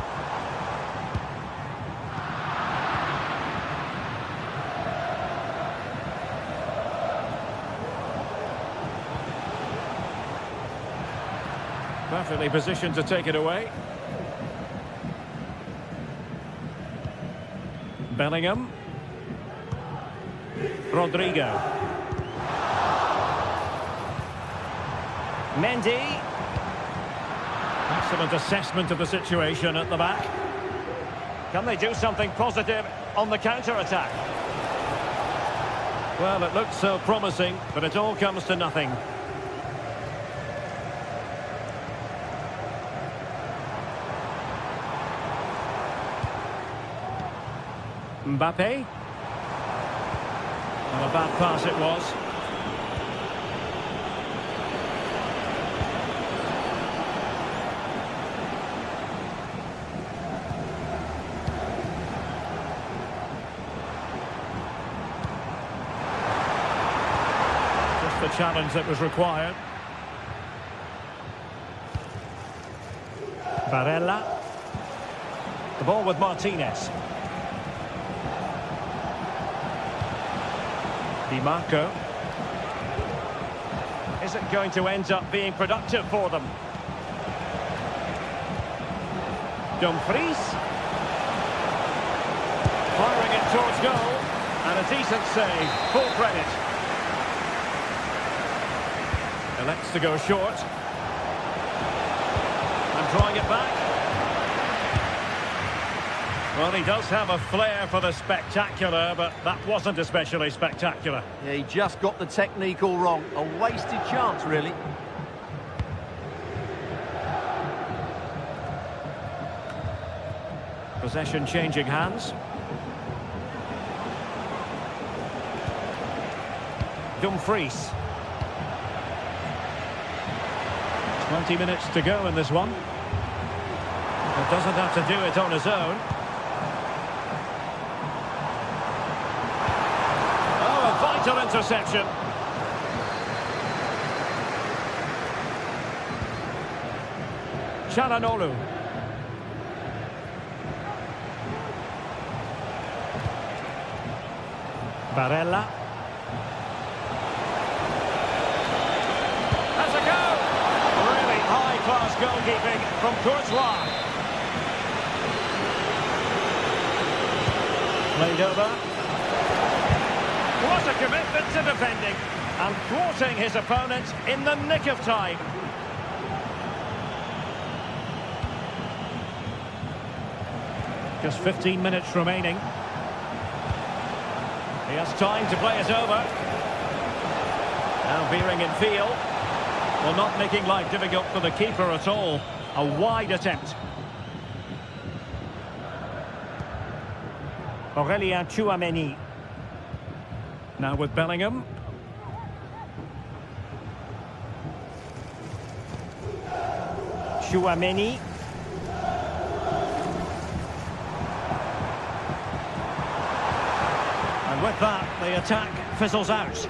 Perfectly positioned to take it away. Bellingham. Rodrigo. Mendy. Excellent assessment of the situation at the back. Can they do something positive on the counter-attack? Well, it looked so promising, but it all comes to nothing. Mbappe. And a bad pass it was. Just the challenge that was required. Barella. The ball with Martinez. Di Marco. Is it going to end up being productive for them? Dumfries. Firing it towards goal. And a decent save. Full credit. Elects to go short. And drawing it back. Well, he does have a flair for the spectacular, but that wasn't especially spectacular. Yeah, he just got the technique all wrong. A wasted chance, really. Possession changing hands. Dumfries. 20 minutes to go in this one. It doesn't have to do it on his own. Oh, a vital interception. Çalhanoğlu. Barella. That's a goal! Really high-class goalkeeping from Courtois. Played over. What a commitment to defending. And thwarting his opponent in the nick of time. Just 15 minutes remaining. He has time to play it over. Now veering in field. Well, not making life difficult for the keeper at all. A wide attempt. Aurélien Tchouaméni. Now with Bellingham. Tchouaméni. And with that, the attack fizzles out.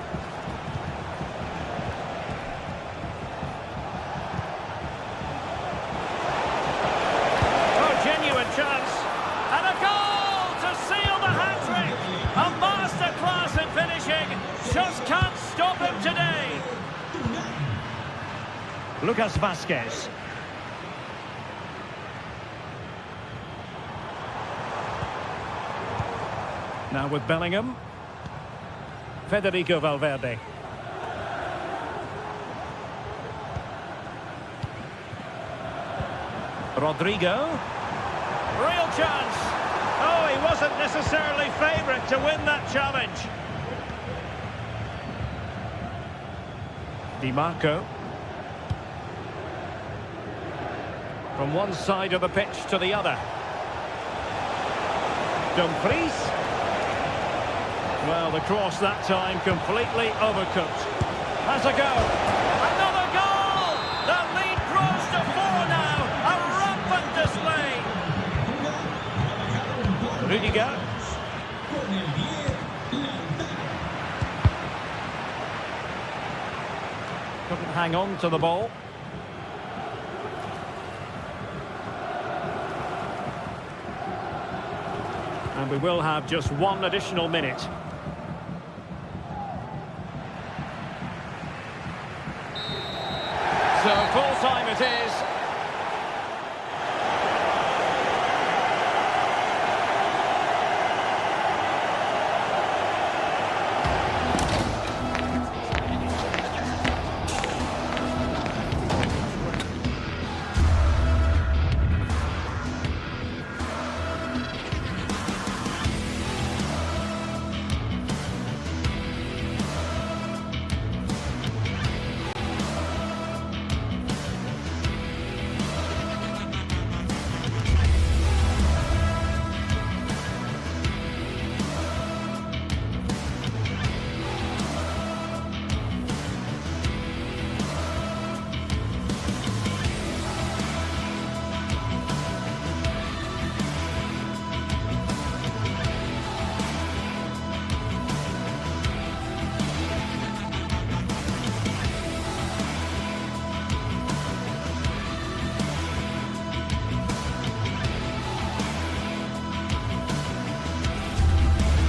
Oh, genuine chance. And a goal to seal the hat-trick. A masterclass in finishing. Just can't stop him today. Lucas Vázquez. Now with Bellingham. Federico Valverde. Rodrigo. Real chance. Oh, he wasn't necessarily favourite to win that challenge. Di Marco. From one side of the pitch to the other. Dumfries. Well, the cross that time completely overcooked. Has a go. Another goal! The lead grows to 4 now. A rampant display. Rudiger. Couldn't hang on to the ball. And we will have just one additional minute. So full time it is.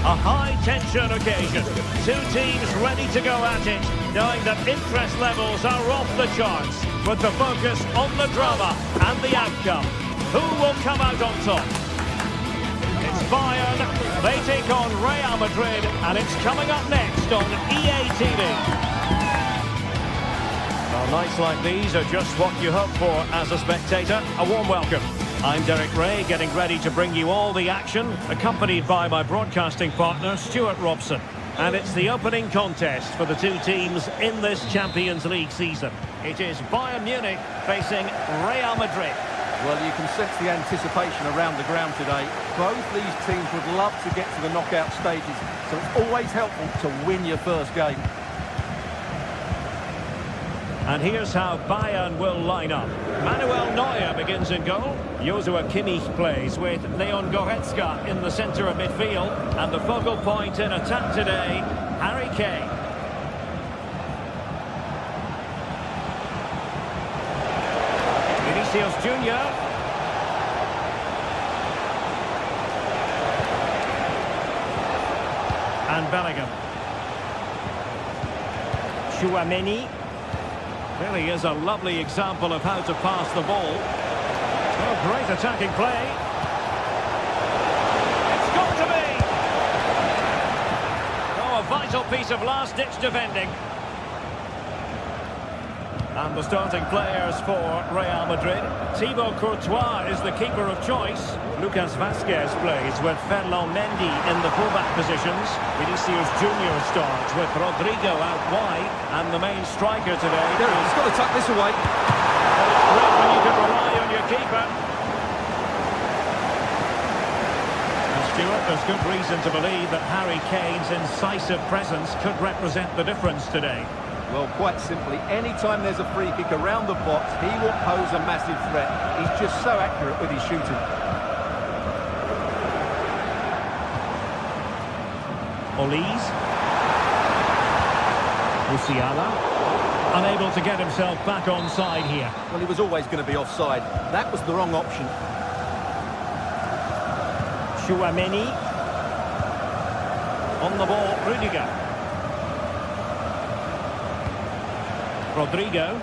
A high-tension occasion. Two teams ready to go at it, knowing that interest levels are off the charts, with the focus on the drama and the outcome. Who will come out on top? It's Bayern. They take on Real Madrid, and it's coming up next on EA TV. Well, nights like these are just what you hope for as a spectator. A warm welcome. I'm Derek Ray, getting ready to bring you all the action, accompanied by my broadcasting partner, Stuart Robson. And it's the opening contest for the two teams in this Champions League season. It is Bayern Munich facing Real Madrid. Well, you can sense the anticipation around the ground today. Both these teams would love to get to the knockout stages, so it's always helpful to win your first game. And here's how Bayern will line up. Manuel Neuer begins in goal. Joshua Kimmich plays with Leon Goretzka in the centre of midfield. And the focal point in attack today, Harry Kane. Vinicius Junior. And Bellingham. Chouameni. Really is a lovely example of how to pass the ball. Oh, great attacking play. It's got to be! Oh, a vital piece of last-ditch defending. And the starting players for Real Madrid. Thibaut Courtois is the keeper of choice. Lucas Vazquez plays with Ferland Mendy in the fullback positions. Vinicius Junior starts with Rodrigo out wide. And the main striker today... He's got to tuck this away. Well, it's great when you can rely on your keeper. And Stuart, there's good reason to believe that Harry Kane's incisive presence could represent the difference today. Well, quite simply, anytime there's a free kick around the box, he will pose a massive threat. He's just so accurate with his shooting. Olise. Musiala. Unable to get himself back onside here. Well, he was always going to be offside. That was the wrong option. Chouameni. On the ball, Rudiger. Rodrigo.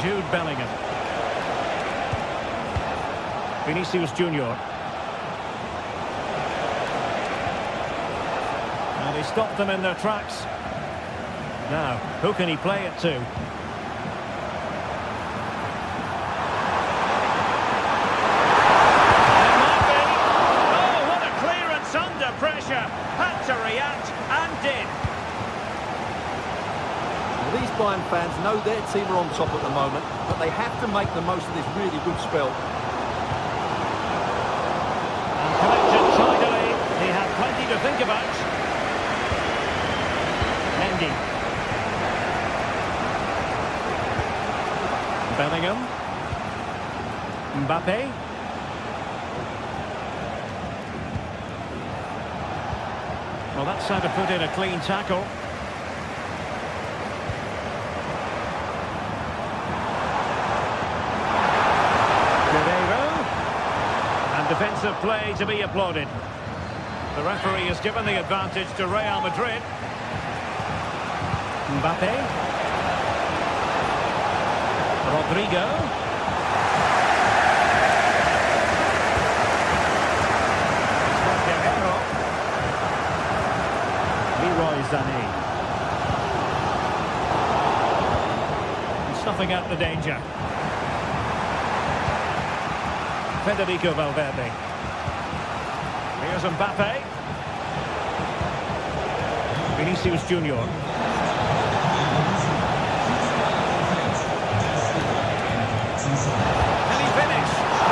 Jude Bellingham. Vinicius Junior. And he stopped them in their tracks. Now, who can he play it to? These Bayern fans know their team are on top at the moment, but they have to make the most of this really good spell. And collected tidily. He had plenty to think about. Mendy. Bellingham. Mbappe. Well, that's how to put in a clean tackle. Defensive play to be applauded. The referee has given the advantage to Real Madrid. Mbappe. Rodrigo. Guerrero. Leroy Sané. Snuffing out the danger. Federico Valverde. Here's Mbappe. Vinicius Junior. Can he finish? A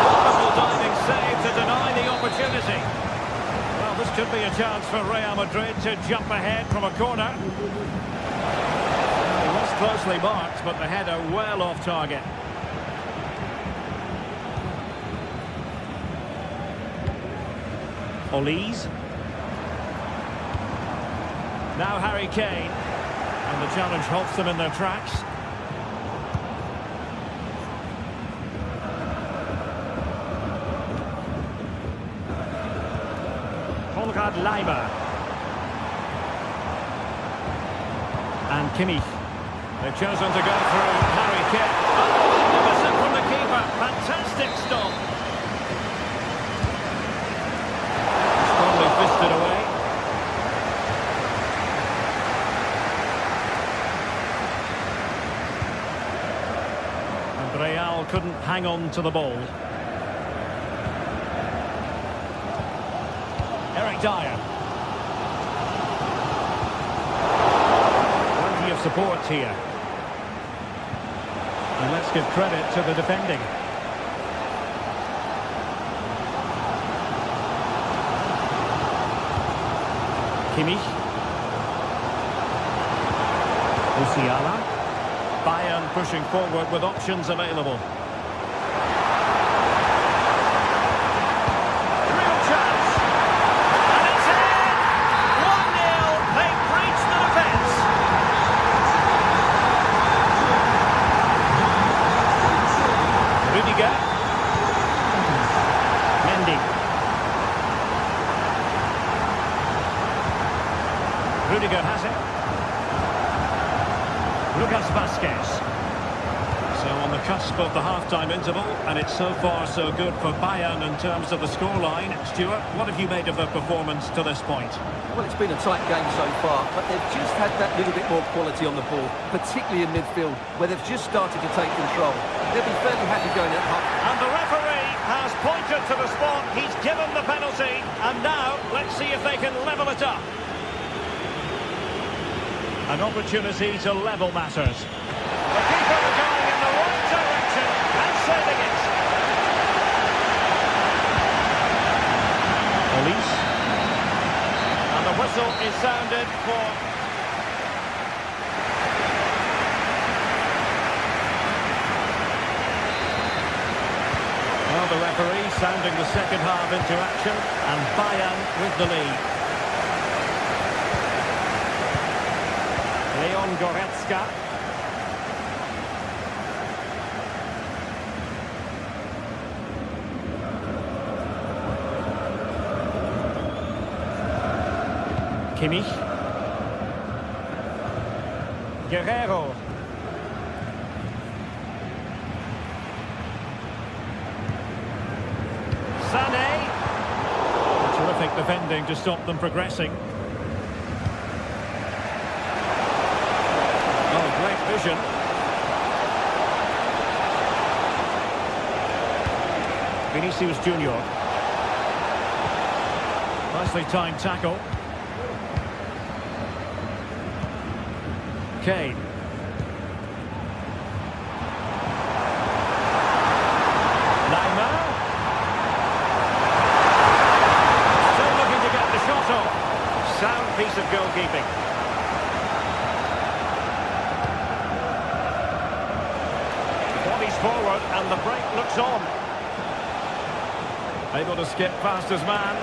wonderful diving save to deny the opportunity. Well, this could be a chance for Real Madrid to jump ahead from a corner. He was closely marked, but the header well off target. Olise. Now Harry Kane. And the challenge halts them in their tracks. Konrad Leiber. And Kimmich. They've chosen to go through Harry Kane. Oh, magnificent from the keeper. Fantastic stop. Fisted away. And Real couldn't hang on to the ball. Eric Dyer. Plenty of support here. And let's give credit to the defending. Kimmich. Musiala. Bayern pushing forward with options available. Real chance. And it's in! 1-0. They breach the defence. Rudiger. Mendy. Rudiger has it. Lucas Vazquez. So on the cusp of the half-time interval, and it's so far so good for Bayern in terms of the scoreline. Stuart, what have you made of their performance to this point? Well, it's been a tight game so far, but they've just had that little bit more quality on the ball, particularly in midfield, where they've just started to take control. They'll be fairly happy going at half. And the referee has pointed to the spot. He's given the penalty, and now let's see if they can level it up. An opportunity to level matters. The keeper going in the right direction and saving it. Police. And the whistle is sounded for... Well, the referee sounding the second half into action, and Bayern with the lead. Leon Goretzka. Kimmich. Guerrero. Sané. Terrific defending to stop them progressing. Vision. Vinicius Junior. Nicely timed tackle. Kane. Neymar. Still looking to get the shot off. Sound piece of goalkeeping. Forward, and the break looks on. Able to skip past his man.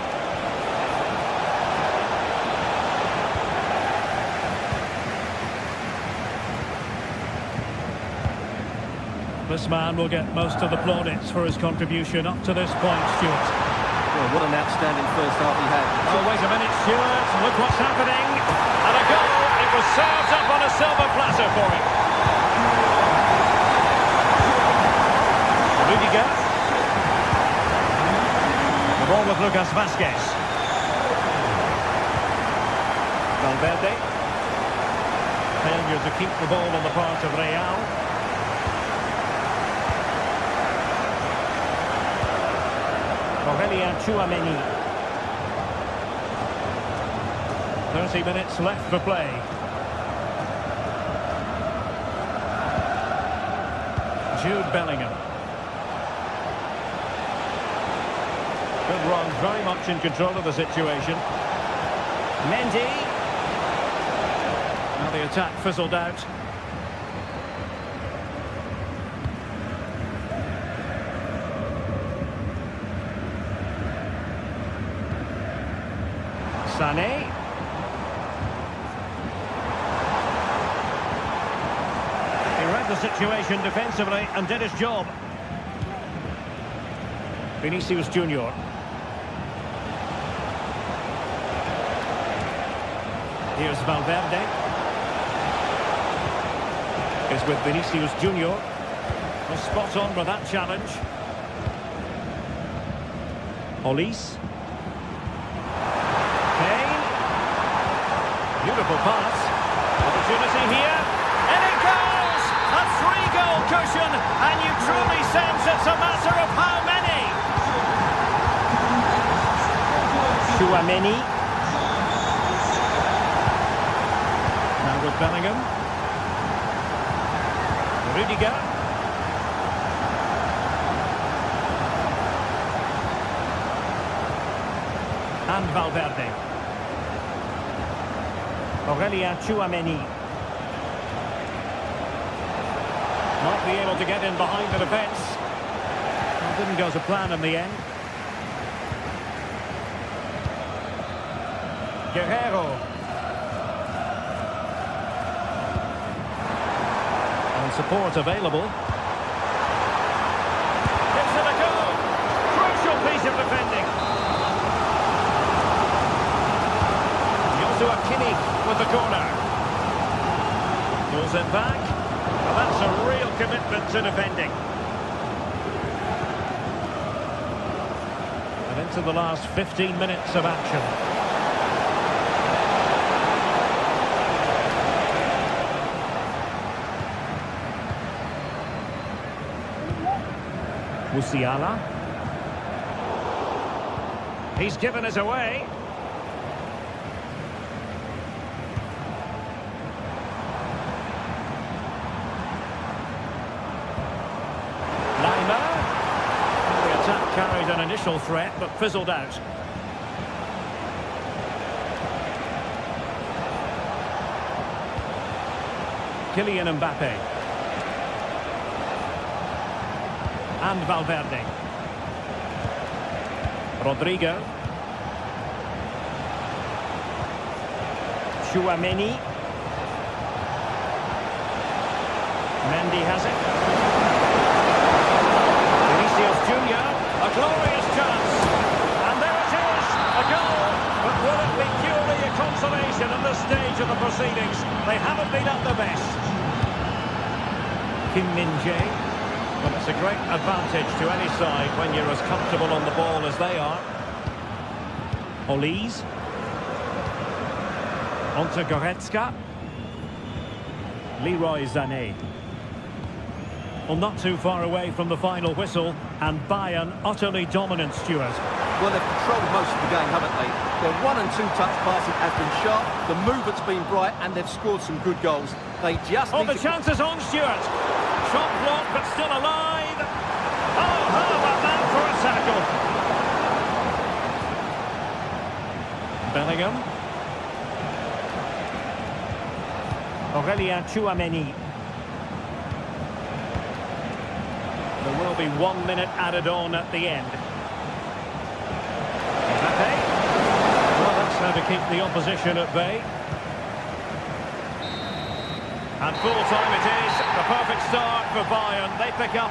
This man will get most of the plaudits for his contribution up to this point, Stuart. Well, what an outstanding first half he had. Oh, wait a minute, Stuart. Look what's happening. And a goal. It was served up on a silver platter for him. Rudiger. The ball with Lucas Vazquez. Valverde. Failure to keep the ball on the part of Real. Aurelien Tchouameni. 30 minutes left for play. Jude Bellingham. Good run, very much in control of the situation. Mendy. Now the attack fizzled out. Sané. He read the situation defensively and did his job. Vinicius Junior. Here's Valverde. Is with Vinicius Junior. Was spot on with that challenge. Olise. Kane. Beautiful pass. Opportunity here. And it goes! A 3-goal cushion. And you truly sense it's a matter of how many. Tchouameni. Now with Bellingham. Rudiger. And Valverde. Tchouaméni. Might be able to get in behind the defence. Well, didn't go to plan in the end. Guerrero. And support available. Gives it a go. Crucial piece of defending. Joshua Kimmich with the corner. Pulls it back. Well, that's a real commitment to defending. And into the last 15 minutes of action. Musiala. He's given us away. Carried an initial threat, but fizzled out. Kylian Mbappe. And Valverde. Rodrigo. Tchouaméni. Mendy has it. Vinicius Junior. A glorious chance. And there it is, a goal. But will it be purely a consolation at this stage of the proceedings? They haven't been at their best. Kim Min-jae. Well, it's a great advantage to any side when you're as comfortable on the ball as they are. Olise. Onto Goretzka. Leroy Sané. Well, not too far away from the final whistle, and Bayern utterly dominant, Stuart. Well, they've controlled most of the game, haven't they? Their 1- and 2-touch passing has been sharp, the movement's been bright, and they've scored some good goals. They just need the chance is on, Stuart. Shot blocked, but still alive. Oh, how about that for a tackle? Bellingham. Tchouaméni. There will be 1 minute added on at the end. Mbappe. Well, that's how to keep the opposition at bay. And full time it is. The perfect start for Bayern. They pick up.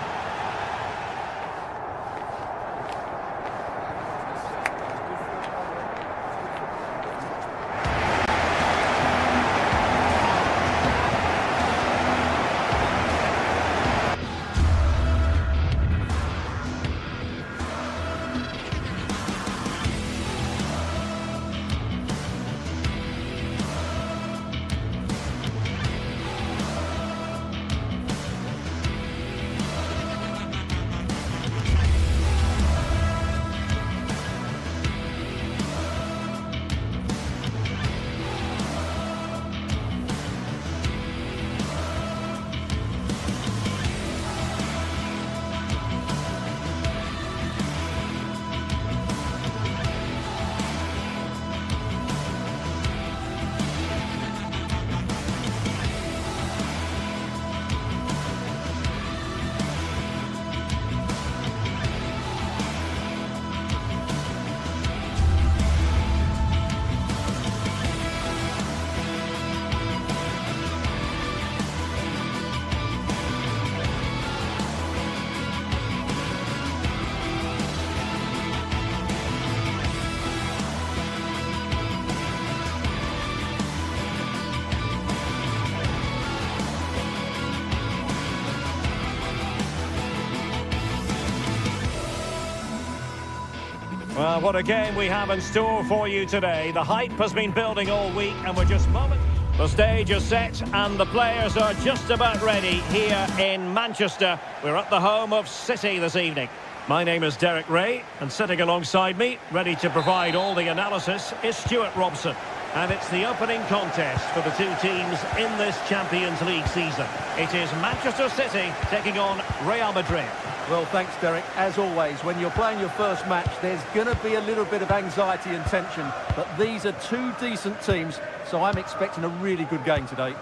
Well, what a game we have in store for you today. The hype has been building all week and we're just moments. The stage is set and the players are just about ready here in Manchester. We're at the home of City this evening. My name is Derek Ray, and sitting alongside me, ready to provide all the analysis, is Stuart Robson. And it's the opening contest for the two teams in this Champions League season. It is Manchester City taking on Real Madrid. Well, thanks, Derek. As always, when you're playing your first match, there's going to be a little bit of anxiety and tension. But these are two decent teams, so I'm expecting a really good game today.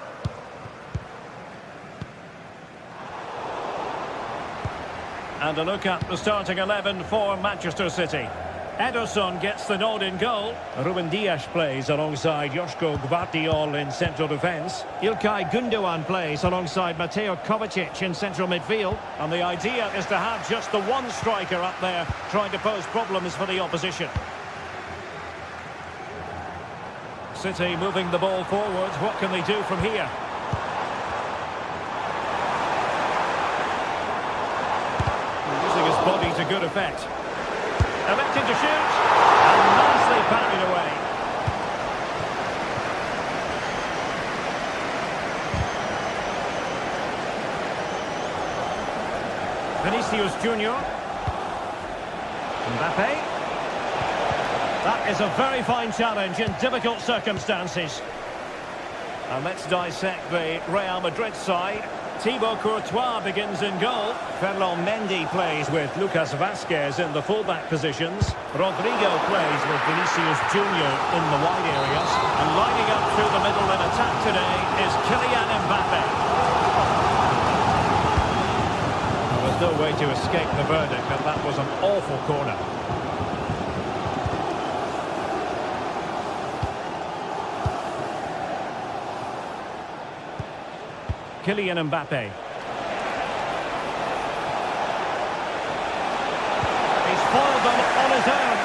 And a look at the starting 11 for Manchester City. Ederson gets the nod in goal. Ruben Dias plays alongside Joško Gvardiol in central defence. Ilkay Gundogan plays alongside Mateo Kovacic in central midfield. And the idea is to have just the one striker up there trying to pose problems for the opposition. City moving the ball forward. What can they do from here? Using his body to good effect. Electing to shoot, and nicely parried away. Vinicius Junior. Mbappe. That is a very fine challenge in difficult circumstances. And let's dissect the Real Madrid side. Thibaut Courtois begins in goal. Ferland Mendy plays with Lucas Vazquez in the fullback positions. Rodrigo plays with Vinicius Junior in the wide areas. And lining up through the middle in attack today is Kylian Mbappe. There was no way to escape the verdict, and that was an awful corner. Kylian Mbappe. He's foiled them on his own.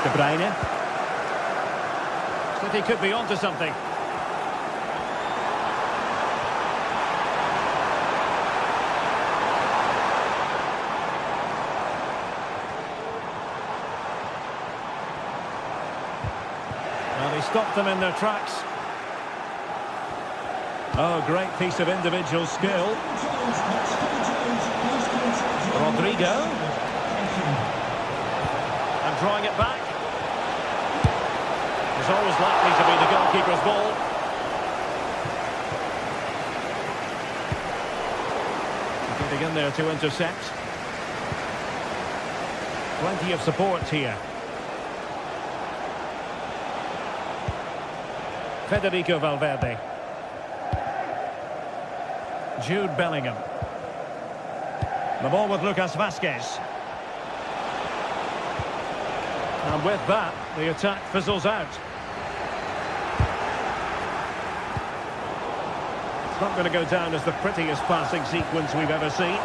De Bruyne. City could be onto something. Stopped them in their tracks. Oh, great piece of individual skill. Rodrigo. And drawing it back. It's always likely to be the goalkeeper's ball. Getting in there to intercept. Plenty of support here. Federico Valverde. Jude Bellingham. The ball with Lucas Vazquez. And with that, the attack fizzles out. It's not going to go down as the prettiest passing sequence we've ever seen.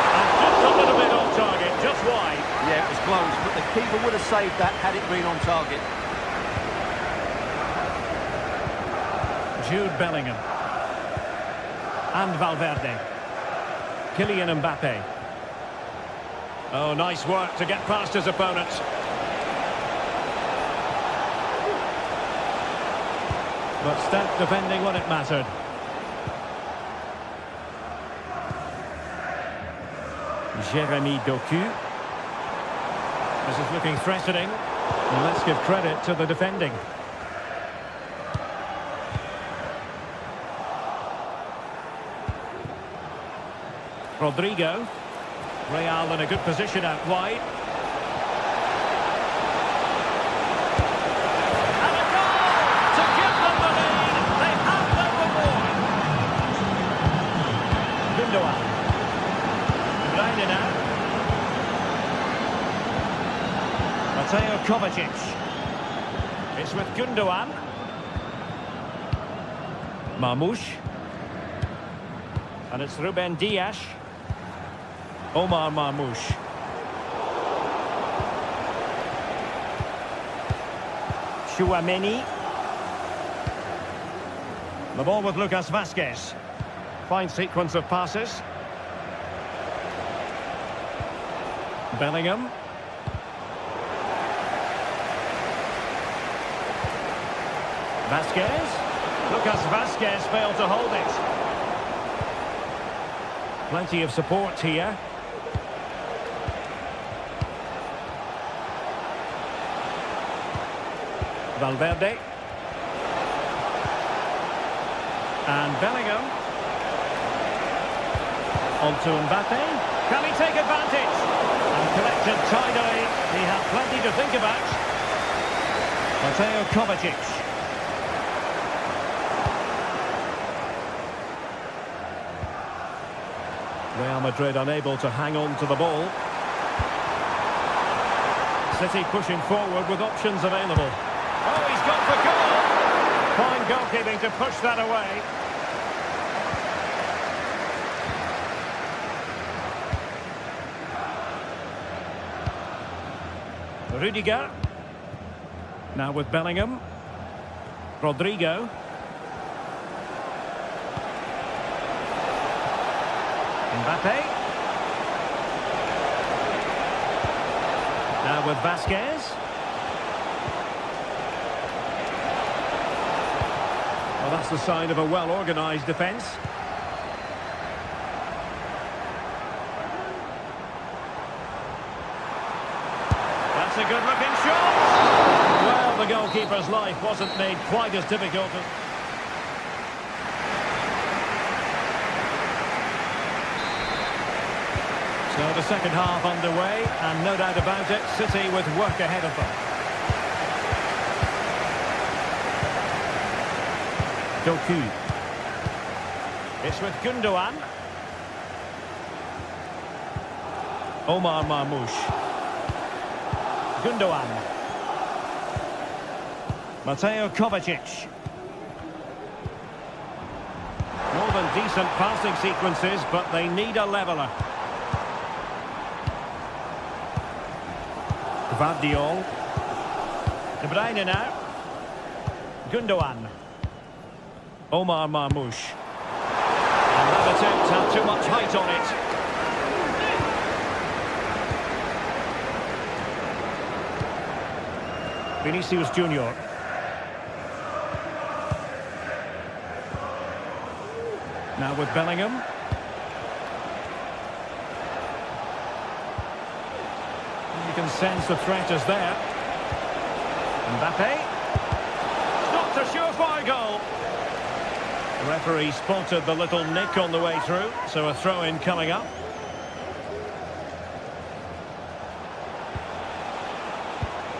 And just a little bit off target, just wide. Yeah, it was close, but the keeper would have saved that had it been on target. Jude Bellingham. And Valverde. Kylian Mbappe. Oh, nice work to get past his opponents. But stout defending when it mattered. Jeremy Doku. This is looking threatening. And let's give credit to the defending. Rodrigo. Real in a good position out wide. And a goal to give them the lead. They have number one. Gundogan. Bruyne now. Mateo Kovacic. It's with Gundogan. Marmoush. And it's Ruben Dias. Omar Marmoush. Chouameni. The ball with Lucas Vazquez. Fine sequence of passes. Bellingham. Vazquez. Lucas Vazquez failed to hold it. Plenty of support here. Valverde. And Bellingham. On to Mbappe. Can he take advantage? And collected tidily. He had plenty to think about. Mateo Kovacic. Real Madrid unable to hang on to the ball. City pushing forward with options available. Oh, he's gone for goal! Fine goalkeeping to push that away. Rudiger. Now with Bellingham. Rodrigo. Mbappe. Now with Vasquez. Well, that's the sign of a well-organised defence. That's a good-looking shot. Well, the goalkeeper's life wasn't made quite as difficult. So the second half underway, and no doubt about it, City with work ahead of them. Doku. It's with Gundogan. Omar Marmoush. Gundogan. Mateo Kovacic. More than decent passing sequences, but they need a leveller. Gvardiol. De Bruyne now. Gundogan. Omar Marmoush. And that attempt had too much height on it. Vinicius Junior. Now with Bellingham. You can sense the threat is there. Mbappe. Not a surefire goal. The referee spotted the little nick on the way through, so a throw-in coming up.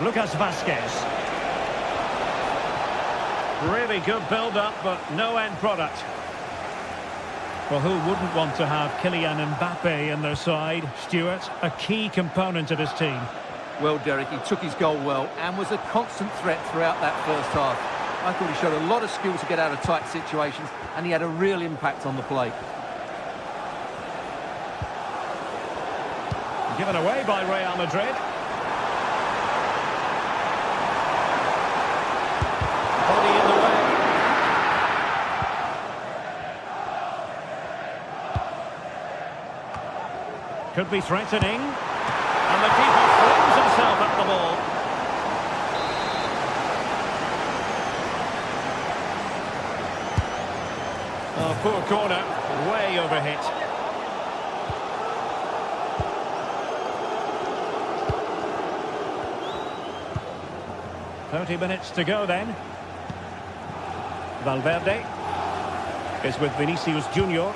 Lucas Vasquez. Really good build-up, but no end product. Well, who wouldn't want to have Kylian Mbappe in their side? Stuart, a key component of his team. Well, Derek, he took his goal well and was a constant threat throughout that first half. I thought he showed a lot of skill to get out of tight situations, and he had a real impact on the play. Given away by Real Madrid. Body in the way. Could be threatening. And the keeper flings himself at the ball. Oh, poor corner. Way overhit. "30 minutes to go then." Valverde is with Vinicius Junior,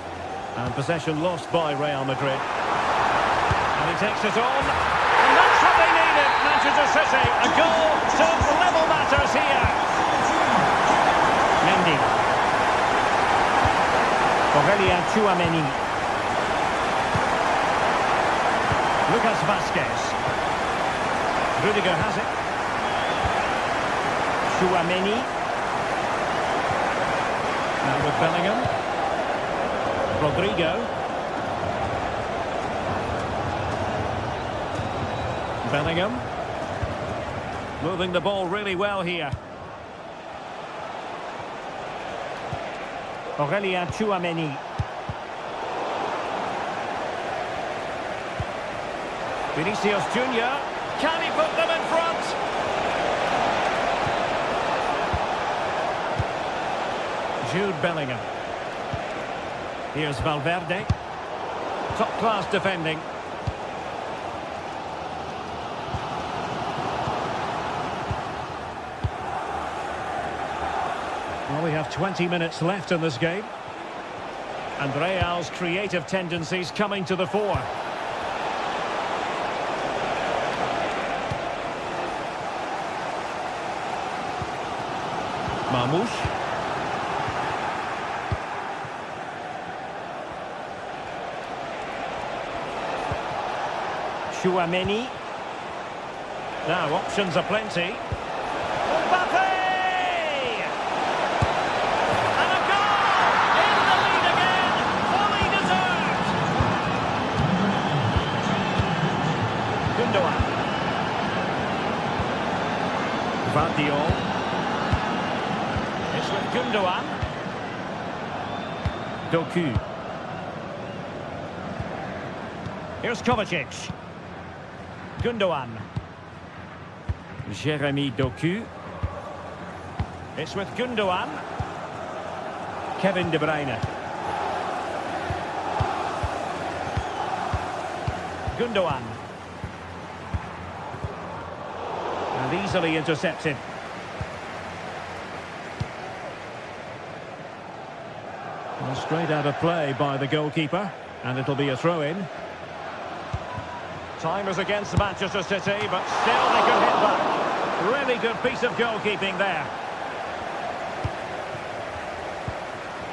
and possession lost by Real Madrid. And he takes it on, and that's what they needed, Manchester City. A goal to level matters here. Mendy. Aurelien Tchouameni. Lucas Vasquez. Rudiger has it. Tchouameni. Now with Bellingham. Rodrigo. Bellingham. Moving the ball really well here. Aurelien Tchouameni. Vinicius Junior. Can he put them in front? Jude Bellingham. Here's Valverde. Top-class defending. Well, we have 20 minutes left in this game. And Real's creative tendencies coming to the fore. Marmoush. Chouameni. Now, options are plenty. Mbappe! And a goal! In the lead again! Fully deserved! Gundogan. Vardiol. It's with Gundogan. Doku. Here's Kovacic. Gundogan. Jeremy Doku. It's with Gundogan. Kevin De Bruyne. Gundogan. And easily intercepted. Well, straight out of play by the goalkeeper. And it'll be a throw-in. Time is against Manchester City, but still they can hit back. Really good piece of goalkeeping there.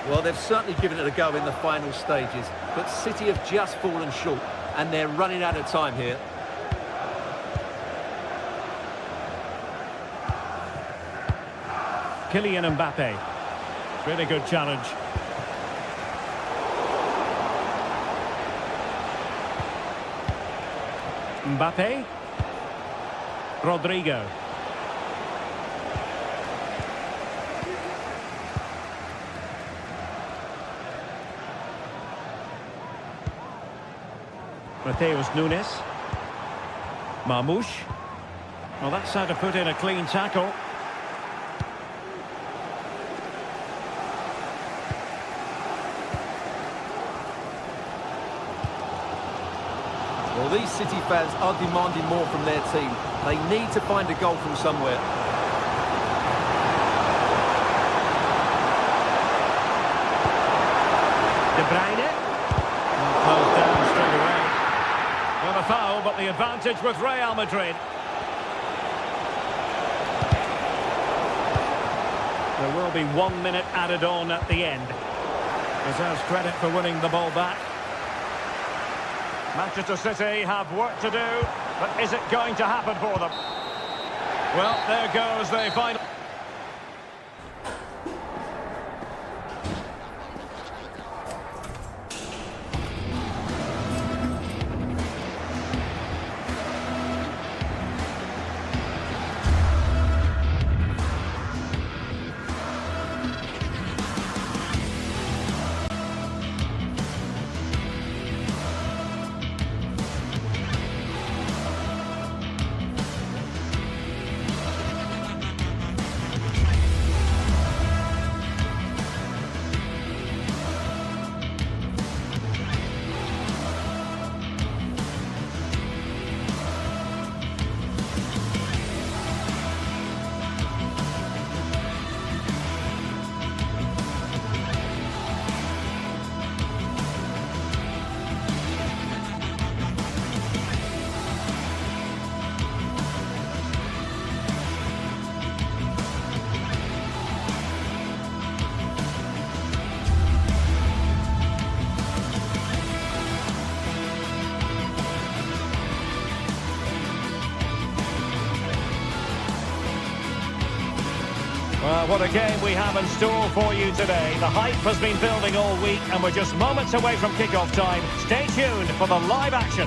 Well, they've certainly given it a go in the final stages, but City have just fallen short, and they're running out of time here. Kylian Mbappe. Really good challenge. Mbappe. Rodrigo. Mateus Nunes. Marmoush. Well, that's how to put in a clean tackle. Well, these City fans are demanding more from their team. They need to find a goal from somewhere. De Bruyne. Closed down straight away. Well, a foul, but the advantage with Real Madrid. There will be 1 minute added on at the end. Deserves credit for winning the ball back. Manchester City have work to do, but is it going to happen for them? Well, there goes the final. Well, what a game we have in store for you today. The hype has been building all week and we're just moments away from kick-off time. Stay tuned for the live action.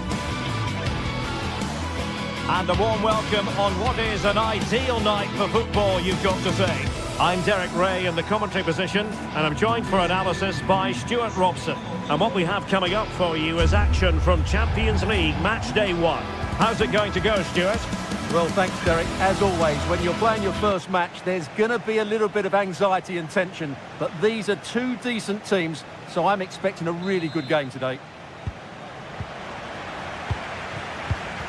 And a warm welcome on what is an ideal night for football, you've got to say. I'm Derek Ray in the commentary position and I'm joined for analysis by Stuart Robson. And what we have coming up for you is action from Champions League Match Day 1. How's it going to go, Stuart? Well, thanks, Derek. As always, when you're playing your first match, there's going to be a little bit of anxiety and tension. But these are two decent teams, so I'm expecting a really good game today.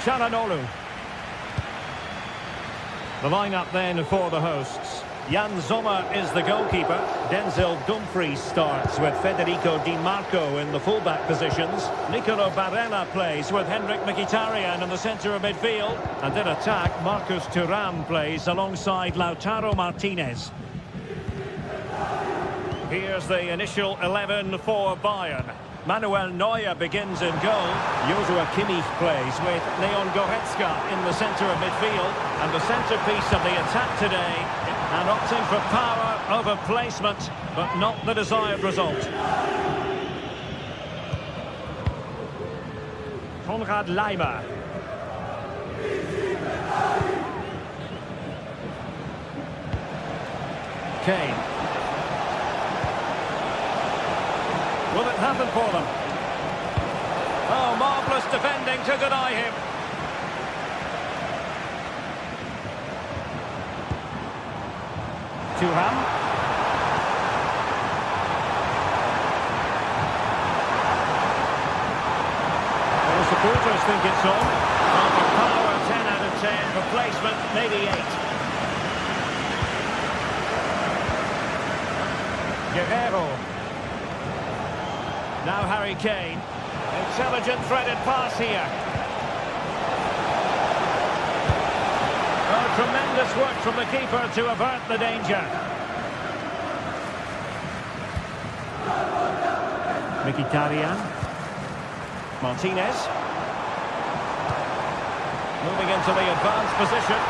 Çalhanoğlu. The lineup then for the hosts. Jan Sommer is the goalkeeper. Denzel Dumfries starts with Federico Di Marco in the fullback positions. Nicolo Barella plays with Henrik Mkhitaryan in the centre of midfield. And in attack, Marcus Thuram plays alongside Lautaro Martinez. Here's the initial 11 for Bayern. Manuel Neuer begins in goal. Joshua Kimmich plays with Leon Goretzka in the centre of midfield. And the centrepiece of the attack today, and opting for power over placement, but not the desired result. Konrad Laimer. Kane. Will it happen for them? Oh, marvellous defending to deny him. Thuram. Well, the supporters think it's on. Oh, for power, 10 out of 10. For placement, maybe 8. Guerrero. Now Harry Kane. Intelligent threaded pass here. Oh, tremendous work from the keeper to avert the danger. Mkhitaryan. Martinez. Moving into the advanced position.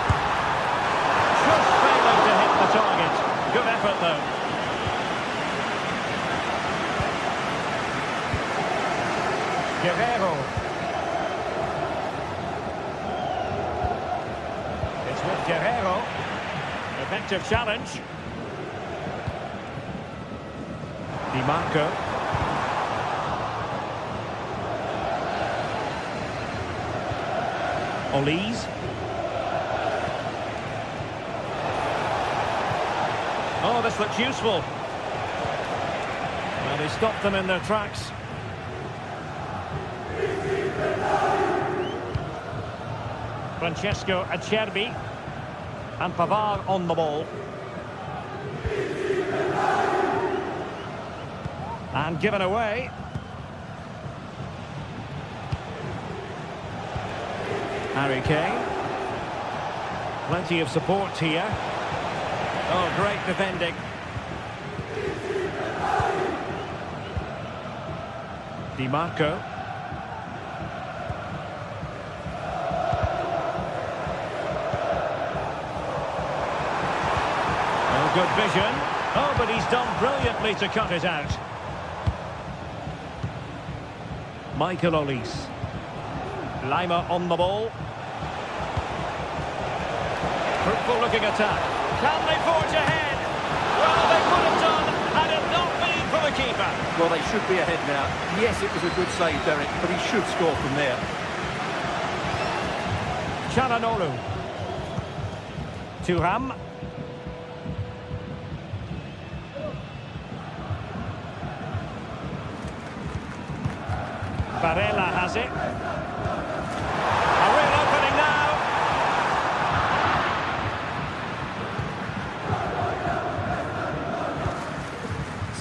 Just failing to hit the target. Good effort though. Guerrero. It's with Guerrero. Effective challenge. Di Marco. Olise. Oh, this looks useful. Well, they stopped them in their tracks. Francesco Acerbi. And Pavard on the ball. And given away. Harry Kane. Plenty of support here. Oh, great defending. Di Marco. Good vision. Oh, but he's done brilliantly to cut it out. Michael Olise. Laimer on the ball. Fruitful looking attack. Can they forge ahead? Well, they could have done had it not been for the keeper. Well, they should be ahead now. Yes, it was a good save, Derek, but he should score from there. Çalhanoğlu. Thuram. Barella has it. A real opening now.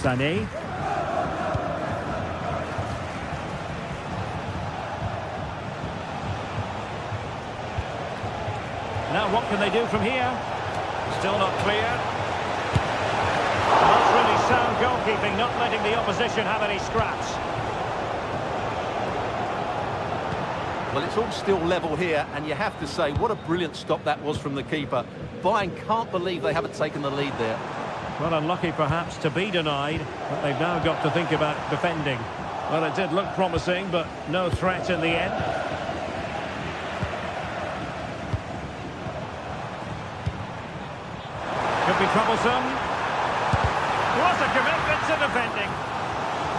Sané. Now what can they do from here? Still not clear. That's really sound goalkeeping, not letting the opposition have any scraps. Well, it's all still level here, and you have to say, what a brilliant stop that was from the keeper. Bayern can't believe they haven't taken the lead there. Well, unlucky perhaps to be denied, but they've now got to think about defending. Well, it did look promising, but no threat in the end. Could be troublesome. What a commitment to defending.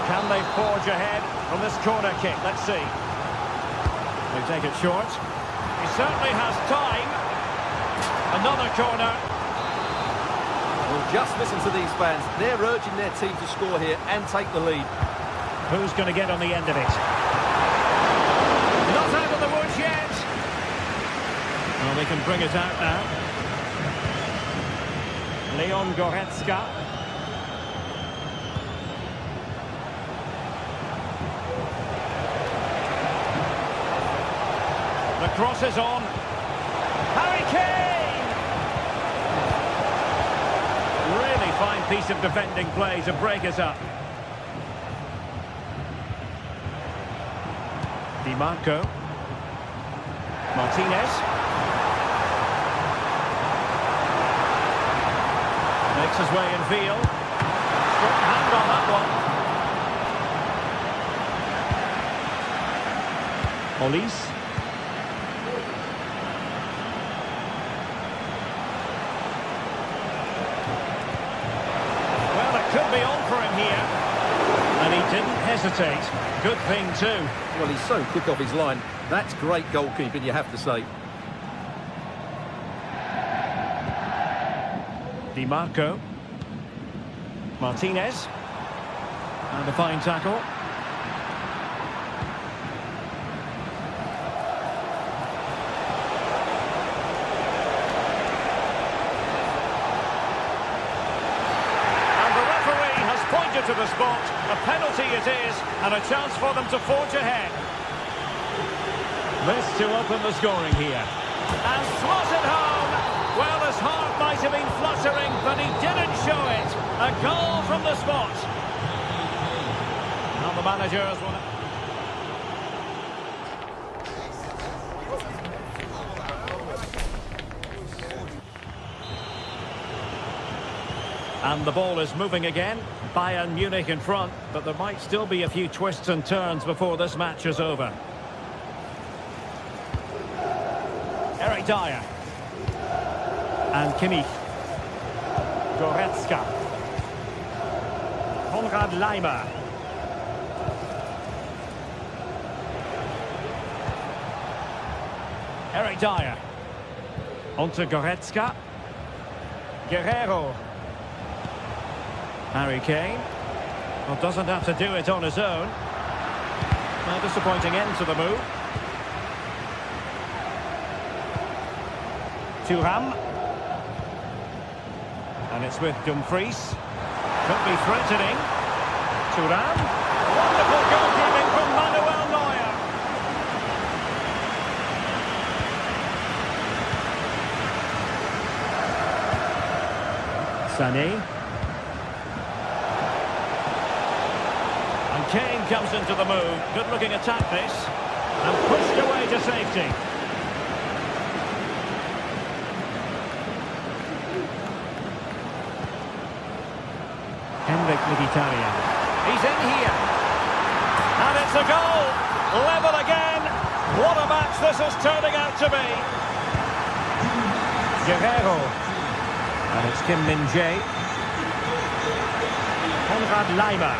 Can they forge ahead from this corner kick? Let's see. They take it short. He certainly has time. Another corner. Well, just listen to these fans. They're urging their team to score here and take the lead. Who's going to get on the end of it? Not out of the woods yet. Well, they can bring it out now. Leon Goretzka. The cross is on. Harry Kane! Really fine piece of defending play to break us up. Di Marco. Martinez. Makes his way in field. Strong hand on that one. Olise. Well, it could be on for him here. And he didn't hesitate. Good thing too. Well, he's so quick off his line. That's great goalkeeping, you have to say. Di Marco. Martinez. And a fine tackle. And the referee has pointed to the spot. A penalty it is, and a chance for them to forge ahead. This to open the scoring here. And slotted home. Well, his heart might have been fluttering, but he didn't show it. A goal from the spot. Now the manager has won it. And the ball is moving again. Bayern Munich in front, but there might still be a few twists and turns before this match is over. Eric Dyer. And Kimmich. Goretzka. Konrad Laimer. Eric Dyer. On to Goretzka. Guerrero. Harry Kane. Well, doesn't have to do it on his own. A disappointing end to the move. Thuram. And it's with Dumfries. Could be threatening. Thuram. Wonderful goalkeeping from Manuel Neuer. Sané. And Kane comes into the move. Good looking attack this. And pushed away to safety. Mkhitaryan. He's in here. And it's a goal. Level again. What a match this is turning out to be. Guerrero. And it's Kim Min-jae. Konrad Laimer.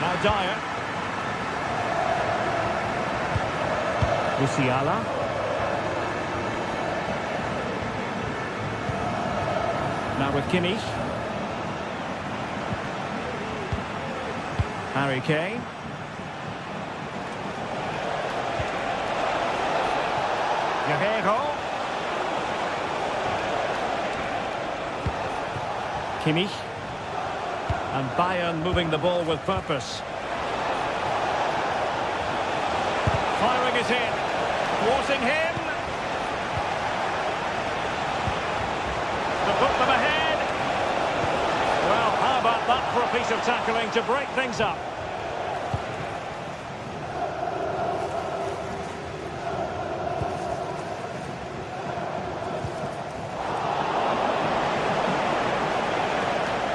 Now Dyer. Musiala. Now with Kimmich. Harry Kane. Guerrero. Kimmich. And Bayern moving the ball with purpose. Firing it in. Thwarting him. To put them ahead. Well, how about that for a piece of tackling to break things up?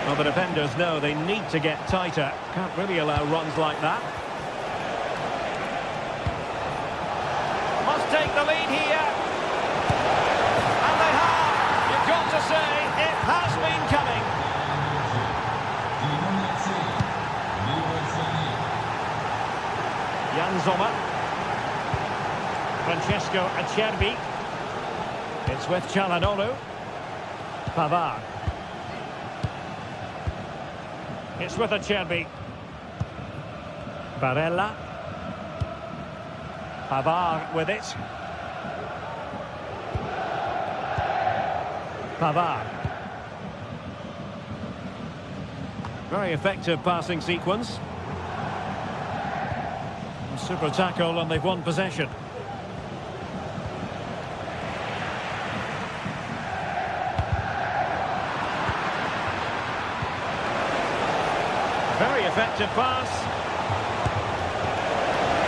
Well, the defenders know they need to get tighter. Can't really allow runs like that. Must take the lead here. And they have. You've got to say, it has been coming. Jan Sommer. Francesco Acerbi. It's with Çalhanoğlu. Pavard. It's with Acerbi. Barella. Pavard with it. Pavard. Very effective passing sequence. A super tackle and they've won possession. Very effective pass.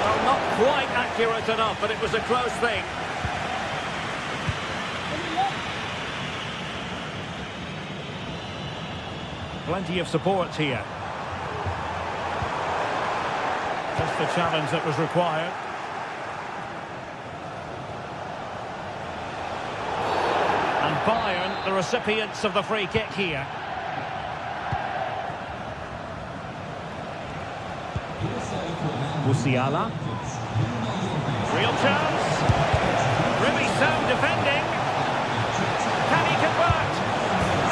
Well, not quite accurate enough, but it was a close thing. Plenty of support here. Just the challenge that was required. And Bayern, the recipients of the free kick here. Musiala. Real chance. Really sound defending. Can he convert?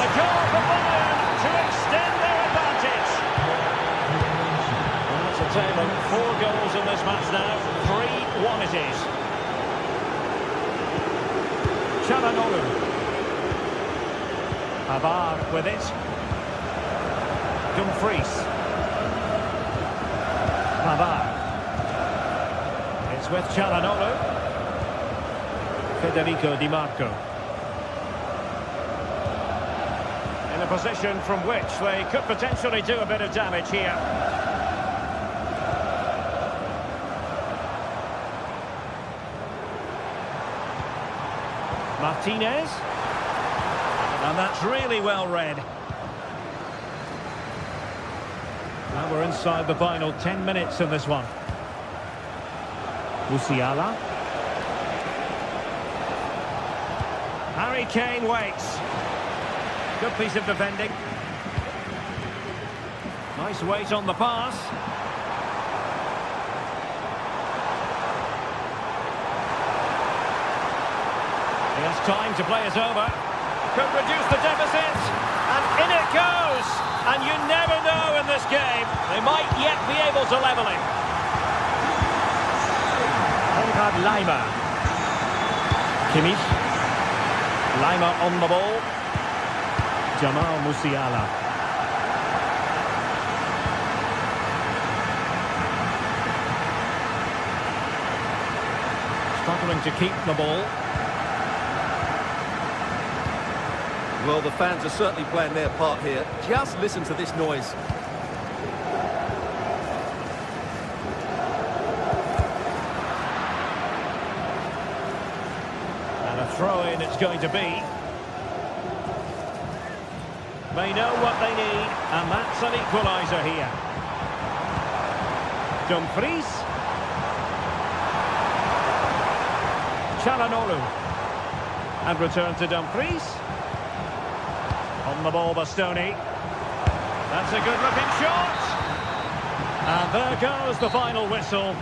A goal for Bayern to extend their advantage. Well, that's a tale of 4 goals in this match now. 3-1 it is. Çalhanoğlu. Pavard with it. Dumfries. Pavard. It's with Çalhanoğlu. Federico Di Marco. In a position from which they could potentially do a bit of damage here. Martinez. And that's really well read. Now we're inside the final 10 minutes in this one. Musiala. Harry Kane waits. Good piece of defending. Nice weight on the pass. He has time to play it over. Could reduce the deficit. And in it goes. And you never know in this game. They might yet be able to level it. Konrad Laimer. Kimmich. Laimer on the ball. Jamal Musiala. Struggling to keep the ball. Well, the fans are certainly playing their part here. Just listen to this noise. And a throw-in it's going to be. They know what they need, and that's an equaliser here. Dumfries. Çalhanoğlu. And return to Dumfries. On the ball, Bastoni. That's a good-looking shot. And there goes the final whistle.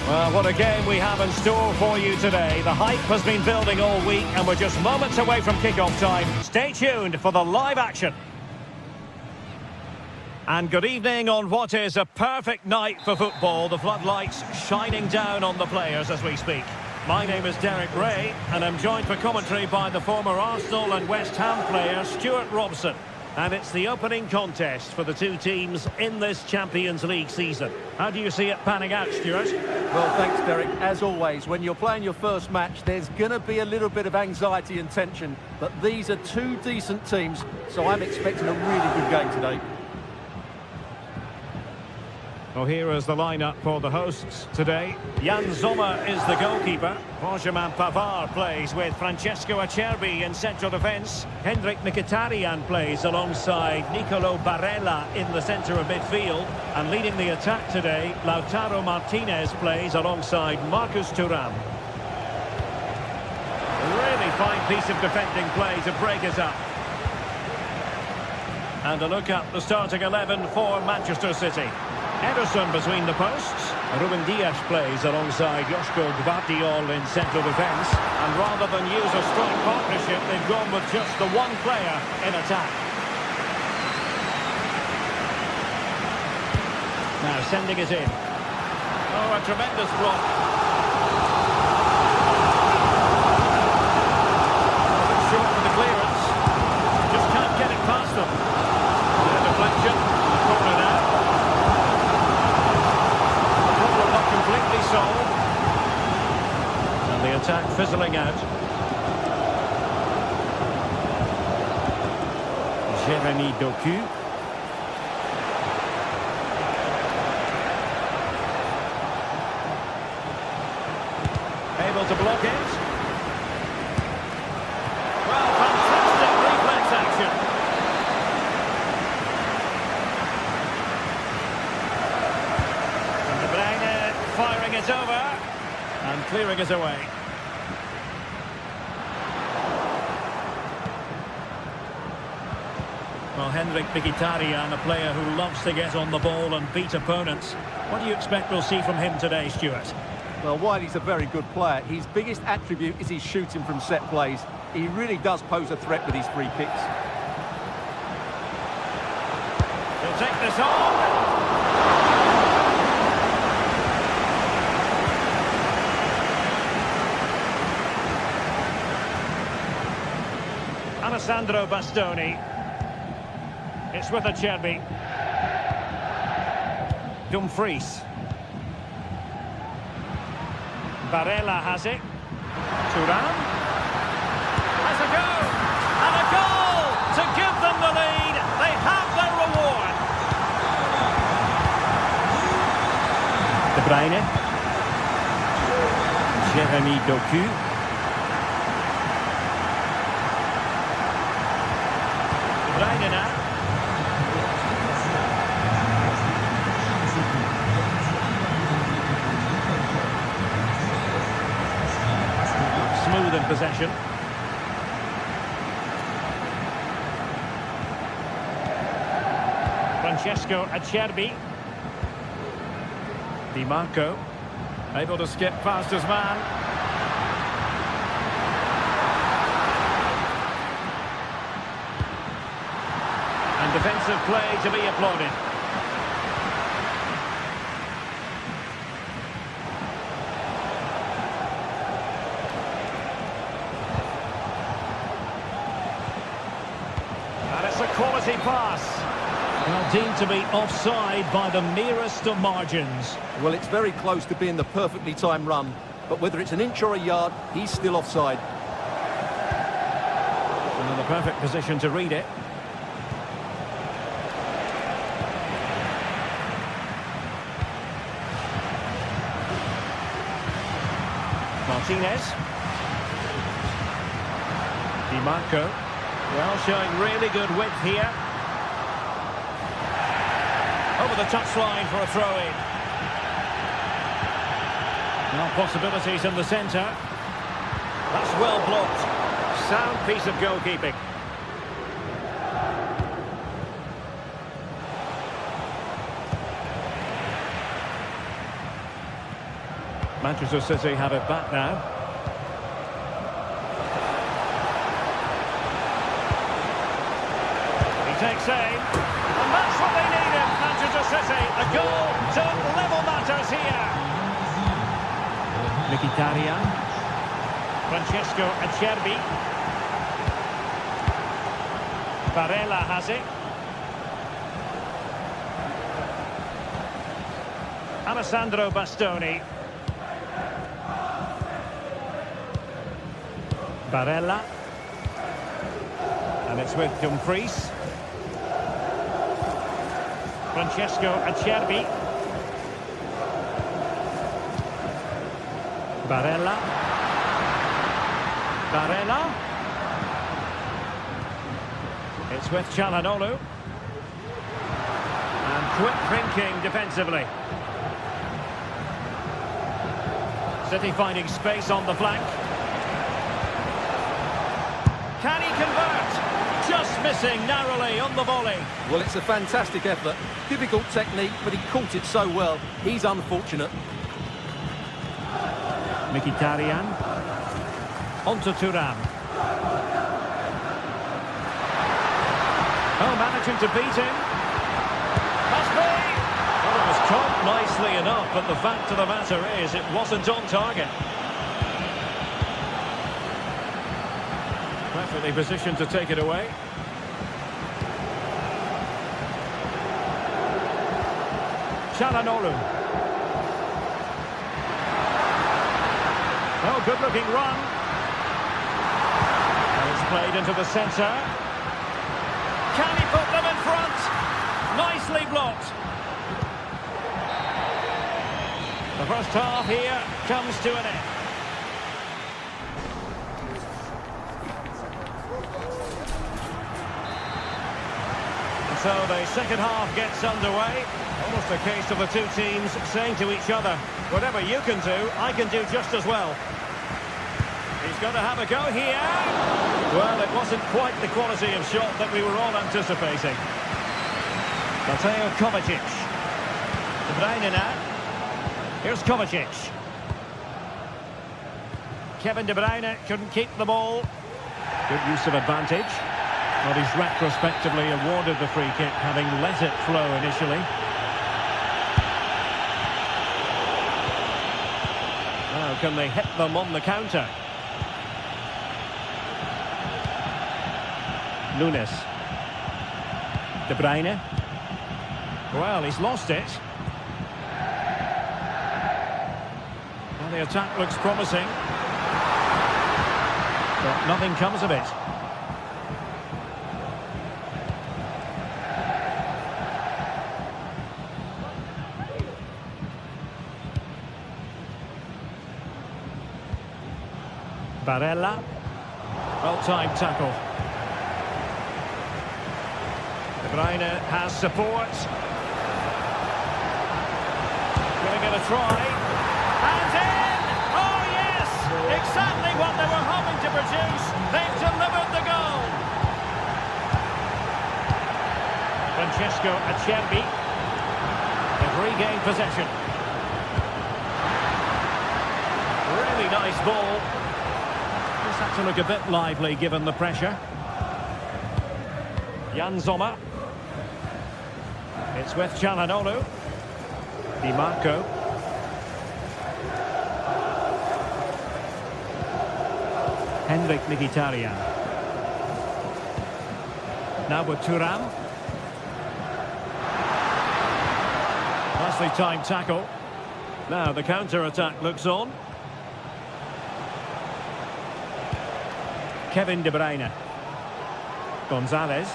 Well, what a game we have in store for you today. The hype has been building all week and we're just moments away from kick-off time. Stay tuned for the live action. And good evening on what is a perfect night for football. The floodlights shining down on the players as we speak. My name is Derek Ray, and I'm joined for commentary by the former Arsenal and West Ham player Stuart Robson. And it's the opening contest for the two teams in this Champions League season. How do you see it panning out, Stuart? Well, thanks, Derek. As always, when you're playing your first match, there's going to be a little bit of anxiety and tension. But these are two decent teams, so I'm expecting a really good game today. Well, here is the lineup for the hosts today. Jan Sommer is the goalkeeper. Benjamin Pavard plays with Francesco Acerbi in central defence. Henrik Mkhitaryan plays alongside Nicolo Barella in the centre of midfield. And leading the attack today, Lautaro Martinez plays alongside Marcus Thuram. A really fine piece of defending play to break us up. And a look at the starting 11 for Manchester City. Ederson between the posts. Ruben Dias plays alongside Joško Gvardiol in central defence. And rather than use a strong partnership, they've gone with just the one player in attack. Now sending it in. Oh, a tremendous block. Short with the clearance. Just can't get it past them. And a deflection. Corner now. Completely solved. And the attack fizzling out. Jeremy Doku. Able to block it. Well, fantastic reflex action. Firing it over and clearing it away. Well, Henrik Mkhitaryan, a player who loves to get on the ball and beat opponents. What do you expect we'll see from him today, Stuart? Well, while he's a very good player, his biggest attribute is his shooting from set plays. He really does pose a threat with his free kicks. He'll take this on. Alessandro Bastoni. It's with Acerbi. Dumfries. Barella has it. Thuram. Has a go. And a goal to give them the lead. They have their reward. De Bruyne. Jeremy Doku. Smooth in possession. Francesco Acerbi. Di Marco. Able to skip past his man. And defensive play to be applauded. And it's a quality pass. Well, deemed to be offside by the merest of margins. Well, it's very close to being the perfectly timed run, but whether it's an inch or a yard, he's still offside. And in the perfect position to read it. Martinez. Di Marco. Well, showing really good width here. Over the touchline for a throw-in. Now possibilities in the centre. That's well blocked. Sound piece of goalkeeping. Manchester City have it back now. He takes aim. And that's what they needed, Manchester City. A goal to level matters here. Mkhitaryan. Francesco Acerbi. Barella has it. Alessandro Bastoni. Barella. And it's with Dumfries. Francesco Acerbi. Barella. Barella. It's with Çalhanoğlu. And quick thinking defensively. City finding space on the flank. Can he convert? Just missing narrowly on the volley. Well, it's a fantastic effort. Difficult technique, but he caught it so well. He's unfortunate. Mkhitaryan. On to Thuram. Oh, managing to beat him. Must be. Well, it was caught nicely enough, but the fact of the matter is it wasn't on target. Perfectly positioned to take it away. Çalhanoğlu. Oh, good-looking run. And it's played into the centre. Can he put them in front? Nicely blocked. The first half here comes to an end. And so the second half gets underway. Almost a case of the two teams saying to each other, whatever you can do, I can do just as well. He's going to have a go here. Well, it wasn't quite the quality of shot that we were all anticipating. Mateo Kovacic. De Bruyne now. Here's Kovacic. Kevin De Bruyne couldn't keep the ball. Good use of advantage. Well, he's retrospectively awarded the free kick, having let it flow initially. Now, can they hit them on the counter? Nunes. De Bruyne. Well, he's lost it. Well, the attack looks promising. But nothing comes of it. Barella. Well-timed tackle. De Bruyne has support. Giving it a try. And in! Oh, yes! Exactly what they were hoping to produce. They've delivered the goal. Francesco Acerbi. They've regained possession. Really nice ball. Just had to look a bit lively given the pressure. Jan Sommer. It's with Çalhanoğlu. Di Marco. Henrik Mkhitaryan. Now with Thuram. Nicely timed tackle. Now the counter-attack looks on. Kevin De Bruyne. Gonzalez.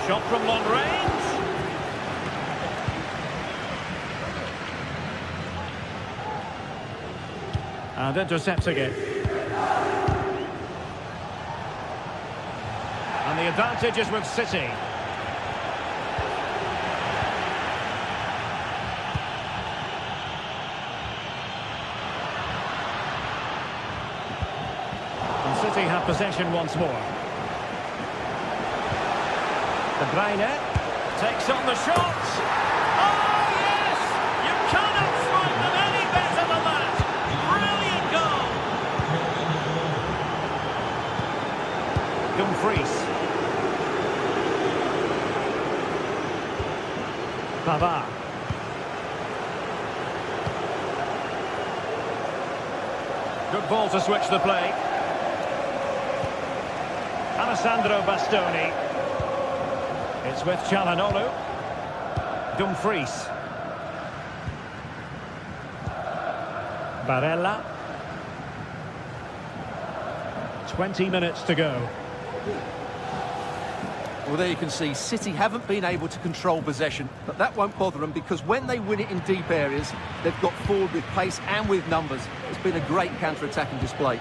Shot from long range. And intercepting it. And the advantage is with City. And City have possession once more. De Bruyne takes on the shot. Oh, yes! You cannot strike them any better than that. Brilliant goal. Dumfries. Pavard. Good ball to switch the play. Alessandro Bastoni. It's with Çalhanoğlu. Dumfries. Barella. 20 minutes to go. Well, there you can see City haven't been able to control possession, but that won't bother them because when they win it in deep areas, they've got forward with pace and with numbers. It's been a great counter-attacking display.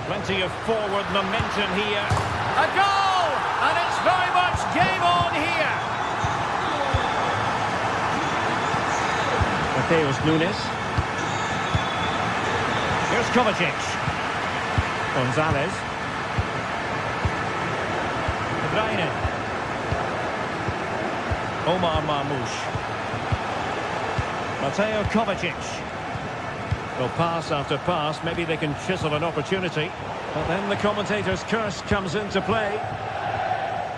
Plenty of forward momentum here. A goal! And it's very much game on here. Mateus Nunes. Here's Kovacic. Gonzalez. De Bruyne. Omar Marmoush. Mateo Kovacic. Well, pass after pass, maybe they can chisel an opportunity. But then the commentator's curse comes into play.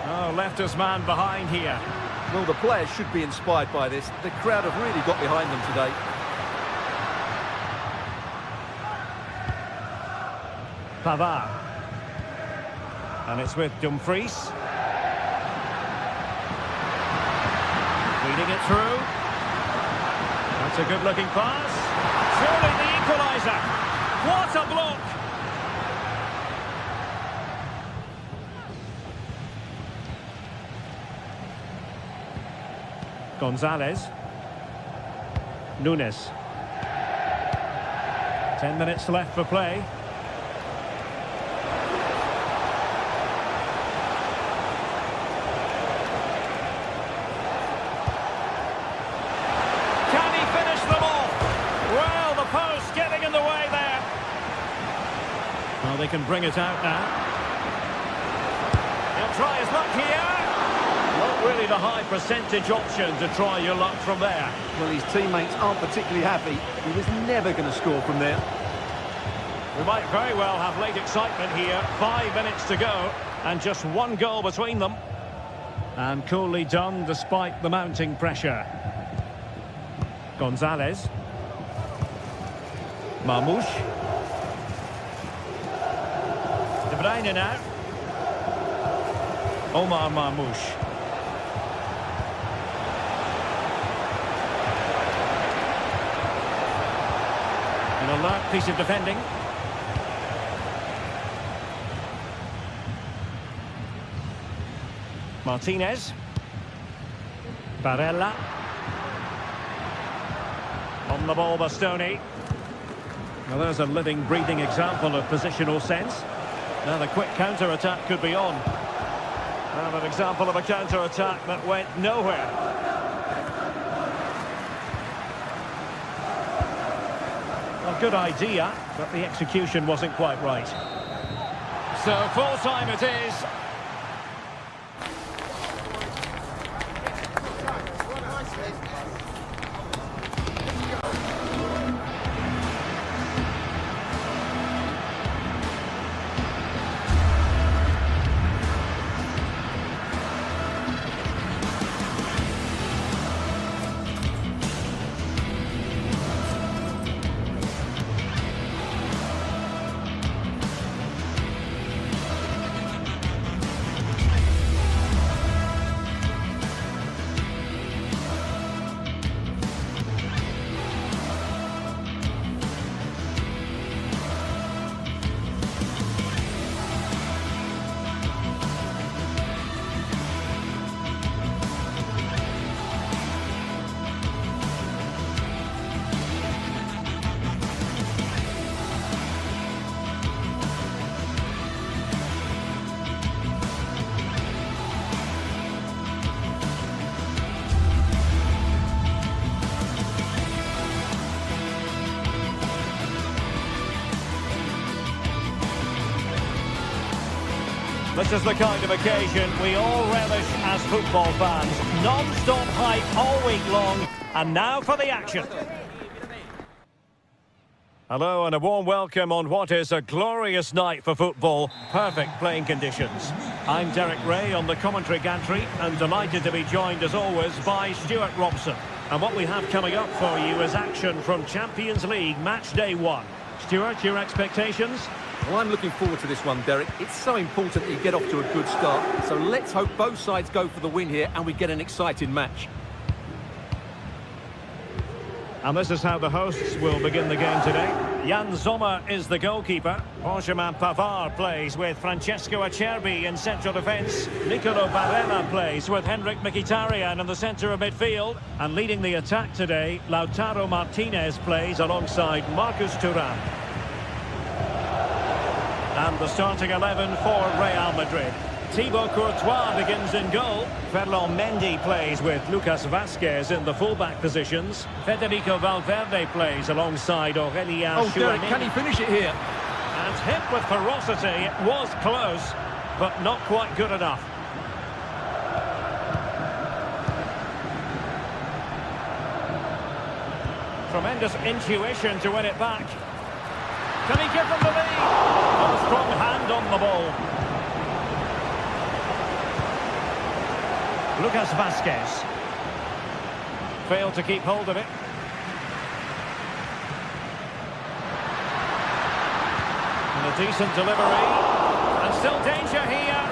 Oh, left his man behind here. Well, the players should be inspired by this. The crowd have really got behind them today. Pavard. And it's with Dumfries. Feeding it through. That's a good-looking pass. Surely the equaliser. What a block! Gonzalez. Nunes. 10 minutes left for play. Can he finish them off? Well, the post getting in the way there. Well, they can bring it out now. He'll try his luck here. Not really the high percentage option to try your luck from there. Well, his teammates aren't particularly happy. He was never going to score from there. We might very well have late excitement here. 5 minutes to go and just one goal between them. And coolly done despite the mounting pressure. Gonzalez. Marmoush. De Bruyne now. Omar Marmoush. An alert piece of defending. Martinez. Barella. On the ball, Bastoni. Well, there's a living, breathing example of positional sense. Now the quick counter-attack could be on. And an example of a counter-attack that went nowhere. A good idea, but the execution wasn't quite right. So full time it is. This is the kind of occasion we all relish as football fans. Non-stop hype all week long, and now for the action. Hello and a warm welcome on what is a glorious night for football. Perfect playing conditions. I'm Derek Ray on the commentary gantry and delighted to be joined as always by Stuart Robson. And what we have coming up for you is action from Champions League match day 1. Stuart, your expectations? Well, I'm looking forward to this one, Derek. It's so important that you get off to a good start. So let's hope both sides go for the win here and we get an exciting match. And this is how the hosts will begin the game today. Jan Sommer is the goalkeeper. Benjamin Pavard plays with Francesco Acerbi in central defence. Nicolo Barella plays with Henrik Mkhitaryan in the centre of midfield. And leading the attack today, Lautaro Martinez plays alongside Marcus Thuram. And the starting 11 for Real Madrid. Thibaut Courtois begins in goal. Ferland Mendy plays with Lucas Vazquez in the fullback positions. Federico Valverde plays alongside Aurélien Tchouameni. Oh, Derek, can he finish it here? And hit with ferocity. It was close, but not quite good enough. Tremendous intuition to win it back. Can he give them the lead? Oh, strong hand on the ball. Lucas Vazquez failed to keep hold of it. And a decent delivery. And still danger here.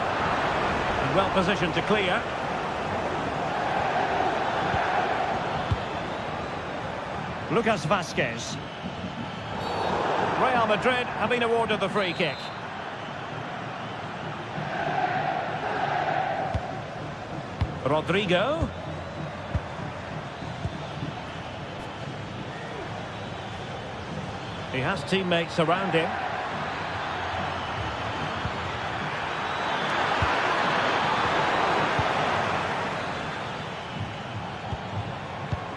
And well positioned to clear. Lucas Vazquez. Real Madrid have been awarded the free kick. Rodrigo. He has teammates around him.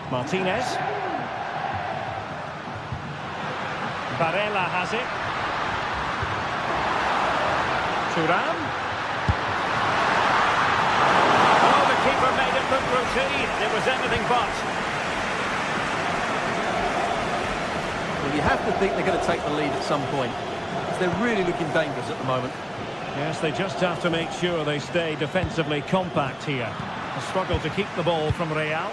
Martinez. Barella has it. Thuram. Keeper made it look routine. It was anything but. Well, you have to think they're going to take the lead at some point, because they're really looking dangerous at the moment. Yes, they just have to make sure they stay defensively compact here. A struggle to keep the ball from Real.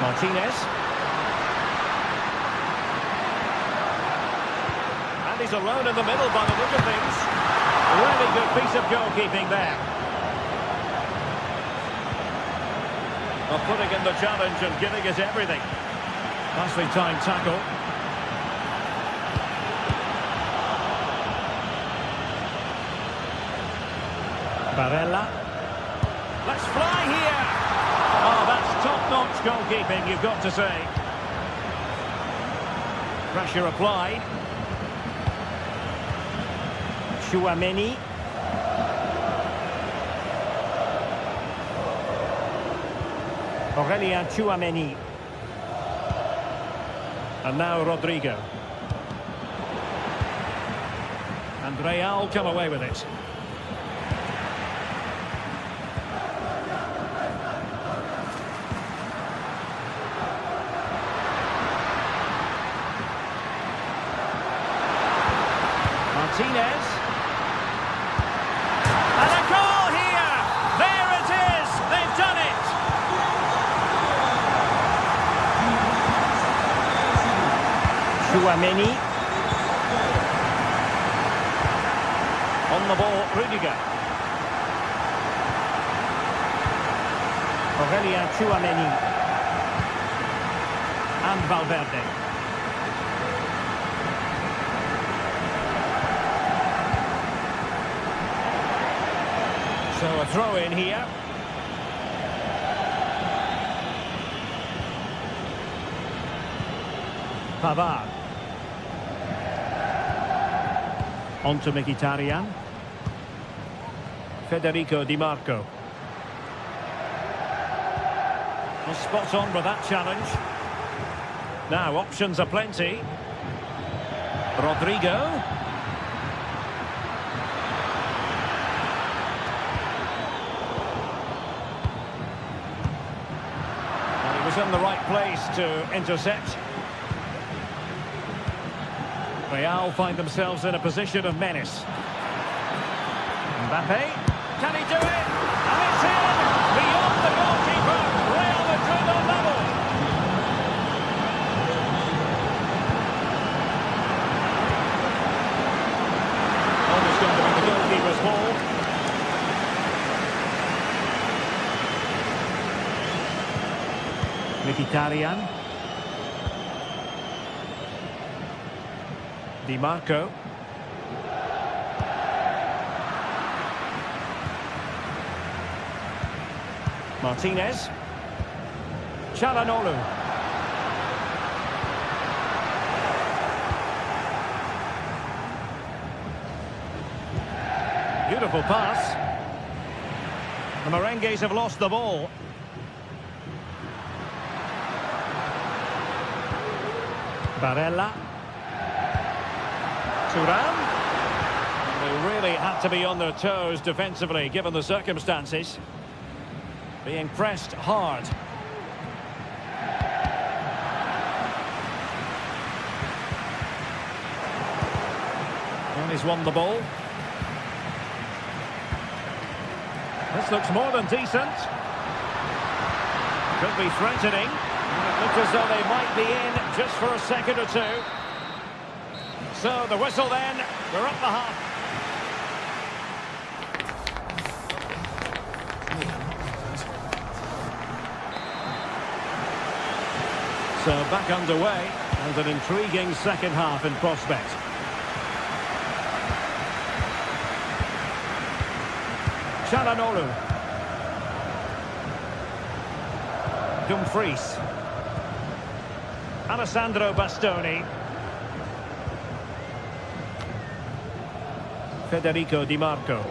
Martinez. And he's alone in the middle by the look of things. Really good piece of goalkeeping there. Well, putting in the challenge and giving it everything. Nicely timed tackle. Barella. Let's fly here. Oh, that's top-notch goalkeeping, you've got to say. Pressure applied. Tchouameni. Aurélien Tchouameni. And now Rodrigo. And Real come away with it. Martinez. And a goal here! There it is! They've done it! Tchouameni. On the ball, Rudiger. Aurélien Tchouameni. And Valverde. So a throw in here. Pavard. On to Mkhitaryan. Federico Di Marco. Well, spot on with that challenge. Now options are plenty. Rodrigo. In the right place to intercept. Real find themselves in a position of menace. Mbappe, can he do it? And it's in! Beyond the goalkeeper, Real Madrid are level. Almost going to be the goalkeeper's ball. Mkhitaryan. Di Marco. Martinez. Çalhanoğlu. Beautiful pass. The Merengues have lost the ball. Barella. Thuram. They really had to be on their toes defensively, given the circumstances. Being pressed hard. And he's won the ball. This looks more than decent. Could be threatening. It looks as though they might be in just for a second or two. So the whistle then, we're up the half. So back underway, and an intriguing second half in prospect. Çalhanoğlu. Dumfries. Alessandro Bastoni. Federico Di Marco.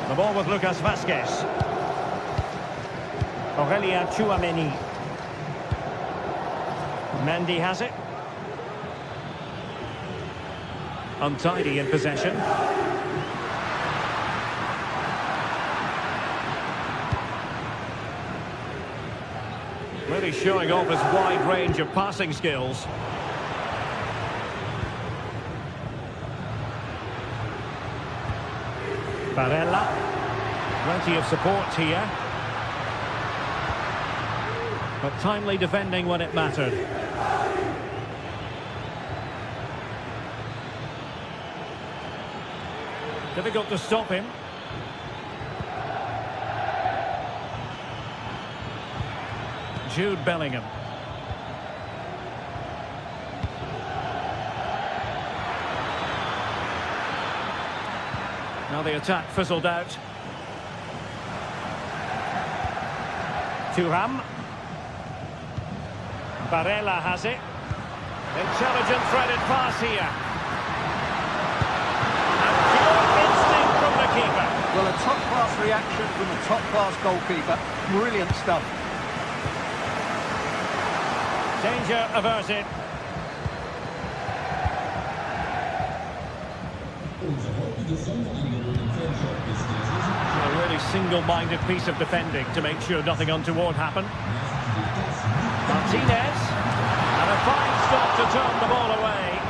The ball with Lucas Vazquez. Aurelien Tchouameni. Mendy has it. Untidy in possession. Really showing off his wide range of passing skills. Barella. Plenty of support here. But timely defending when it mattered. Difficult to stop him. Jude Bellingham. Now the attack fizzled out. Thuram. Barella has it. Intelligent threaded pass here. And pure instinct from the keeper. Well, a top-class reaction from a top-class goalkeeper. Brilliant stuff. Danger averted. A really single-minded piece of defending to make sure nothing untoward happened. Martinez. And a fine stop to turn the ball away.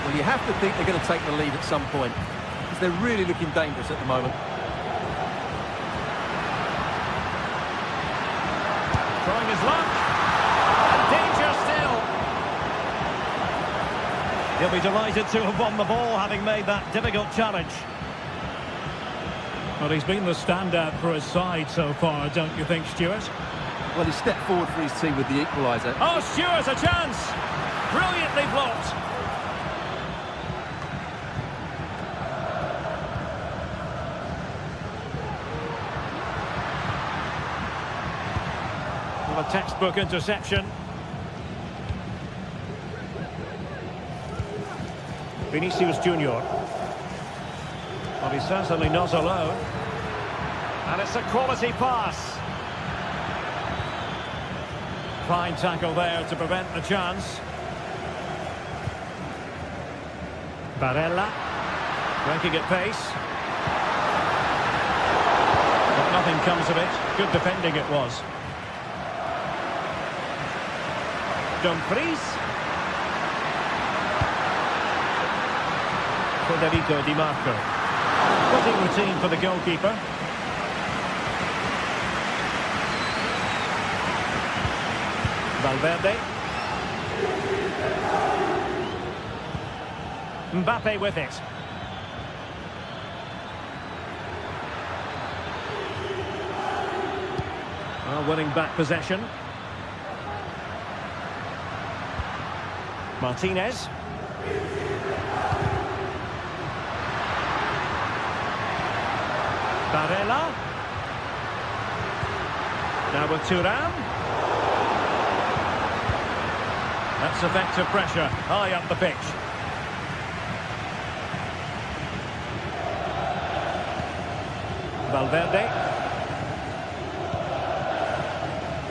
Well, you have to think they're going to take the lead at some point, because they're really looking dangerous at the moment. Trying his luck. And danger still. He'll be delighted to have won the ball, having made that difficult challenge. But he's been the standout for his side so far, don't you think, Stuart? Well, he stepped forward for his team with the equaliser. Oh, Stuart, a chance! Brilliantly blocked. Well, a textbook interception. Vinicius Junior. Well, he's certainly not alone. And it's a quality pass. Fine tackle there to prevent the chance. Barella. Breaking at pace. nothing comes of it. Good defending it was. Dumfries. Federico Di Marco. Putting routine for the goalkeeper. Valverde. Mbappe with it. Well, winning back possession. Martinez. Barella. Now with Thuram. That's effective pressure, high up the pitch. Valverde.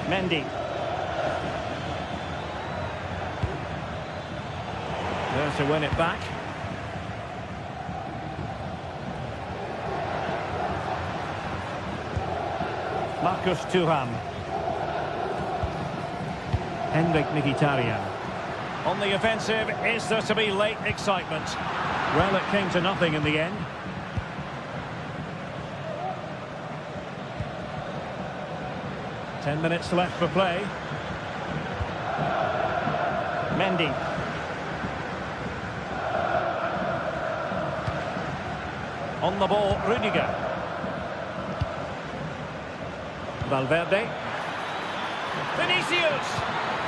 Mendy. There to win it back. Marcus Thuram. Henrik Mkhitaryan. On the offensive, is there to be late excitement? Well, it came to nothing in the end. Ten minutes left for play. Mendy. On the ball, Rudiger. Valverde. Vinicius!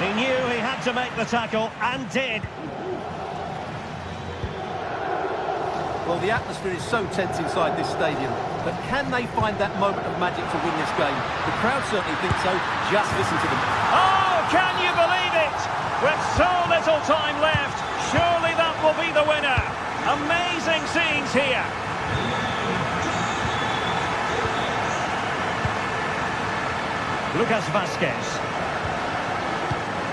He knew he had to make the tackle, and did. Well, the atmosphere is so tense inside this stadium, but can they find that moment of magic to win this game? The crowd certainly think so. Just listen to them. Oh, can you believe it? With so little time left, surely that will be the winner. Amazing scenes here. Lucas Vazquez.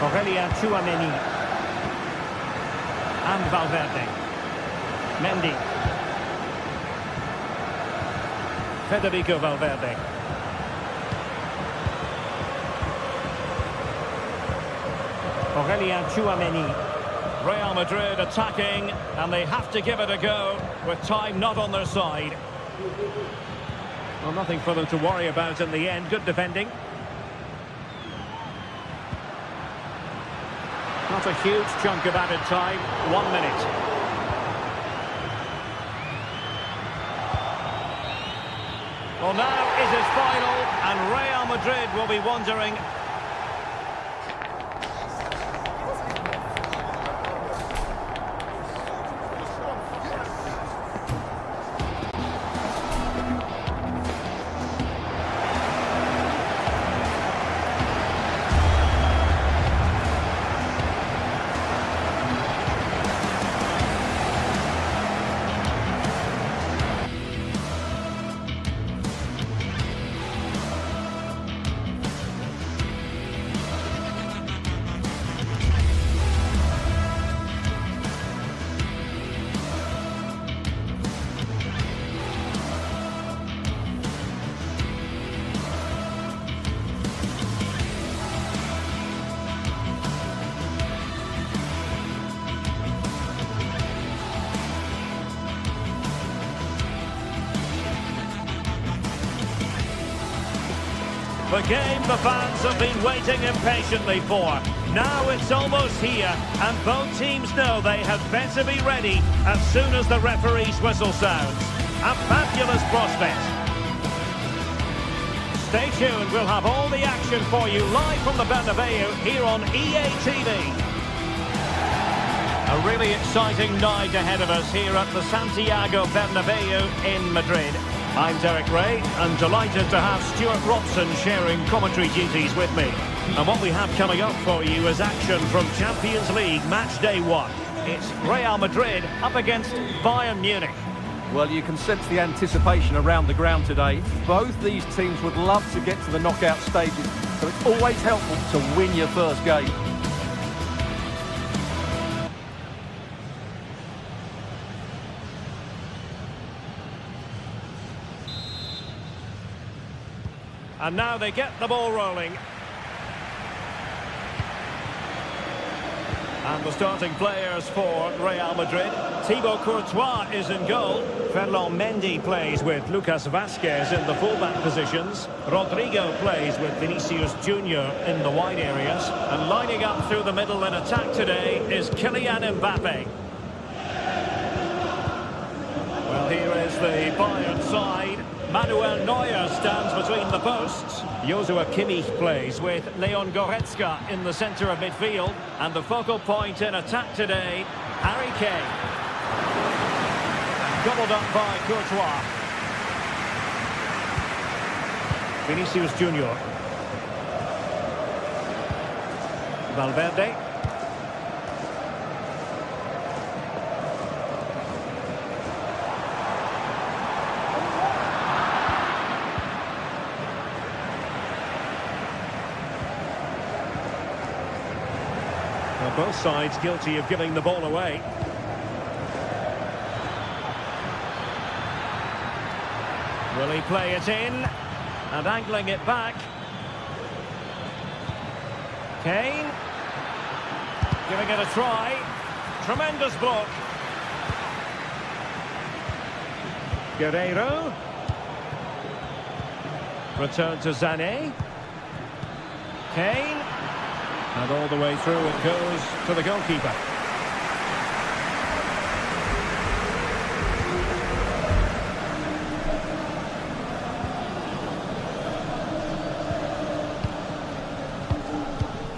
Aurelien Tchouameni. And Valverde. Mendy. Federico Valverde. Aurelien Tchouameni. Real Madrid attacking, and they have to give it a go with time not on their side. Well, nothing for them to worry about in the end. Good defending. Not a huge chunk of added time. 1 minute. Well, now it is final, and Real Madrid will be wondering. The game the fans have been waiting impatiently for. Now it's almost here, and both teams know they had better be ready as soon as the referee's whistle sounds. A fabulous prospect. Stay tuned, we'll have all the action for you live from the Bernabeu here on EA TV. A really exciting night ahead of us here at the Santiago Bernabeu in Madrid. I'm Derek Ray, and delighted to have Stuart Robson sharing commentary duties with me. And what we have coming up for you is action from Champions League Match Day 1. It's Real Madrid up against Bayern Munich. Well, you can sense the anticipation around the ground today. Both these teams would love to get to the knockout stages, so it's always helpful to win your first game. And now they get the ball rolling. And the starting players for Real Madrid. Thibaut Courtois is in goal. Ferland Mendy plays with Lucas Vazquez in the fullback positions. Rodrigo plays with Vinicius Junior in the wide areas. And lining up through the middle in attack today is Kylian Mbappe. Well, here is the Bayern side. Manuel Neuer stands between the posts. Joshua Kimmich plays with Leon Goretzka in the centre of midfield. And the focal point in attack today, Harry Kane. And gobbled up by Courtois. Vinicius Junior. Valverde. Well, both sides guilty of giving the ball away. Will he play it in? And angling it back. Kane. Giving it a try. Tremendous block. Guerreiro. Return to Sané. Kane. And all the way through it goes to the goalkeeper.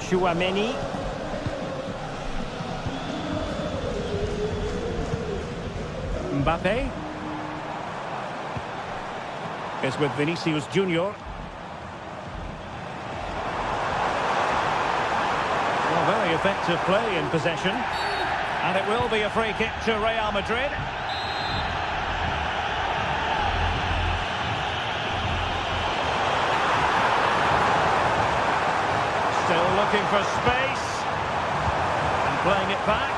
Chouameni. Mbappe. Is with Vinicius Junior. Very effective play in possession. And it will be a free kick to Real Madrid. Still looking for space. And playing it back.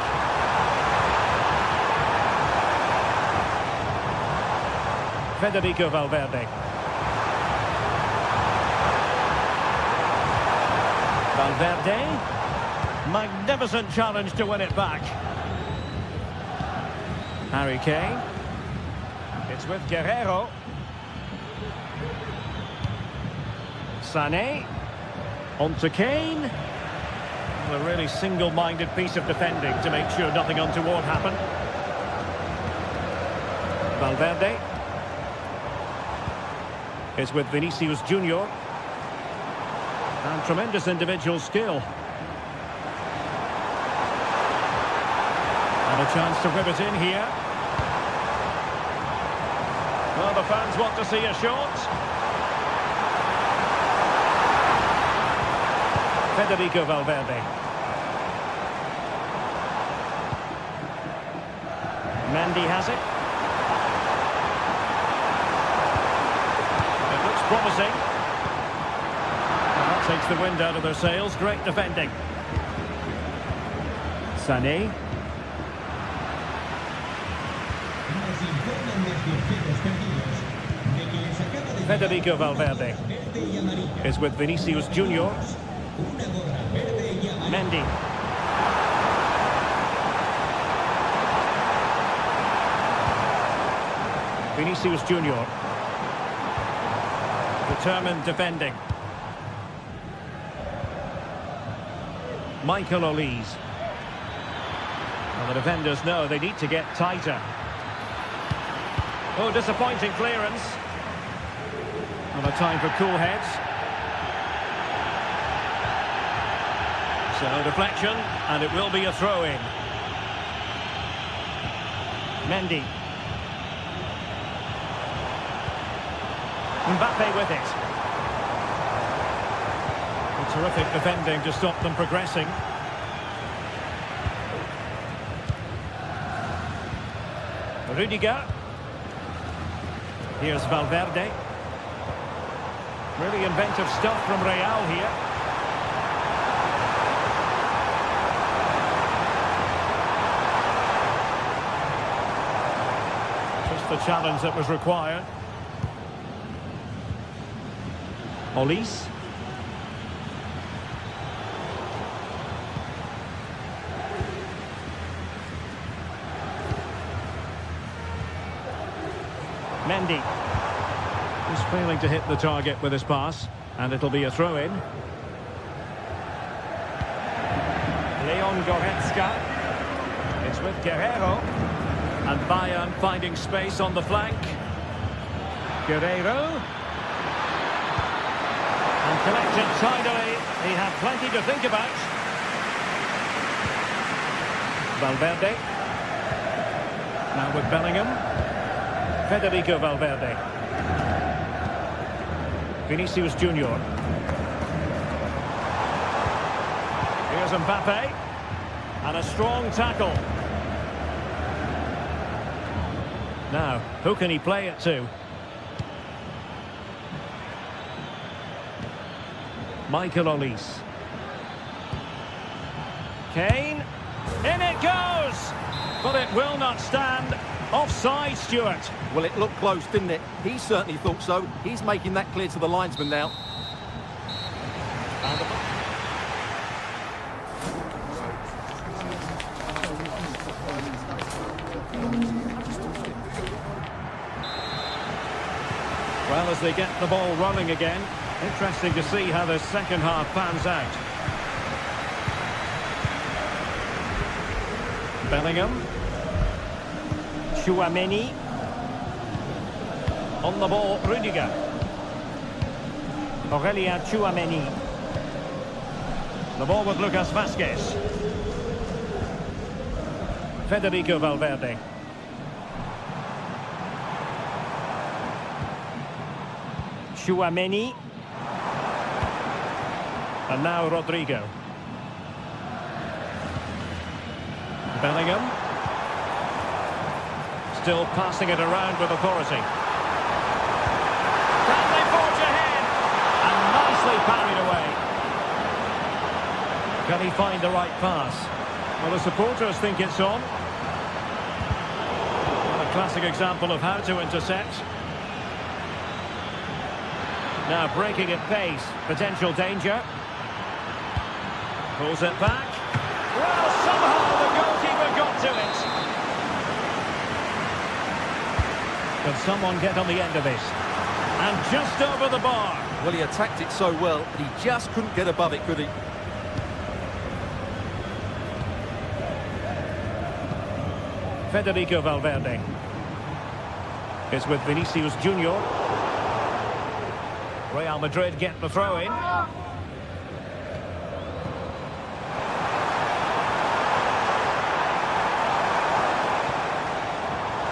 Federico Valverde. Valverde. Magnificent challenge to win it back. Harry Kane. It's with Guerreiro. Sané. On to Kane. A really single-minded piece of defending to make sure nothing untoward happened. Valverde. It's with Vinicius Junior. And tremendous individual skill. And a chance to whip it in here. Well, the fans want to see a shot. Federico Valverde. Mendy has it. It looks promising. And that takes the wind out of their sails. Great defending. Sané. Federico Valverde is with Vinicius Junior. Mendy. Vinicius Junior. Determined defending. Michael Olise. Well, the defenders know they need to get tighter. Oh, disappointing clearance. Well, a time for cool heads. So, deflection, and it will be a throw-in. Mendy. Mbappe with it. A terrific defending to stop them progressing. Rudiger. Here's Valverde. Really inventive stuff from Real here. Just the challenge that was required. Olise. Mendy. He's failing to hit the target with his pass, and it'll be a throw-in. Leon Goretzka. It's with Guerrero. And Bayern finding space on the flank. Guerrero. And collected tidily. He had plenty to think about. Valverde. Now with Bellingham. Federico Valverde. Vinicius Junior. Here's Mbappe. And a strong tackle. Now, who can he play it to? Michael Olise. Kane. In it goes! But it will not stand. Offside, Stuart. Well, it looked close, didn't it? He certainly thought so. He's making that clear to the linesman now. Well, as they get the ball rolling again, interesting to see how the second half pans out. Bellingham. Tchouaméni. On the ball, Rudiger. Aurélien Tchouaméni. The ball with Lucas Vázquez. Federico Valverde. Tchouaméni. And now Rodrigo. Bellingham. Still passing it around with authority. Can they forge ahead? And nicely parried away. Can he find the right pass? Well, the supporters think it's on. Well, a classic example of how to intercept. Now breaking at pace. Potential danger. Pulls it back. Well, somehow the goalkeeper got to it. Can someone get on the end of this? And just over the bar. Well, he attacked it so well, but he just couldn't get above it, could he? Federico Valverde. It's with Vinicius Junior. Real Madrid get the throw in.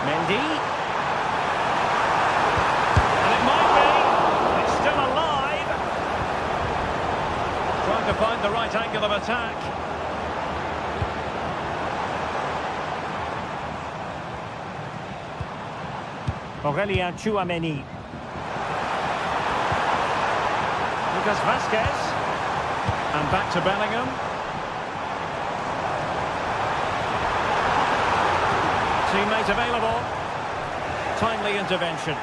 Mendy. And it might be. It's still alive. Trying to find the right angle of attack. Aurélien Tchouaméni. Lucas Vázquez. And back to Bellingham. Teammate available. Timely intervention.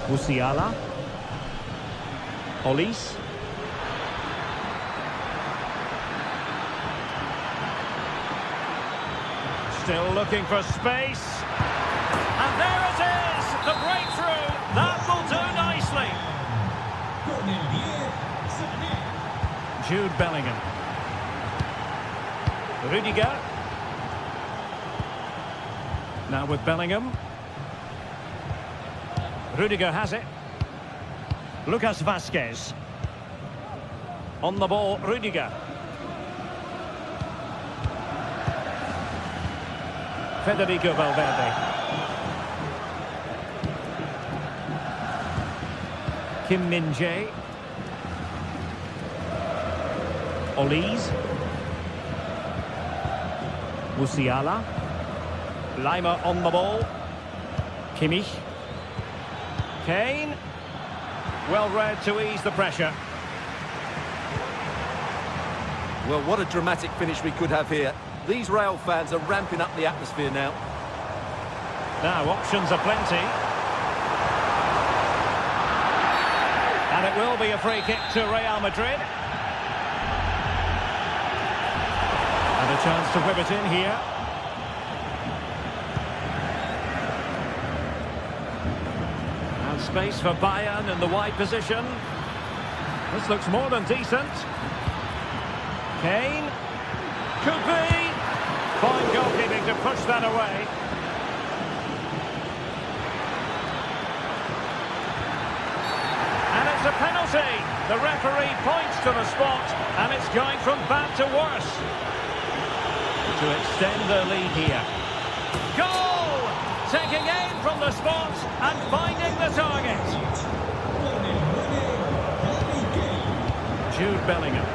Musiala. Olise. Still looking for space. And there it is! The breakthrough! That will do nicely. Jude Bellingham. Rudiger. Now with Bellingham. Rudiger has it. Lucas Vázquez. On the ball, Rudiger. Federico Valverde. Kim Min-jae. Olise. Musiala. Lima on the ball. Kimmich. Kane. Well read to ease the pressure. Well, what a dramatic finish we could have here. These Real fans are ramping up the atmosphere now. Now, options are plenty. And it will be a free kick to Real Madrid. And a chance to whip it in here. And space for Bayern in the wide position. This looks more than decent. Kane. Could be. Fine goalkeeping to push that away. And it's a penalty. The referee points to the spot, and it's going from bad to worse. To extend their lead here. Goal! Taking aim from the spot and finding the target. Jude Bellingham.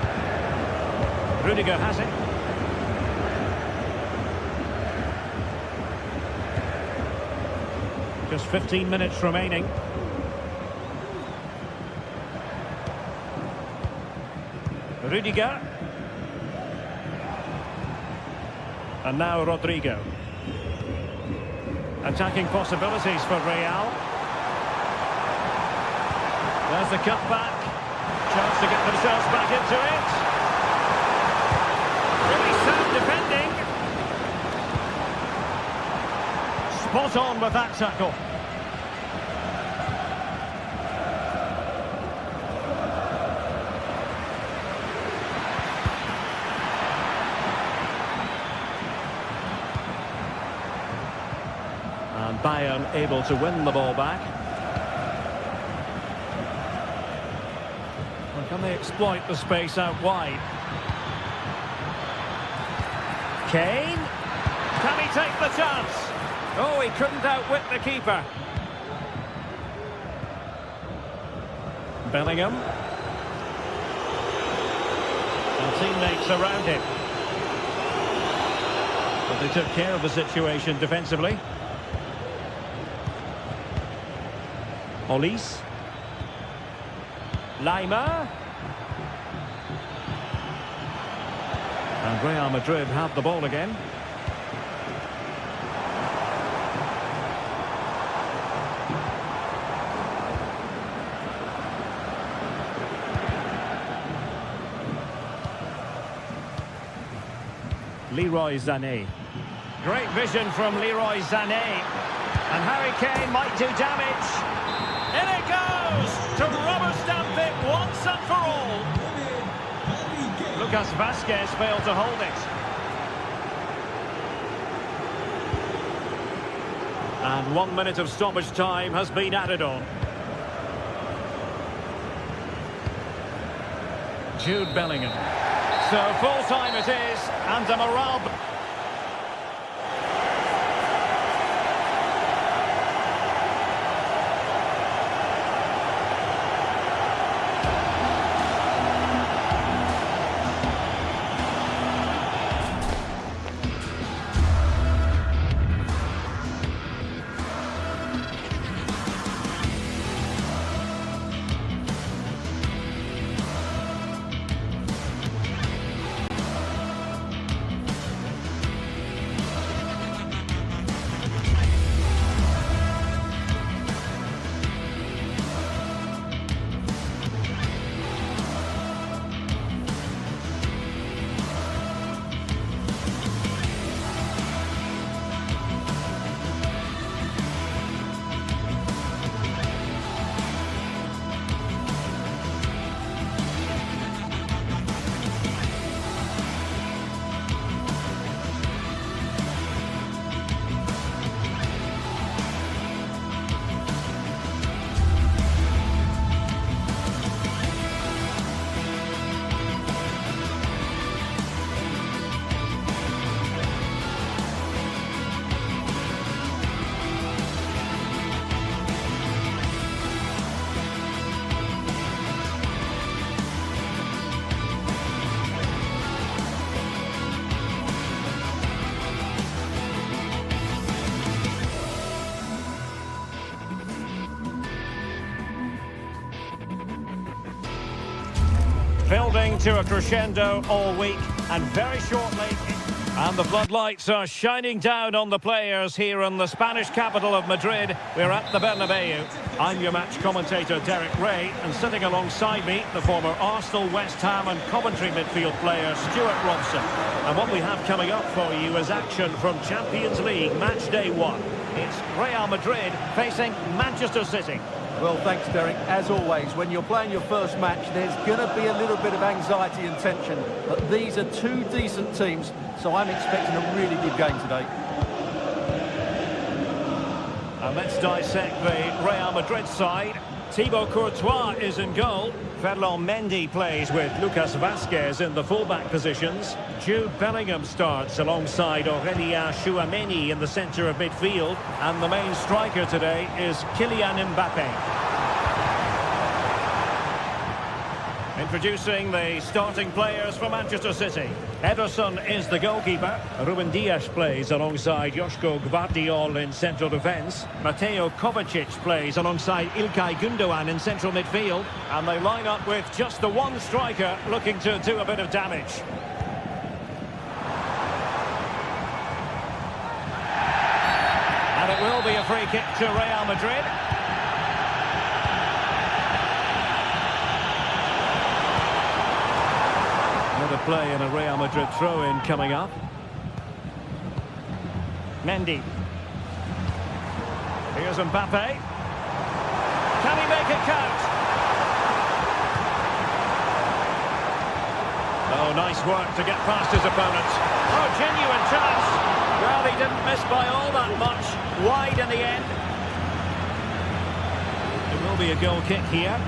Rudiger has it. Just 15 minutes remaining. Rudiger. And now Rodrigo. Attacking possibilities for Real. There's the cutback. Chance to get themselves back into it. Really sound defending. Spot on with that tackle. And Bayern able to win the ball back. Well, can they exploit the space out wide? Kane? Can he take the chance? Oh, he couldn't outwit the keeper. Bellingham. And teammates around him. But they took care of the situation defensively. Olise. Lima. And Real Madrid have the ball again. Leroy Sané. Great vision from Leroy Sané. And Harry Kane might do damage. In it goes to rubber stamp it once and for all. Lucas Vazquez failed to hold it. And 1 minute of stoppage time has been added on. Jude Bellingham. So full time it is, and a morale. Building to a crescendo all week, and very shortly... And the floodlights are shining down on the players here in the Spanish capital of Madrid. We're at the Bernabeu. I'm your match commentator, Derek Ray, and sitting alongside me, the former Arsenal, West Ham and Coventry midfield player, Stuart Robson. And what we have coming up for you is action from Champions League Match Day 1. It's Real Madrid facing Manchester City. Well, thanks, Derek. As always, when you're playing your first match, there's going to be a little bit of anxiety and tension. But these are two decent teams, so I'm expecting a really good game today. And let's dissect the Real Madrid side. Thibaut Courtois is in goal. Ferland Mendy plays with Lucas Vazquez in the fullback positions. Jude Bellingham starts alongside Aurélien Tchouameni in the centre of midfield. And the main striker today is Kylian Mbappé. Introducing the starting players for Manchester City. Ederson is the goalkeeper. Ruben Dias plays alongside Joško Gvardiol in central defence. Mateo Kovacic plays alongside Ilkay Gundogan in central midfield. And they line up with just the one striker looking to do a bit of damage. And it will be a free kick to Real Madrid. Another play in a Real Madrid throw-in coming up. Mendy. Here's Mbappe. Can he make it count? Oh, nice work to get past his opponent. Oh, genuine chance. Well, he didn't miss by all that much. Wide in the end. It will be a goal kick here.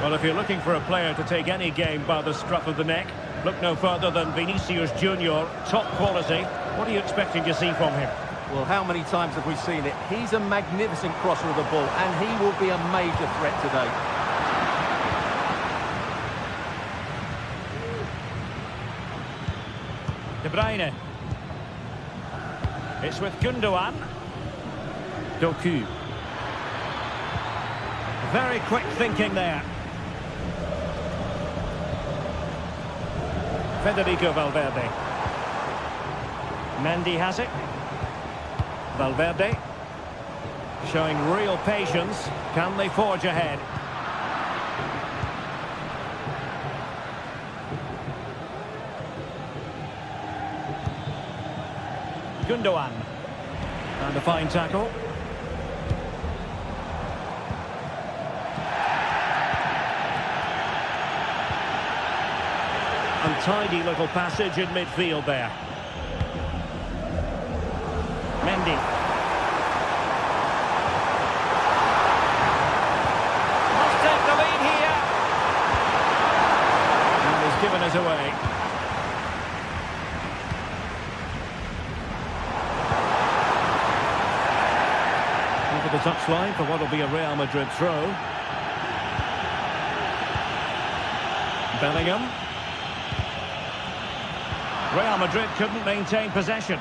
Well, if you're looking for a player to take any game by the scruff of the neck, look no further than Vinicius Junior, top quality. What are you expecting to see from him? Well, how many times have we seen it? He's a magnificent crosser of the ball, and he will be a major threat today. De Bruyne. It's with Gundogan. Doku. Very quick thinking there. Federico Valverde. Mendy has it. Valverde. Showing real patience. Can they forge ahead? Gundogan. And a fine tackle. Untidy little passage in midfield there. Mendy. Must take the lead here. And he's given it away. Over the touchline for what will be a Real Madrid throw. Bellingham. Real Madrid couldn't maintain possession.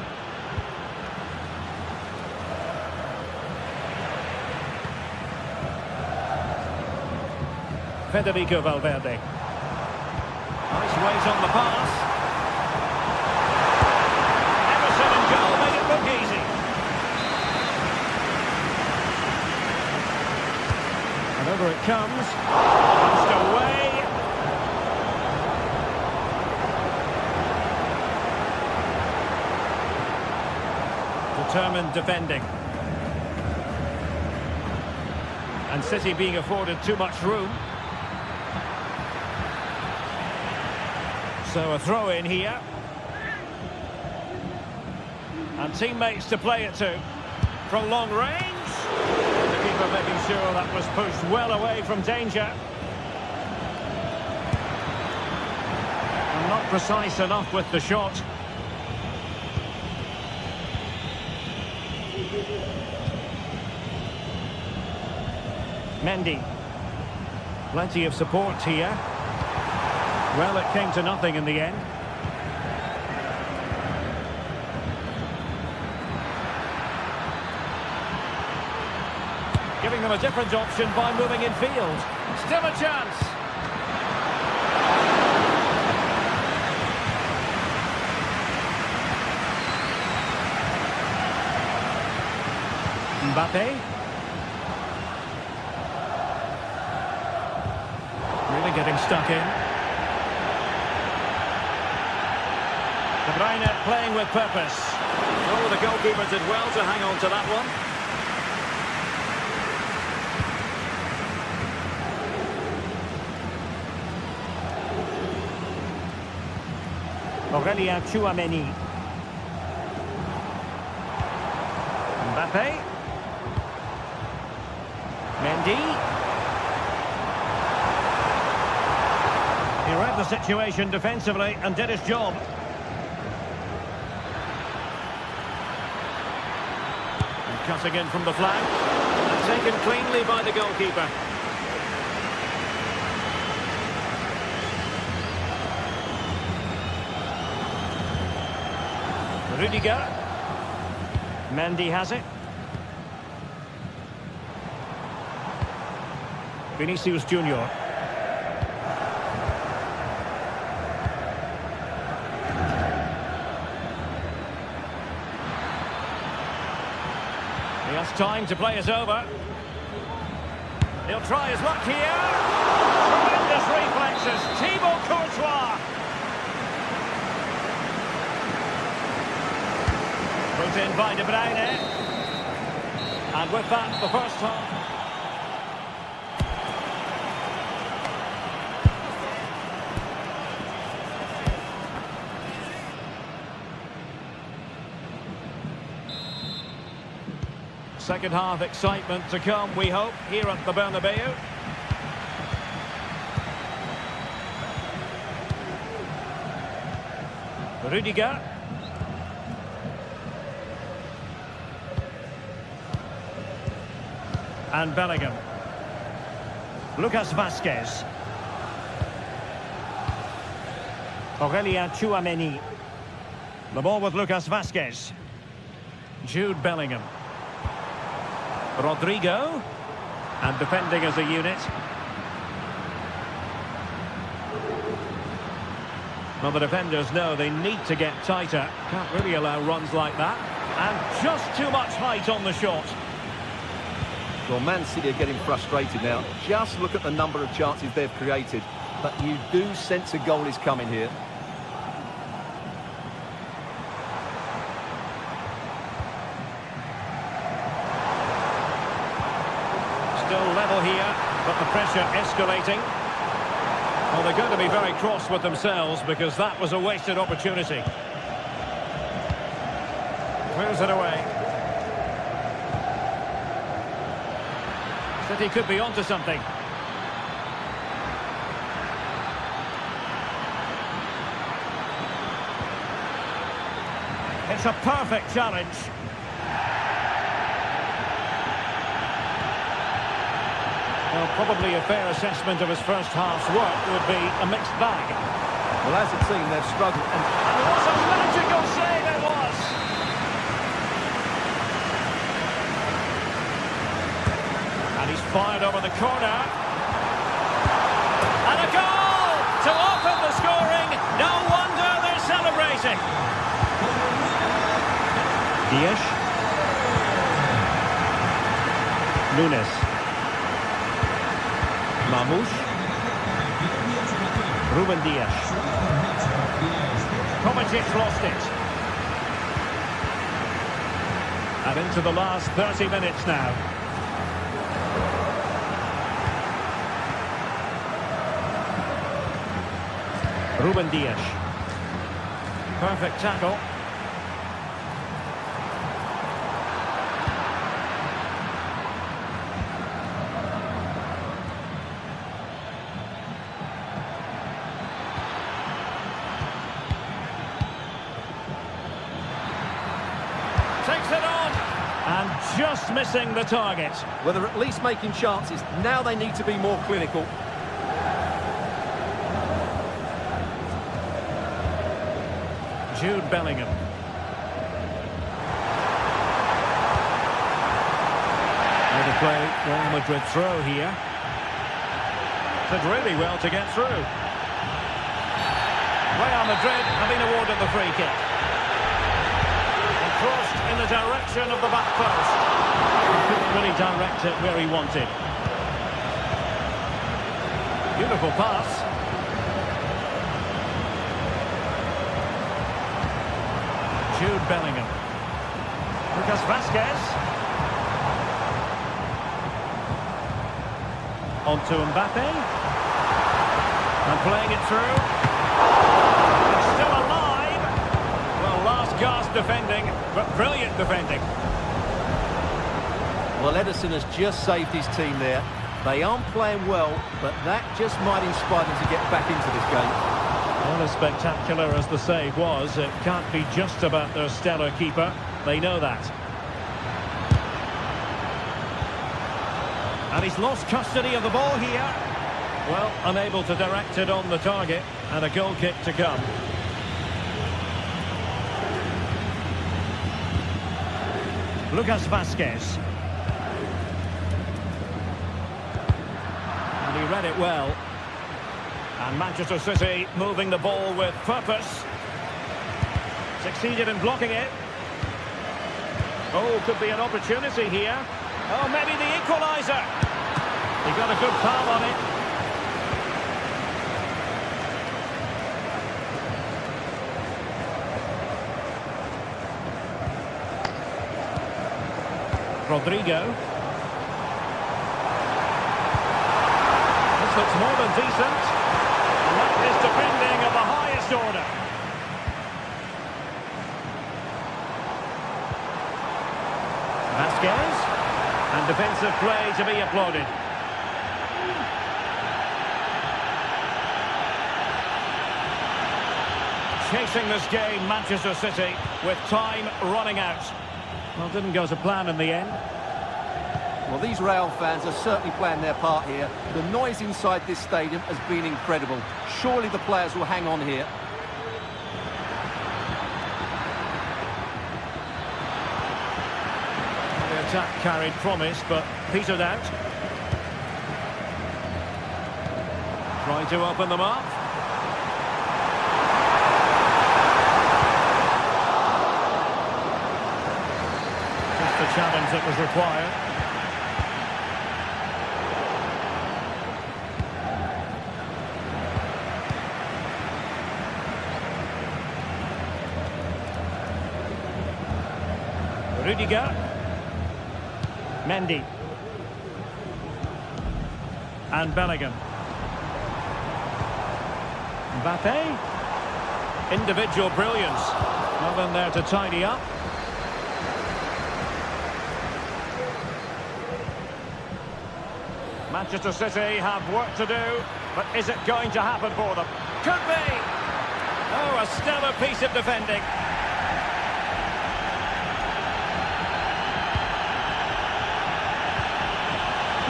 Federico Valverde. Nice weight on the pass. Ederson in goal made it look easy. And over it comes. Punched away. Determined defending. And City being afforded too much room. So a throw in here. And teammates to play it to. From long range. The keeper making sure that was pushed well away from danger. And not precise enough with the shot. Mendy. Plenty of support here. Well, it came to nothing in the end. Giving them a different option by moving in field. Still a chance. Mbappe. Really getting stuck in. De Bruyne playing with purpose. Oh, the goalkeeper did well to hang on to that one. Aurélien Tchouameni. Mbappe. Mendy. He read the situation defensively and did his job. And cutting in from the flank. And taken cleanly by the goalkeeper. Rudiger. Mendy has it. Vinicius Junior. He has time to play us over. He'll try his luck here. Tremendous reflexes. Thibaut Courtois. Put in by De Bruyne. And with that, the first half. Second half excitement to come, we hope, here at the Bernabeu. Rudiger. And Bellingham. Lucas Vazquez. Aurélien Tchouameni. The ball with Lucas Vazquez. Jude Bellingham. Rodrigo. And defending as a unit. Well, the defenders know they need to get tighter. Can't really allow runs like that. And just too much height on the shot. Well, Man City are getting frustrated now. Just look at the number of chances they've created. But you do sense a goal is coming here. Still level here, but the pressure escalating. Well, they're going to be very cross with themselves because that was a wasted opportunity. Clears it away. City could be onto something. It's a perfect challenge. Well, probably a fair assessment of his first half's work would be a mixed bag. Well, as a team, they've struggled. And it was a magical save, it was. And he's fired over the corner. And a goal to open the scoring. No wonder they're celebrating. Dias. Nunes. Mamouche. Ruben Dias. Kovacic lost it. And into the last 30 minutes now. Ruben Dias. Perfect tackle. Takes it on. And just missing the target. Well, they're at least making chances. Now they need to be more clinical. Jude Bellingham. Way to play Real Madrid throw here. Did really well to get through. Real Madrid have been awarded the free kick. And crossed in the direction of the back post. really direct it where he wanted. Beautiful pass. Jude Bellingham. Lucas Vazquez. On to Mbappe. And playing it through. It's still alive. Well, last gasp defending, but brilliant defending. Well, Ederson has just saved his team there. They aren't playing well, but that just might inspire them to get back into this game. Well, as spectacular as the save was, it can't be just about their stellar keeper. They know that. And he's lost custody of the ball here. Well, unable to direct it on the target, and a goal kick to come. Lucas Vazquez. And he read it well. And Manchester City moving the ball with purpose. Succeeded in blocking it. Oh, could be an opportunity here. Oh, maybe the equaliser. He got a good palm on it. Rodrigo. This looks more than decent. And that is defending of the highest order. Vazquez. And defensive play to be applauded. Chasing this game, Manchester City, with time running out. Well, didn't go to plan in the end. Well, these Real fans are certainly playing their part here. The noise inside this stadium has been incredible. Surely the players will hang on here. The attack carried promise, but petered out. Trying to open them up. Just the challenge that was required. Rudiger. Mendy. And Bellingham. Mbappe. Individual brilliance. Nothing there to tidy up. Manchester City have work to do, but is it going to happen for them? Could be! Oh, a stellar piece of defending.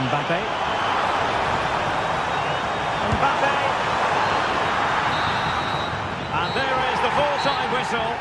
Mbappe. Mbappe. And there is the full-time whistle.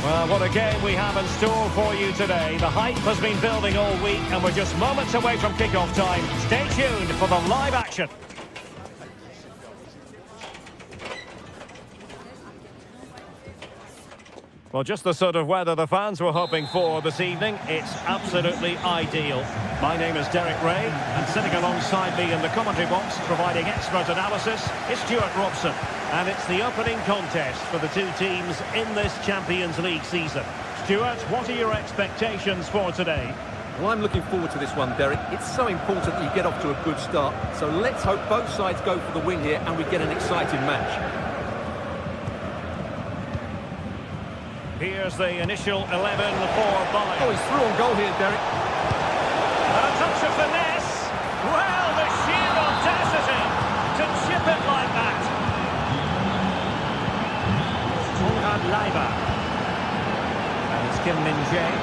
Well, what a game we have in store for you today. The hype has been building all week and we're just moments away from kick-off time. Stay tuned for the live action. Well, just the sort of weather the fans were hoping for this evening. It's absolutely ideal. My name is Derek Ray, and sitting alongside me in the commentary box, providing expert analysis, is Stuart Robson. And it's the opening contest for the two teams in this Champions League season. Stuart, what are your expectations for today? Well, I'm looking forward to this one, Derek. It's so important that you get off to a good start. So let's hope both sides go for the win here and we get an exciting match. Here's the initial 11 for Bayern. Oh, he's through on goal here, Derek. A touch of finesse. Well, the sheer audacity to chip it like that. Konrad Leiber. And it's Kim Min-jae.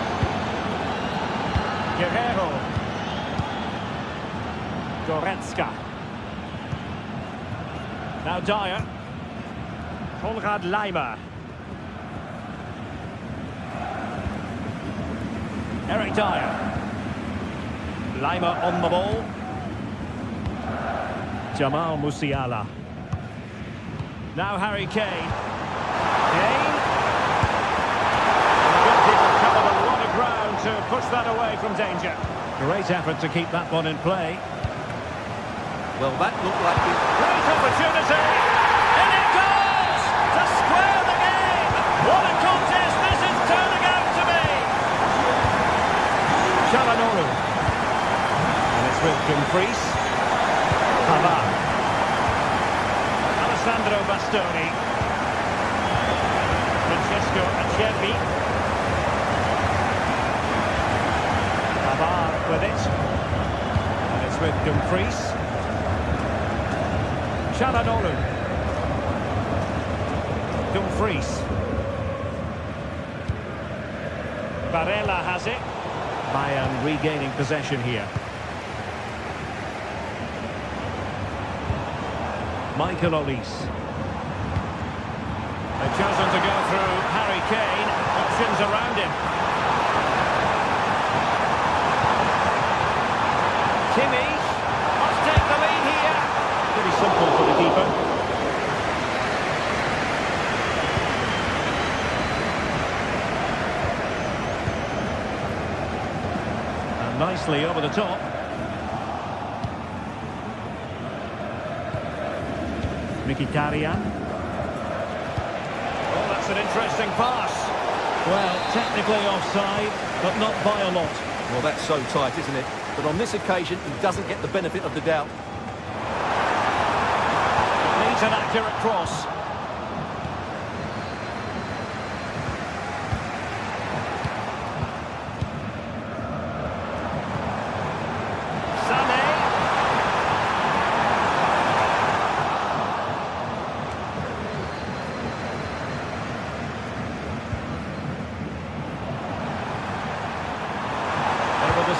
Guerrero. Goretzka. Now Dyer. Konrad Leiber. Eric Dyer. Leiber on the ball. Jamal Musiala. Now Harry Kane. Kane. The goalkeeper covered a lot of ground to push that away from danger. Great effort to keep that one in play. Well, that looked like the... Great opportunity. And it goes to square the game. What a contest this is turning out to be. Çalhanoğlu. And it's with Dumfries. Pavard. Alessandro Bastoni. Francesco Acerbi. Pavard with it. And it's with Dumfries. Çalhanoğlu. Dumfries. Barella has it. Bayern regaining possession here. Michael Olise. They've chosen to go through Harry Kane. Options around him. Kimmich must take the lead here. Pretty simple for the keeper. And nicely over the top. Mkhitaryan. Oh, that's an interesting pass. Well, technically offside, but not by a lot. Well, that's so tight, isn't it? But on this occasion, he doesn't get the benefit of the doubt. It needs an accurate cross.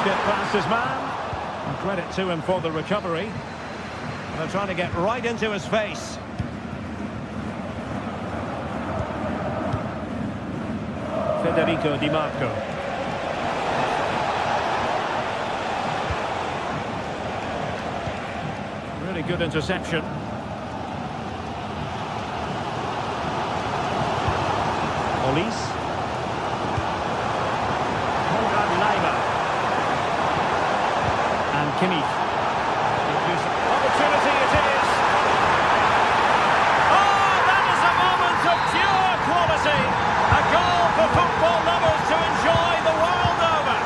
Get past his man, and credit to him for the recovery. And they're trying to get right into his face. Federico Di Marco. Really good interception. Olise. Konrad Leiber. Kimmich. Opportunity it is. Oh, that is a moment of pure quality. A goal for football lovers to enjoy the world over.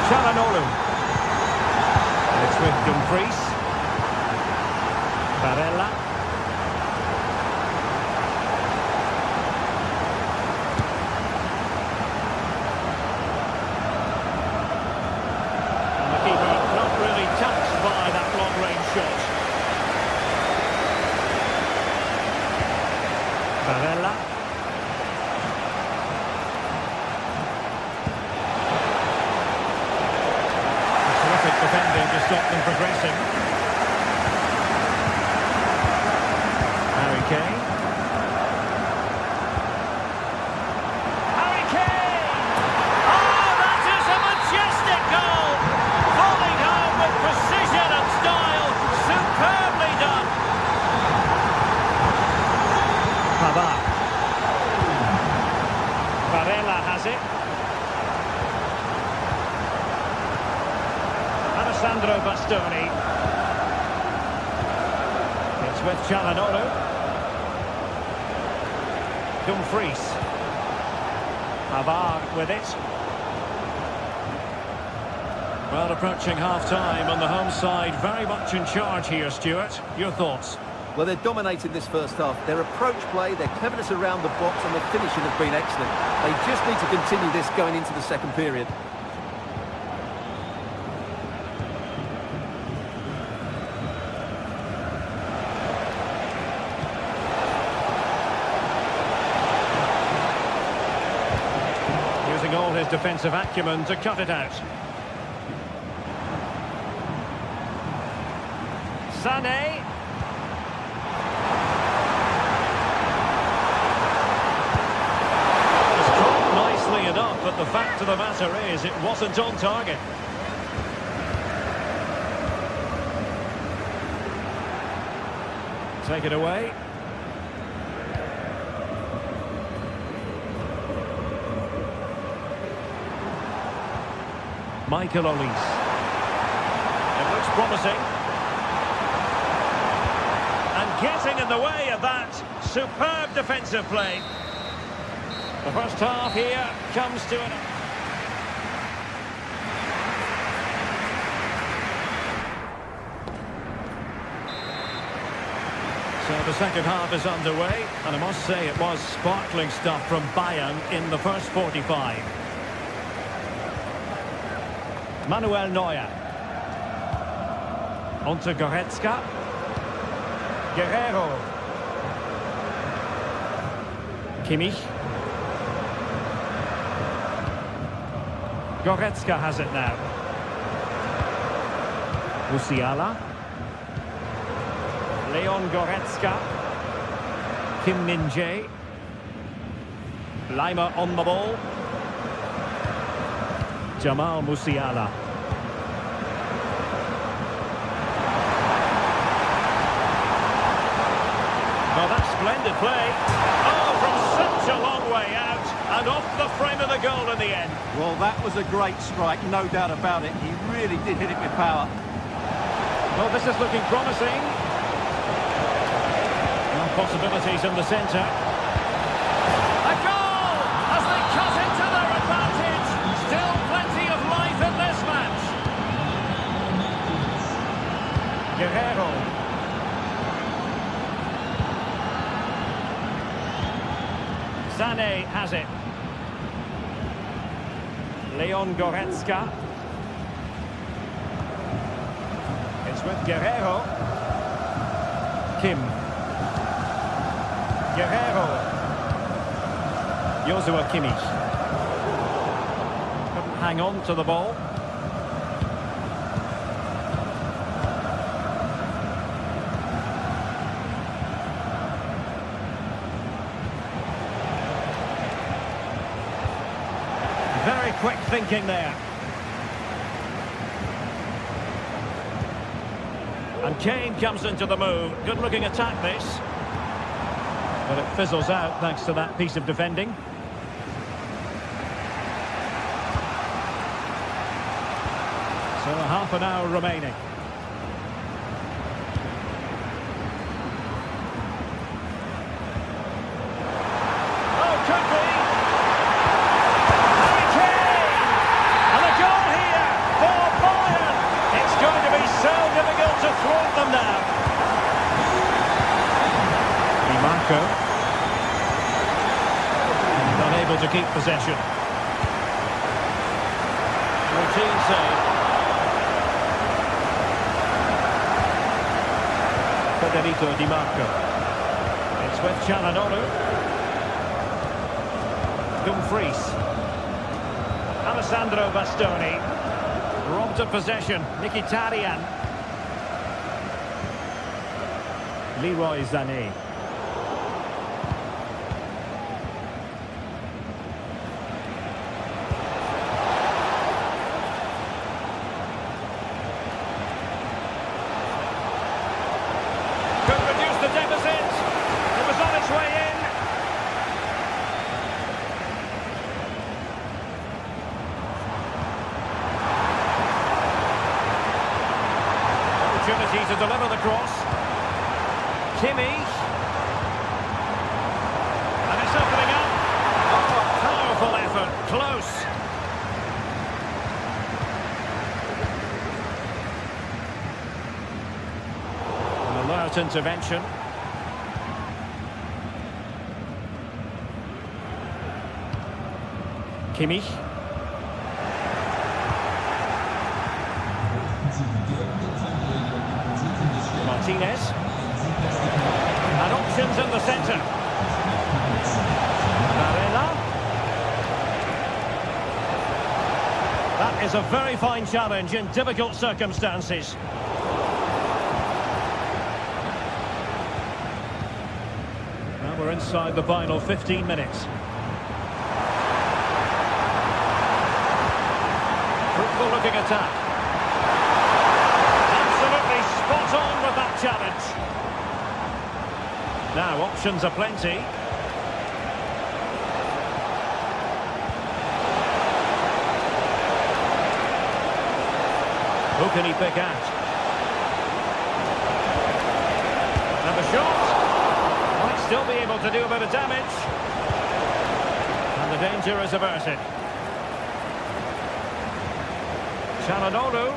Çalhanoğlu. And it's with Dumfries. Barella. Barella. Terrific defending to stop them progressing. Barella has it. Alessandro Bastoni. It's with Çalhanoğlu. Dumfries. Pavard with it. Well, approaching half-time on the home side, very much in charge here, Stuart. Your thoughts? Well, they're dominating this first half. Their approach play, their cleverness around the box and their finishing have been excellent. They just need to continue this going into the second period. Using all his defensive acumen to cut it out. Sané. It's caught nicely enough, but the fact of the matter is it wasn't on target. Take it away. Michael Olise. It looks promising. And getting in the way of that superb defensive play. The first half here comes to an... So the second half is underway, and I must say it was sparkling stuff from Bayern in the first 45. Manuel Neuer. Onto Goretzka. Guerrero. Kimmich. Goretzka has it now. Musiala. Leon Goretzka. Kim Min-jae. Lima on the ball. Jamal Musiala. Oh, that's splendid play. Oh, from such a long way out. And off the frame of the goal in the end. Well, that was a great strike, no doubt about it. He really did hit it with power. Well, this is looking promising. Well, possibilities in the centre. A goal! As they cut into their advantage. Still plenty of life in this match. Guerrero. Sané has it. Leon Goretzka. It's with Guerrero. Kim. Guerrero. Joshua Kimmich. Couldn't hang on to the ball. Very quick thinking there. And Kane comes into the move. Good looking attack this. But it fizzles out thanks to that piece of defending. So half an hour remaining. Oh, could be. Harry Kane! And a goal here for Bayern. It's going to be so difficult to thwart them now. Marco. Unable to keep possession. Routine save. Federico Di Marco. It's with Çalhanoğlu. Dumfries. Alessandro Bastoni. Robbed of possession. Mkhitaryan. Leroy Sané. opportunity to deliver the cross. Kimmich. And it's opening up. Oh, powerful effort. Close. An alert intervention. Kimmich. Martinez. And options in the centre. Varela. That is a very fine challenge in difficult circumstances. Now we're inside the final 15 minutes. Fruitful looking attack. Absolutely spot on with that challenge. Now options are plenty. Who can he pick out? And the shot might still be able to do a bit of damage. And the danger is averted. Çalhanoğlu.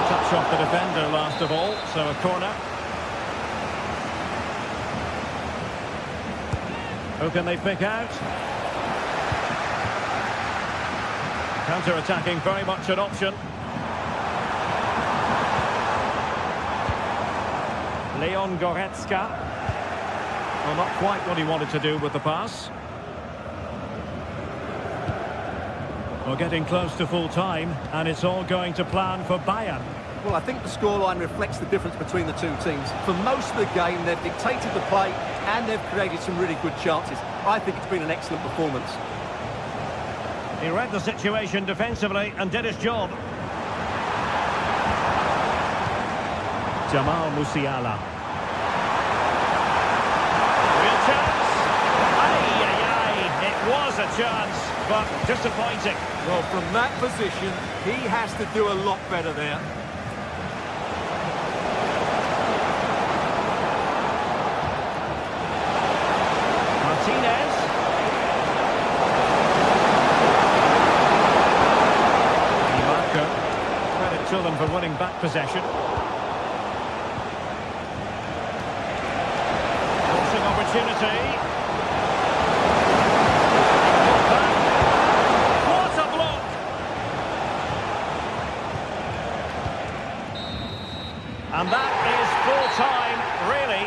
Touch off the defender last of all, so a corner. Who can they pick out? Counter-attacking, very much an option. Leon Goretzka. Well, not quite what he wanted to do with the pass. We're getting close to full time, and it's all going to plan for Bayern. Well, I think the scoreline reflects the difference between the two teams. For most of the game, they've dictated the play, and they've created some really good chances. I think it's been an excellent performance. He read the situation defensively and did his job. Jamal Musiala. Real chance. Ay, ay, ay. It was a chance, but disappointing. Well, from that position, he has to do a lot better there. Martinez. Credit to them for winning back possession. Forcing opportunity. What a block! And that is full time, really.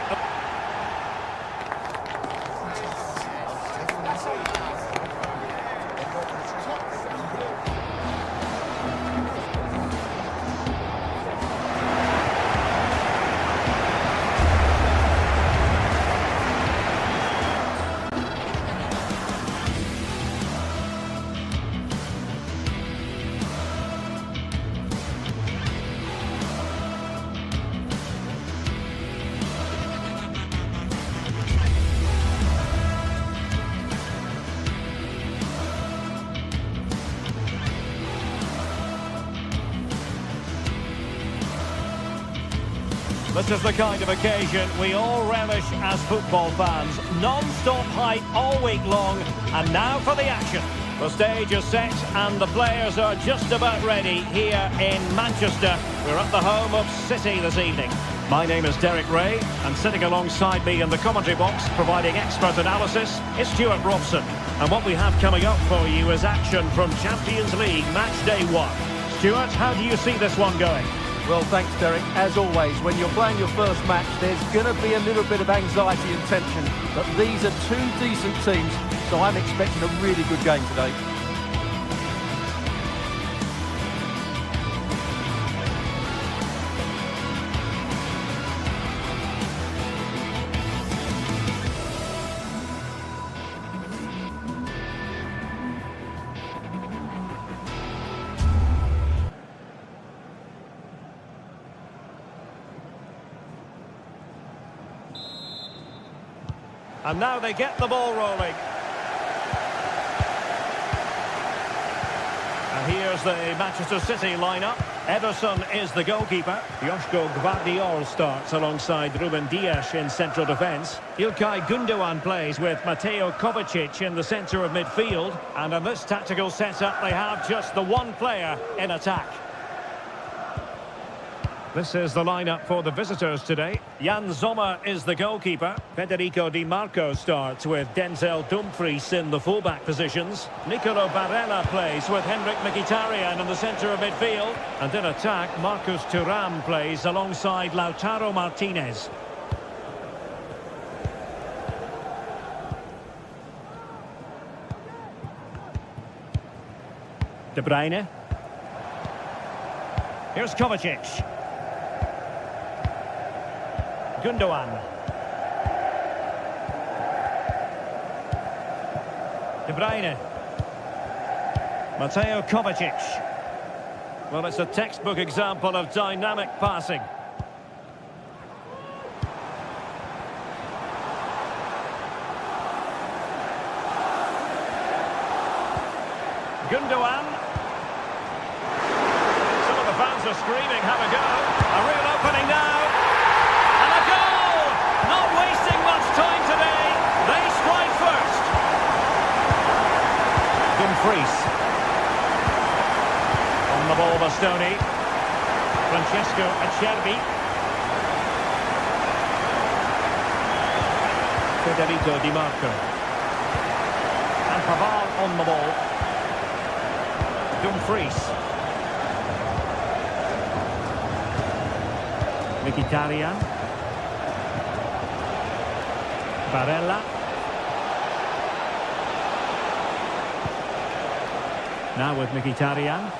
This is the kind of occasion we all relish as football fans. Non-stop hype all week long, and now for the action. The stage is set and the players are just about ready here in Manchester. We're at the home of City this evening. My name is Derek Ray, and sitting alongside me in the commentary box, providing expert analysis, is Stuart Robson. And what we have coming up for you is action from Champions League Match Day 1. Stuart, how do you see this one going? Well, thanks, Derek. As always, when you're playing your first match, there's going to be a little bit of anxiety and tension. But these are two decent teams, so I'm expecting a really good game today. And now they get the ball rolling. And here's the Manchester City lineup. Ederson is the goalkeeper. Joško Gvardiol starts alongside Ruben Dias in central defence. İlkay Gündoğan plays with Mateo Kovacic in the centre of midfield. And in this tactical setup, they have just the one player in attack. This is the lineup for the visitors today. Jan Sommer is the goalkeeper. Federico Di Marco starts with Denzel Dumfries in the fullback positions. Nicolo Barella plays with Henrik Mkhitaryan in the centre of midfield. And in attack, Marcus Thuram plays alongside Lautaro Martinez. De Bruyne. Here's Kovacic. Gündoğan. De Bruyne. Mateo Kovacic. Well, it's a textbook example of dynamic passing. Gündoğan. Some of the fans are screaming, have a go. A real opening now. Not wasting much time today. They strike first. Dumfries. On the ball, Bastoni. Francesco Acerbi. Federico Di Marco. And Pavard on the ball. Dumfries. Mkhitaryan. Barella. Now with Mkhitaryan.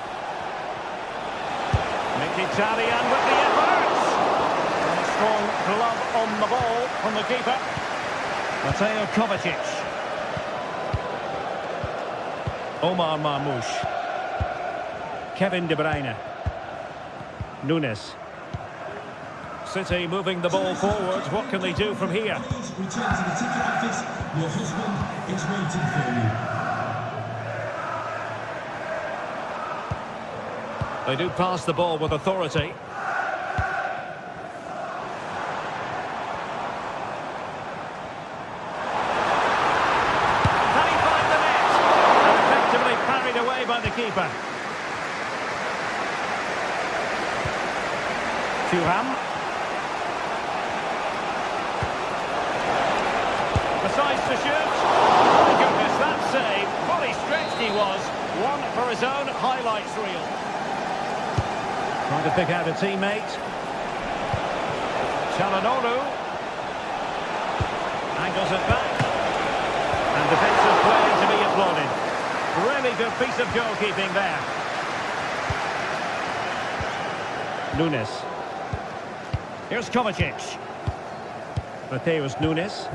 Mkhitaryan with the efforts. And a strong glove on the ball from the keeper. Mateo Kovacic. Omar Marmoush. Kevin De Bruyne. Nunes. City moving the ball forward. What can they do from here? Return to the ticket office. Your husband is waiting for you. They do pass the ball with authority. Can he find the net? And effectively parried away by the keeper. Thuram. Decides to shoot. Oh my goodness, that save. Fully stretched he was. One for his own highlights reel. Trying to pick out a teammate. Çalhanoğlu. Angles it back. And defensive play to be applauded. Really good piece of goalkeeping there. Nunes. Here's Kovacic. Mateus Nunes.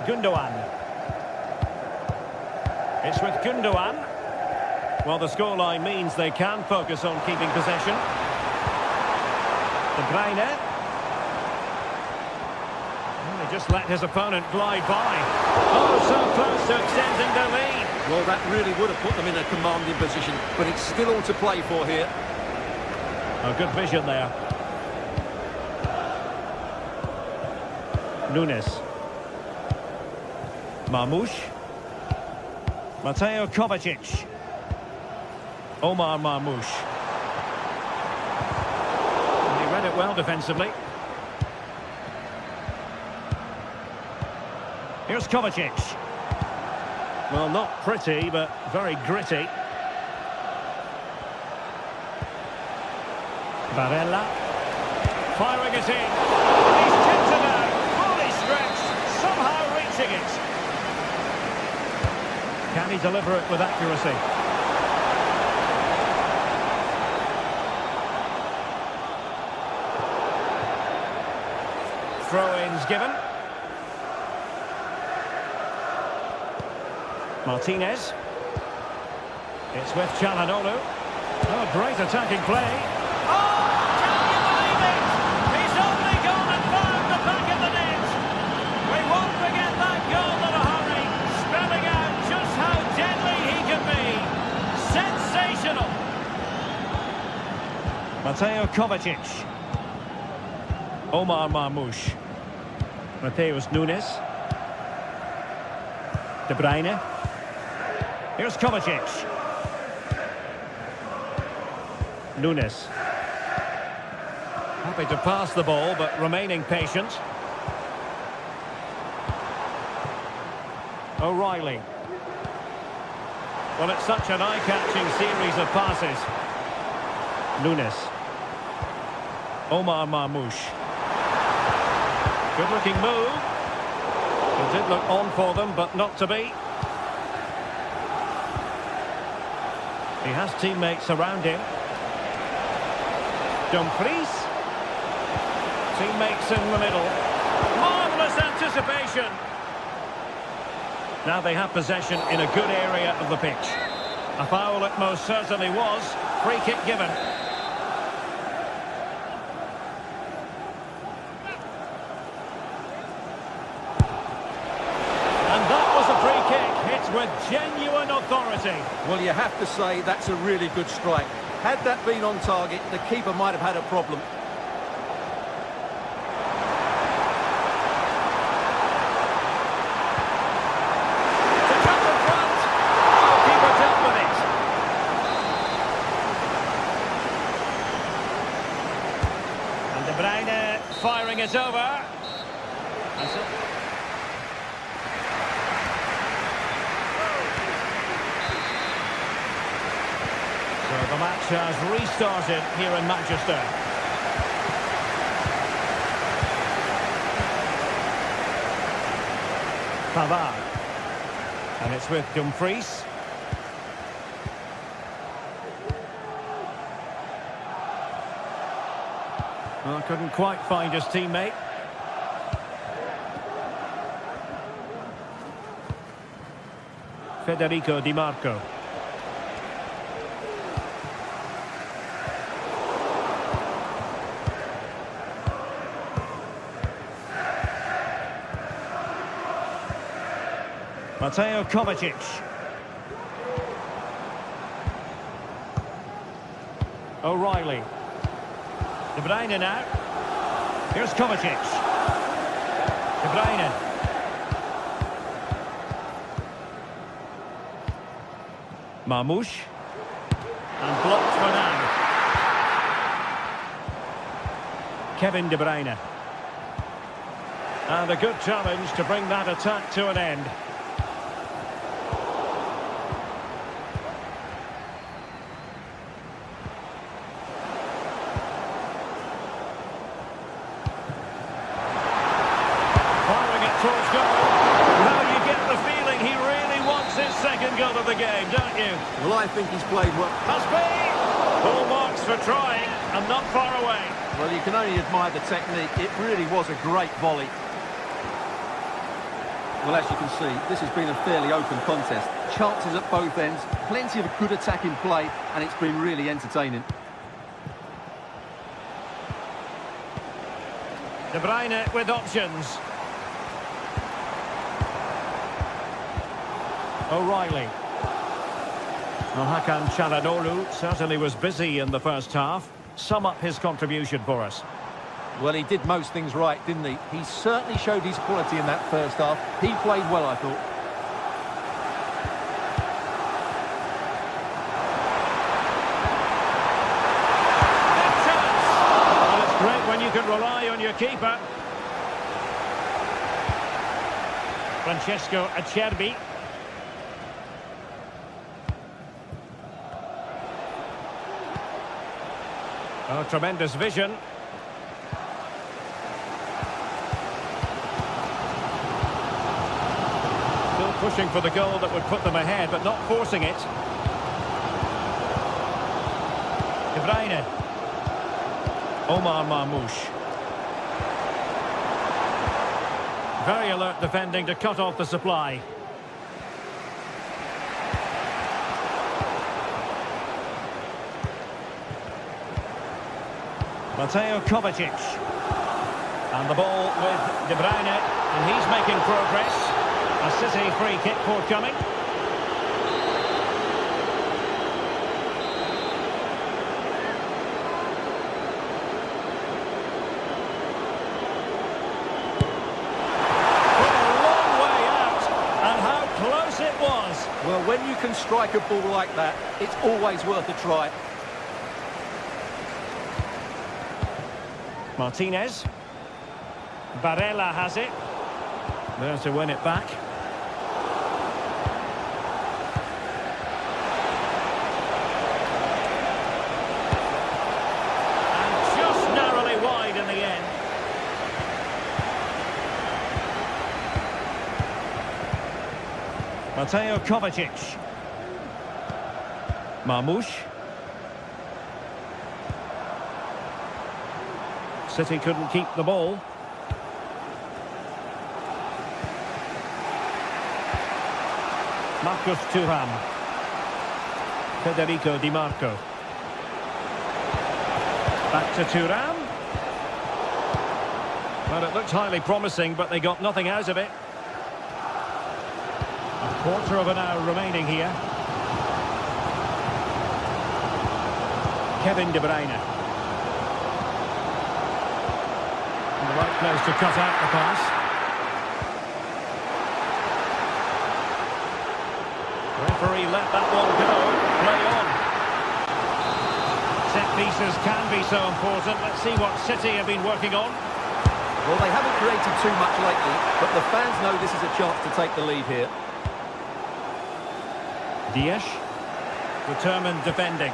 Gündoğan. It's with Gündoğan. Well, the scoreline means they can focus on keeping possession. De Bruyne. Well, he just let his opponent glide by. Oh, so close to extending their lead. Well, that really would have put them in a commanding position, but it's still all to play for here. Oh, good vision there. Nunes. Marmoush. Mateo Kovacic. Omar Marmoush. And he read it well defensively. Here's Kovacic. Well, not pretty, but very gritty. Barella. Firing it in. He's tipped it out. Fully stretched. Somehow reaching it. Can he deliver it with accuracy? Throw-ins given. Martinez. It's with Çalhanoğlu. Oh, great attacking play. Oh, can you believe it? He's only gone and found the back of the net. We won't forget that goal in a hurry, spelling out just how deadly he can be. Sensational. Mateo Kovacic. Omar Marmoush. Mateus Nunes. De Bruyne. Here's Kovacic. Nunes. Happy to pass the ball, but remaining patient. O'Reilly. Well, it's such an eye-catching series of passes. Nunes. Omar Marmoush. Good-looking move. It did look on for them, but not to be. He has teammates around him. Dumfries. Teammates in the middle. Marvellous anticipation. Now they have possession in a good area of the pitch. A foul it most certainly was. Free kick given. And that was a free kick. Hits with genuine authority. Well, you have to say that's a really good strike. Had that been on target, the keeper might have had a problem. De Bruyne firing it over. That's it. So the match has restarted here in Manchester. Pavard. And it's with Dumfries. Well, couldn't quite find his teammate. Federico Di Marco. Mateo Kovacic. O'Reilly. De Bruyne now. Here's Kovacic. De Bruyne. Marmoush. And blocked for now. Kevin De Bruyne. And a good challenge to bring that attack to an end. Towards goal. Now you get the feeling he really wants his second goal of the game, don't you? Well, I think he's played well. Has been! Full marks for trying, and not far away. Well, you can only admire the technique. It really was a great volley. Well, as you can see, this has been a fairly open contest. Chances at both ends, plenty of good attacking play, and it's been really entertaining. De Bruyne with options. O'Reilly. Well, Hakan Çalhanoğlu certainly was busy in the first half. Sum up his contribution for us. Well, he did most things right, didn't he? He certainly showed his quality in that first half. He played well, I thought. Big chance! Well, it's great when you can rely on your keeper. Francesco Acerbi. Oh, tremendous vision. Still pushing for the goal that would put them ahead, but not forcing it. De Bruyne. Omar Marmoush. Very alert defending to cut off the supply. Mateo Kovacic. And the ball with De Bruyne, and he's making progress. A City free kick forthcoming. course it was. Well, when you can strike a ball like that, it's always worth a try. Martinez. Barella has it. There to win it back. And just narrowly wide in the end. Mateo Kovacic. Marmoush. City couldn't keep the ball. Marcus Thuram. Federico Di Marco. Back to Thuram. Well, it looked highly promising, but they got nothing out of it. A quarter of an hour remaining here. Kevin De Bruyne. In the right place to cut out the pass. Referee let that one go. Play on. Set pieces can be so important. Let's see what City have been working on. Well, they haven't created too much lately, but the fans know this is a chance to take the lead here. Dias. Determined defending.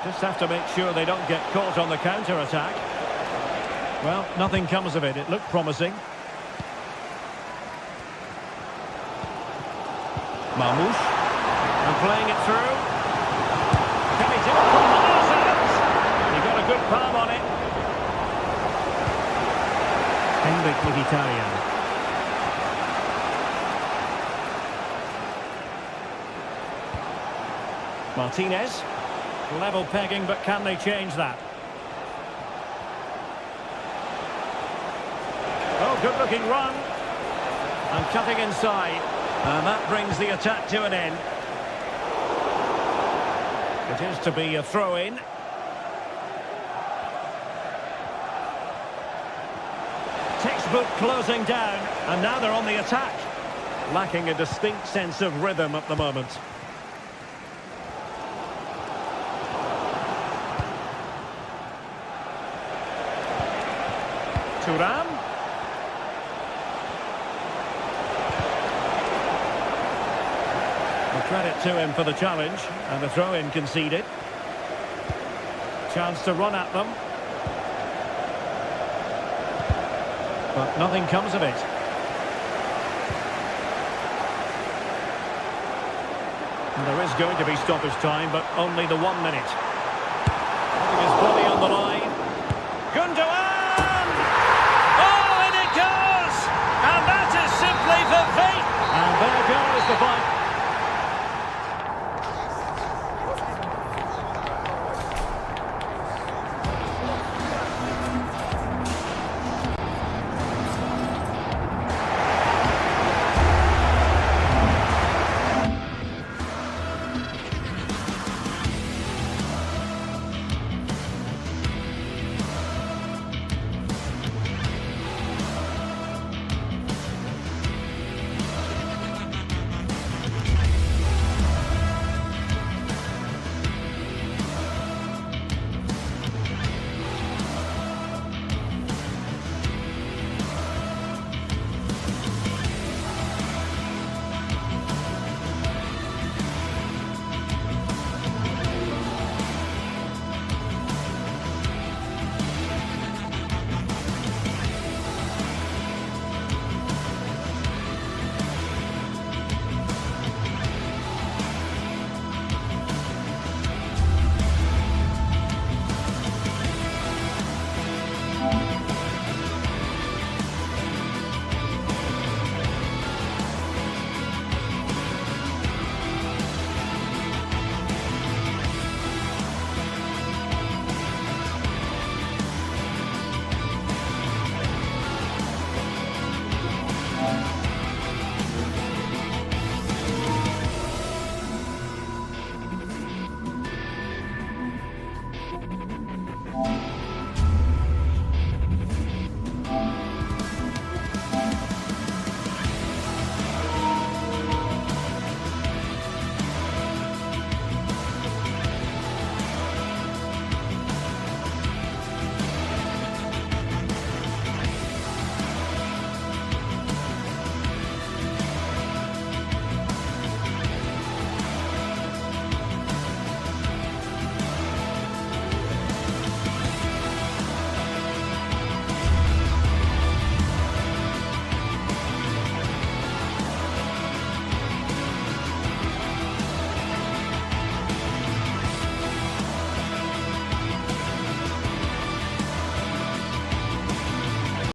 Just have to make sure they don't get caught on the counter-attack. Well, nothing comes of it. It looked promising. Marmoush. And playing it through. Can he do it from miles out? He got a good palm on it. Henrik Mkhitaryan. Martinez. Level pegging, but can they change that? Oh, good looking run. And cutting inside. And that brings the attack to an end. It is to be a throw-in. Textbook closing down, and now they're on the attack. Lacking a distinct sense of rhythm at the moment. Thuram. Credit to him for the challenge, and the throw-in conceded. Chance to run at them. But nothing comes of it. And there is going to be stoppage time, but only the 1 minute. Putting his body on the line. Gundogan! Oh, and it goes! And that is simply the fate! And there goes the final.